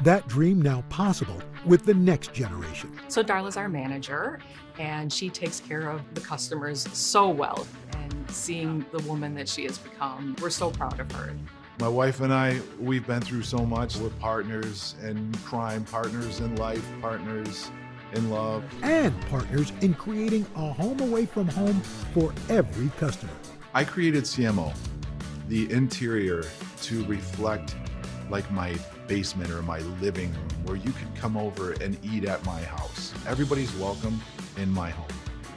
That dream now possible with the next generation. So Darla's our manager, and she takes care of the customers so well. And seeing the woman that she has become, we're so proud of her. My wife and I, we've been through so much. We're partners in crime, partners in life, partners in love. And partners in creating a home away from home for every customer. I created CMO, the interior, to reflect like my basement or my living room, where you could come over and eat at my house. Everybody's welcome in my home.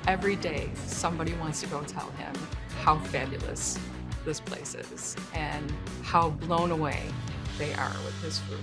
Every day, somebody wants to go tell him how fabulous this place is and how blown away they are with his food.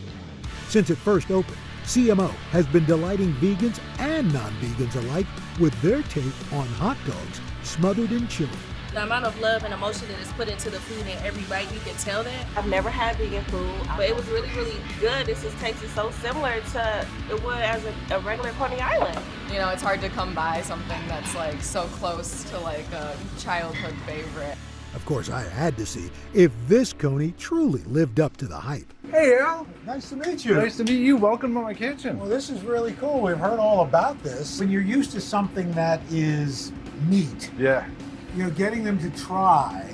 Since it first opened, CMO has been delighting vegans and non-vegans alike with their take on hot dogs smothered in chili. The amount of love and emotion that is put into the food in every bite, you can tell that. I've never had vegan food, but it was really, really good. This just tasted so similar to it would as a regular Coney Island. You know, it's hard to come by something that's like so close to like a childhood favorite. Of course, I had to see if this Coney truly lived up to the hype. Hey, Al. Nice to meet you. Nice to meet you. Welcome to my kitchen. Well, this is really cool. We've heard all about this. When you're used to something that is meat, yeah, you know, getting them to try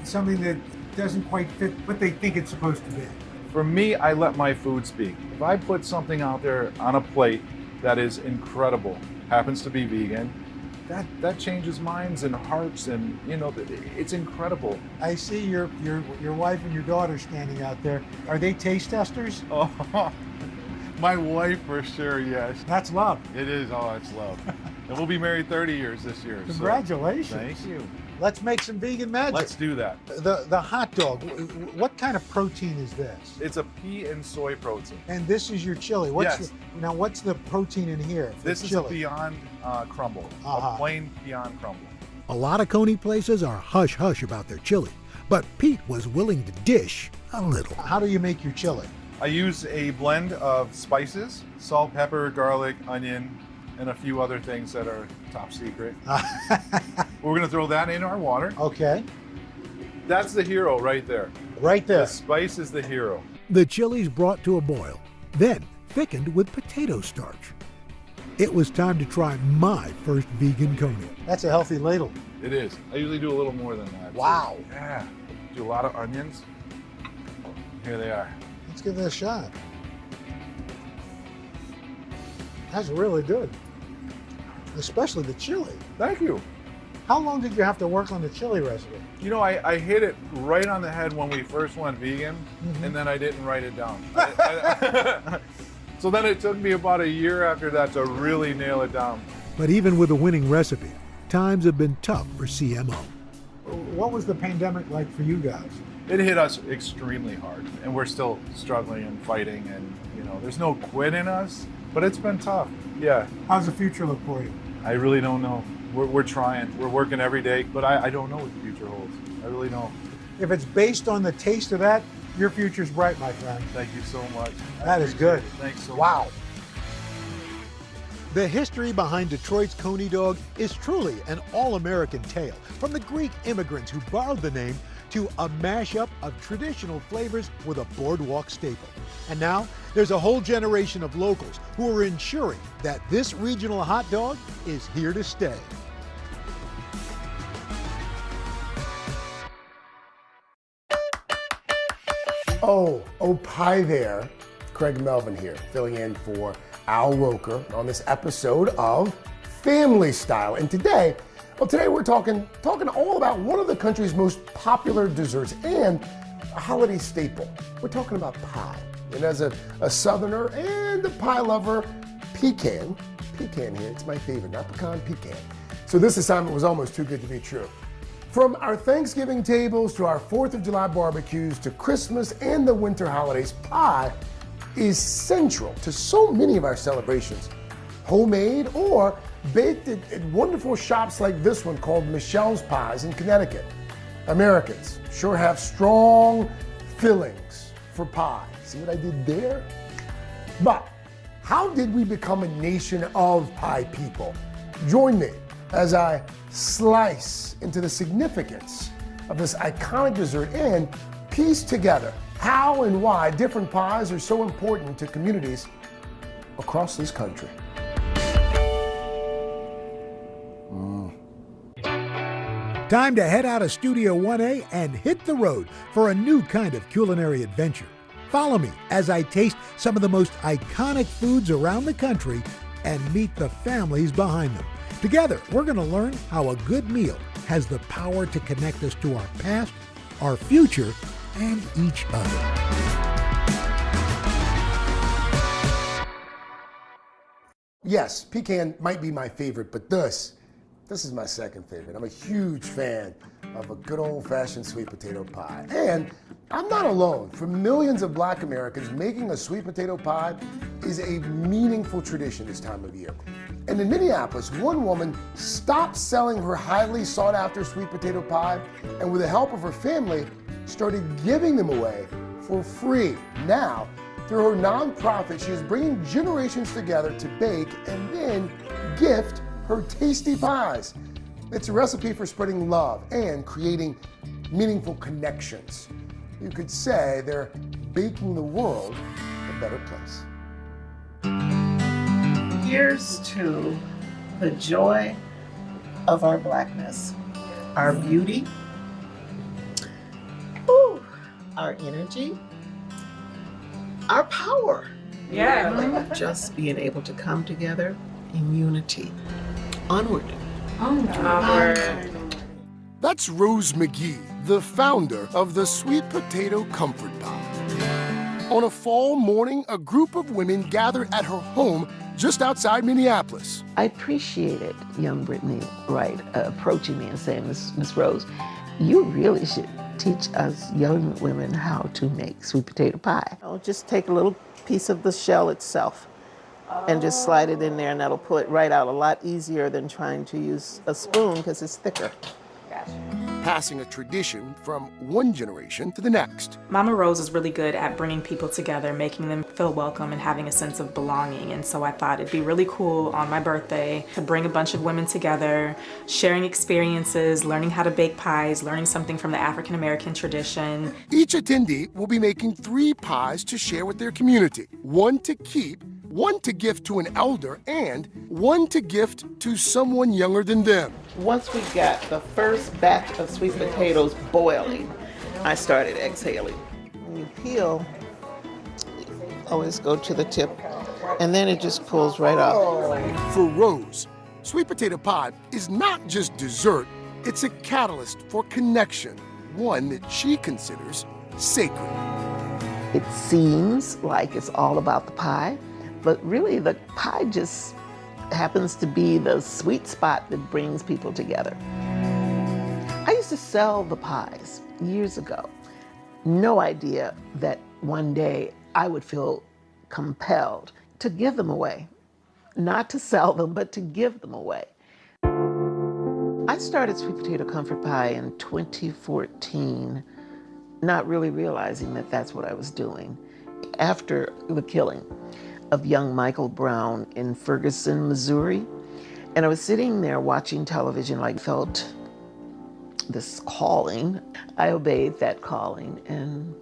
something that doesn't quite fit what they think it's supposed to be. For me, I let my food speak. If I put something out there on a plate that is incredible, happens to be vegan, that changes minds and hearts, and you know, it's incredible. I see your wife and your daughter standing out there. Are they taste testers? Oh, my wife for sure, yes. That's love. It is. Oh, it's love. And we'll be married 30 years this year. Congratulations. So, thank you. Let's make some vegan magic. Let's do that. The hot dog, what kind of protein is this? It's a pea and soy protein. And this is your chili. Yes. Now, what's the protein in here? This is a Beyond crumble, a plain Beyond crumble. A lot of Coney places are hush-hush about their chili, but Pete was willing to dish a little. How do you make your chili? I use a blend of spices, salt, pepper, garlic, onion, and a few other things that are top secret. We're gonna throw that in our water. Okay. That's the hero right there. Right there. The spice is the hero. The chilies brought to a boil, then thickened with potato starch. It was time to try my first vegan Coney. That's a healthy ladle. It is. I usually do a little more than that. Wow. So, yeah. Do a lot of onions. Here they are. Let's give it a shot. That's really good. Especially the chili. Thank you. How long did you have to work on the chili recipe? You know, I hit it right on the head when we first went vegan, and then I didn't write it down. So then it took me about a year after that to really nail it down. But even with a winning recipe, times have been tough for CMO. What was the pandemic like for you guys? It hit us extremely hard, and we're still struggling and fighting, and you know, there's no quit in us, but it's been tough. Yeah. How's the future look for you? I really don't know. We're trying. We're working every day, but I don't know what the future holds. I really don't. If it's based on the taste of that, your future's bright, my friend. Thank you so much. That is good. Thanks so much. Wow. The history behind Detroit's Coney dog is truly an all-American tale, from the Greek immigrants who borrowed the name to a mashup of traditional flavors with a boardwalk staple. And now, there's a whole generation of locals who are ensuring that this regional hot dog is here to stay. Oh, pie there. Craig Melvin here, filling in for Al Roker on this episode of Family Style. And today we're talking all about one of the country's most popular desserts and a holiday staple. We're talking about pie. And as a Southerner and a pie lover, pecan here, it's my favorite, not pecan, pecan. So this assignment was almost too good to be true. From our Thanksgiving tables to our 4th of July barbecues to Christmas and the winter holidays, pie is central to so many of our celebrations. Homemade or baked at wonderful shops like this one called Michelle's Pies in Connecticut. Americans sure have strong feelings for pie. See what I did there? But how did we become a nation of pie people? Join me as I slice into the significance of this iconic dessert and piece together how and why different pies are so important to communities across this country. Time to head out of Studio 1A and hit the road for a new kind of culinary adventure. Follow me as I taste some of the most iconic foods around the country and meet the families behind them. Together, we're going to learn how a good meal has the power to connect us to our past, our future, and each other. Yes, pecan might be my favorite, but this is my second favorite. I'm a huge fan of a good old-fashioned sweet potato pie. And I'm not alone. For millions of Black Americans, making a sweet potato pie is a meaningful tradition this time of year. And in Minneapolis, one woman stopped selling her highly sought-after sweet potato pie, and with the help of her family, started giving them away for free. Now, through her nonprofit, she is bringing generations together to bake and then gift her tasty pies. It's a recipe for spreading love and creating meaningful connections. You could say they're baking the world a better place. Here's to the joy of our Blackness, our beauty, our energy, our power. Yeah. Just being able to come together in unity. Onward. Onward. That's Rose McGee, the founder of the Sweet Potato Comfort Pie. On a fall morning, a group of women gathered at her home just outside Minneapolis. I appreciated young Brittany Wright approaching me and saying, Miss Rose, you really should teach us young women how to make sweet potato pie. I'll just take a little piece of the shell itself and just slide it in there, and that'll pull it right out a lot easier than trying to use a spoon because it's thicker. Gotcha. passing a tradition from one generation to the next. Mama Rose is really good at bringing people together, making them feel welcome and having a sense of belonging. And so I thought it'd be really cool on my birthday to bring a bunch of women together, sharing experiences, learning how to bake pies, learning something from the African American tradition. Each attendee will be making 3 pies to share with their community, 1 to keep, 1 to gift to an elder, and 1 to gift to someone younger than them. Once we got the first batch of sweet potatoes boiling, I started exhaling. When you peel, always go to the tip, and then it just pulls right off. For Rose, sweet potato pie is not just dessert, it's a catalyst for connection, one that she considers sacred. It seems like it's all about the pie, but really the pie just happens to be the sweet spot that brings people together. I used to sell the pies years ago. No idea that one day I would feel compelled to give them away. Not to sell them, but to give them away. I started Sweet Potato Comfort Pie in 2014, not really realizing that that's what I was doing. After the killing of young Michael Brown in Ferguson, Missouri, and I was sitting there watching television, like felt this calling. I obeyed that calling and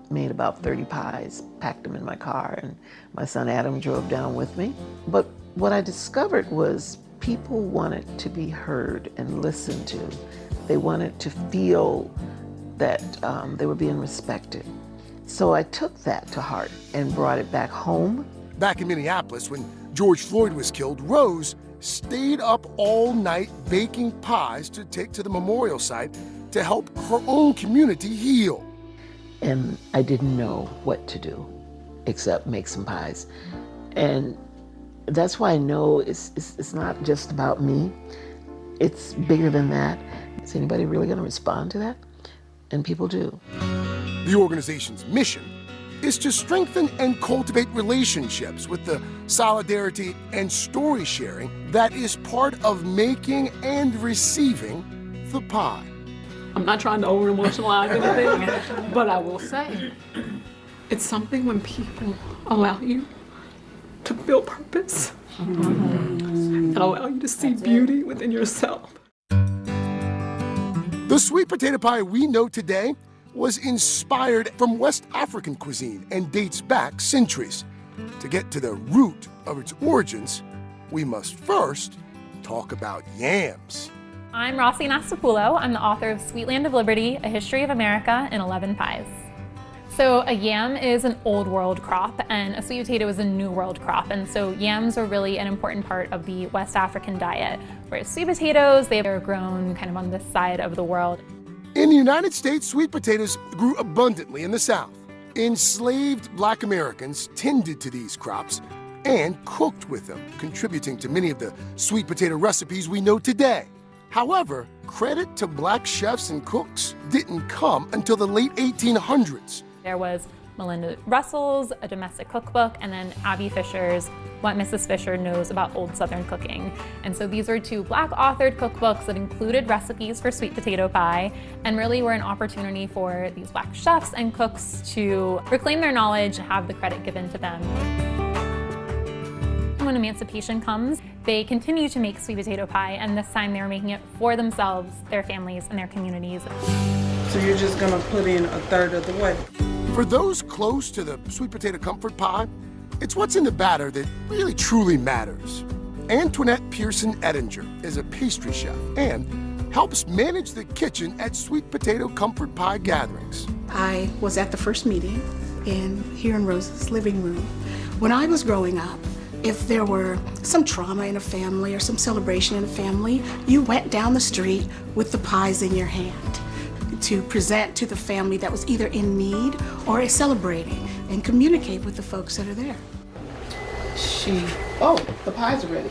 made about 30 pies, packed them in my car, and my son Adam drove down with me. But what I discovered was people wanted to be heard and listened to. They wanted to feel that they were being respected. So I took that to heart and brought it back home. Back in Minneapolis, when George Floyd was killed, Rose stayed up all night baking pies to take to the memorial site to help her own community heal. And I didn't know what to do except make some pies. And that's why I know it's not just about me. It's bigger than that. Is anybody really going to respond to that? And people do. The organization's mission is to strengthen and cultivate relationships with the solidarity and story sharing that is part of making and receiving the pie. I'm not trying to over-emotionalize anything, but I will say, it's something when people allow you to feel purpose and allow you to see beauty within yourself. The sweet potato pie we know today was inspired from West African cuisine and dates back centuries. To get to the root of its origins, we must first talk about yams. I'm Rossi Nastapulo. I'm the author of Sweet Land of Liberty, A History of America in 11 Pies. So a yam is an old world crop and a sweet potato is a new world crop. And so yams are really an important part of the West African diet. Whereas sweet potatoes, they are grown kind of on this side of the world. In the United States, sweet potatoes grew abundantly in the South. Enslaved Black Americans tended to these crops and cooked with them, contributing to many of the sweet potato recipes we know today. However, credit to Black chefs and cooks didn't come until the late 1800s. There was Melinda Russell's A Domestic Cookbook, and then Abby Fisher's What Mrs. Fisher Knows About Old Southern Cooking. And so these were 2 Black authored cookbooks that included recipes for sweet potato pie and really were an opportunity for these Black chefs and cooks to reclaim their knowledge and have the credit given to them. When emancipation comes, they continue to make sweet potato pie, and this time they're making it for themselves, their families, and their communities. So you're just gonna put in a third of the way? For those close to the sweet potato comfort pie, it's what's in the batter that really truly matters. Antoinette Pearson Ettinger is a pastry chef and helps manage the kitchen at sweet potato comfort pie gatherings. I was at the first meeting here in Rose's living room. When I was growing up, if there were some trauma in a family or some celebration in a family, you went down the street with the pies in your hand to present to the family that was either in need or is celebrating and communicate with the folks that are there. The pies are ready.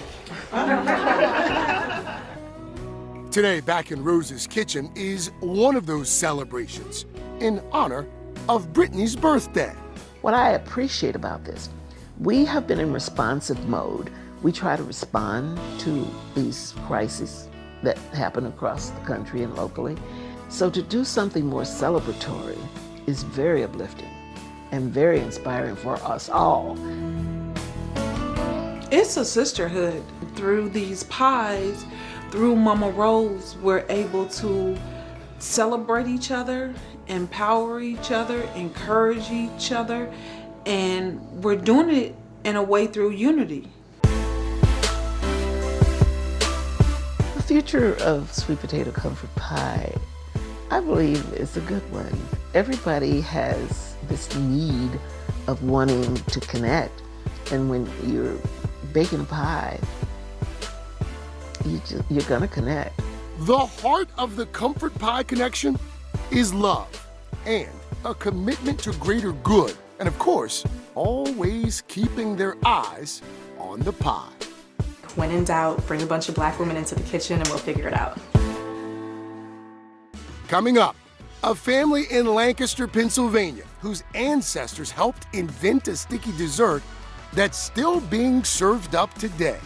Today, back in Rose's kitchen is one of those celebrations in honor of Brittany's birthday. What I appreciate about this, we have been in responsive mode. We try to respond to these crises that happen across the country and locally. So to do something more celebratory is very uplifting and very inspiring for us all. It's a sisterhood. Through these pies, through Mama Rose, we're able to celebrate each other, empower each other, encourage each other, and we're doing it in a way through unity. The future of sweet potato comfort pie, I believe, is a good one. Everybody has this need of wanting to connect, and when you're baking a pie, you're gonna connect. The heart of the comfort pie connection is love and a commitment to greater good. And of course, always keeping their eyes on the pie. When in doubt, bring a bunch of black women into the kitchen and we'll figure it out. Coming up, a family in Lancaster, Pennsylvania, whose ancestors helped invent a sticky dessert that's still being served up today.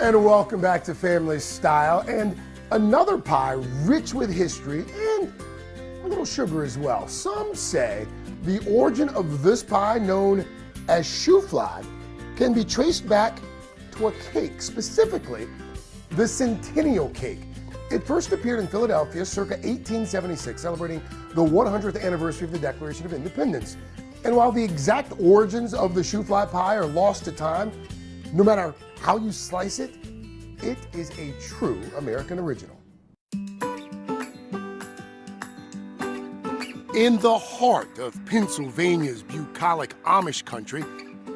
And welcome back to Family Style, and another pie rich with history and a little sugar as well. Some say the origin of this pie, known as shoofly, can be traced back to a cake, specifically the Centennial Cake. It first appeared in Philadelphia circa 1876, celebrating the 100th anniversary of the Declaration of Independence. And while the exact origins of the shoofly pie are lost to time, no matter how you slice it, it is a true American original. In the heart of Pennsylvania's bucolic Amish country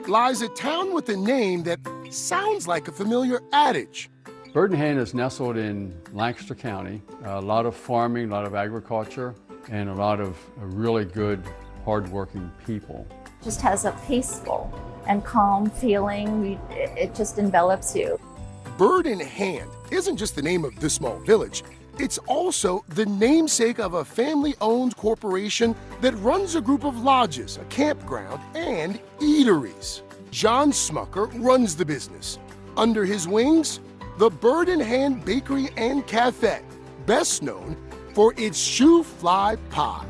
lies a town with a name that sounds like a familiar adage. Burdenhaven is nestled in Lancaster County. A lot of farming, a lot of agriculture, and a lot of really good, hardworking people. Just has a peaceful and calm feeling. It just envelops you. Bird in Hand isn't just the name of this small village. It's also the namesake of a family-owned corporation that runs a group of lodges, a campground, and eateries. John Smucker runs the business. Under his wings, the Bird in Hand Bakery and Cafe, best known for its shoofly pie.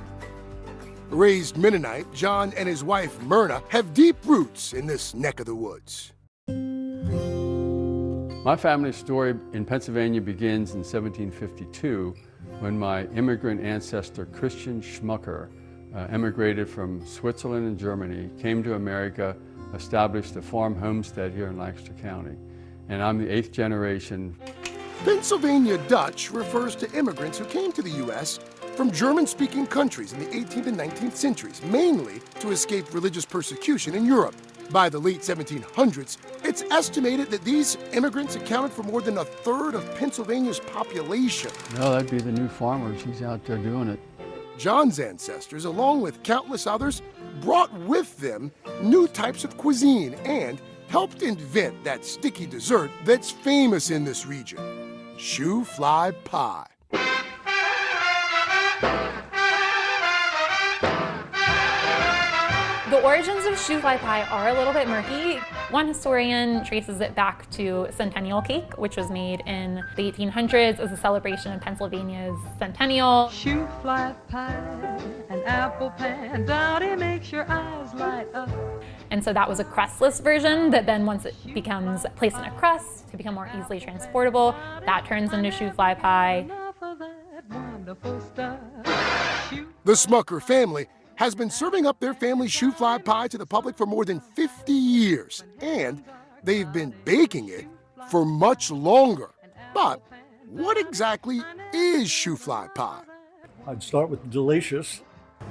Raised Mennonite, John and his wife Myrna have deep roots in this neck of the woods. My family story in Pennsylvania begins in 1752 when my immigrant ancestor Christian Schmucker emigrated from Switzerland and Germany, came to America, established a farm homestead here in Lancaster County. And I'm the 8th generation. Pennsylvania Dutch refers to immigrants who came to the U.S. from German-speaking countries in the 18th and 19th centuries, mainly to escape religious persecution in Europe. By the late 1700s, it's estimated that these immigrants accounted for more than a third of Pennsylvania's population. No, that'd be the new farmers. He's out there doing it. John's ancestors, along with countless others, brought with them new types of cuisine and helped invent that sticky dessert that's famous in this region, Shoofly Pie. The origins of Shoofly Pie are a little bit murky. One historian traces it back to centennial cake, which was made in the 1800s as a celebration of Pennsylvania's centennial. Shoofly Pie, an apple pandowdy makes your eyes light up. And so that was a crustless version that then once it becomes placed in a crust to become more easily transportable, that turns into Shoofly Pie. The Smucker family has been serving up their family Shoofly Pie to the public for more than 50 years, and they've been baking it for much longer. But what exactly is Shoofly Pie? I'd start with delicious.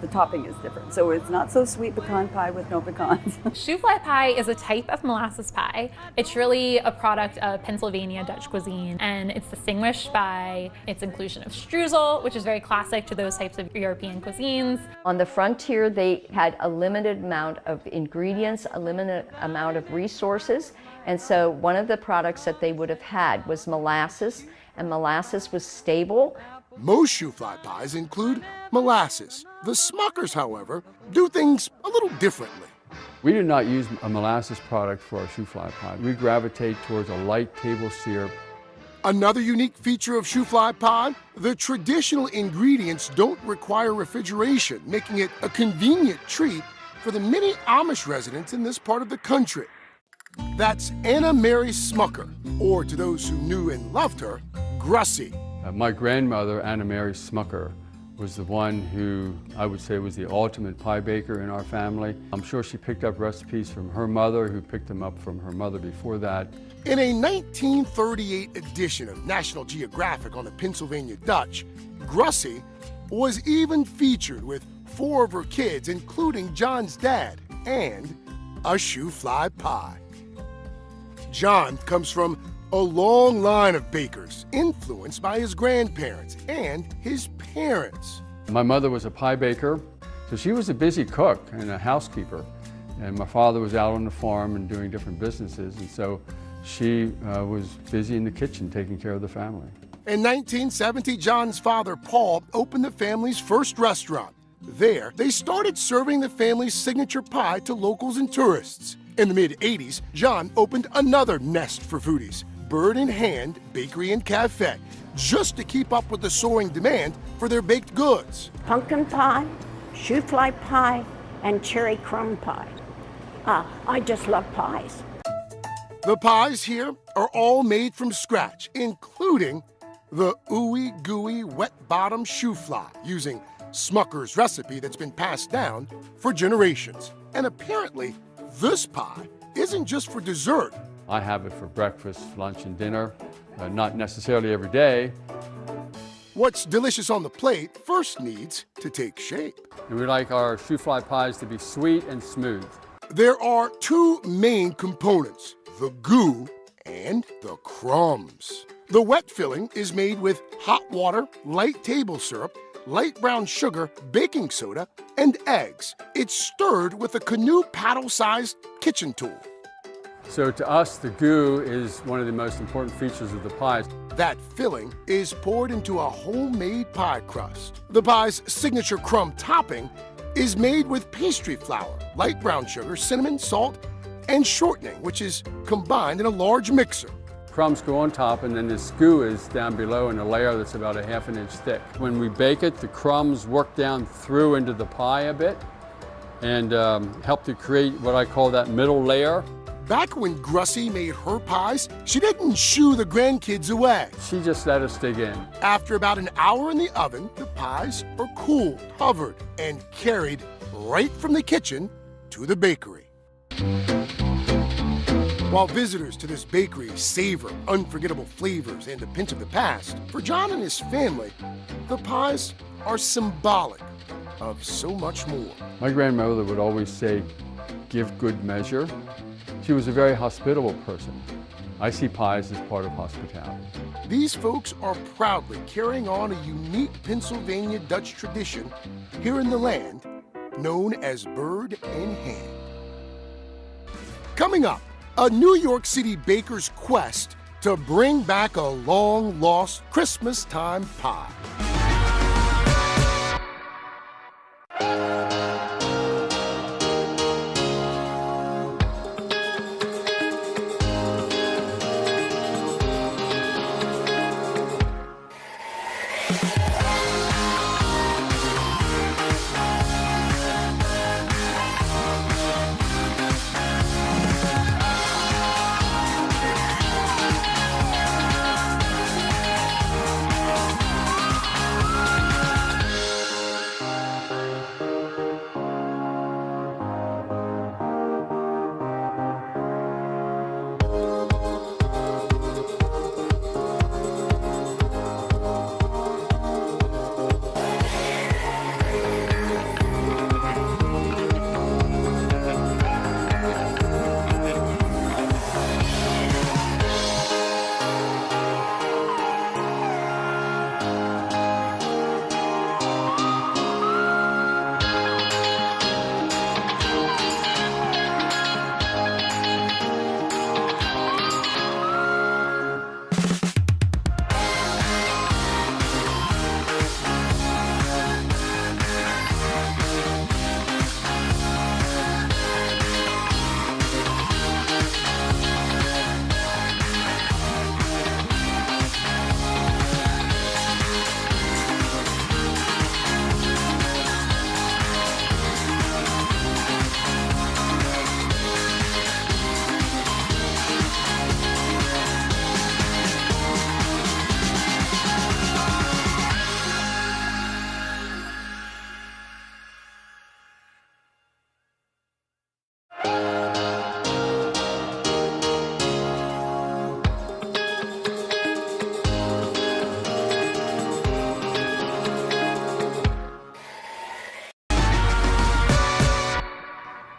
The topping is different, so it's not so sweet pecan pie with no pecans. Shoofly pie is a type of molasses pie. It's really a product of Pennsylvania Dutch cuisine, and it's distinguished by its inclusion of streusel, which is very classic to those types of European cuisines. On the frontier, they had a limited amount of ingredients, a limited amount of resources, and so one of the products that they would have had was molasses, and molasses was stable. Most Shoofly pies include molasses. The Smuckers, however, do things a little differently. We do not use a molasses product for our Shoofly pie. We gravitate towards a light table syrup. Another unique feature of Shoofly pie, the traditional ingredients don't require refrigeration, making it a convenient treat for the many Amish residents in this part of the country. That's Anna Mary Smucker, or to those who knew and loved her, Grussie. My grandmother, Anna Mary Smucker, was the one who I would say was the ultimate pie baker in our family. I'm sure she picked up recipes from her mother, who picked them up from her mother before that. In a 1938 edition of National Geographic on the Pennsylvania Dutch, Grussie was even featured with 4 of her kids, including John's dad, and a Shoofly pie. John comes from a long line of bakers, influenced by his grandparents and his parents. My mother was a pie baker, so she was a busy cook and a housekeeper. And my father was out on the farm and doing different businesses, and so she was busy in the kitchen taking care of the family. In 1970, John's father, Paul, opened the family's first restaurant. There, they started serving the family's signature pie to locals and tourists. In the mid-'80s, John opened another nest for foodies, Bird in Hand Bakery and Cafe, just to keep up with the soaring demand for their baked goods. Pumpkin pie, Shoofly pie, and cherry crumb pie. I just love pies. The pies here are all made from scratch, including the ooey gooey wet bottom Shoofly, using Smucker's recipe that's been passed down for generations. And apparently, this pie isn't just for dessert. I have it for breakfast, lunch, and dinner, not necessarily every day. What's delicious on the plate first needs to take shape. And we like our Shoofly pies to be sweet and smooth. There are 2 main components, the goo and the crumbs. The wet filling is made with hot water, light table syrup, light brown sugar, baking soda, and eggs. It's stirred with a canoe paddle-sized kitchen tool. So to us, the goo is one of the most important features of the pies. That filling is poured into a homemade pie crust. The pie's signature crumb topping is made with pastry flour, light brown sugar, cinnamon, salt, and shortening, which is combined in a large mixer. Crumbs go on top, and then this goo is down below in a layer that's about a ½ an inch thick. When we bake it, the crumbs work down through into the pie a bit and help to create what I call that middle layer. Back when Grussie made her pies, she didn't shoo the grandkids away. She just let us dig in. After about an hour in the oven, the pies are cooled, covered, and carried right from the kitchen to the bakery. While visitors to this bakery savor unforgettable flavors and a pinch of the past, for John and his family, the pies are symbolic of so much more. My grandmother would always say, give good measure. She was a very hospitable person. I see pies as part of hospitality. These folks are proudly carrying on a unique Pennsylvania Dutch tradition here in the land known as Bird in Hand. Coming up, a New York City baker's quest to bring back a long-lost Christmas-time pie.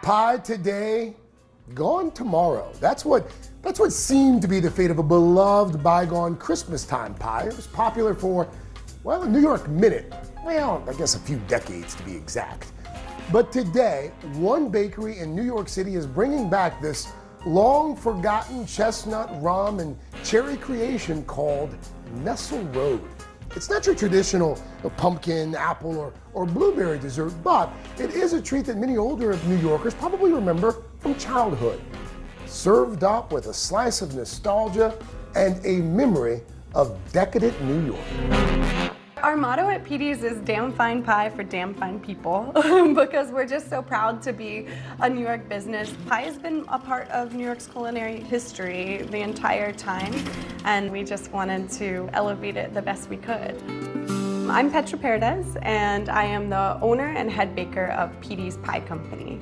Pie today, gone tomorrow. That's what seemed to be the fate of a beloved bygone Christmas-time pie. It was popular for, well, a New York minute. Well, I guess a few decades to be exact. But today, one bakery in New York City is bringing back this long-forgotten chestnut, rum, and cherry creation called Nestle Road. It's not your traditional pumpkin, apple, or blueberry dessert, but it is a treat that many older New Yorkers probably remember from childhood. Served up with a slice of nostalgia and a memory of decadent New York. Our motto at Petey's is damn fine pie for damn fine people because we're just so proud to be a New York business. Pie has been a part of New York's culinary history the entire time, and we just wanted to elevate it the best we could. I'm Petra Paredes, and I am the owner and head baker of Petey's Pie Company.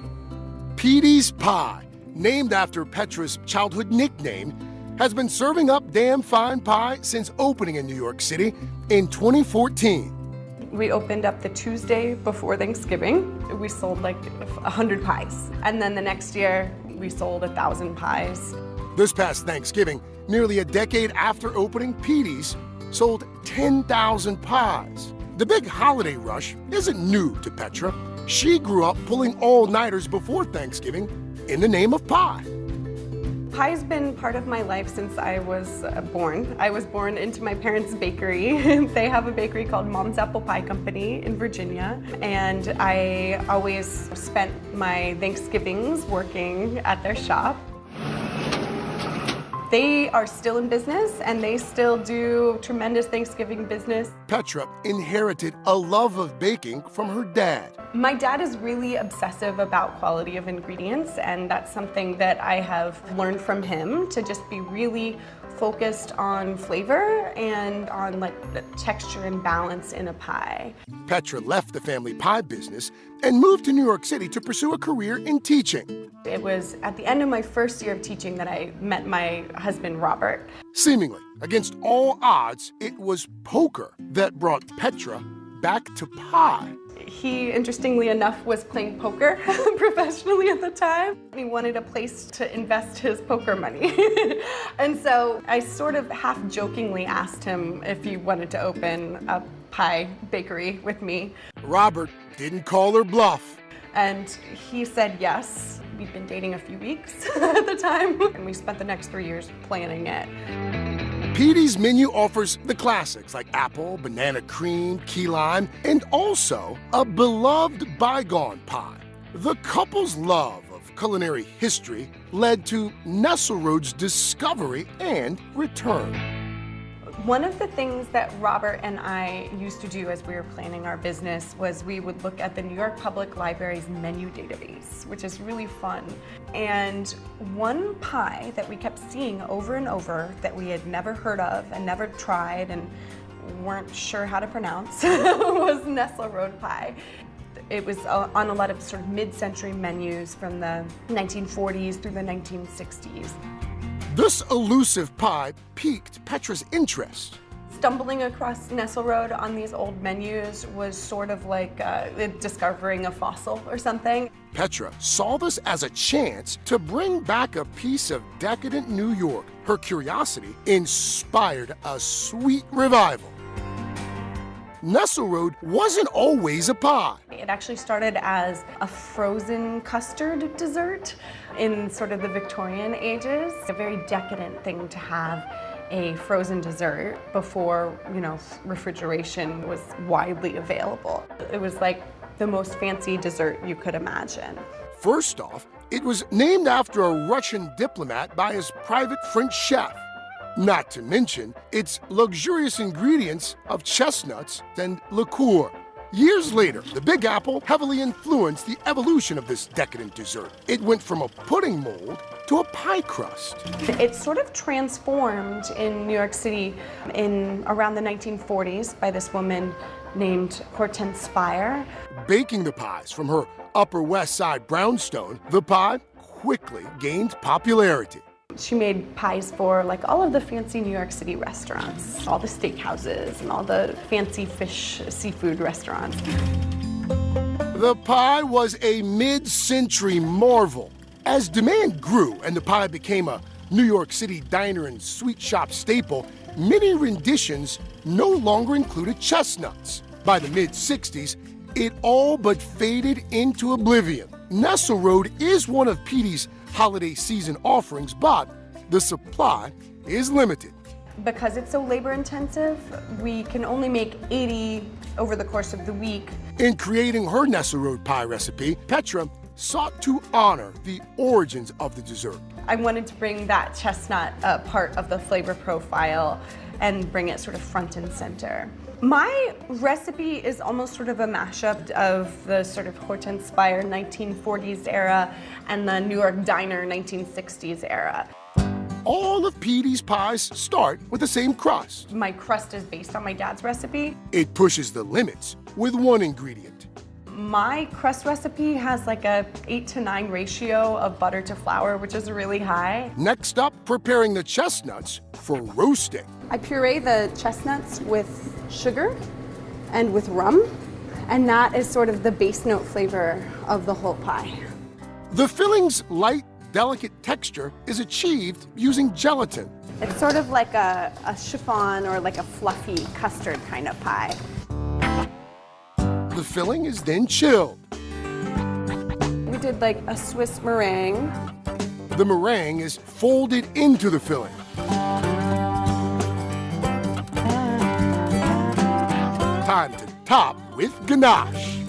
Petey's Pie, named after Petra's childhood nickname, has been serving up damn fine pie since opening in New York City in 2014. We opened up the Tuesday before Thanksgiving. We sold like 100 pies. And then the next year, we sold 1,000 pies. This past Thanksgiving, nearly a decade after opening, Petey's sold 10,000 pies. The big holiday rush isn't new to Petra. She grew up pulling all-nighters before Thanksgiving in the name of pie. Pie's been part of my life since I was born. I was born into my parents' bakery. They have a bakery called Mom's Apple Pie Company in Virginia, and I always spent my Thanksgivings working at their shop. They are still in business, and they still do tremendous Thanksgiving business. Petra inherited a love of baking from her dad. My dad is really obsessive about quality of ingredients, and that's something that I have learned from him, to just be really focused on flavor and on like the texture and balance in a pie. Petra left the family pie business and moved to New York City to pursue a career in teaching. It was at the end of my first year of teaching that I met my husband, Robert. Seemingly against all odds, it was poker that brought Petra back to pie. He, interestingly enough, was playing poker professionally at the time. He wanted a place to invest his poker money. And so I sort of half-jokingly asked him if he wanted to open a pie bakery with me. Robert didn't call her bluff. And he said yes. We'd been dating a few weeks at the time, and we spent the next 3 years planning it. Petey's menu offers the classics like apple, banana cream, key lime, and also a beloved bygone pie. The couple's love of culinary history led to Nestle Road's discovery and return. One of the things that Robert and I used to do as we were planning our business was we would look at the New York Public Library's menu database, which is really fun. And one pie that we kept seeing over and over that we had never heard of and never tried and weren't sure how to pronounce was Nestle Road Pie. It was on a lot of sort of mid-century menus from the 1940s through the 1960s. This elusive pie piqued Petra's interest. Stumbling across Nestle Road on these old menus was sort of like discovering a fossil or something. Petra saw this as a chance to bring back a piece of decadent New York. Her curiosity inspired a sweet revival. Nestle Road wasn't always a pie. It actually started as a frozen custard dessert in sort of the Victorian ages. A very decadent thing to have a frozen dessert before, refrigeration was widely available. It was like the most fancy dessert you could imagine. First off, it was named after a Russian diplomat by his private French chef. Not to mention its luxurious ingredients of chestnuts and liqueur. Years later, the Big Apple heavily influenced the evolution of this decadent dessert. It went from a pudding mold to a pie crust. It sort of transformed in New York City in around the 1940s by this woman named Hortense Spire. Baking the pies from her Upper West Side brownstone, the pie quickly gained popularity. She made pies for like all of the fancy New York City restaurants, all the steakhouses and all the fancy fish, seafood restaurants. The pie was a mid-century marvel. As demand grew and the pie became a New York City diner and sweet shop staple, many renditions no longer included chestnuts. By the mid-60s, it all but faded into oblivion. Nestle Road is one of Petey's holiday season offerings, but the supply is limited. Because it's so labor intensive, we can only make 80 over the course of the week. In creating her Nestle Road Pie recipe, Petra sought to honor the origins of the dessert. I wanted to bring that chestnut part of the flavor profile and bring it sort of front and center. My recipe is almost sort of a mashup of the sort of Hortense Spire 1940s era and the New York diner 1960s era. All of Petey's pies start with the same crust. My crust is based on my dad's recipe. It pushes the limits with one ingredient. My crust recipe has like a 8-to-9 ratio of butter to flour, which is really high. Next up, preparing the chestnuts for roasting. I puree the chestnuts with sugar and with rum, and that is sort of the base note flavor of the whole pie. The filling's light, delicate texture is achieved using gelatin. It's sort of like a chiffon or like a fluffy custard kind of pie. The filling is then chilled. We did like a Swiss meringue. The meringue is folded into the filling. Time to top with ganache.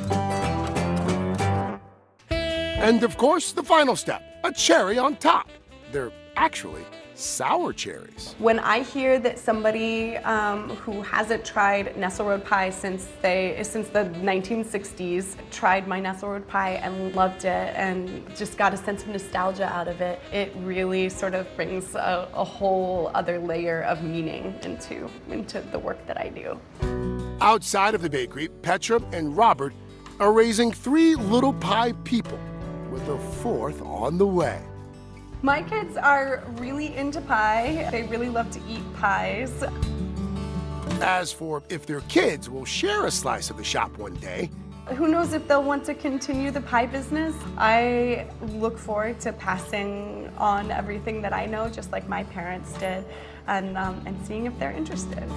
And of course, the final step, a cherry on top. They're actually sour cherries. When I hear that somebody who hasn't tried Nestle Road Pie since the 1960s tried my Nestle Road Pie and loved it and just got a sense of nostalgia out of it, it really sort of brings a whole other layer of meaning into the work that I do. Outside of the bakery, Petra and Robert are raising 3 little pie people, with a 4th on the way. My kids are really into pie. They really love to eat pies. As for if their kids will share a slice of the shop one day, who knows if they'll want to continue the pie business. I look forward to passing on everything that I know, just like my parents did, and seeing if they're interested.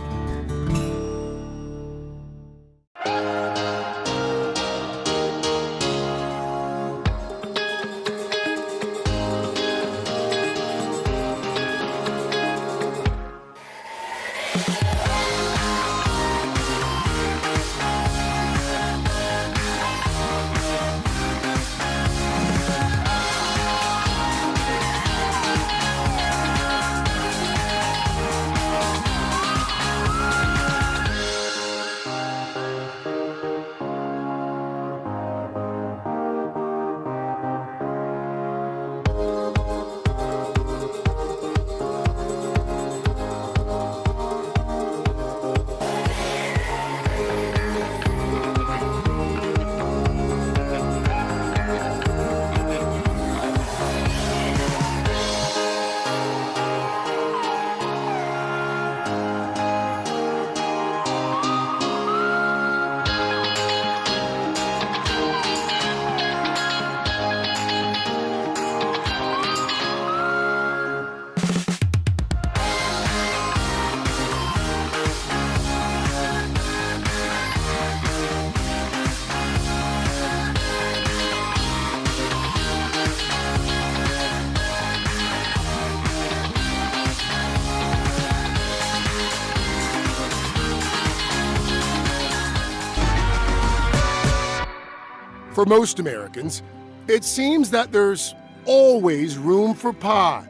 For most Americans, it seems that there's always room for pie,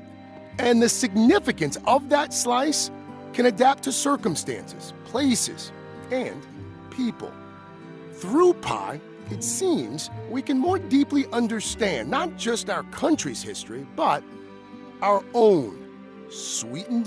and the significance of that slice can adapt to circumstances, places, and people. Through pie, it seems we can more deeply understand not just our country's history, but our own, sweetened